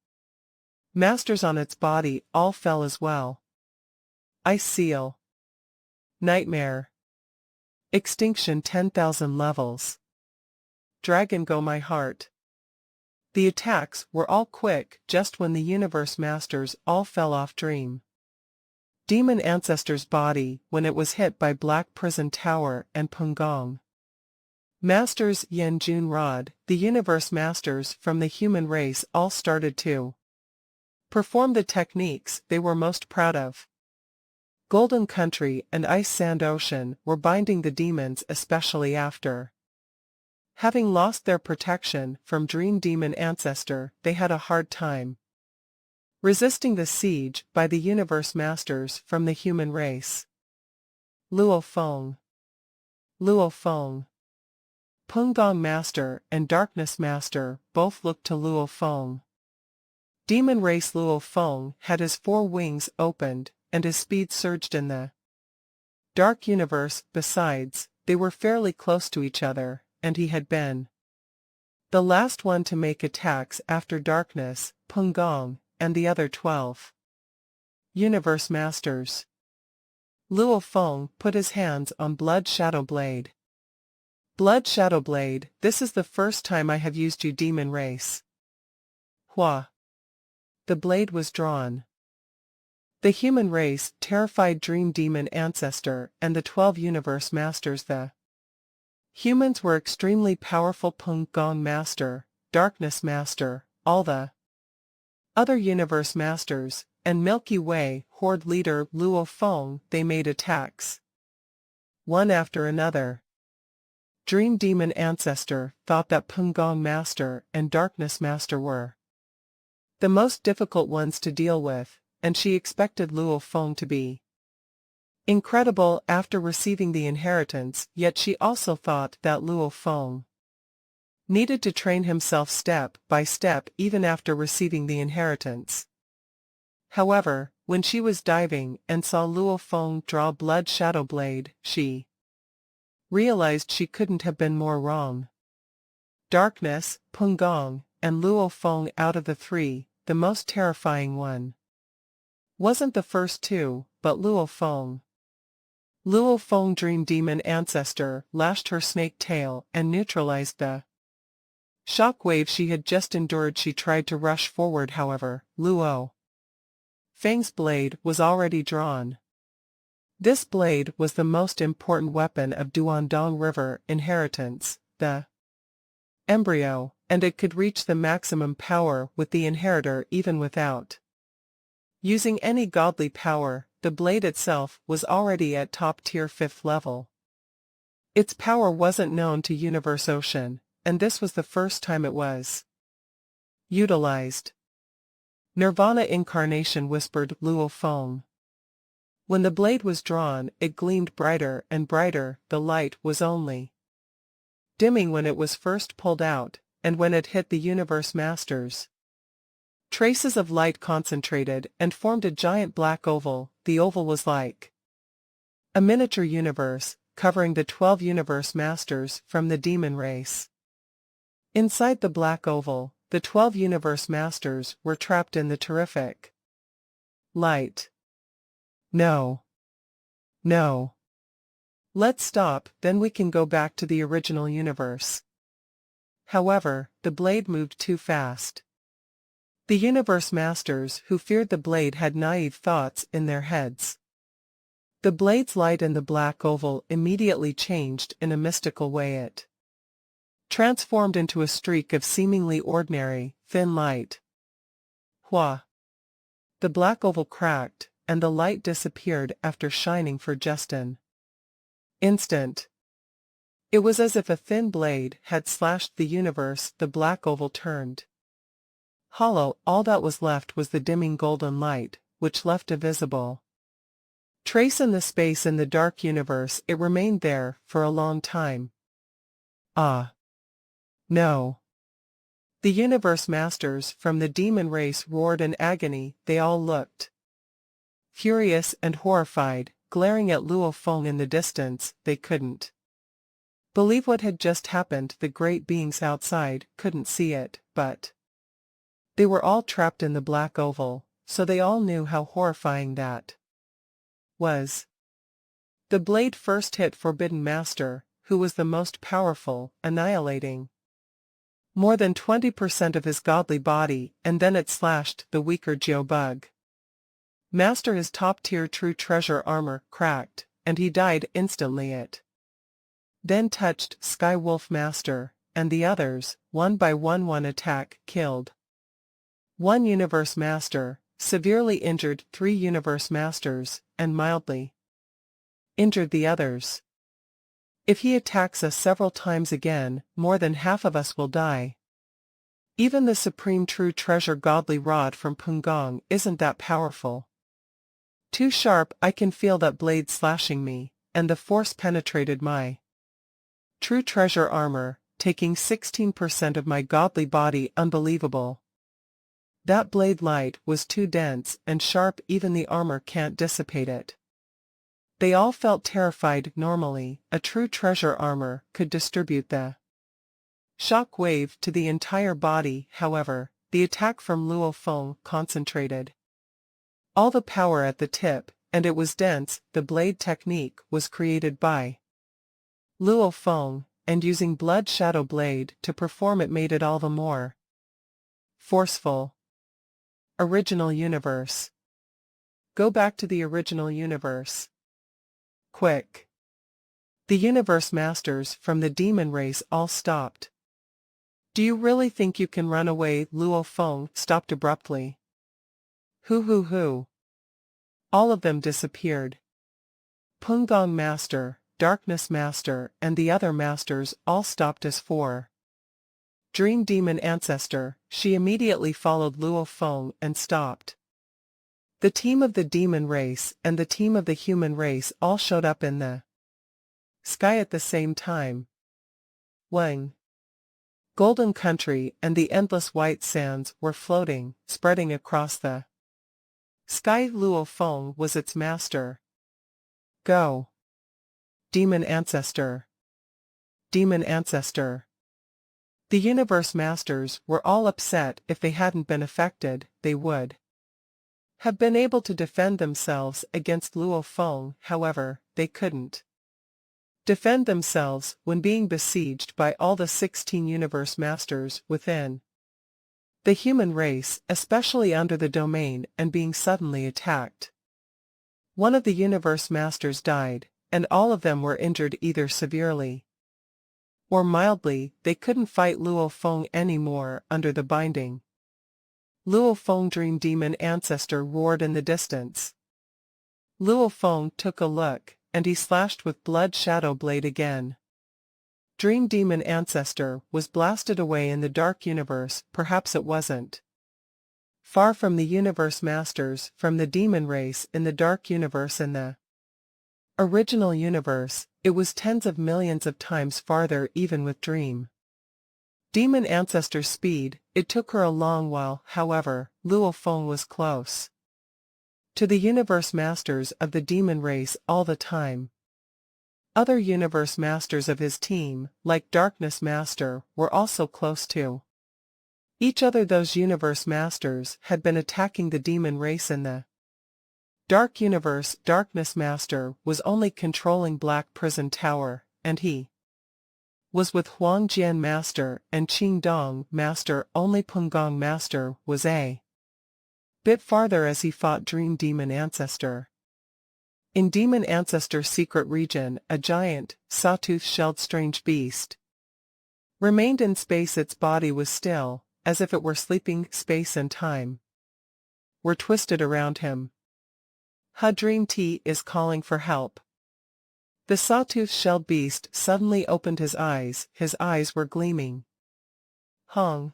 masters on its body all fell as well. Ice Seal. Nightmare. Extinction 10,000 levels. Dragon Go My Heart. The attacks were all quick. Just when the universe masters all fell off Dream Demon Ancestor's body, when it was hit by Black Prison Tower and Peng Gong Masters, Yen Jun Rod, the universe masters from the human race all started to perform the techniques they were most proud of. Golden Country and Ice Sand Ocean were binding the demons, especially after having lost their protection from Dream Demon Ancestor. They had a hard time Resisting the siege by the universe masters from the human race. Luo Feng. Luo Feng. Pengong Master and Darkness Master both looked to Luo Feng. Demon race Luo Feng had his 4 wings opened, and his speed surged in the dark universe. Besides, they were fairly close to each other, and he had been the last one to make attacks after Darkness, Pengong, and the other 12 universe masters. Luo Feng put his hands on Blood Shadow Blade. Blood Shadow Blade, this is the first time I have used you, demon race. Hua. The blade was drawn. The human race, terrified Dream Demon Ancestor, and the 12 universe masters. The humans were extremely powerful. Pengong Master, Darkness Master, all the other universe masters, and Milky Way Horde leader Luo Feng. They made attacks, one after another. Dream Demon Ancestor thought that Pengong Master and Darkness Master were the most difficult ones to deal with, and she expected Luo Feng to be incredible after receiving the inheritance, yet she also thought that Luo Feng needed to train himself step by step even after receiving the inheritance. However, when she was diving and saw Luo Feng draw Blood Shadow Blade, she realized she couldn't have been more wrong. Darkness, Pengong, and Luo Feng, out of the 3, the most terrifying one wasn't the first 2, but Luo Feng. Luo Feng Dream Demon Ancestor lashed her snake tail and neutralized the shockwave she had just endured. She tried to rush forward, however, Luo Feng's blade was already drawn. This blade was the most important weapon of Duandong River inheritance, the embryo, and it could reach the maximum power with the inheritor even without using any godly power. The blade itself was already at top-tier 5th level. Its power wasn't known to Universe Ocean, and this was the first time it was utilized. Nirvana Incarnation, whispered Luo Feng. When the blade was drawn, it gleamed brighter and brighter. The light was only dimming when it was first pulled out, and when it hit the universe masters, traces of light concentrated and formed a giant black oval. The oval was like a miniature universe, covering the 12 universe masters from the demon race. Inside the black oval, the 12 universe masters were trapped in the terrific light. No. No. Let's stop, then we can go back to the original universe. However, the blade moved too fast. The universe masters who feared the blade had naive thoughts in their heads. The blade's light in the black oval immediately changed in a mystical way. It transformed into a streak of seemingly ordinary, thin light. Hua! The black oval cracked, and the light disappeared after shining for just an instant. It was as if a thin blade had slashed the universe. The black oval turned hollow. All that was left was the dimming golden light, which left a visible trace in the space in the dark universe. It remained there for a long time. Ah! No! The universe masters from the demon race roared in agony. They all looked furious and horrified, glaring at Luo Feng in the distance. They couldn't believe what had just happened. The great beings outside couldn't see it, but they were all trapped in the black oval, so they all knew how horrifying that was. The blade first hit Forbidden Master, who was the most powerful, annihilating more than 20% of his godly body, and then it slashed the weaker Geobug Master. His top-tier true treasure armor cracked, and he died instantly. It then touched Sky Wolf Master, and the others, one by one. One attack killed one universe master, severely injured 3 universe masters, and mildly injured the others. If he attacks us several times again, more than half of us will die. Even the supreme true treasure godly rod from Pungong isn't that powerful. Too sharp, I can feel that blade slashing me, and the force penetrated my true treasure armor, taking 16% of my godly body. Unbelievable. That blade light was too dense and sharp, even the armor can't dissipate it. They all felt terrified. Normally, a true treasure armor could distribute the shock wave to the entire body. However, the attack from Luo Feng concentrated all the power at the tip, and it was dense. The blade technique was created by Luo Feng, and using Blood Shadow Blade to perform it made it all the more forceful. Original universe. Go back to the original universe. Quick. The universe masters from the demon race all stopped. Do you really think you can run away? Luo Feng stopped abruptly. Hoo. All of them disappeared. Pungong Master, Darkness Master, and the other masters all stopped as for Dream Demon Ancestor. She immediately followed Luo Feng and stopped. The team of the demon race and the team of the human race all showed up in the sky at the same time. Wang. Golden Country and the endless white sands were floating, spreading across the sky. Luo Feng was its master. Go. Demon Ancestor. Demon Ancestor. The universe masters were all upset. If they hadn't been affected, they would have been able to defend themselves against Luo Feng. However, they couldn't defend themselves when being besieged by all the 16 universe masters within the human race, especially under the domain, and being suddenly attacked. One of the universe masters died, and all of them were injured either severely or mildly. They couldn't fight Luo Feng anymore under the binding. Luo Feng. Dream Demon Ancestor roared in the distance. Luo Feng took a look, and he slashed with Blood Shadow Blade again. Dream Demon Ancestor was blasted away in the dark universe. Perhaps it wasn't far from the universe masters from the demon race in the dark universe. In the original universe, it was tens of millions of times farther. Even with Dream Demon Ancestor's speed, it took her a long while. However, Luo Feng was close to the universe masters of the demon race all the time. Other universe masters of his team, like Darkness Master, were also close to each other. Those universe masters had been attacking the demon race in the dark universe. Darkness Master was only controlling Black Prison Tower, and he was with Huang Jian Master and Qing Dong Master. Only Pungong Master was a bit farther as he fought Dream Demon Ancestor. In Demon Ancestor's secret region, a giant, sawtooth-shelled strange beast remained in space. Its body was still, as if it were sleeping. Space and time were twisted around him. Dream T is calling for help. The sawtooth-shelled beast suddenly opened his eyes. His eyes were gleaming. Hong.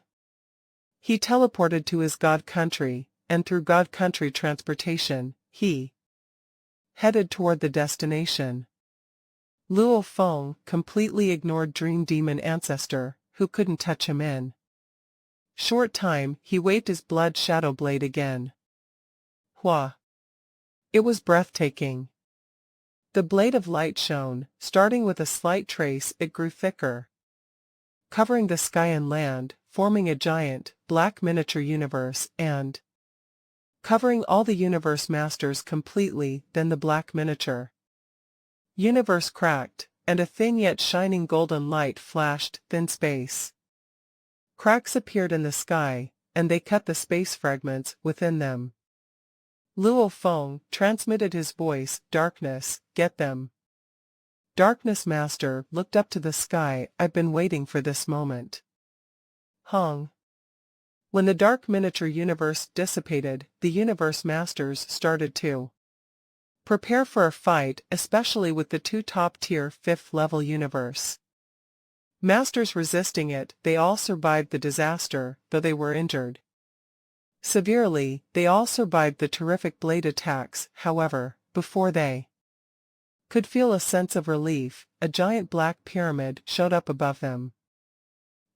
He teleported to his god country, and through god country transportation, he headed toward the destination. Luo Feng completely ignored Dream Demon Ancestor, who couldn't touch him in short time. He waved his Blood Shadow Blade again. Hua. It was breathtaking. The blade of light shone, starting with a slight trace. It grew thicker, covering the sky and land, forming a giant, black miniature universe, and covering all the universe masters completely. Then the black miniature universe cracked, and a thin yet shining golden light flashed. Thin space cracks appeared in the sky, and they cut the space fragments within them. Luo Feng transmitted his voice. Darkness, get them. Darkness Master looked up to the sky. I've been waiting for this moment. Hong. When the dark miniature universe dissipated, the universe masters started to prepare for a fight, especially with the two top-tier 5th-level universe Masters resisting it, they all survived the disaster, though they were injured severely. They all survived the terrific blade attacks, however, before they could feel a sense of relief, a giant black pyramid showed up above them.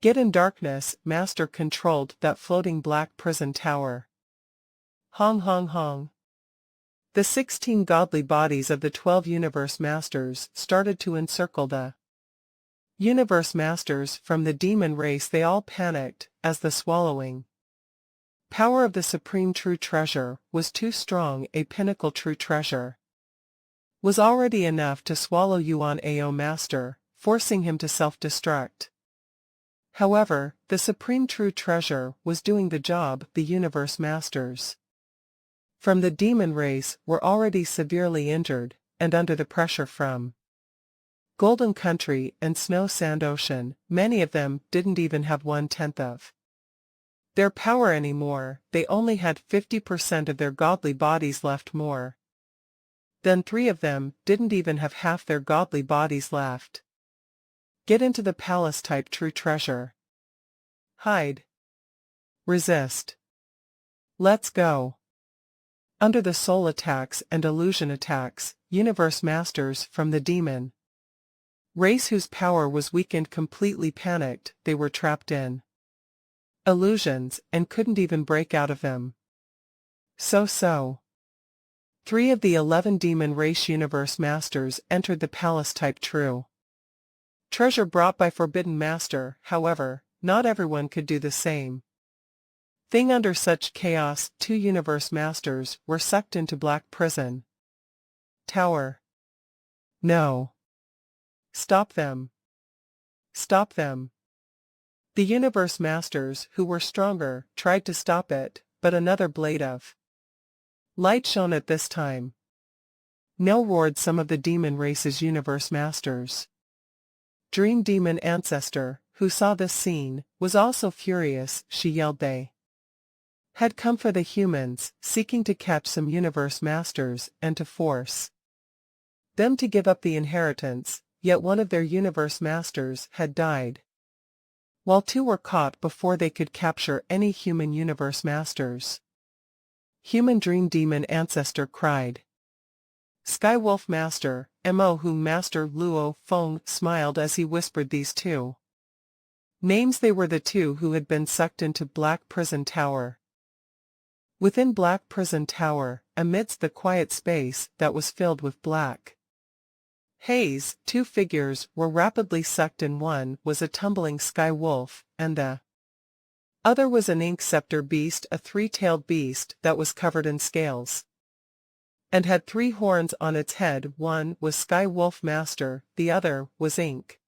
Get in darkness, Master controlled that floating black prison tower. Hong hong hong. The 16 godly bodies of the 12 Universe Masters started to encircle the Universe Masters from the demon race. They all panicked, as the swallowing power of the supreme true treasure was too strong. A pinnacle true treasure was already enough to swallow Yuan Ao Master, forcing him to self-destruct. However, the supreme true treasure was doing the job. The Universe Masters from the demon race were already severely injured, and under the pressure from Golden Country and Snow Sand Ocean. Many of them didn't even have 1/10 of their power anymore. They only had 50% of their godly bodies left. More than 3 of them didn't even have half their godly bodies left. Get into the palace type true treasure. Hide. Resist. Let's go. Under the soul attacks and illusion attacks, Universe Masters from the demon race whose power was weakened completely panicked. They were trapped in illusions and couldn't even break out of them. So. 3 of the 11 demon race Universe Masters entered the palace type true treasure brought by Forbidden Master. However, not everyone could do the same thing under such chaos. 2 Universe Masters were sucked into Black Prison Tower. No. Stop them. Stop them. The Universe Masters, who were stronger, tried to stop it, but another blade of light shone at this time. No, roared some of the demon race's Universe Masters. Dream Demon Ancestor, who saw this scene, was also furious. She yelled they had come for the humans, seeking to catch some Universe Masters and to force them to give up the inheritance, yet one of their Universe Masters had died, while 2 were caught before they could capture any human Universe Masters. Human Dream Demon Ancestor cried. Sky Wolf Master, Mo, whom Master Luo Feng smiled as he whispered these 2 names. They were the 2 who had been sucked into Black Prison Tower. Within Black Prison Tower, amidst the quiet space that was filled with black haze, 2 figures were rapidly sucked in. One was a tumbling sky wolf, and the other was an ink scepter beast, a 3-tailed beast that was covered in scales and had 3 horns on its head. One was Sky Wolf Master, the other was Ink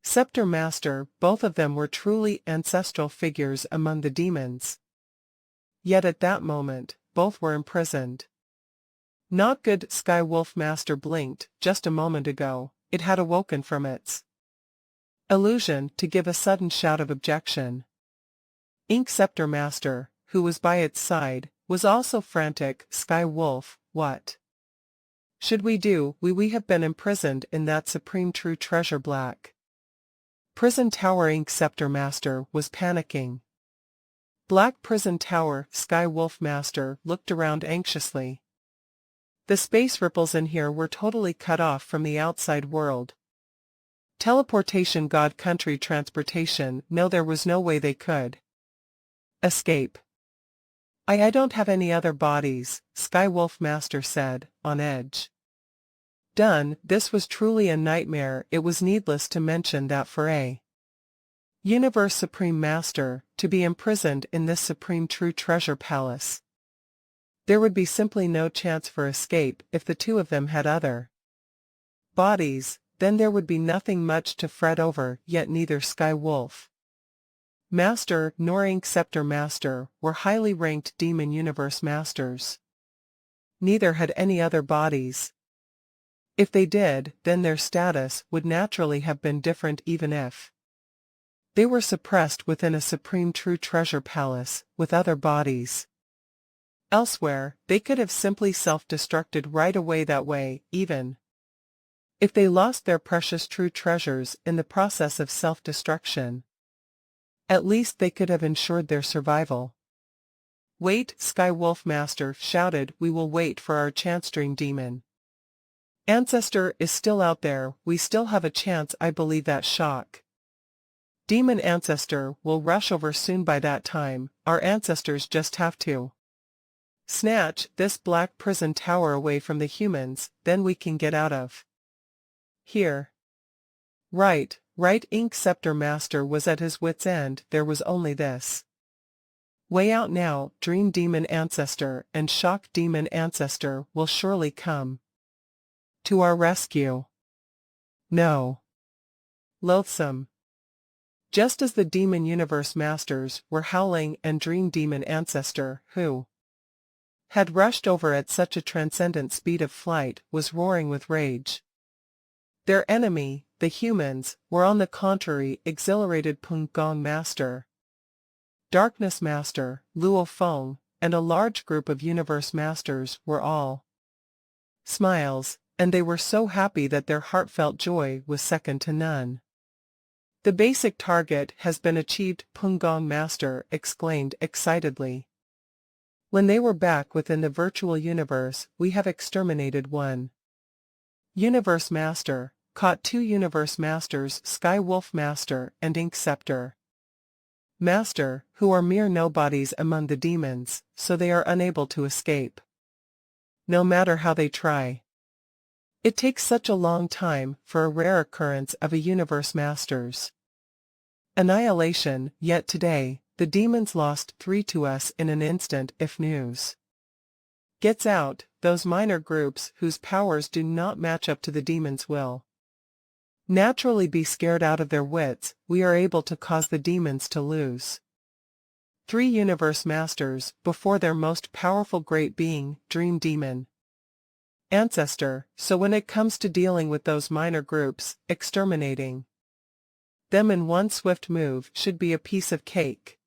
Scepter Master. Both of them were truly ancestral figures among the demons. Yet at that moment, both were imprisoned. Not good. Sky Wolf Master blinked. Just a moment ago, it had awoken from its illusion to give a sudden shout of objection. Ink Scepter Master, who was by its side, was also frantic. Sky Wolf, what should we do? We have been imprisoned in that supreme true treasure Black Prison Tower. Ink Scepter Master was panicking. Black Prison Tower. Sky Wolf Master looked around anxiously. The space ripples in here were totally cut off from the outside world. Teleportation, God Country transportation. No, there was no way they could escape. I don't have any other bodies, Sky Wolf Master said, on edge. Done. This was truly a nightmare. It was needless to mention that for a Universe Supreme Master to be imprisoned in this supreme true treasure palace, there would be simply no chance for escape. If the 2 of them had other bodies, then there would be nothing much to fret over. Yet neither Sky Wolf Master nor Ink Scepter Master were highly ranked Demon Universe Masters. Neither had any other bodies. If they did, then their status would naturally have been different, even if they were suppressed within a supreme true treasure palace with other bodies. Elsewhere, they could have simply self-destructed right away. That way, even If they lost their precious true treasures in the process of self-destruction, at least they could have ensured their survival. Wait, Sky Wolf Master shouted, we will wait for our chance, Dream Demon. Ancestor is still out there, we still have a chance, I believe that. Shock. Demon Ancestor will rush over soon. By that time, our ancestors just have to snatch this black prison tower away from the humans, then we can get out of here. Right, Ink Scepter Master was at his wit's end, there was only this way out now. Dream Demon Ancestor and Shock Demon Ancestor will surely come to our rescue. No. Loathsome. Just as the Demon Universe Masters were howling and Dream Demon Ancestor, who had rushed over at such a transcendent speed of flight, was roaring with rage. Their enemy, the humans, were on the contrary exhilarated. Pung Gong Master, Darkness Master, Luo Feng, and a large group of Universe Masters were all smiles, and they were so happy that their heartfelt joy was second to none. The basic target has been achieved, Pung Gong Master exclaimed excitedly. When they were back within the virtual universe, we have exterminated one Universe Master, caught 2 Universe Masters, Sky Wolf Master and Ink Scepter Master, who are mere nobodies among the demons, so they are unable to escape, no matter how they try. It takes such a long time for a rare occurrence of a Universe Master's annihilation, yet today, the demons lost 3 to us in an instant. If news gets out, those minor groups whose powers do not match up to the demons will naturally be scared out of their wits. We are able to cause the demons to lose 3 Universe Masters before their most powerful great being, Dream Demon Ancestor, so when it comes to dealing with those minor groups, exterminating them in one swift move should be a piece of cake.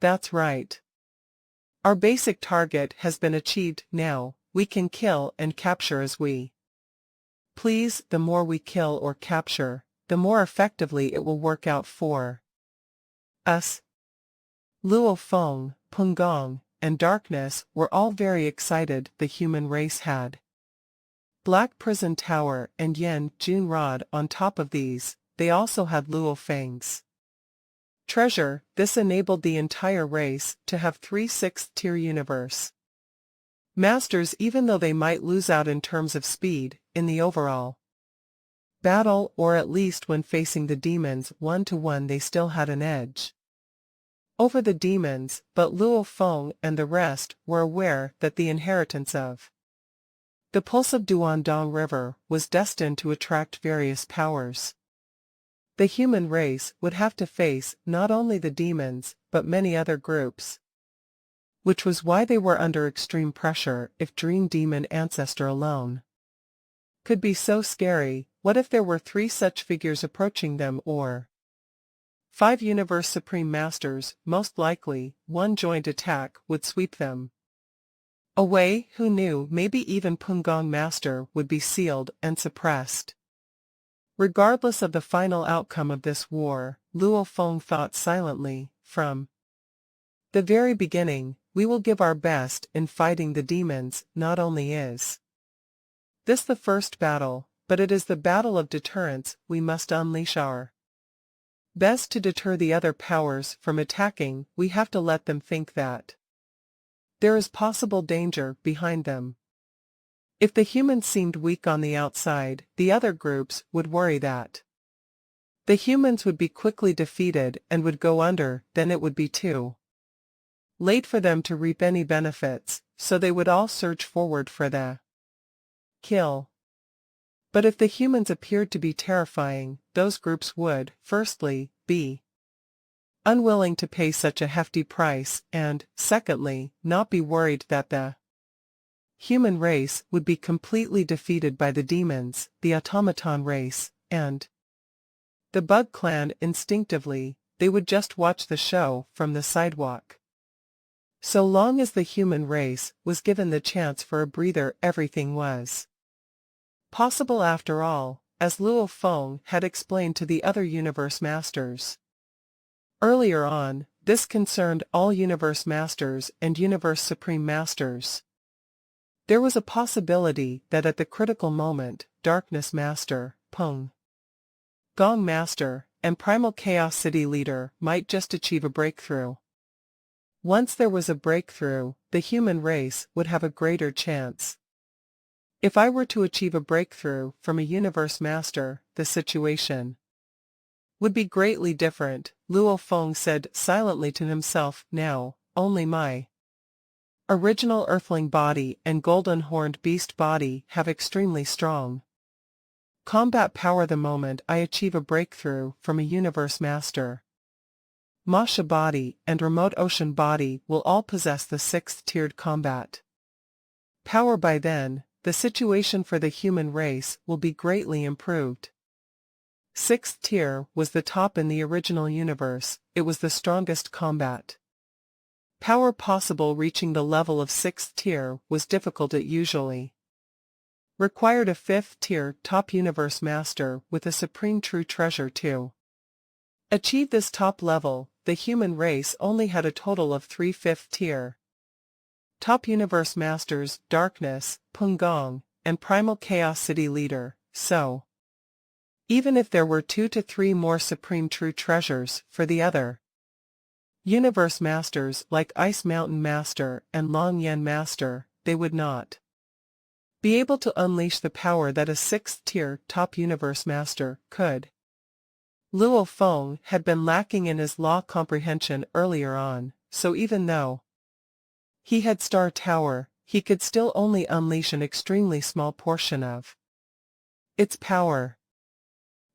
That's right. Our basic target has been achieved. Now, we can kill and capture as we please. The more we kill or capture, the more effectively it will work out for us. Luo Feng, Pung Gong, and Darkness were all very excited. The human race had Black Prison Tower and Yen Jun Rod on top of these. They also had Luo Feng's treasure. This enabled the entire race to have 3 6th-tier Universe Masters, even though they might lose out in terms of speed in the overall battle, or at least when facing the demons 1-to-1 they still had an edge over the demons. But Luo Feng and the rest were aware that the inheritance of the pulse of Duandong River was destined to attract various powers. The human race would have to face not only the demons, but many other groups, which was why they were under extreme pressure. If Dream Demon Ancestor alone could be so scary, what if there were 3 such figures approaching them, or 5 Universe Supreme Masters? Most likely, one joint attack would sweep them away. Who knew, maybe even Pung Gong Master would be sealed and suppressed. Regardless of the final outcome of this war, Luo Feng thought silently, from the very beginning, we will give our best in fighting the demons. Not only is this the first battle, but it is the battle of deterrence. We must unleash our best to deter the other powers from attacking. We have to let them think that there is possible danger behind them. If the humans seemed weak on the outside, the other groups would worry that the humans would be quickly defeated and would go under. Then it would be too late for them to reap any benefits, so they would all surge forward for the kill. But if the humans appeared to be terrifying, those groups would, firstly, be unwilling to pay such a hefty price, and, secondly, not be worried that the human race would be completely defeated by the demons, the automaton race, and the Bug Clan. Instinctively, they would just watch the show from the sidewalk. So long as the human race was given the chance for a breather, everything was Possible after all, as Luo Feng had explained to the other universe masters. Earlier on, this concerned all universe masters and universe supreme masters. There was a possibility that at the critical moment, Darkness Master, Peng, Gong Master, and Primal Chaos City Leader might just achieve a breakthrough. Once there was a breakthrough, the human race would have a greater chance. If I were to achieve a breakthrough from a universe master, the situation would be greatly different, Luo Feng said silently to himself. Now, only my original earthling body and golden horned beast body have extremely strong combat power. The moment I achieve a breakthrough from a universe master, Masha body and remote ocean body will all possess the 6th-tiered combat power. By then, the situation for the human race will be greatly improved. 6th tier was the top in the original universe. It was the strongest combat power possible. Reaching the level of 6th tier was difficult. It usually required a 5th tier top universe master with a supreme true treasure to achieve this top level. The human race only had a total of 3 5th tier top universe masters, Darkness, Peng Gong, and Primal Chaos City Leader, so even if there were 2 to 3 more supreme true treasures for the other universe masters like Ice Mountain Master and Long Yen Master, they would not be able to unleash the power that a 6th tier top universe master could. Luo Feng had been lacking in his law comprehension earlier on, so even though he had Star Tower, he could still only unleash an extremely small portion of its power.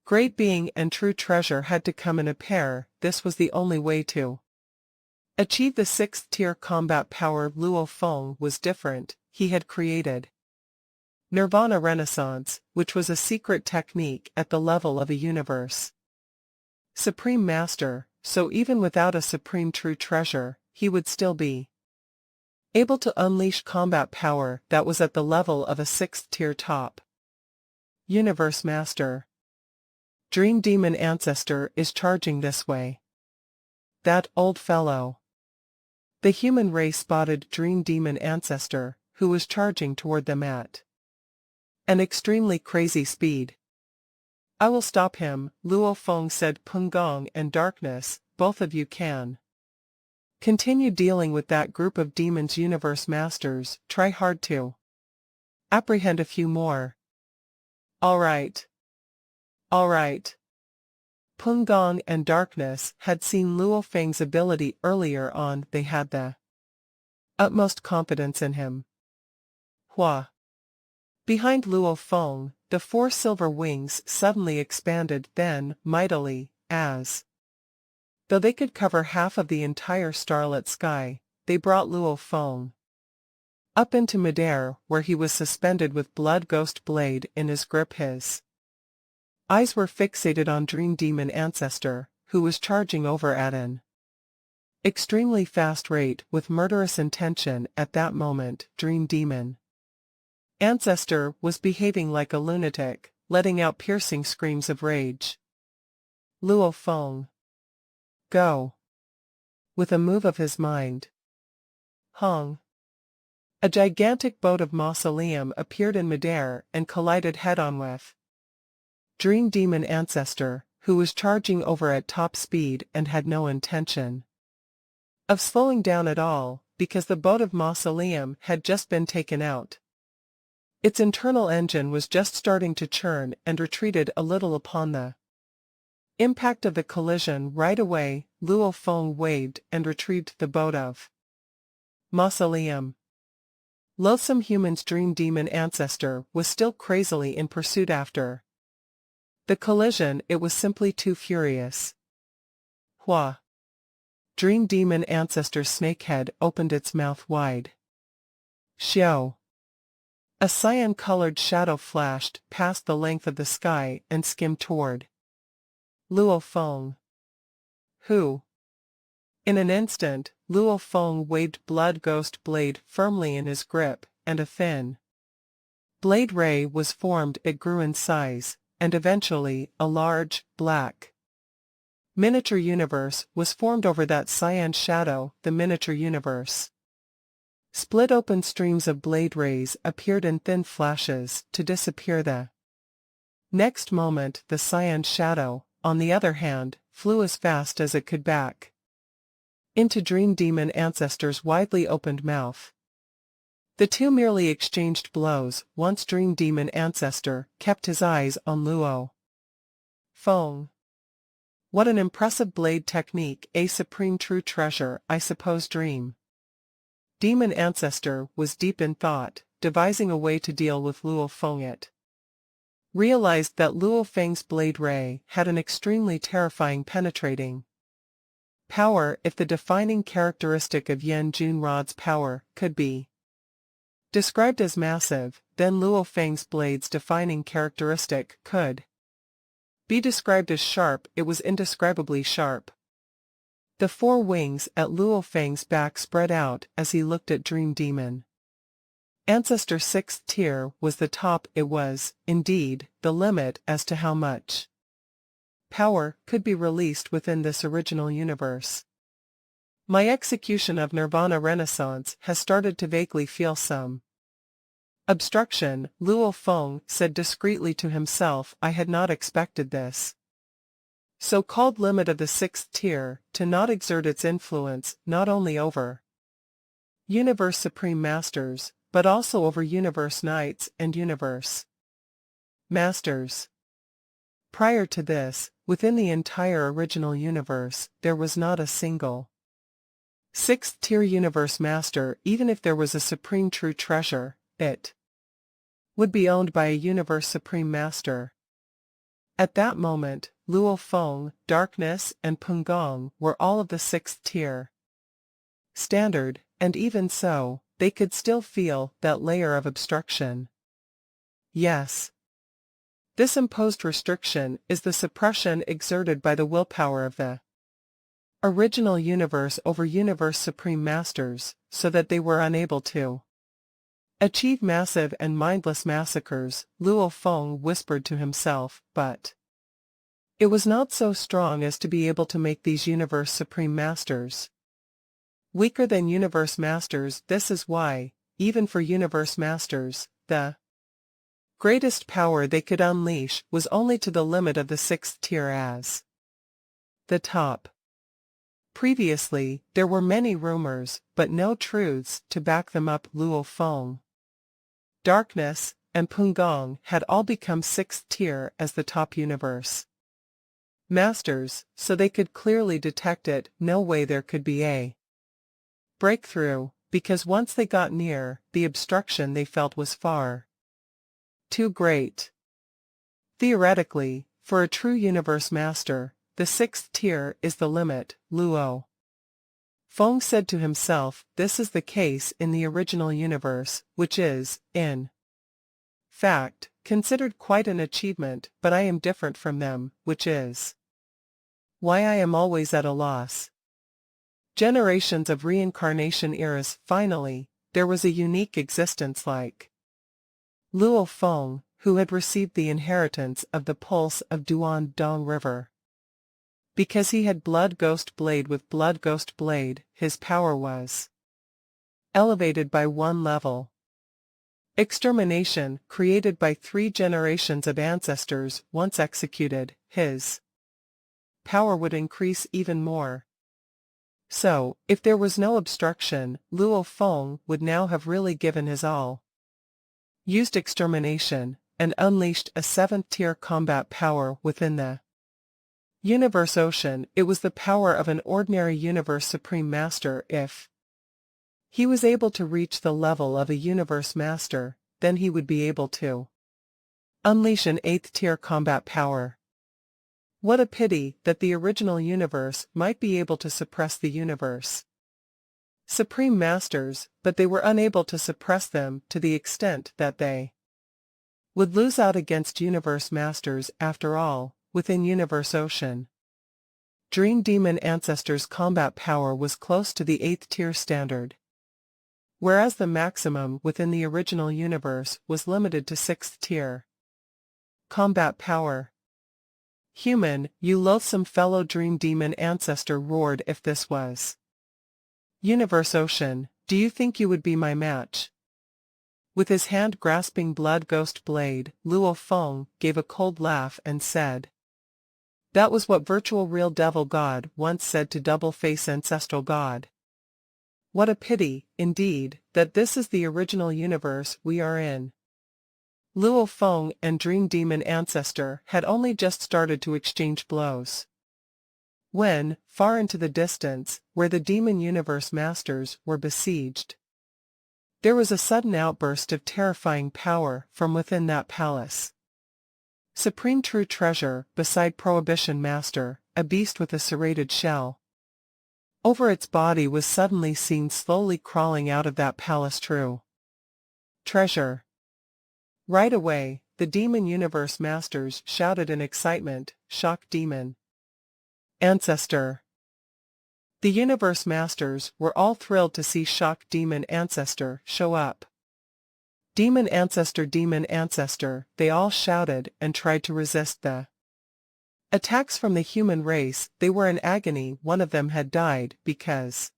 Great Being and True Treasure had to come in a pair. This was the only way to achieve the 6th tier combat power. Luo Feng was different. He had created Nirvana Renaissance, which was a secret technique at the level of a universe supreme master, so even without a supreme true treasure, he would still be able to unleash combat power that was at the level of a 6th tier top universe master. Dream Demon Ancestor is charging this way. That old fellow. The human race spotted Dream Demon Ancestor, who was charging toward them at an extremely crazy speed. I will stop him, Luo Feng said. Peng Gong and Darkness, both of you can continue dealing with that group of demons. Universe masters, try hard to apprehend a few more. All right. All right. Peng Gong and Darkness had seen Luo Feng's ability earlier on. They had the utmost confidence in him. Hua. Behind Luo Feng, the 4 silver wings suddenly expanded, then, mightily, as though they could cover half of the entire starlit sky, they brought Luo Feng up into midair, where he was suspended with Blood Ghost Blade in his grip. His eyes were fixated on Dream Demon Ancestor, who was charging over at an extremely fast rate with murderous intention. At that moment, Dream Demon Ancestor was behaving like a lunatic, letting out piercing screams of rage. Luo Feng. Go. With a move of his mind. Hong. A gigantic boat of mausoleum appeared in midair and collided head-on with Dream Demon Ancestor, who was charging over at top speed and had no intention of slowing down at all, because the boat of mausoleum had just been taken out. Its internal engine was just starting to churn and retreated a little upon the impact of the collision. Right away, Luo Feng waved and retrieved the boat of mausoleum. Loathsome Human's Dream Demon Ancestor was still crazily in pursuit after the collision. It was simply too furious. Hua. Dream Demon Ancestor's snakehead opened its mouth wide. Xiao. A cyan-colored shadow flashed past the length of the sky and skimmed toward Luo Feng. Who? In an instant, Luo Feng waved Blood Ghost Blade firmly in his grip, and a thin Blade ray was formed, it grew in size, and eventually, a large, black miniature universe was formed over that cyan shadow, the miniature universe. Split open streams of blade rays appeared in thin flashes, to disappear the next moment. The cyan shadow, on the other hand, flew as fast as it could back into Dream Demon Ancestor's widely opened mouth. The two merely exchanged blows. Once Dream Demon Ancestor kept his eyes on Luo Feng. What an impressive blade technique, a supreme true treasure, I suppose. Dream Demon Ancestor was deep in thought, devising a way to deal with Luo Feng. It realized that Luo Feng's blade ray had an extremely terrifying penetrating power. If the defining characteristic of Yan Junrod's power could be described as massive, then Luo Feng's blade's defining characteristic could be described as sharp. It was indescribably sharp. The four wings at Luo Feng's back spread out as he looked at Dream Demon Ancestor. 6th tier was the top. It was, indeed, the limit as to how much power could be released within this original universe. My execution of Nirvana Renaissance has started to vaguely feel some obstruction, Luo Feng said discreetly to himself. I had not expected this so-called limit of the 6th tier to not exert its influence not only over Universe Supreme Masters, but also over Universe Knights and Universe Masters. Prior to this, within the entire original universe, there was not a single 6th tier Universe Master. Even if there was a supreme true treasure, it would be owned by a Universe Supreme Master. At that moment, Luo Feng, Darkness, and Pungong were all of the 6th tier standard, and even so, they could still feel that layer of obstruction. Yes. This imposed restriction is the suppression exerted by the willpower of the original universe over Universe Supreme Masters, so that they were unable to achieve massive and mindless massacres. Luo Feng whispered to himself, but it was not so strong as to be able to make these Universe Supreme Masters weaker than Universe Masters. This is why, even for Universe Masters, the greatest power they could unleash was only to the limit of the 6th tier as the top. Previously, there were many rumors, but no truths to back them up. Luo Feng, Darkness, and Pungong had all become 6th tier as the top Universe Masters, so they could clearly detect it. No way there could be a breakthrough, because once they got near, the obstruction they felt was far too great. Theoretically, for a true Universe Master, the 6th tier is the limit. Luo Feng said to himself, this is the case in the original universe, which is, in fact, considered quite an achievement, but I am different from them, which is why I am always at a loss. Generations of reincarnation eras. Finally, there was a unique existence like Luo Feng, who had received the inheritance of the pulse of Duan Dong River. Because he had Blood Ghost Blade with Blood Ghost Blade, his power was elevated by one level. Extermination, created by 3 generations of ancestors, once executed, his power would increase even more. So, if there was no obstruction, Luo Feng would now have really given his all, used extermination, and unleashed a 7th tier combat power within the Universe Ocean. It was the power of an ordinary Universe Supreme Master. If he was able to reach the level of a Universe Master, then he would be able to unleash an 8th tier combat power. What a pity that the original universe might be able to suppress the Universe Supreme Masters, but they were unable to suppress them to the extent that they would lose out against Universe Masters. After all, within Universe Ocean, Dream Demon Ancestor's combat power was close to the 8th tier standard. whereas the maximum within the original universe was limited to 6th tier. Combat power. Human, you loathsome fellow dream demon ancestor roared if this was Universe Ocean, do you think you would be my match? With his hand grasping blood ghost blade, Luo Feng gave a cold laugh and said, that was what virtual real devil god once said to double-face ancestral god. What a pity, indeed, that this is the original universe we are in. Luo Feng and Dream Demon Ancestor had only just started to exchange blows, when, far into the distance, where the Demon Universe Masters were besieged, there was a sudden outburst of terrifying power from within that palace. Supreme True Treasure, beside Prohibition Master, a beast with a serrated shell over its body, was suddenly seen slowly crawling out of that palace. True Treasure. Right away, the Demon Universe Masters shouted in excitement, Shock Demon Ancestor. The Universe Masters were all thrilled to see Shock Demon Ancestor show up. Demon Ancestor, they all shouted and tried to resist the attacks from the human race. They were in agony. One of them had died because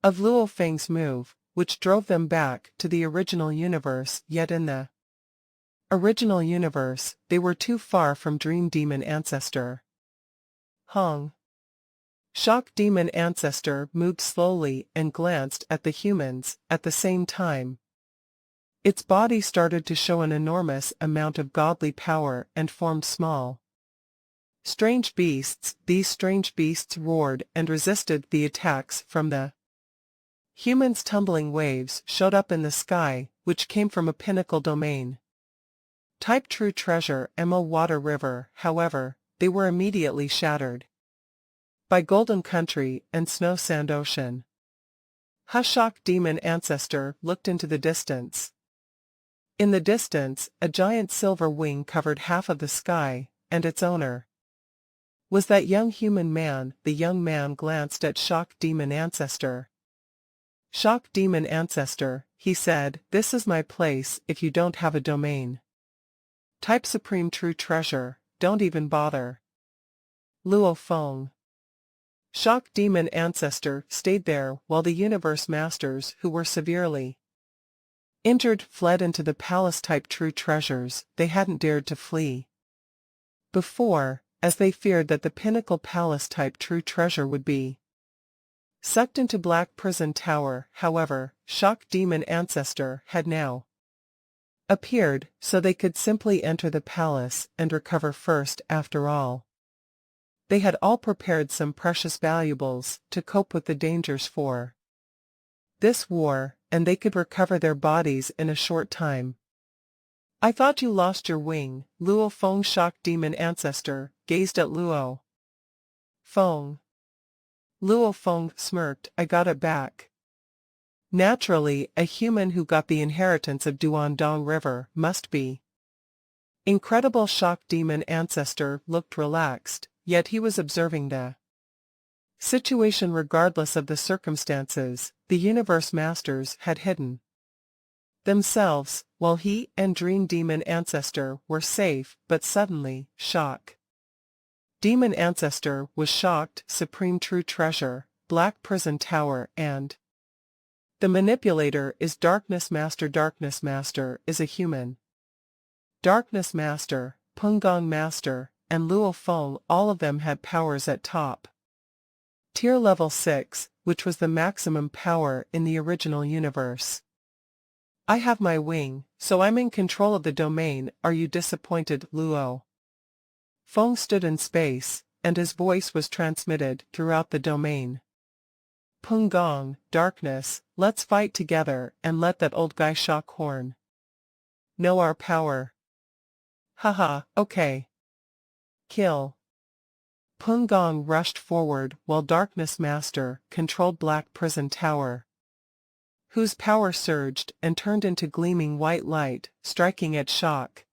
of Luo Feng's move, which drove them back to the original universe, yet in the original universe, they were too far from Dream Demon Ancestor. Hung. Shock Demon Ancestor moved slowly and glanced at the humans. At the same time, its body started to show an enormous amount of godly power and formed small, strange beasts. These strange beasts roared and resisted the attacks from the humans. Tumbling waves showed up in the sky, which came from a pinnacle domain. Type True Treasure Emerald Water River. However, they were immediately shattered by Golden Country and Snow Sand Ocean. Shock Demon Ancestor looked into the distance. In the distance, a giant silver wing covered half of the sky, and its owner was that young human man. The young man glanced at Shock Demon Ancestor. Shock Demon Ancestor, he said, this is my place. If you don't have a domain, type Supreme True Treasure, don't even bother. Luo Feng. Shock Demon Ancestor stayed there while the Universe Masters, who were severely injured, fled into the palace. Type True Treasures, they hadn't dared to flee before, as they feared that the pinnacle palace Type True Treasure would be sucked into Black Prison Tower. However, Shock Demon Ancestor had now appeared, so they could simply enter the palace and recover first. After all, they had all prepared some precious valuables to cope with the dangers for this war, and they could recover their bodies in a short time. I thought you lost your wing. Luo Feng. Shock Demon Ancestor gazed at Luo Feng. Luo Feng smirked. I got it back. Naturally, a human who got the inheritance of Duandong River must be incredible. Shock Demon Ancestor looked relaxed, yet he was observing the situation. Regardless of the circumstances, the Universe Masters had hidden themselves, while he and Dream Demon Ancestor were safe. But suddenly, Shock Demon Ancestor was shocked. Supreme True Treasure, Black Prison Tower, and the manipulator is Darkness Master. Darkness Master is a human. Darkness Master, Pungong Master, and Luo Feng, all of them had powers at top tier level 6, which was the maximum power in the original universe. I have my wing, so I'm in control of the domain. Are you disappointed? Luo Feng stood in space, and his voice was transmitted throughout the domain. Pungong, Darkness, let's fight together and let that old guy Shock Horn know our power. Haha, okay. Kill. Pungong rushed forward while Darkness Master controlled Black Prison Tower, whose power surged and turned into gleaming white light, striking at Shock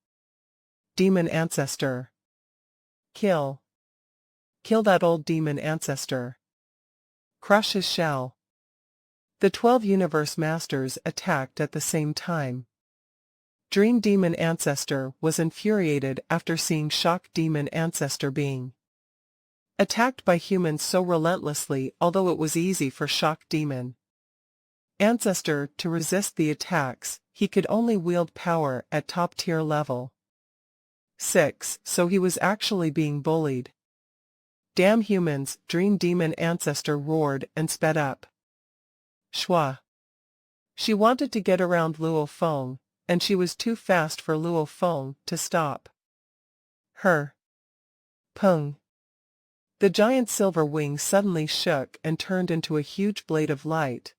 Demon Ancestor. Kill. Kill that old Demon Ancestor. Crush his shell. The 12 Universe Masters attacked at the same time. Dream Demon Ancestor was infuriated after seeing Shock Demon Ancestor being attacked by humans so relentlessly, although it was easy for Shock Demon Ancestor to resist the attacks. He could only wield power at top-tier level 6, so he was actually being bullied. Damn humans, Dream Demon Ancestor roared and sped up. Shwa. She wanted to get around Luo Feng, and she was too fast for Luo Feng to stop her. Peng. The giant silver wing suddenly shook and turned into a huge blade of light,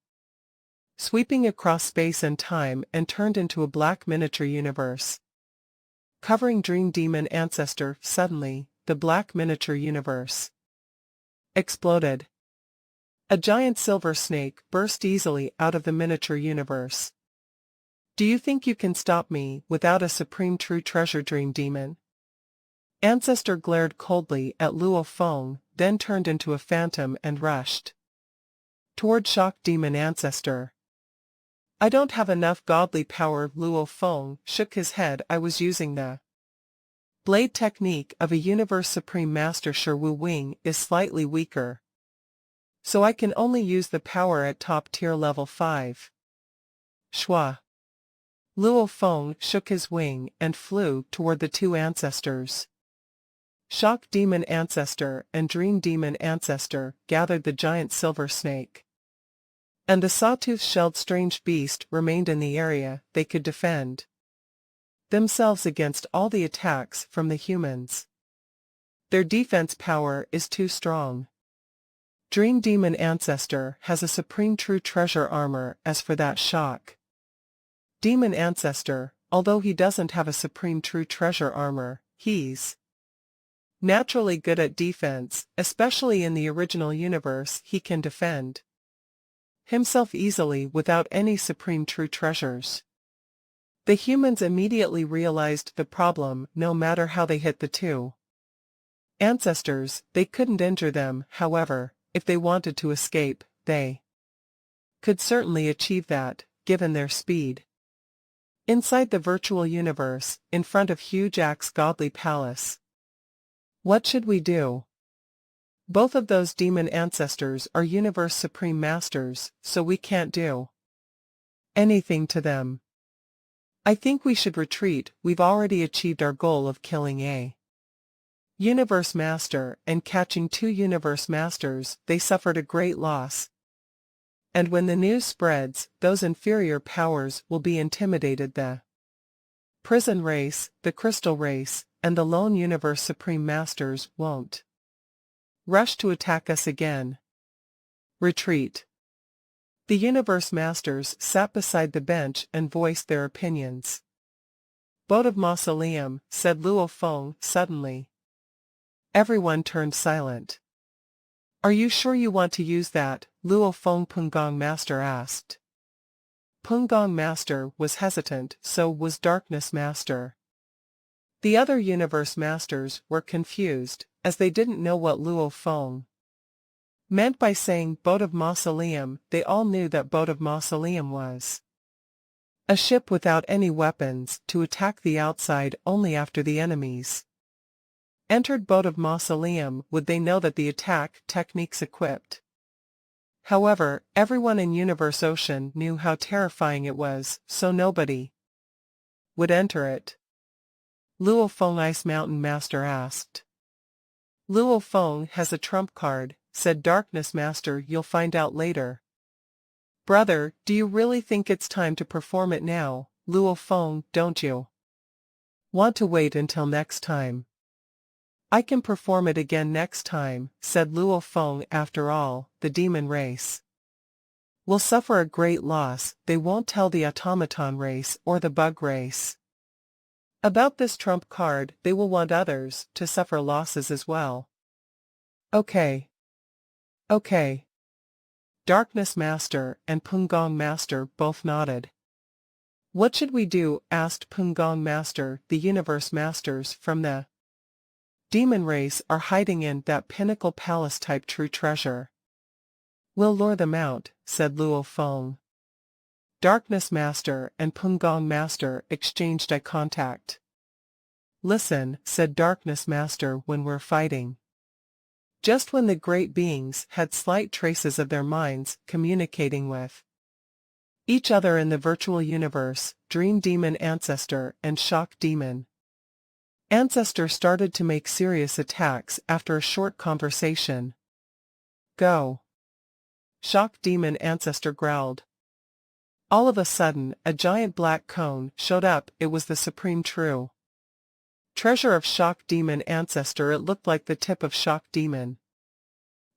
sweeping across space and time, and turned into a black miniature universe, covering Dream Demon Ancestor. Suddenly, the black miniature universe exploded. A giant silver snake burst easily out of the miniature universe. Do you think you can stop me without a supreme true treasure, Dream Demon? Ancestor glared coldly at Luo Feng, then turned into a phantom and rushed toward Shock Demon Ancestor. I don't have enough godly power. Luo Feng shook his head. I was using the blade technique of a Universe Supreme Master. Sure, Wu Wing is slightly weaker, so I can only use the power at top tier level 5. Shwa. Luo Feng shook his wing and flew toward the two ancestors. Shock Demon Ancestor and Dream Demon Ancestor gathered the giant silver snake, and the sawtooth-shelled strange beast remained in the area. They could defend themselves against all the attacks from the humans. Their defense power is too strong. Dream Demon Ancestor has a supreme true treasure armor. As for that Shock Demon Ancestor, although he doesn't have a supreme true treasure armor, he's naturally good at defense, especially in the original universe. He can defend himself easily without any supreme true treasures. The humans immediately realized the problem. No matter how they hit the two ancestors, they couldn't injure them. However, if they wanted to escape, they could certainly achieve that, given their speed. Inside the virtual universe, in front of huge Axe Godly Palace. What should we do? Both of those demon ancestors are Universe Supreme Masters, so we can't do anything to them. I think we should retreat. We've already achieved our goal of killing a Universe Master and catching 2 Universe Masters. They suffered a great loss. And when the news spreads, those inferior powers will be intimidated. The Prison Race, the Crystal Race, and the Lone Universe Supreme Masters won't rush to attack us again. Retreat. The Universe Masters sat beside the bench and voiced their opinions. Boat of Mausoleum, said Luo Feng suddenly. Everyone turned silent. Are you sure you want to use that? Luo Feng Pungong Master asked. Pungong Master was hesitant, so was Darkness Master. The other Universe Masters were confused, as they didn't know what Luo Feng meant by saying Boat of Mausoleum. They all knew that Boat of Mausoleum was a ship without any weapons, to attack the outside only after the enemies entered Boat of Mausoleum would they know that the attack techniques equipped. However, everyone in Universe Ocean knew how terrifying it was, so nobody would enter it. Luo Feng Ice Mountain Master asked. Luo Feng has a trump card, said Darkness Master. You'll find out later. Brother, do you really think it's time to perform it now? Luo Feng, don't you want to wait until next time? I can perform it again next time, said Luo Feng. After all, the demon race will suffer a great loss. They won't tell the automaton race or the bug race about this trump card. They will want others to suffer losses as well. Okay. Okay. Darkness Master and Pungong Master both nodded. What should we do? Asked Pungong Master. The Universe Masters from the demon race are hiding in that Pinnacle Palace type true treasure. We'll lure them out, said Luo Feng. Darkness Master and Pungong Master exchanged eye contact. Listen, said Darkness Master, when we're fighting. Just when the great beings had slight traces of their minds communicating with each other in the virtual universe, Dream Demon Ancestor and Shock Demon Ancestor started to make serious attacks after a short conversation. Go. Shock Demon Ancestor growled. All of a sudden, a giant black cone showed up. It was the supreme true treasure of Shock Demon Ancestor. It looked like the tip of Shock Demon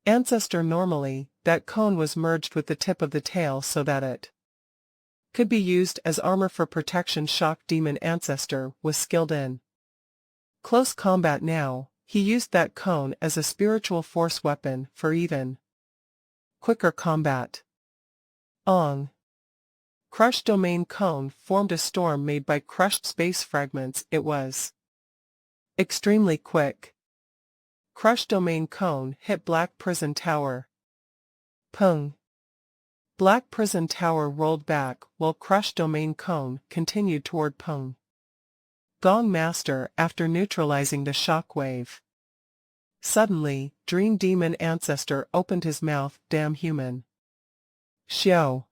Ancestor. Normally, that cone was merged with the tip of the tail so that it could be used as armor for protection. Shock Demon Ancestor was skilled in close combat now. He used that cone as a spiritual force weapon for even quicker combat. Ong. Crushed Domain Cone formed a storm made by crushed space fragments. It was extremely quick. Crushed Domain Cone hit Black Prison Tower. Pung. Black Prison Tower rolled back while Crushed Domain Cone continued toward Pung Gong Master after neutralizing the shock wave. Suddenly, Dream Demon Ancestor opened his mouth. Damn human. Xiao.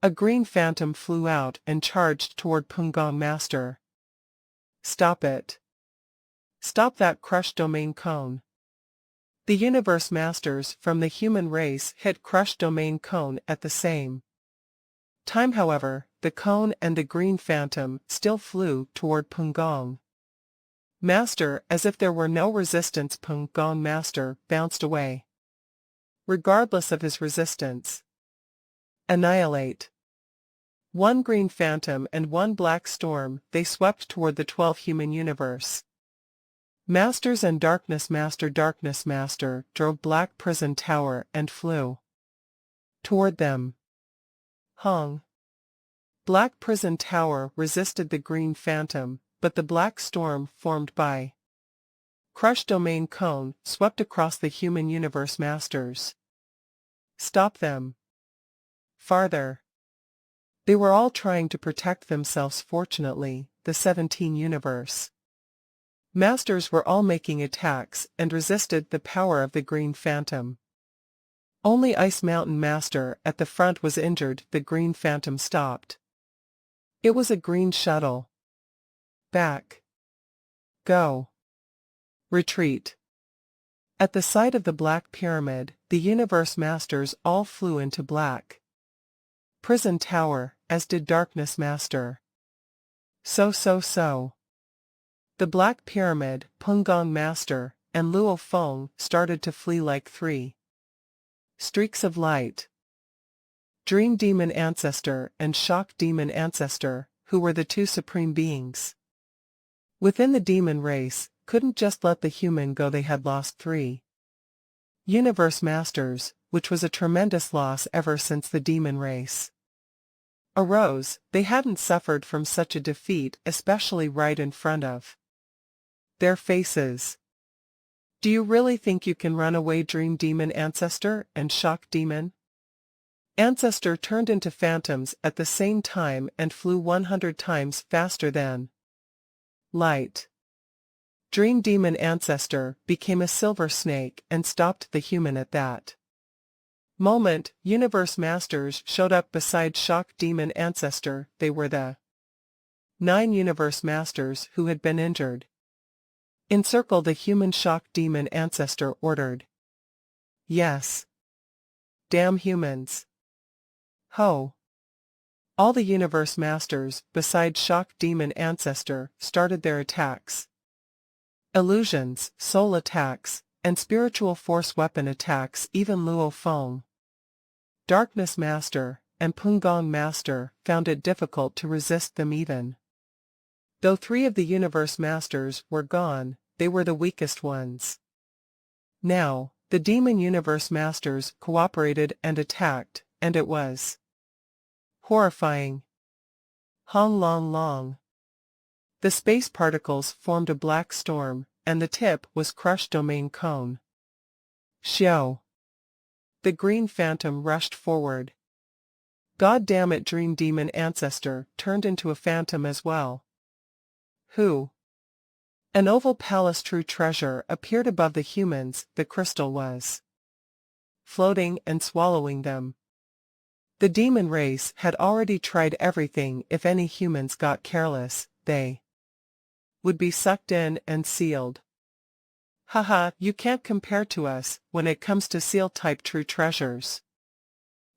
A green phantom flew out and charged toward Pungong Master. Stop it. Stop that Crushed Domain Cone. The Universe Masters from the human race hit Crushed Domain Cone at the same time. However, the cone and the green phantom still flew toward Pungong Master as if there were no resistance. Pungong Master bounced away. Regardless of his resistance. Annihilate. One green phantom and one black storm, they swept toward the 12 human universe Masters and Darkness Master. Darkness Master drove Black Prison Tower and flew toward them. Hong. Black Prison Tower resisted the green phantom, but the black storm formed by Crushed Domain Cone swept across the human universe Masters. Stop them. Farther. They were all trying to protect themselves. Fortunately, the 17 universe Masters were all making attacks and resisted the power of the green phantom. Only Ice Mountain Master at the front was injured. The green phantom stopped. It was a green shuttle. Back. Go. Retreat. At the sight of the Black Pyramid, the Universe Masters all flew into Black Prison Tower, as did Darkness Master. So. The Black Pyramid, Pungong Master, and Luo Feng started to flee like three streaks of light. Dream Demon Ancestor and Shock Demon Ancestor, who were the two supreme beings within the demon race, couldn't just let the human go. They had lost 3 Universe Masters, which was a tremendous loss ever since the demon race arose. They hadn't suffered from such a defeat, especially right in front of their faces. Do you really think you can run away? Dream Demon Ancestor and Shock Demon Ancestor turned into phantoms at the same time and flew 100 times faster than light. Dream Demon Ancestor became a silver snake and stopped the human at that moment. Universe Masters showed up beside Shock Demon Ancestor. They were the 9 Universe Masters who had been injured. Encircle the human. Shock Demon Ancestor ordered. Yes. Damn humans. Ho. All the Universe Masters, besides Shock Demon Ancestor, started their attacks. Illusions, soul attacks, and spiritual force weapon attacks. Even Luo Feng, Darkness Master, and Pungong Master found it difficult to resist them even though 3 of the Universe Masters were gone. They were the weakest ones. Now, the Demon Universe Masters cooperated and attacked, and it was horrifying. Hong Long Long. The space particles formed a black storm, and the tip was Crushed Domain Cone. Xiao. The green phantom rushed forward. God damn it, Dream Demon Ancestor turned into a phantom as well. Who? An oval palace true treasure appeared above the humans. The crystal was floating and swallowing them. The demon race had already tried everything. If any humans got careless, they would be sucked in and sealed. Haha, you can't compare to us when it comes to seal-type true treasures.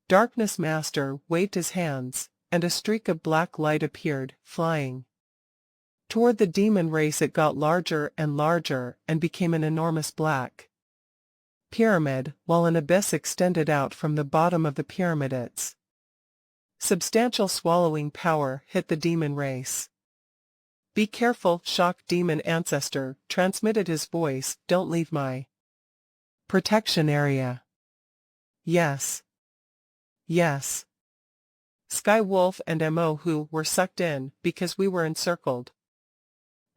Darkness Master waved his hands, and a streak of black light appeared, flying toward the demon race. It got larger and larger and became an enormous black pyramid, while an abyss extended out from the bottom of the pyramid. Its substantial swallowing power hit the demon race. Be careful, Shock Demon Ancestor transmitted his voice. Don't leave my protection area. Yes. Yes. Sky Wolf and Mo were sucked in because we were encircled.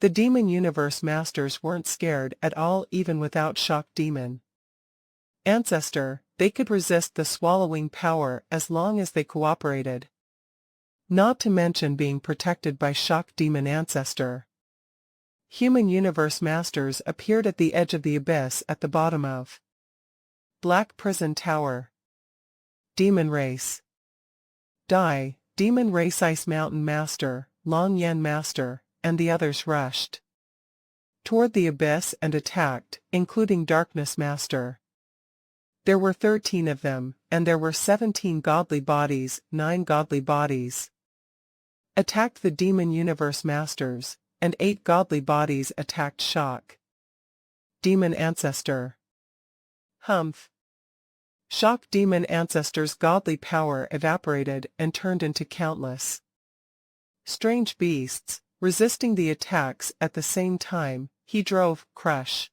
The Demon Universe Masters weren't scared at all. Even without Shock Demon Ancestor, they could resist the swallowing power as long as they cooperated. Not to mention being protected by Shock Demon Ancestor. Human Universe Masters appeared at the edge of the abyss at the bottom of Black Prison Tower. Demon Race. Die, Demon Race. Ice Mountain Master, Long Yen Master, and the others rushed toward the abyss and attacked, including Darkness Master. There were 13 of them, and there were 17 godly bodies. 9 godly bodies attacked the Demon Universe Masters, and 8 godly bodies attacked Shock Demon Ancestor. Humph. Shock Demon Ancestor's godly power evaporated and turned into countless strange beasts, resisting the attacks at the same time. He drove Crush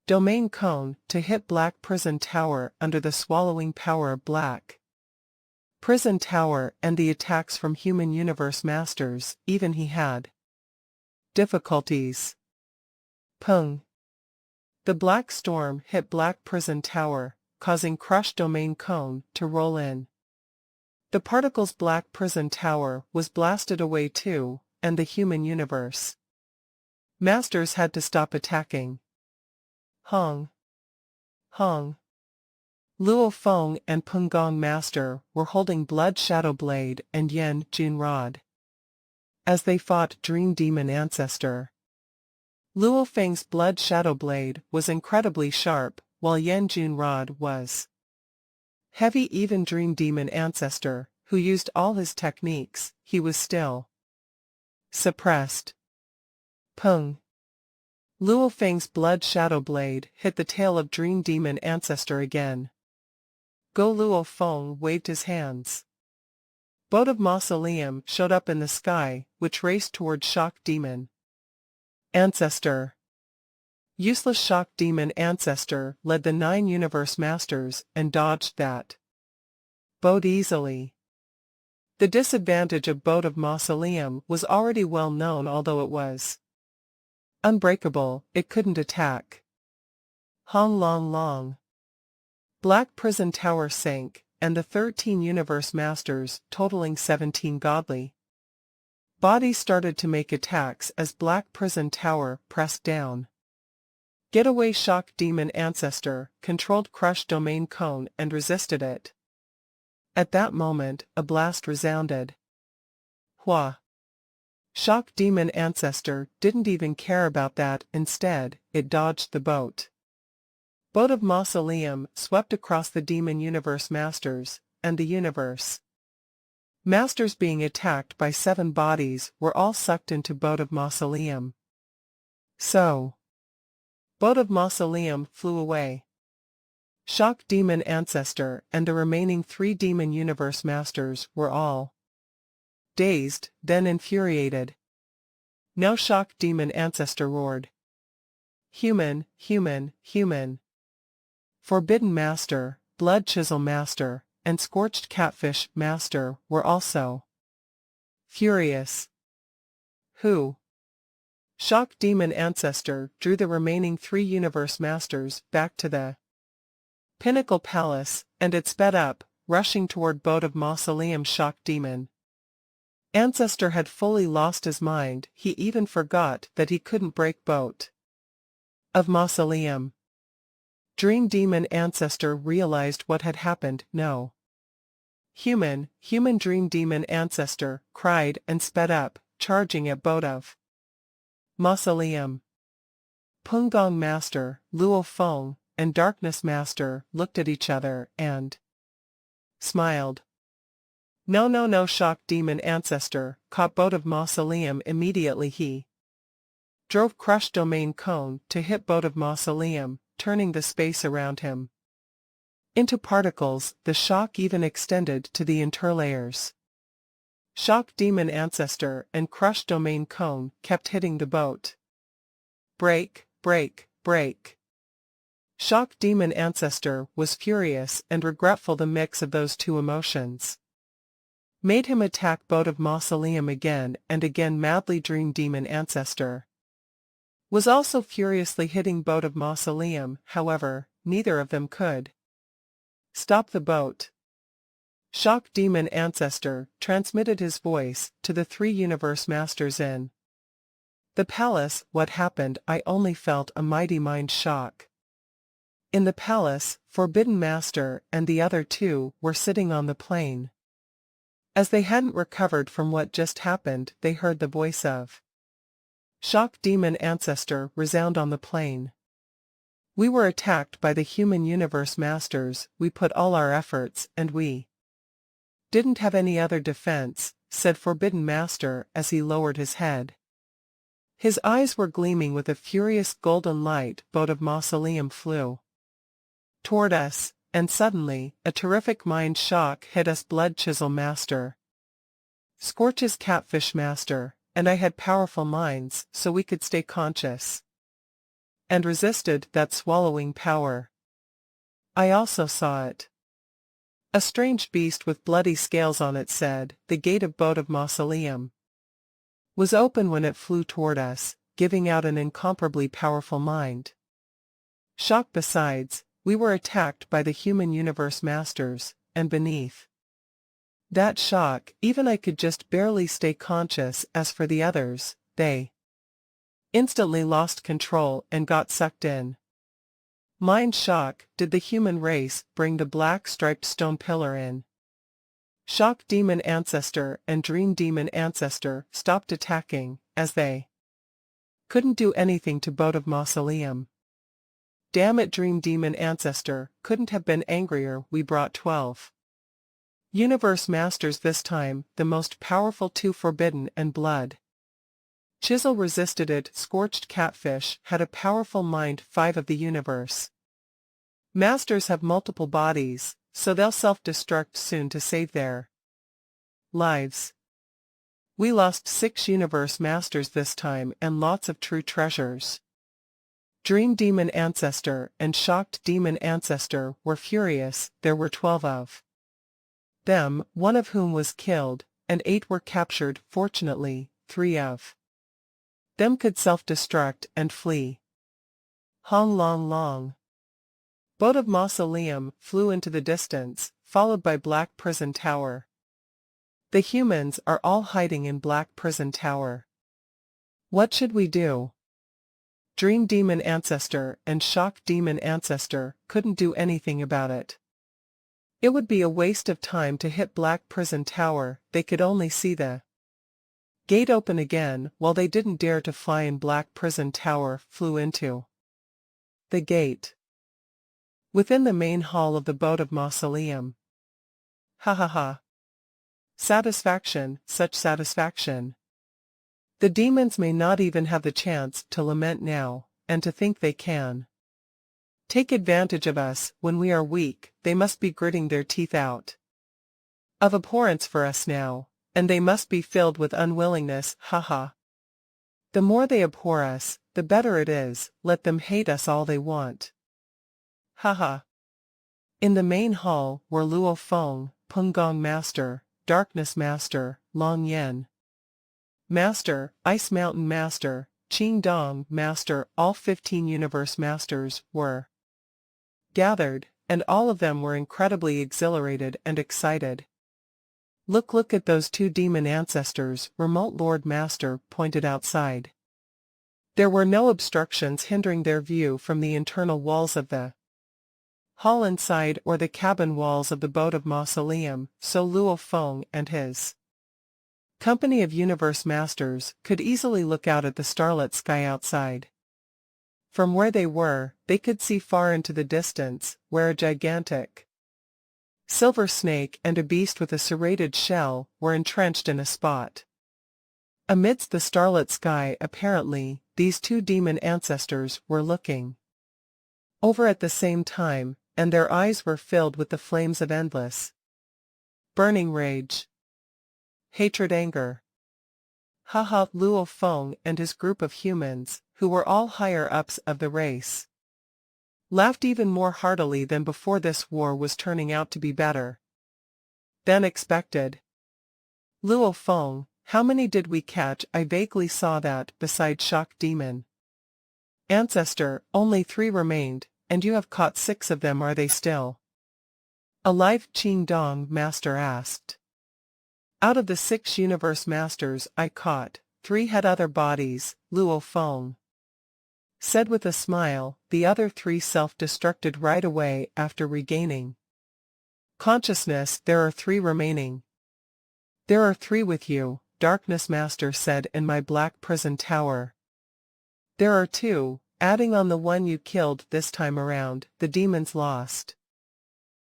Domain Cone to hit Black Prison Tower under the swallowing power of Black Prison Tower and the attacks from Human Universe Masters. Even he had difficulties. Pung. The Black Storm hit Black Prison Tower, causing Crush Domain Cone to roll in. The particle's Black Prison Tower was blasted away too, and the Human Universe Masters had to stop attacking. Hong. Hong. Luo Feng and Pungong Master were holding Blood Shadow Blade and Yen Jun Rod as they fought Dream Demon Ancestor. Luo Feng's Blood Shadow Blade was incredibly sharp, while Yen Jun Rod was heavy. Even Dream Demon Ancestor, who used all his techniques, he was still suppressed. Pung. Luo Feng's Blood Shadow Blade hit the tail of Dream Demon Ancestor again. Go. Luo Feng waved his hands. Boat of Mausoleum showed up in the sky, which raced toward Shock Demon Ancestor. Useless Shock Demon Ancestor led the 9 Universe Masters and dodged that boat easily. The disadvantage of Boat of Mausoleum was already well known. Although it was unbreakable, it couldn't attack. Hong Long Long. Black Prison Tower sank, and the 13 Universe Masters, totaling 17 godly bodies, started to make attacks as Black Prison Tower pressed down. Getaway Shock Demon Ancestor controlled Crush Domain Cone and resisted it. At that moment, a blast resounded. Hua. Shock Demon Ancestor didn't even care about that. Instead, it dodged the boat. Boat of Mausoleum swept across the Demon Universe Masters, and the Universe Masters, being attacked by 7 bodies, were all sucked into Boat of Mausoleum. So, Boat of Mausoleum flew away. Shock Demon Ancestor and the remaining 3 Demon Universe Masters were all dazed, then infuriated. Now Shock Demon Ancestor roared. Human, human, human. Forbidden Master, Blood Chisel Master, and Scorched Catfish Master were also furious. Who? Shock Demon Ancestor drew the remaining 3 Universe Masters back to the Pinnacle Palace, and it sped up, rushing toward boat of Mausoleum Shock Demon. Ancestor had fully lost his mind, he even forgot that he couldn't break boat of Mausoleum. Dream Demon Ancestor realized what had happened. No. Human Dream Demon Ancestor cried and sped up, charging at boat of Mausoleum. Pungong Master, Luo Feng, and Darkness Master looked at each other and smiled. No, Shock Demon Ancestor caught boat of Mausoleum immediately. He drove Crush Domain Cone to hit boat of Mausoleum, turning the space around him into particles. The shock even extended to the interlayers. Shock Demon Ancestor and Crush Domain Cone kept hitting the boat. Break, break, break. Shock Demon Ancestor was furious and regretful. The mix of those two emotions made him attack boat of Mausoleum again and again. Madly Dream Demon Ancestor was also furiously hitting boat of Mausoleum. However, neither of them could stop the boat. Shock Demon Ancestor transmitted his voice to the three Universe Masters in the palace. What happened? I only felt a mighty mind shock. In the palace, Forbidden Master and the other two were sitting on the plain. As they hadn't recovered from what just happened, they heard the voice of Shock Demon Ancestor resound on the plain. We were attacked by the human universe masters. We put all our efforts and we didn't have any other defense, said Forbidden Master as he lowered his head. His eyes were gleaming with a furious golden light. Boat of Mausoleum flew toward us, and suddenly, a terrific mind shock hit us. Blood Chisel Master, Scorch's Catfish Master, and I had powerful minds, so we could stay conscious and resisted that swallowing power. I also saw it. A strange beast with bloody scales on it said, the gate of boat of Mausoleum was open when it flew toward us, giving out an incomparably powerful mind shock. Besides, we were attacked by the human universe masters, and beneath that shock, even I could just barely stay conscious. As for the others, they instantly lost control and got sucked in. Mind shock. Did the human race bring the black striped stone pillar in? Shock Demon Ancestor and Dream Demon Ancestor stopped attacking, as they couldn't do anything to boat of Mausoleum. Damn it, Dream Demon Ancestor couldn't have been angrier. We brought 12 Universe Masters this time, the most powerful two. Forbidden and Blood Chisel resisted it. Scorched Catfish had a powerful mind. 5 of the Universe Masters have multiple bodies, so they'll self-destruct soon to save their lives. We lost 6 Universe Masters this time and lots of true treasures. Dream Demon Ancestor and Shocked Demon Ancestor were furious. There were 12 of them, one of whom was killed, and 8 were captured. Fortunately, 3 of them could self-destruct and flee. Hong Long Long. Boat of Mausoleum flew into the distance, followed by Black Prison Tower. The humans are all hiding in Black Prison Tower. What should we do? Dream Demon Ancestor and Shock Demon Ancestor couldn't do anything about it. It would be a waste of time to hit Black Prison Tower. They could only see the gate open again. While they didn't dare to fly in Black Prison Tower, flew into the gate within the main hall of the boat of Mausoleum. Ha ha ha. Satisfaction, such satisfaction. The demons may not even have the chance to lament now, and to think they can take advantage of us when we are weak. They must be gritting their teeth out of abhorrence for us now, and they must be filled with unwillingness. Ha ha. The more they abhor us, the better it is. Let them hate us all they want. Ha ha. In the main hall were Luo Feng, Pungong Master, Darkness Master, Long Yen Master, Ice Mountain Master, Qing Dong Master. All 15 Universe Masters were gathered. and all of them were incredibly exhilarated and excited. Look at those two demon ancestors, remote Lord Master pointed outside. There were no obstructions hindering their view from the internal walls of the hall inside or the cabin walls of the boat of mausoleum, so Luo Feng and his company of universe masters could easily look out at the starlit sky outside. From where they were, they could see far into the distance, where a gigantic silver snake and a beast with a serrated shell were entrenched in a spot. Amidst the starlit sky apparently, these two demon ancestors were looking over at the same time, and their eyes were filled with the flames of endless, burning rage, hatred, anger. Haha, Luo Feng and his group of humans, who were all higher-ups of the race, laughed even more heartily than before. This war was turning out to be better than expected. Luo Feng, how many did we catch? I vaguely saw that, beside Shock Demon Ancestor, only 3 remained, and you have caught 6 of them. Are they still alive? Qing Dong Master asked. Out of the 6 universe masters I caught, 3 had other bodies, Luo Feng said with a smile. The other 3 self-destructed right away after regaining consciousness. There are 3 remaining. There are 3 with you, Darkness Master said, in my black prison tower. There are 2, adding on the one you killed this time around. The demons lost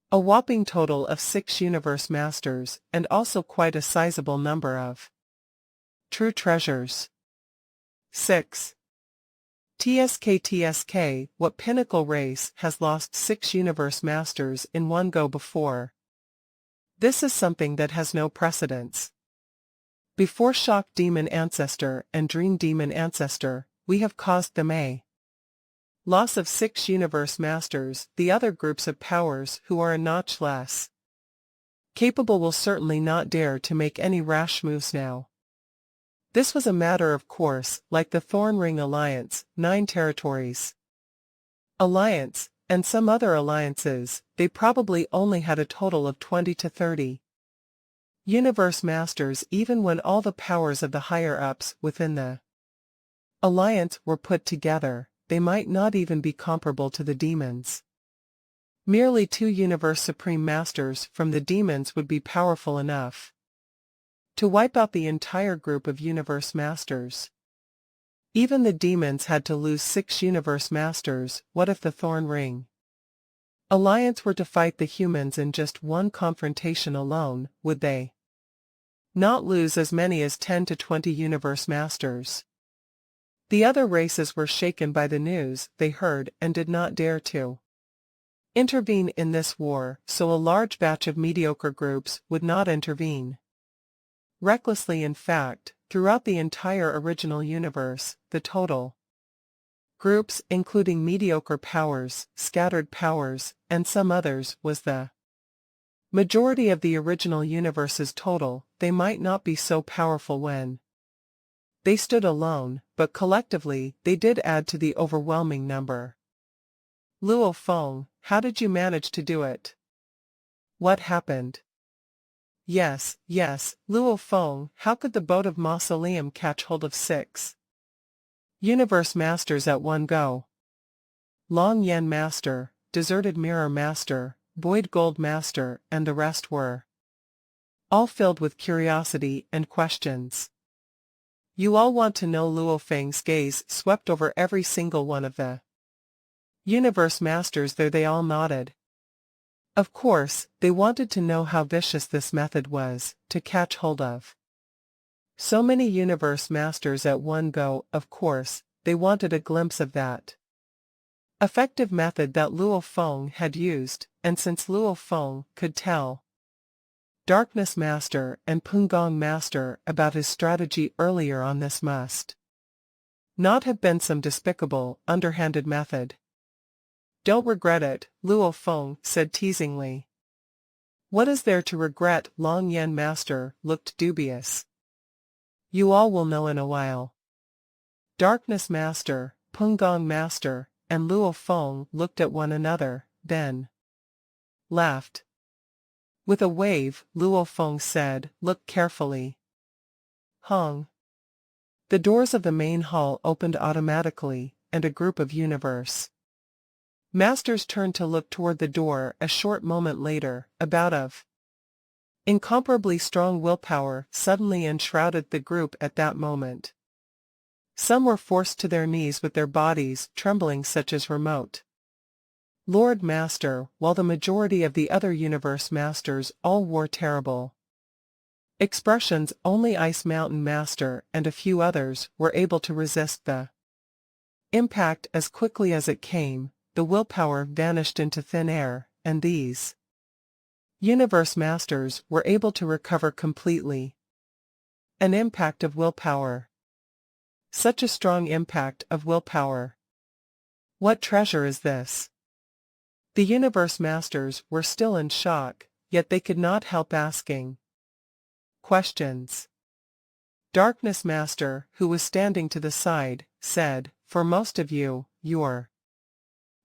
a whopping total of 6 universe masters, and also quite a sizable number of true treasures. 6. TSK, what pinnacle race has lost 6 universe masters in one go before? This is something that has no precedence. Before Shock Demon Ancestor and Dream Demon Ancestor, we have caused them a loss of 6 universe masters. The other groups of powers who are a notch less capable will certainly not dare to make any rash moves now. This was a matter of course, like the Thorn Ring Alliance, 9 territories alliance, and some other alliances. They probably only had a total of 20 to 30 universe masters. Even when all the powers of the higher-ups within the alliance were put together, they might not even be comparable to the demons. Merely 2 universe supreme masters from the demons would be powerful enough to wipe out the entire group of universe masters. Even the demons had to lose 6 universe masters. What if the Thorn Ring Alliance were to fight the humans in just one confrontation alone? Would they not lose as many as 10 to 20 universe masters? The other races were shaken by the news they heard and did not dare to intervene in this war, so a large batch of mediocre groups would not intervene recklessly. In fact, throughout the entire original universe, the total groups, including mediocre powers, scattered powers, and some others, was the majority of the original universe's total. They might not be so powerful when they stood alone, but collectively they did add to the overwhelming number. Luo Feng, how did you manage to do it? What happened? Yes, Luo Feng, how could the boat of mausoleum catch hold of 6 universe masters at one go? Long Yen Master, Deserted Mirror Master, Void Gold Master, and the rest were all filled with curiosity and questions. You all want to know? Luo Feng's gaze swept over every single one of the universe masters there. They all nodded. Of course, they wanted to know how vicious this method was, to catch hold of so many universe masters at one go. Of course, they wanted a glimpse of that effective method that Luo Feng had used, and since Luo Feng could tell Darkness Master and Pungong Master about his strategy earlier on, this must not have been some despicable, underhanded method. Don't regret it, Luo Feng said teasingly. What is there to regret? Long Yen Master looked dubious. You all will know in a while. Darkness Master, Pungong Master, and Luo Feng looked at one another. Then laughed. With a wave, Luo Feng said, "Look carefully." Hong. The doors of the main hall opened automatically, and a group of universe masters turned to look toward the door. A short moment later, a bout of incomparably strong willpower suddenly enshrouded the group at that moment. Some were forced to their knees with their bodies trembling, such as remote Lord Master, while the majority of the other universe masters all wore terrible expressions. Only Ice Mountain Master and a few others were able to resist the impact. As quickly as it came, the willpower vanished into thin air, and these universe masters were able to recover completely. An impact of willpower. Such a strong impact of willpower. What treasure is this? The universe masters were still in shock, yet they could not help asking questions. Darkness Master, who was standing to the side, said, "For most of you, your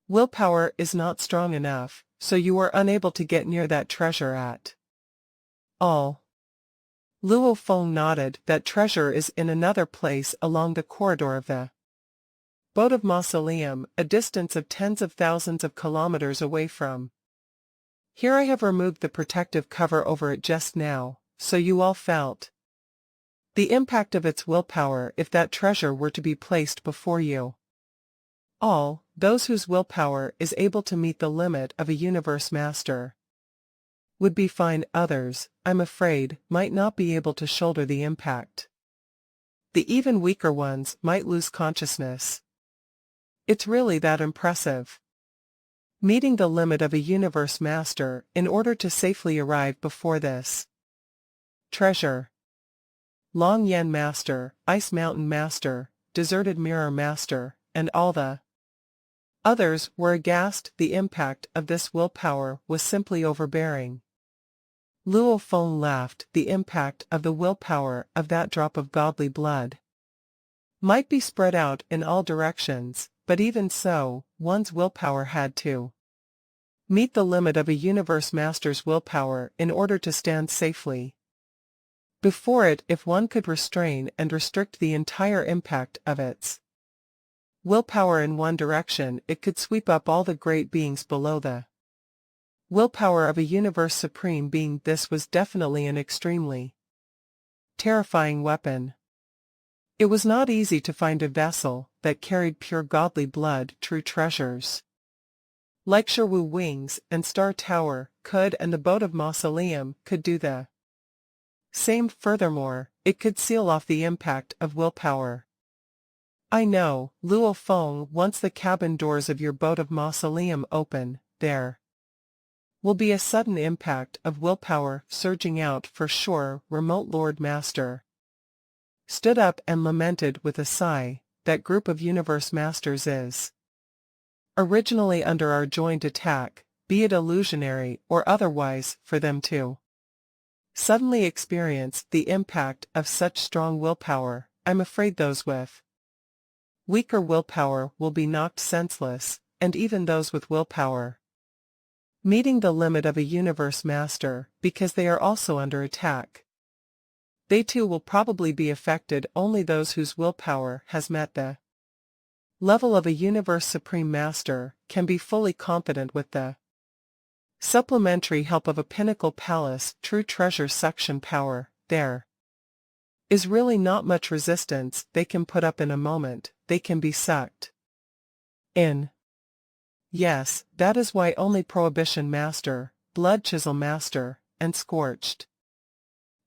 willpower is not strong enough, so you are unable to get near that treasure at all." Luo Feng nodded. That treasure is in another place along the corridor of the Boat of Mausoleum, a distance of tens of thousands of kilometers away from here. I have removed the protective cover over it just now, so you all felt the impact of its willpower if that treasure were to be placed before you. All, those whose willpower is able to meet the limit of a universe master, would be fine. Others, I'm afraid, might not be able to shoulder the impact. The even weaker ones might lose consciousness. It's really that impressive. Meeting the limit of a universe master in order to safely arrive before this treasure. Long Yen Master, Ice Mountain Master, Deserted Mirror Master, and all the others were aghast. The impact of this willpower was simply overbearing. Luo Feng laughed. The impact of the willpower of that drop of godly blood might be spread out in all directions, but even so, one's willpower had to meet the limit of a universe master's willpower in order to stand safely before it. If one could restrain and restrict the entire impact of its willpower in one direction, it could sweep up all the great beings below the willpower of a universe supreme being. This was definitely an extremely terrifying weapon. It was not easy to find a vessel that carried pure godly blood. True treasures like Sherwu Wings and Star Tower could, and the Boat of Mausoleum could do the same. Furthermore, it could seal off the impact of willpower. I know, Luo Feng, once the cabin doors of your Boat of Mausoleum open, there will be a sudden impact of willpower surging out for sure. Remote Lord Master stood up and lamented with a sigh. That group of universe masters is originally under our joint attack, be it illusionary or otherwise. For them to suddenly experience the impact of such strong willpower, I'm afraid those with weaker willpower will be knocked senseless, and even those with willpower meeting the limit of a universe master, because they are also under attack, they too will probably be affected. Only those whose willpower has met the level of a universe supreme master can be fully confident with the supplementary help of a pinnacle palace. True treasure suction power. There is really not much resistance they can put up in a moment. They can be sucked in. Yes, that is why only Prohibition Master, Blood Chisel Master, and Scorched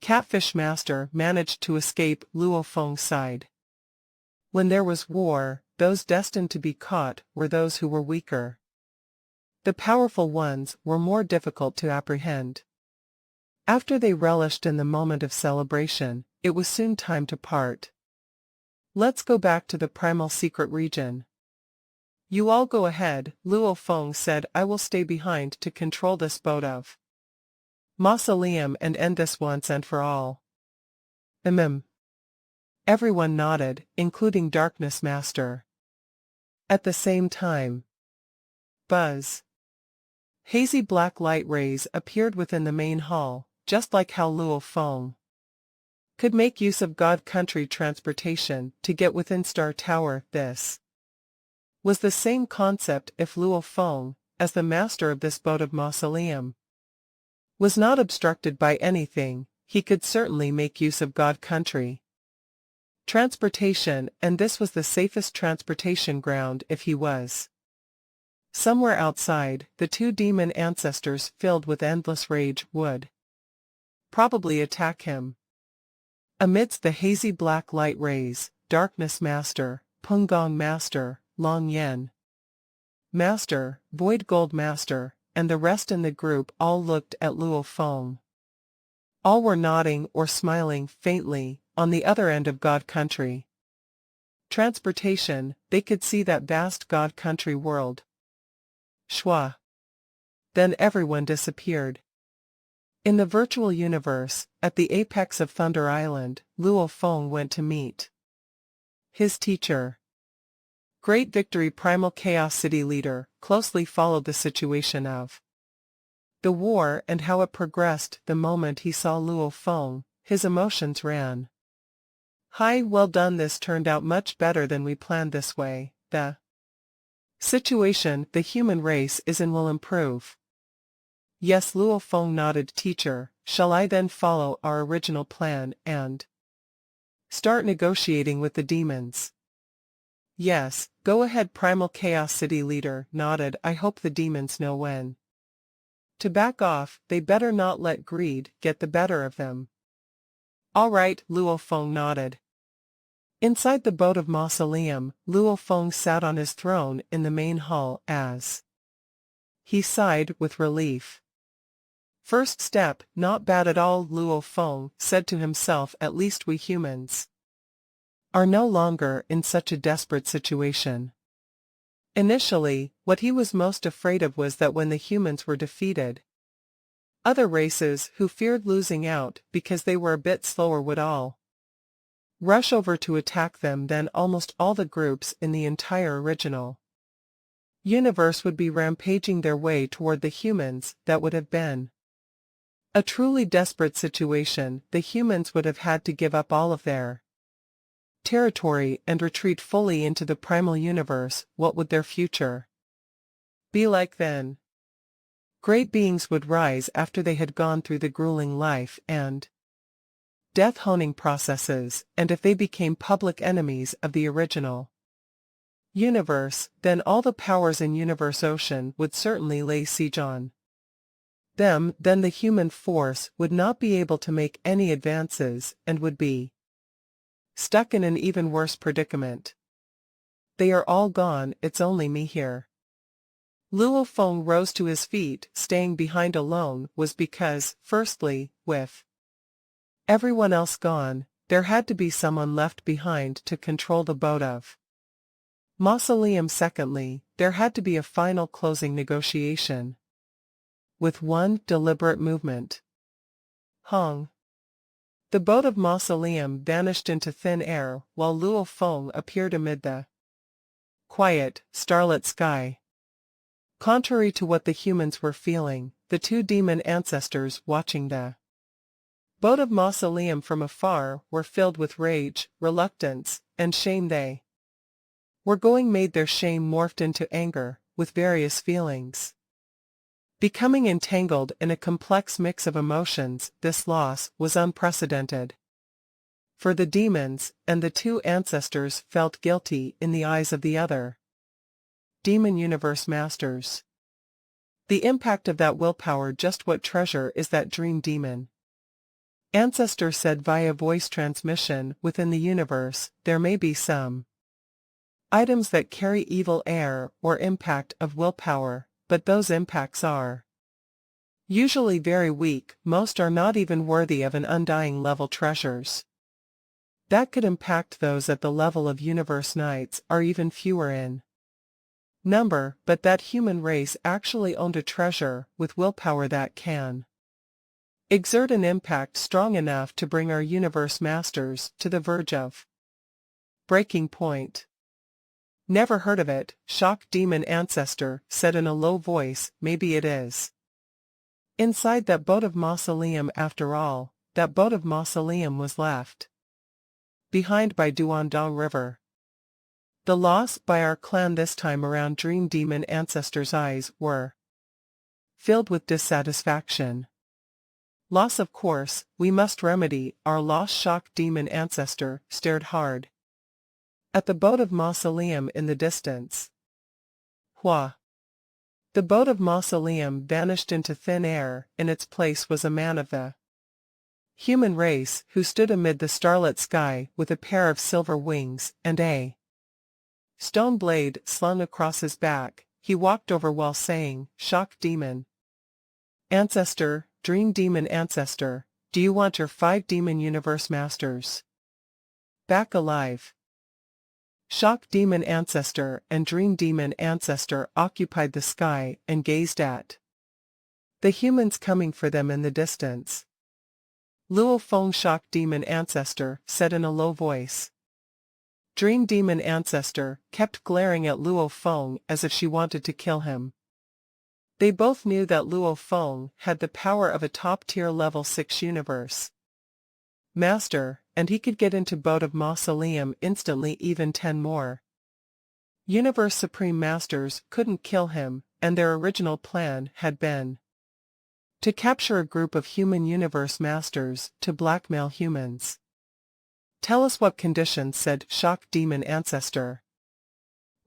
Catfish Master managed to escape. Luo Feng sighed. When there was war, those destined to be caught were those who were weaker. The powerful ones were more difficult to apprehend. After they relished in the moment of celebration, it was soon time to part. Let's go back to the primal secret region. You all go ahead, Luo Feng said. I will stay behind to control this Boat of Mausoleum and end this once and for all. Everyone nodded, including Darkness Master. At the same time, Buzz Hazy black light rays appeared within the main hall, just like how Luo Feng could make use of God Country transportation to get within Star Tower. This was the same concept if Luo Feng, as the master of this boat of mausoleum, was not obstructed by anything, he could certainly make use of God Country transportation, and this was the safest transportation ground if he was somewhere outside. The two demon ancestors, filled with endless rage, would probably attack him. Amidst the hazy black light rays, Darkness Master, Pungong Master, Long Yen Master, Void Gold Master, and the rest in the group all looked at Luo Feng. All were nodding or smiling faintly. On the other end of God Country transportation, they could see that vast God Country world. Shwa. Then everyone disappeared. In the virtual universe, at the apex of Thunder Island, Luo Feng went to meet his teacher. Great Victory Primal Chaos City leader closely followed the situation of the war and how it progressed. The moment he saw Luo Feng, his emotions ran high. Well done, this turned out much better than we planned. This way, the situation the human race is in will improve. Yes, Luo Feng nodded. Teacher, shall I then follow our original plan and start negotiating with the demons? Yes, go ahead. Primal Chaos City leader nodded. I hope the demons know when to back off. They better not let greed get the better of them. All right, Luo Feng nodded. Inside the boat of mausoleum, Luo Feng sat on his throne in the main hall as he sighed with relief. First step, not bad at all, Luo Feng said to himself. At least we humans are no longer in such a desperate situation. Initially, what he was most afraid of was that when the humans were defeated, other races who feared losing out because they were a bit slower would all rush over to attack them. Then almost all the groups in the entire original universe would be rampaging their way toward the humans. That would have been a truly desperate situation. The humans would have had to give up all of their territory and retreat fully into the primal universe. What would their future be like then? Great beings would rise after they had gone through the grueling life and death honing processes, and if they became public enemies of the original universe, then all the powers in Universe Ocean would certainly lay siege on them. Then the human force would not be able to make any advances and would be stuck in an even worse predicament. They are all gone, it's only me here. Luo Feng rose to his feet. Staying behind alone was because, firstly, with everyone else gone, there had to be someone left behind to control the boat of mausoleum. Secondly, there had to be a final closing negotiation. With one deliberate movement, Hong, the boat of mausoleum, vanished into thin air while Luo Feng appeared amid the quiet, starlit sky. Contrary to what the humans were feeling, the two demon ancestors watching the boat of mausoleum from afar were filled with rage, reluctance, and shame. They were going made their shame morphed into anger, with various feelings becoming entangled in a complex mix of emotions. This loss was unprecedented for the demons, and the two ancestors felt guilty in the eyes of the other demon universe masters. The impact of that willpower. Just what treasure is that dream demon ancestor said via voice transmission. Within the universe, there may be some items that carry evil air or impact of willpower, but those impacts are usually very weak. Most are not even worthy of an undying level. Treasures that could impact those at the level of universe knights are even fewer in number, but that human race actually owned a treasure with willpower that can exert an impact strong enough to bring our universe masters to the verge of breaking point. Never heard of it, Shock Demon Ancestor said in a low voice. Maybe it is. Inside that boat of mausoleum after all, that boat of mausoleum was left behind by Duandong River. The loss by our clan this time around. Dream Demon Ancestor's eyes were filled with dissatisfaction. Loss, of course, we must remedy our loss. Shock Demon Ancestor stared hard at the boat of mausoleum in the distance. Hua! The boat of mausoleum vanished into thin air. In its place was a man of the human race who stood amid the starlit sky with a pair of silver wings and a stone blade slung across his back. He walked over while saying, Shock Demon Ancestor, Dream Demon Ancestor, do you want your 5 Demon Universe Masters back alive? Shock Demon Ancestor and Dream Demon Ancestor occupied the sky and gazed at the humans coming for them in the distance. Luo Feng. Shock Demon Ancestor said in a low voice. Dream Demon Ancestor kept glaring at Luo Feng as if she wanted to kill him. They both knew that Luo Feng had the power of a top-tier level 6 universe master, and he could get into boat of mausoleum instantly. Even 10 more Universe Supreme Masters couldn't kill him, and their original plan had been to capture a group of human Universe Masters to blackmail humans. Tell us what conditions, said Shock Demon Ancestor.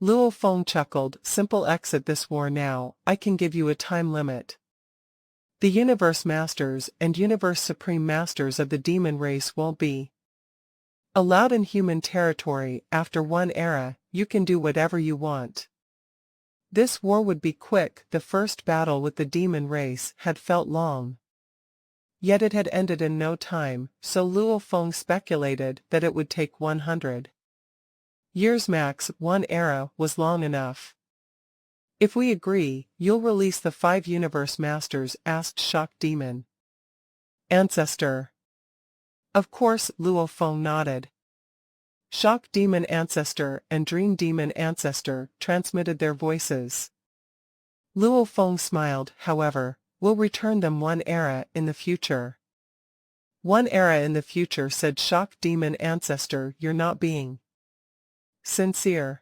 Luo Feng chuckled. Simple, exit this war now. I can give you a time limit. The Universe Masters and Universe Supreme Masters of the demon race won't be allowed in human territory. After 1 era, you can do whatever you want. This war would be quick. The first battle with the demon race had felt long, yet it had ended in no time, so Luo Feng speculated that it would take 100 years max. 1 era was long enough. If we agree, you'll release the 5 Universe Masters, asked Shock Demon Ancestor. Of course, Luo Feng nodded. Shock Demon Ancestor and Dream Demon Ancestor transmitted their voices. Luo Feng smiled. However, we'll return them 1 era in the future. 1 era in the future, said Shock Demon Ancestor. You're not being sincere.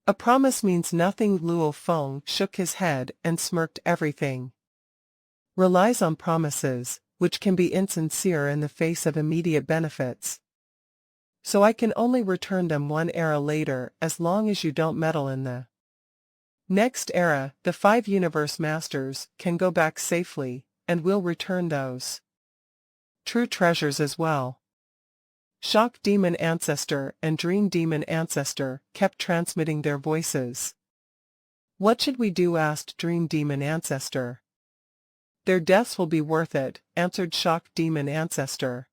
A promise means nothing. Luo Feng shook his head and smirked. Everything relies on promises, which can be insincere in the face of immediate benefits. So I can only return them 1 era later, as long as you don't meddle in the next era. The 5 Universe Masters can go back safely, and we'll return those true treasures as well. Shock Demon Ancestor and Dream Demon Ancestor kept transmitting their voices. What should we do, asked Dream Demon Ancestor. Their deaths will be worth it, answered Shock Demon Ancestor.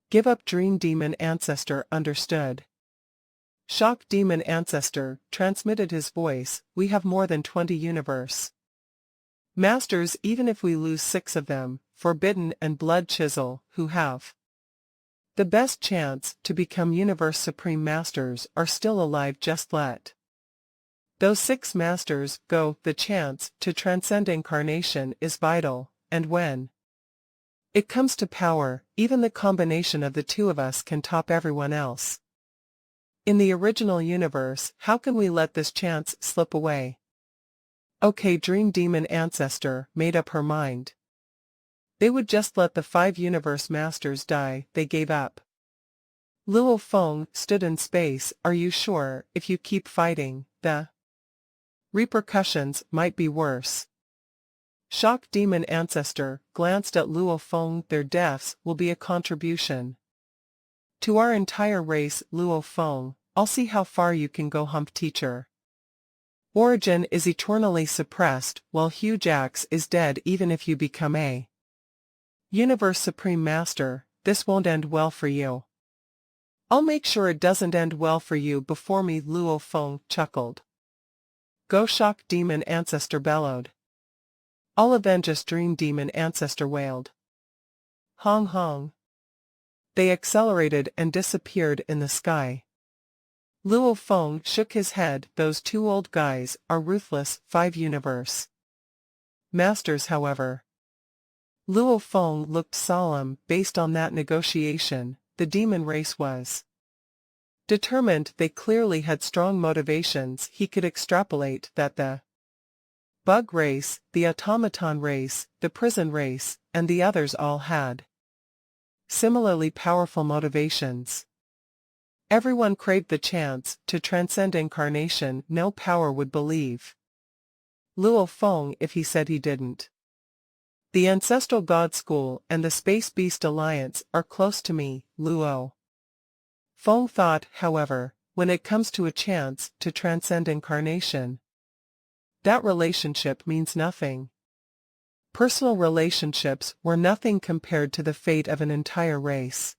Give up. Dream Demon Ancestor understood. Shock Demon Ancestor transmitted his voice. We have more than 20 Universe Masters. Even if we lose 6 of them, Forbidden and Blood Chisel, who have the best chance to become Universe Supreme Masters, are still alive. Just let those 6 Masters go. The chance to transcend incarnation is vital, and when it comes to power, even the combination of the 2 of us can top everyone else in the original universe. How can we let this chance slip away? Okay, Dream Demon Ancestor made up her mind. They would just let the 5 Universe Masters die. They gave up. Luo Feng stood in space. Are you sure? If you keep fighting, the repercussions might be worse. Shock Demon Ancestor glanced at Luo Feng. Their deaths will be a contribution to our entire race. Luo Feng, I'll see how far you can go. Hump teacher. Origin is eternally suppressed, while Hugh Jax is dead. Even if you become a Universe Supreme Master, this won't end well for you. I'll make sure it doesn't end well for you before me. Luo Feng chuckled. Go. Shock Demon Ancestor bellowed. I'll avenge us. Dream Demon Ancestor wailed. Hong hong. They accelerated and disappeared in the sky. Luo Feng shook his head. Those two old guys are ruthless. 5 universe masters, however. Luo Feng looked solemn. Based on that negotiation, the demon race was determined. They clearly had strong motivations. He could extrapolate that the bug race, the automaton race, the prison race, and the others all had similarly powerful motivations. Everyone craved the chance to transcend incarnation. No power would believe Luo Feng if he said he didn't. The Ancestral God School and the Space Beast Alliance are close to me, Luo Feng thought. However, when it comes to a chance to transcend incarnation, that relationship means nothing. Personal relationships were nothing compared to the fate of an entire race.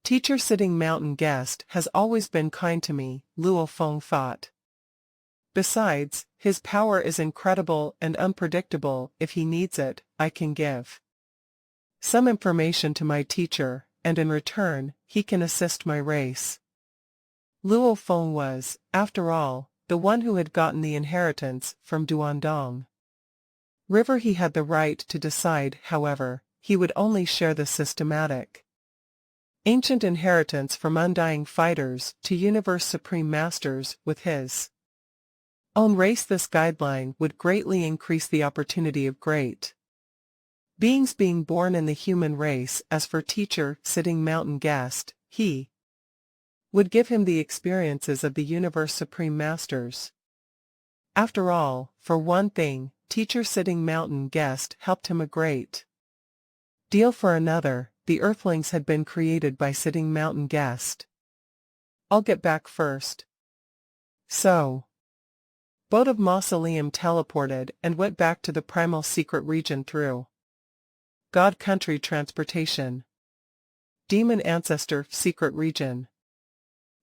Teacher sitting mountain guest has always been kind to me, Luo Feng thought. Besides, his power is incredible and unpredictable. If he needs it, I can give some information to my teacher, and in return, he can assist my race. Luo Feng was, after all, the one who had gotten the inheritance from Duandong River. He had the right to decide. However, he would only share the systematic ancient inheritance from undying fighters to universe supreme masters with his own race. This guideline would greatly increase the opportunity of great beings being born in the human race. As for teacher sitting mountain guest, he would give him the experiences of the universe supreme masters. After all, for one thing, teacher sitting mountain guest helped him a great deal. For another, the Earthlings had been created by sitting mountain guest. I'll get back first. So, Boat of Mausoleum teleported and went back to the primal secret region through God Country transportation. Demon Ancestor secret region.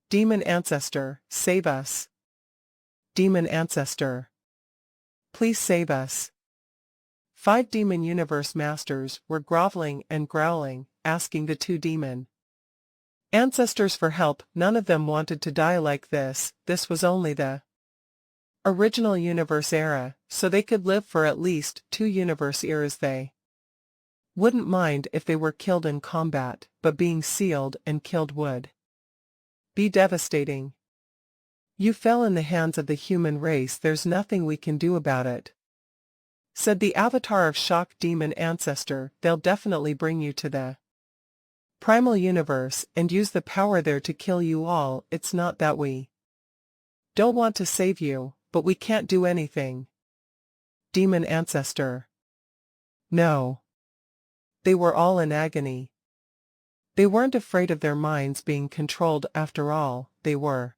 Demon Ancestor, save us. Demon Ancestor, please save us. 5 demon universe masters were groveling and growling, asking the 2 demon ancestors for help. None of them wanted to die like this. This was only the original universe era, so they could live for at least 2 universe eras. They wouldn't mind if they were killed in combat, but being sealed and killed would be devastating. You fell in the hands of the human race. There's nothing we can do about it, said the avatar of shock. Demon Ancestor, they'll definitely bring you to the primal universe and use the power there to kill you all. It's not that we don't want to save you, but we can't do anything. Demon Ancestor, no. They were all in agony. They weren't afraid of their minds being controlled. After all, they were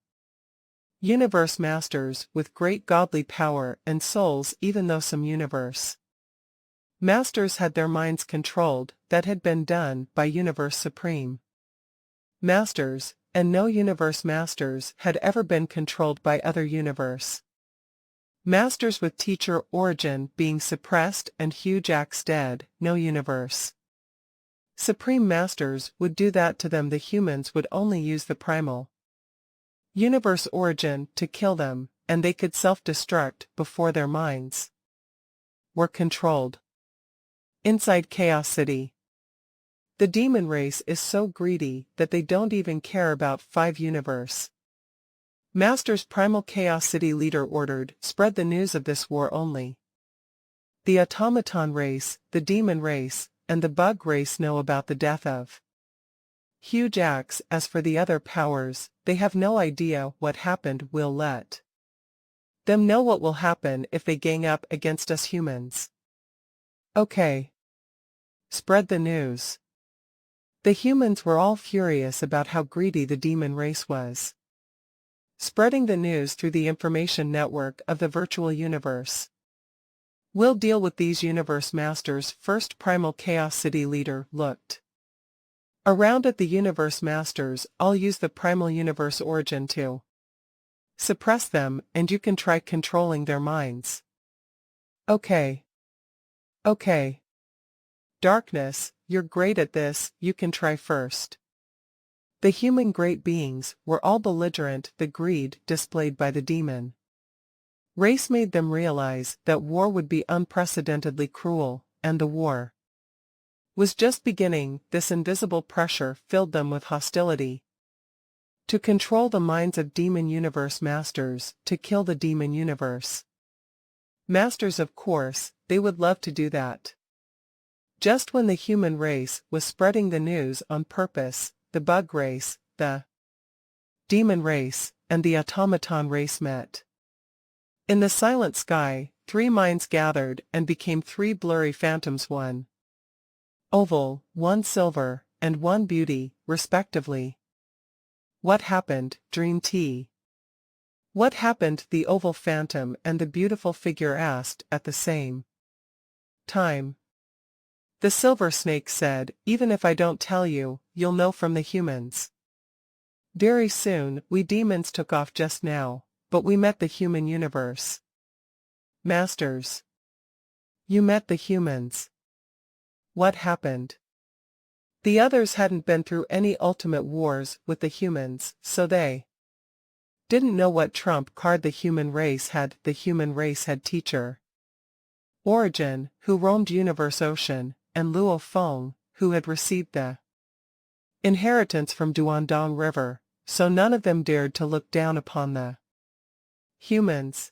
universe masters with great godly power and souls. Even though some universe masters had their minds controlled, that had been done by universe supreme masters, and no universe masters had ever been controlled by other universe masters. With teacher origin being suppressed and huge axe dead, no universe supreme masters would do that to them. The humans would only use the primal universe origin to kill them, and they could self-destruct before their minds were controlled. Inside Chaos City, the demon race is so greedy that they don't even care about 5 universe masters. Primal Chaos City leader ordered, spread the news of this war only. The automaton race, the demon race, and the bug race know about the death of Huge Axe. As for the other powers, they have no idea what happened. We'll let them know what will happen if they gang up against us humans. Okay. Spread the news. The humans were all furious about how greedy the demon race was. Spreading the news through the information network of the virtual universe. We'll deal with these universe masters first. Primal Chaos City leader looked around at the universe masters. I'll use the primal universe origin to suppress them, and you can try controlling their minds. Okay. Okay. Darkness, you're great at this, you can try first. The human great beings were all belligerent, the greed displayed by the demon race made them realize that war would be unprecedentedly cruel, and the war was just beginning. This invisible pressure filled them with hostility. To control the minds of demon universe masters, to kill the demon universe masters, of course, they would love to do that. Just when the human race was spreading the news on purpose, the bug race, the demon race, and the automaton race met. In the silent sky, three minds gathered and became three blurry phantoms, one oval, one silver, and one beauty, respectively. What happened, Dream T? What happened? The oval phantom and the beautiful figure asked at the same time. The silver snake said, even if I don't tell you, you'll know from the humans. Very soon, we demons took off just now, but we met the human universe masters. You met the humans. What happened? The others hadn't been through any ultimate wars with the humans, so they didn't know what trump card the human race had. The human race had teacher Origin, who roamed Universe Ocean, and Luo Feng, who had received the inheritance from Duandong River, so none of them dared to look down upon the humans.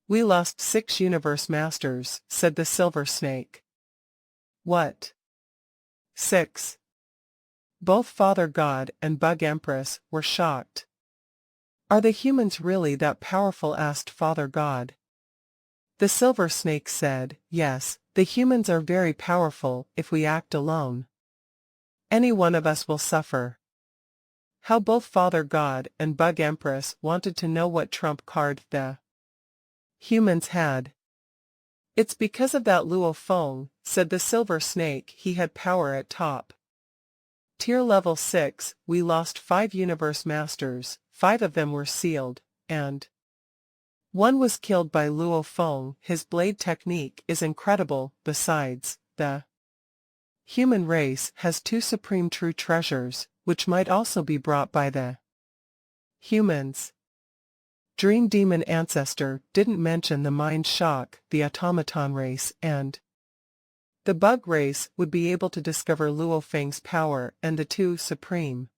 We lost 6 universe masters, said the silver snake. What? 6? Both Father God and Bug Empress were shocked. Are the humans really that powerful? Asked Father God. The silver snake said, yes, the humans are very powerful. If we act alone, any one of us will suffer. How both Father God and Bug Empress wanted to know what trump card the humans had. It's because of that Luo Feng, said the silver snake. He had power at top tier level 6. We lost 5 universe masters, 5 of them were sealed, and one was killed by Luo Feng. His blade technique is incredible. Besides, the human race has 2 supreme true treasures, which might also be brought by the humans. Dream Demon Ancestor didn't mention the Mind Shock, the automaton race, and the bug race would be able to discover Luo Feng's power and the 2 supreme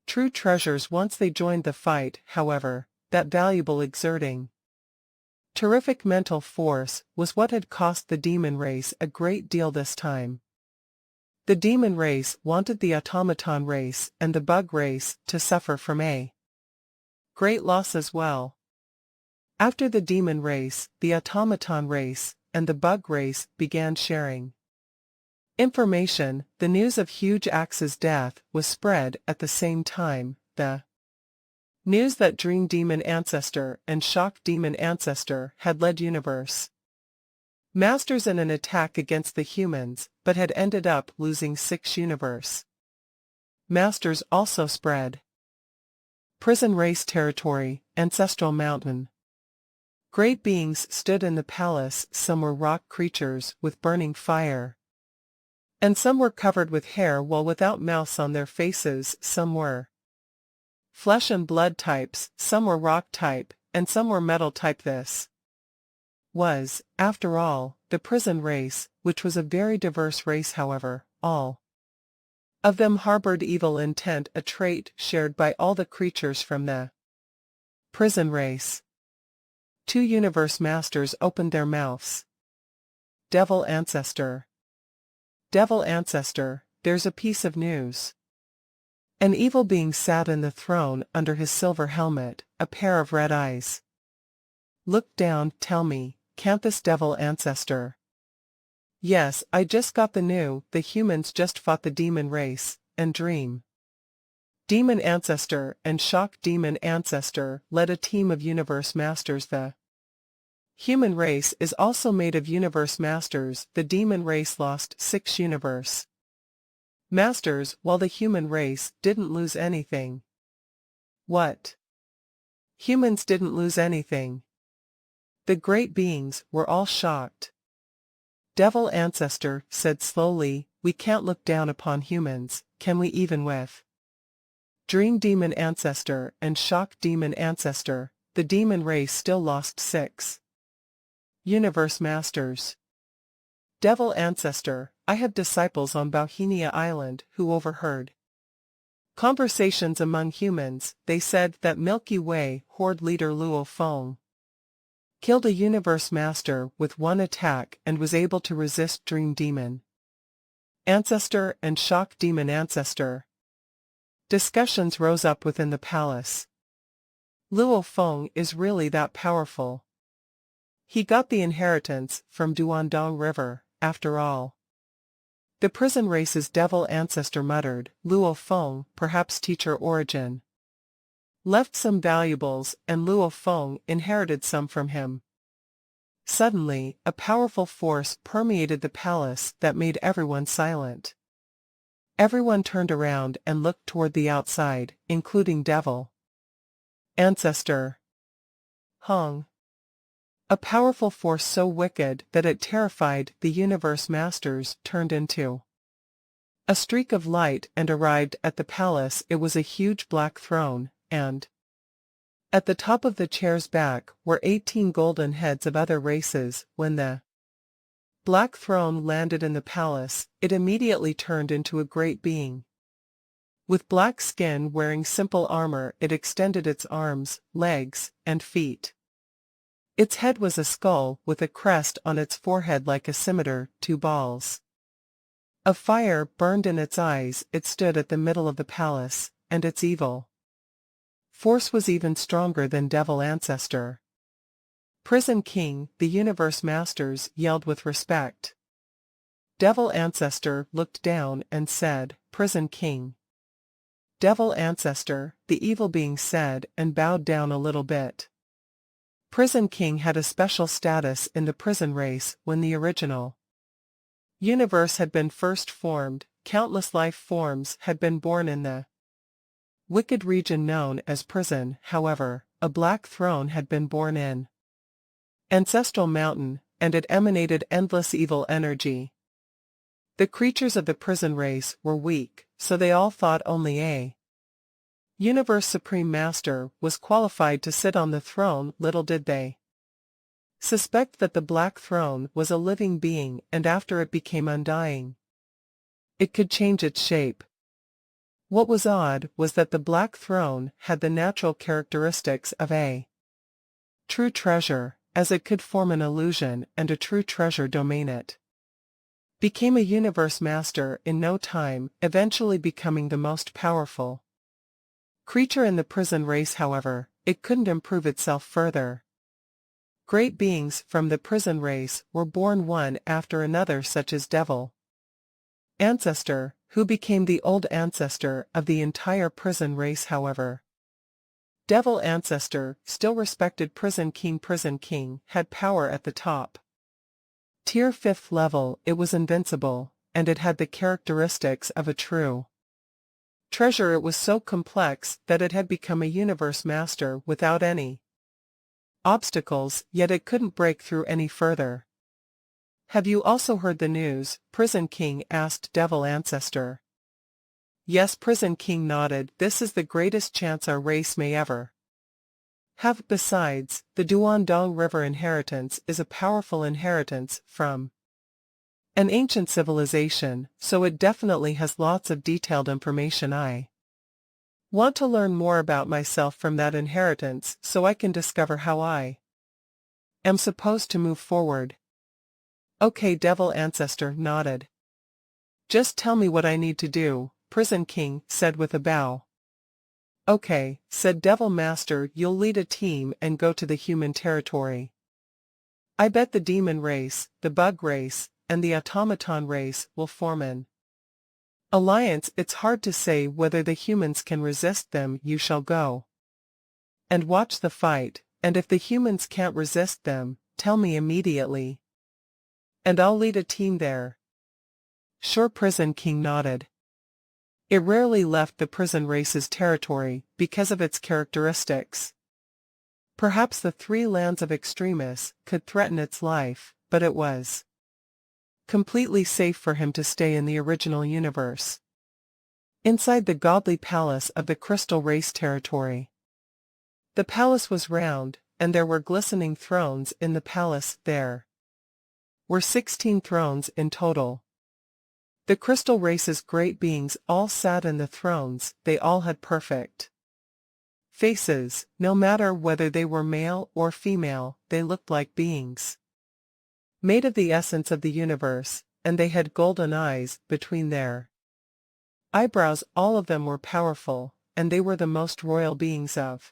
true treasures once they joined the fight. However, that valuable exerting terrific mental force was what had cost the demon race a great deal this time. The demon race wanted the automaton race and the bug race to suffer from a great loss as well. After the demon race, the automaton race, and the bug race began sharing information. The news of Huge Axe's death was spread at the same time. The news that Dream Demon Ancestor and Shock Demon Ancestor had led universe masters in an attack against the humans, but had ended up losing 6 universe masters also spread. Prison race territory, Ancestral Mountain. Great beings stood in the palace. Some were rock creatures with burning fire, and some were covered with hair while without mouths on their faces. Some were flesh and blood types, some were rock type, and some were metal type. This was, after all, the prison race, which was a very diverse race. However, all of them harbored evil intent, a trait shared by all the creatures from the prison race. 2 universe masters opened their mouths. Devil Ancestor. Devil Ancestor, there's a piece of news. An evil being sat in the throne under his silver helmet, a pair of red eyes. Look down. Tell me, can't this devil ancestor? Yes, I just got the humans just fought the demon race, and Dream Demon Ancestor and Shock Demon Ancestor led a team of universe masters. The human race is also made of universe masters. The demon race lost 6 universe masters, while the human race didn't lose anything. What? Humans didn't lose anything. The great beings were all shocked. Devil Ancestor said slowly, we can't look down upon humans, can we, even with Dream Demon Ancestor and Shock Demon Ancestor, the demon race still lost 6 Universe Masters. Devil Ancestor, I have disciples on Bohemia Island who overheard conversations among humans. They said that Milky Way Horde leader Luo Feng killed a Universe Master with one attack and was able to resist Dream Demon Ancestor and Shock Demon Ancestor. Discussions rose up within the palace. Luo Feng is really that powerful. He got the inheritance from Duandong River, after all. The prison race's devil ancestor muttered. Luo Feng, perhaps teacher origin, left some valuables and Luo Feng inherited some from him. Suddenly, a powerful force permeated the palace that made everyone silent. Everyone turned around and looked toward the outside, including Devil Ancestor Hong. A powerful force so wicked that it terrified the Universe Masters turned into a streak of light and arrived at the palace. It was a huge black throne, and at the top of the chair's back were 18 golden heads of other races. When the black throne landed in the palace, it immediately turned into a great being. With black skin wearing simple armor, it extended its arms, legs, and feet. Its head was a skull with a crest on its forehead like a scimitar, 2 balls of fire burned in its eyes. It stood at the middle of the palace, and its evil force was even stronger than Devil Ancestor. Prison King, the Universe Masters yelled with respect. Devil Ancestor looked down and said, Prison King. Devil Ancestor, the evil being said and bowed down a little bit. Prison King had a special status in the prison race. When the original universe had been first formed, countless life forms had been born in the wicked region known as prison. However, a black throne had been born in Ancestral Mountain, and it emanated endless evil energy. The creatures of the prison race were weak, so they all thought only a Universe Supreme Master was qualified to sit on the throne. Little did they suspect that the Black Throne was a living being, and after it became undying, it could change its shape. What was odd was that the Black Throne had the natural characteristics of a true treasure, as it could form an illusion and a true treasure domain. It became a Universe Master in no time, eventually becoming the most powerful creature in the prison race. However, it couldn't improve itself further. Great beings from the prison race were born one after another, such as Devil Ancestor, who became the old ancestor of the entire prison race. However, Devil Ancestor still respected Prison King. Prison King had power at the top tier 5th level. It was invincible, and it had the characteristics of a true treasure. It was so complex that it had become a Universe Master without any obstacles, yet it couldn't break through any further. Have you also heard the news? Prison King asked Devil Ancestor. Yes, Prison King nodded. This is the greatest chance our race may ever have. Besides, the Duandong River inheritance is a powerful inheritance from an ancient civilization, so it definitely has lots of detailed information. I want to learn more about myself from that inheritance so I can discover how I am supposed to move forward. Okay, Devil Ancestor nodded. Just tell me what I need to do, Prison King said with a bow. Okay, said Devil Master, you'll lead a team and go to the human territory. I bet the demon race, the bug race, and the automaton race will form an alliance. It's hard to say whether the humans can resist them. You shall go and watch the fight, and if the humans can't resist them, tell me immediately, and I'll lead a team there. Sure, Prison King nodded. It rarely left the prison race's territory because of its characteristics. Perhaps the 3 lands of extremists could threaten its life, but it was completely safe for him to stay in the original universe. inside the godly palace of the crystal race territory. The palace was round, and there were glistening thrones in the palace. There were 16 thrones in total. The crystal race's great beings all sat in the thrones. They all had perfect faces, no matter whether they were male or female. They looked like beings made of the essence of the universe, and they had golden eyes between their eyebrows. All of them were powerful, and they were the most royal beings of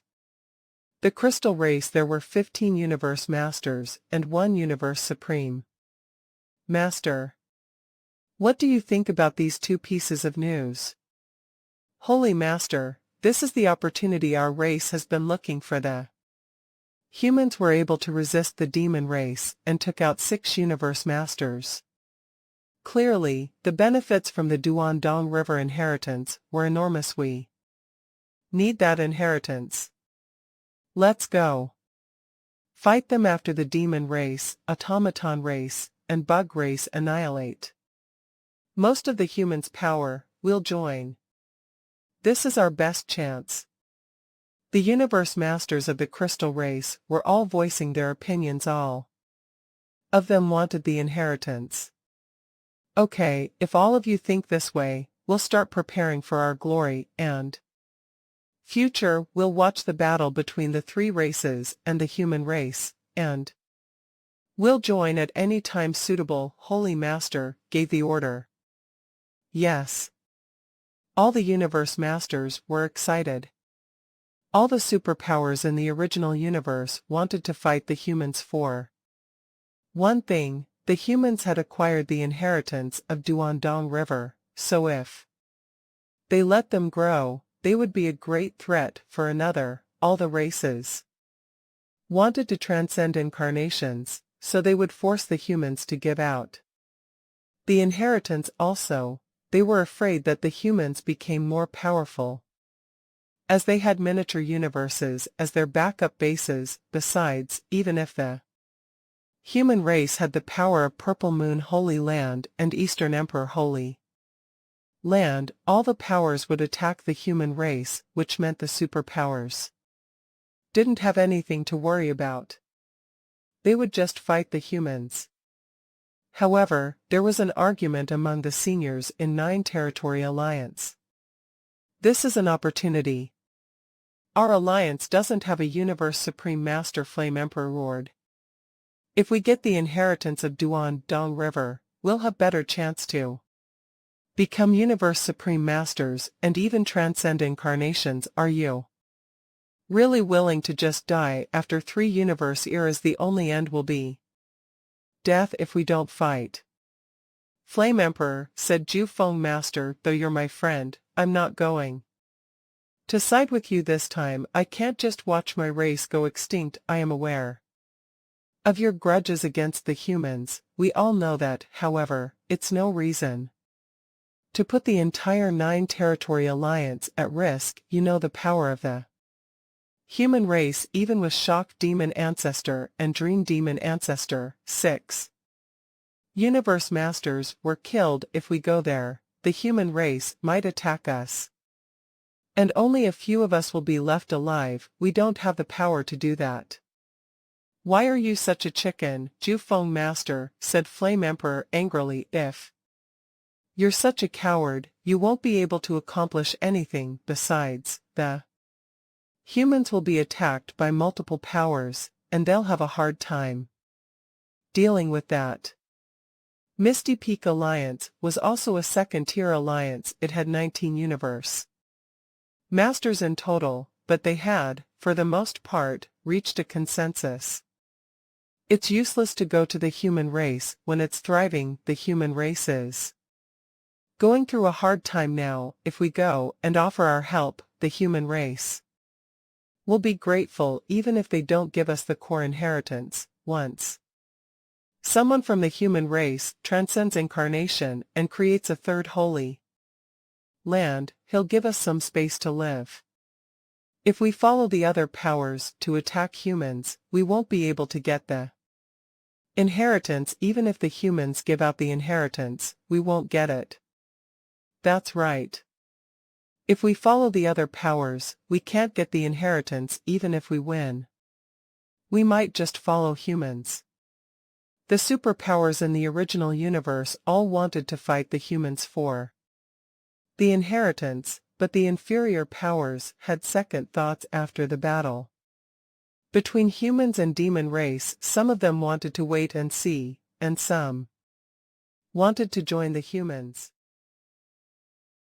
the crystal race. There were 15 universe masters and 1 universe supreme master. What do you think about these 2 pieces of news? Holy Master, this is the opportunity our race has been looking for. The humans were able to resist the demon race and took out 6 universe masters. Clearly, the benefits from the Duandong River inheritance were enormous. We need that inheritance. Let's go fight them after the demon race, automaton race, and bug race annihilate most of the humans' power. We'll join. This is our best chance. The universe masters of the crystal race were all voicing their opinions. All of them wanted the inheritance. Okay, if all of you think this way, we'll start preparing for our glory and future. We'll watch the battle between the 3 races and the human race, and we'll join at any time suitable. Holy Master gave the order. Yes. All the universe masters were excited. All the superpowers in the original universe wanted to fight the humans for one thing. The humans had acquired the inheritance of Duandong River, so if they let them grow, they would be a great threat for another. All the races wanted to transcend incarnations, so they would force the humans to give out the inheritance also. They were afraid that the humans became more powerful as they had miniature universes as their backup bases. Besides, even if the human race had the power of Purple Moon Holy Land and Eastern Emperor Holy Land, all the powers would attack the human race, which meant the superpowers didn't have anything to worry about. They would just fight the humans. However, there was an argument among the seniors in 9 Territory Alliance. This is an opportunity. Our alliance doesn't have a Universe Supreme Master. Flame Emperor roared. If we get the inheritance of Duandong River, we'll have better chance to become Universe Supreme Masters and even transcend incarnations. Are you really willing to just die after 3 universe eras? The only end will be death if we don't fight. Flame Emperor, said Jufeng Master, though you're my friend, I'm not going to side with you this time. I can't just watch my race go extinct. I am aware of your grudges against the humans. We all know that. However, it's no reason to put the entire 9 Territory Alliance at risk. You know the power of the human race, even with Shock Demon Ancestor and Dream Demon Ancestor. 6 Universe Masters were killed. If we go there, the human race might attack us, and only a few of us will be left alive. We don't have the power to do that. Why are you such a chicken? Jufeng Master, said Flame Emperor angrily. If you're such a coward, you won't be able to accomplish anything. Besides, the humans will be attacked by multiple powers, and they'll have a hard time dealing with that. Misty Peak Alliance was also a second-tier alliance. It had 19 universe masters in total, but they had, for the most part, reached a consensus. It's useless to go to the human race when it's thriving. The human race is going through a hard time now. If we go and offer our help, the human race will be grateful even if they don't give us the core inheritance. Once someone from the human race transcends incarnation and creates a 3rd holy land, he'll give us some space to live. If we follow the other powers to attack humans, we won't be able to get the inheritance. Even if the humans give out the inheritance, we won't get it. That's right. If we follow the other powers, we can't get the inheritance even if we win. We might just follow humans. The superpowers in the original universe all wanted to fight the humans for the inheritance, but the inferior powers had second thoughts after the battle. Between humans and demon race, some of them wanted to wait and see, and some wanted to join the humans.